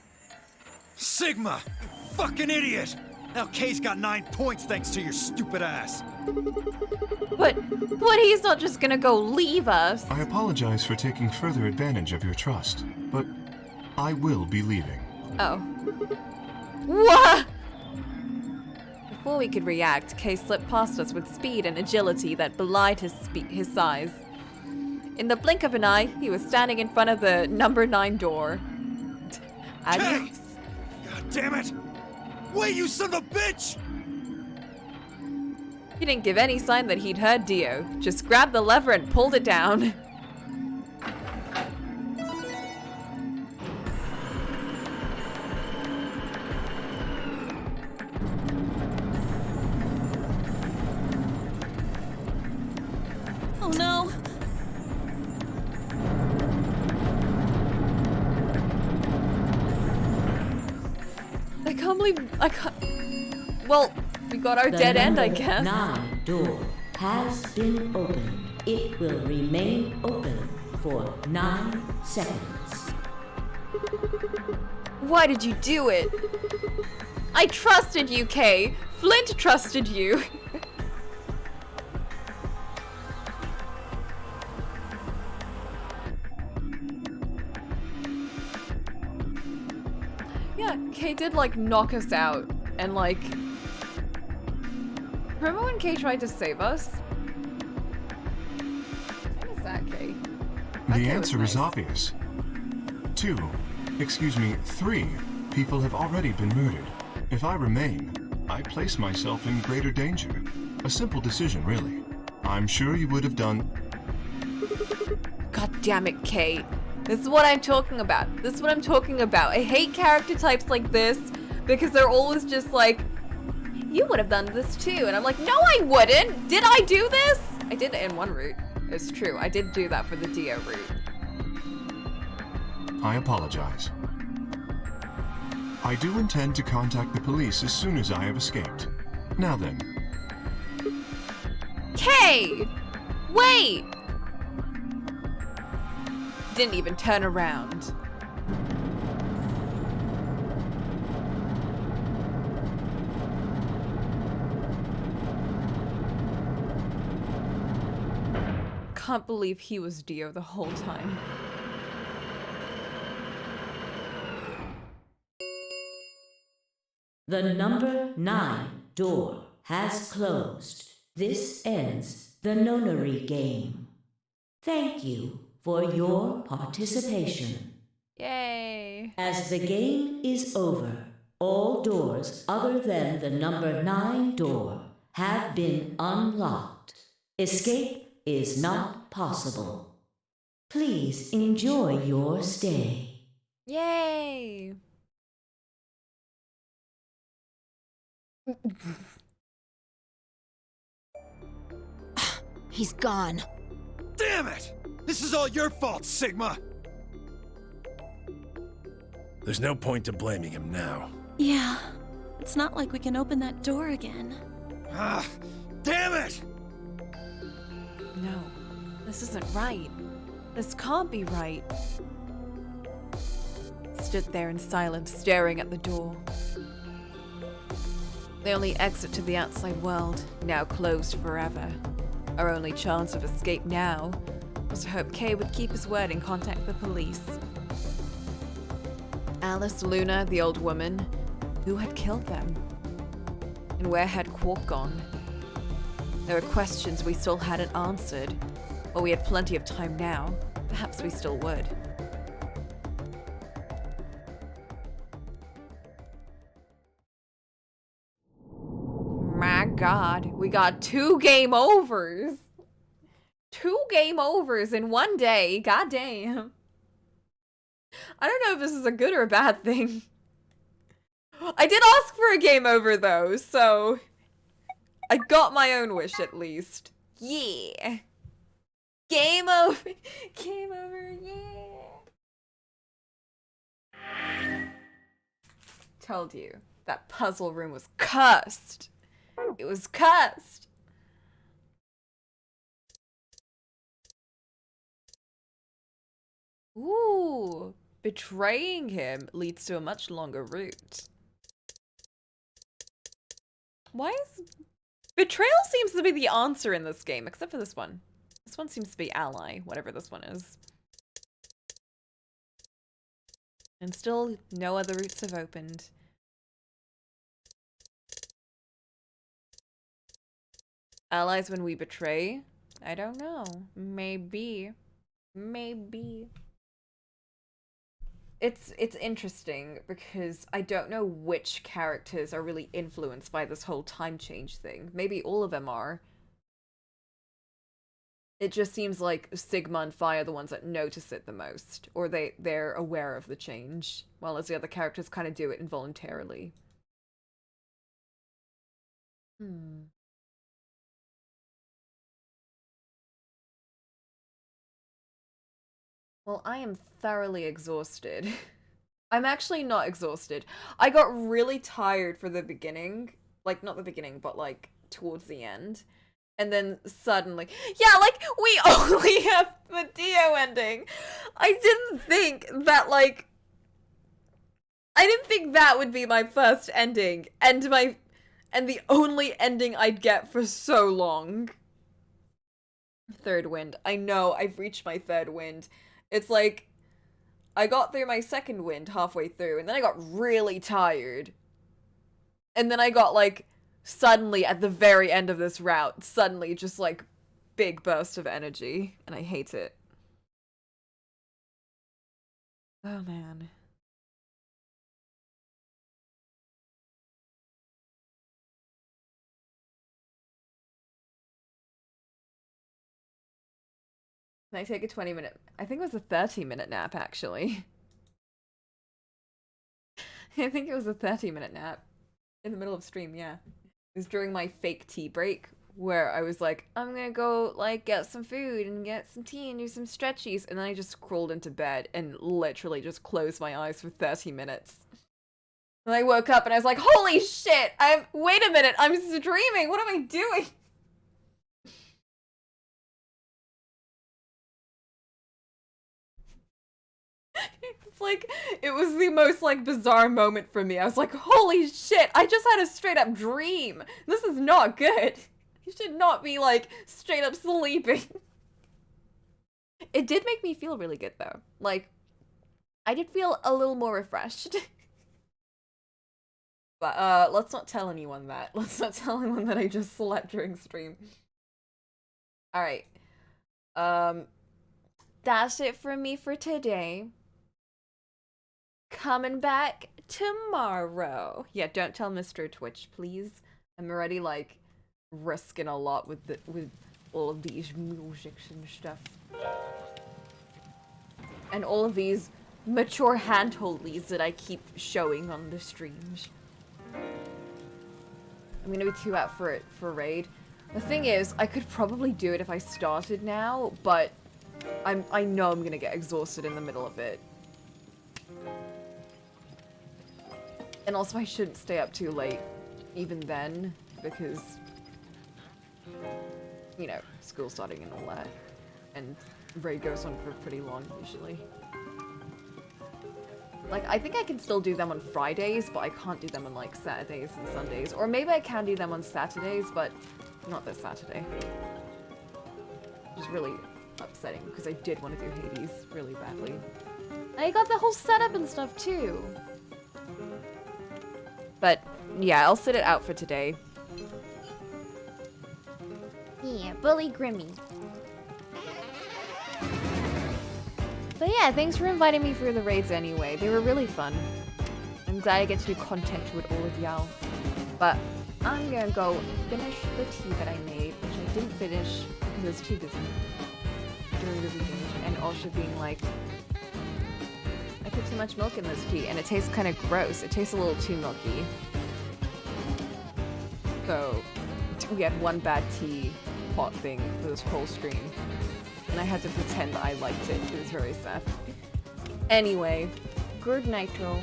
Sigma! You fucking idiot! Now Kay's got 9 points thanks to your stupid ass. But he's not just gonna go leave us. I apologize for taking further advantage of your trust, but I will be leaving. Oh. What? Before we could react, Kay slipped past us with speed and agility that belied his size. In the blink of an eye, he was standing in front of the number 9 door. Adios. Kay! God damn it! Wait, you son of a bitch! He didn't give any sign that he'd heard Dio, just grabbed the lever and pulled it down. Oh no! I can't. Well, we got our dead end, I guess. 9 door has been opened. It will remain open for 9 seconds. Why did you do it? I trusted you, Kay. Flint trusted you. Yeah, Kay did like knock us out and like... Remember when Kay tried to save us? What was that, Kay? The answer is obvious. 3 people have already been murdered. If I remain, I place myself in greater danger. A simple decision, really. I'm sure you would have done... God damn it, Kay. This is what I'm talking about. This is what I'm talking about. I hate character types like this because they're always just like, you would have done this too. And I'm like, no, I wouldn't. Did I do this? I did it in one route. It's true. I did do that for the Dio route. I apologize. I do intend to contact the police as soon as I have escaped. Now then. Kay! Wait! Didn't even turn around. Can't believe he was Dio the whole time. The number 9 door has closed. This ends the nonary game. Thank you for your participation. Yay. As the game is over, all doors other than the number 9 door have been unlocked. Escape is not possible. Please enjoy your stay. Yay. He's gone. Damn it! This is all your fault, Sigma! There's no point to blaming him now. Yeah, it's not like we can open that door again. Ah, damn it! No, this isn't right. This can't be right. stood there in silence, staring at the door. The only exit to the outside world, now closed forever. Our only chance of escape now was to hope Kay would keep his word and contact the police. Alice, Luna, the old woman, who had killed them? And where had Quark gone? There were questions we still hadn't answered. Or we had plenty of time now. Perhaps we still would. My God, we got 2 game overs. 2 game overs in one day. God damn. I don't know if this is a good or a bad thing. I did ask for a game over though, so I got my own wish at least. Yeah. Game over. Game over, yeah. Told you, that puzzle room was cursed. It was cursed. Ooh, betraying him leads to a much longer route. Why is... Betrayal seems to be the answer in this game, except for this one. This one seems to be ally, whatever this one is. And still, no other routes have opened. Allies when we betray? I don't know. Maybe. Maybe. It's interesting because I don't know which characters are really influenced by this whole time change thing. Maybe all of them are. It just seems like Sigma and Phi are the ones that notice it the most. Or they're aware of the change. While as the other characters kind of do it involuntarily. Well, I am thoroughly exhausted. I'm actually not exhausted. I got really tired for the beginning. Like, not the beginning, but like towards the end. And then suddenly, yeah, like, we only have the Dio ending. I didn't think that, like, I didn't think that would be my first ending. And the only ending I'd get for so long. Third wind. I know, I've reached my third wind. It's like, I got through my second wind halfway through, and then I got really tired. And then I got, like, suddenly, at the very end of this route, suddenly just, like, big burst of energy. And I hate it. Oh, man. Can I take a 20-minute... I think it was a 30-minute nap, actually. I think it was a 30-minute nap. In the middle of stream, yeah. It was during my fake tea break, where I was like, I'm gonna go, like, get some food and get some tea and do some stretchies. And then I just crawled into bed and literally just closed my eyes for 30 minutes. And I woke up and I was like, holy shit! Wait a minute, I'm streaming! What am I doing? It's like, it was the most, like, bizarre moment for me. I was like, holy shit, I just had a straight up dream. This is not good. You should not be, like, straight up sleeping. It did make me feel really good, though. Like, I did feel a little more refreshed. But, let's not tell anyone that. Let's not tell anyone that I just slept during stream. Alright. That's it for me for today. Coming back tomorrow. Yeah, don't tell Mr. Twitch, please. I'm already, like, risking a lot with all of these musics and stuff. And all of these mature handholdies that I keep showing on the streams. I'm gonna be 2 out for raid. The thing is, I could probably do it if I started now, but I know I'm gonna get exhausted in the middle of it. And also I shouldn't stay up too late, even then, because, you know, school starting and all that. And raid goes on for pretty long, usually. Like, I think I can still do them on Fridays, but I can't do them on, like, Saturdays and Sundays. Or maybe I can do them on Saturdays, but not this Saturday. Which is really upsetting, because I did want to do Hades really badly. I got the whole setup and stuff, too. But, yeah, I'll sit it out for today. Yeah, bully Grimmy. But yeah, thanks for inviting me for the raids anyway. They were really fun. I'm glad I get to do content with all of y'all. But I'm gonna go finish the tea that I made, which I didn't finish because I was too busy during the reading, and also being like, I put too much milk in this tea, and it tastes kind of gross. It tastes a little too milky. So we had one bad tea pot thing for this whole stream. And I had to pretend that I liked it. It was very sad. Anyway, good nitro.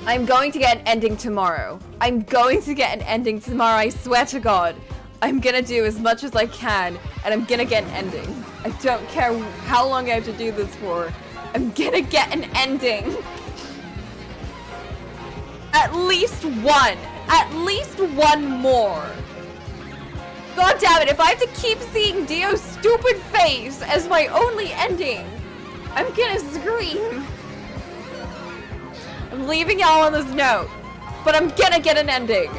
I'm going to get an ending tomorrow. I'm going to get an ending tomorrow, I swear to God. I'm gonna do as much as I can, and I'm gonna get an ending. I don't care how long I have to do this for. I'm gonna get an ending. At least one. At least one more. God damn it, if I have to keep seeing Dio's stupid face as my only ending, I'm gonna scream. I'm leaving y'all on this note, but I'm gonna get an ending.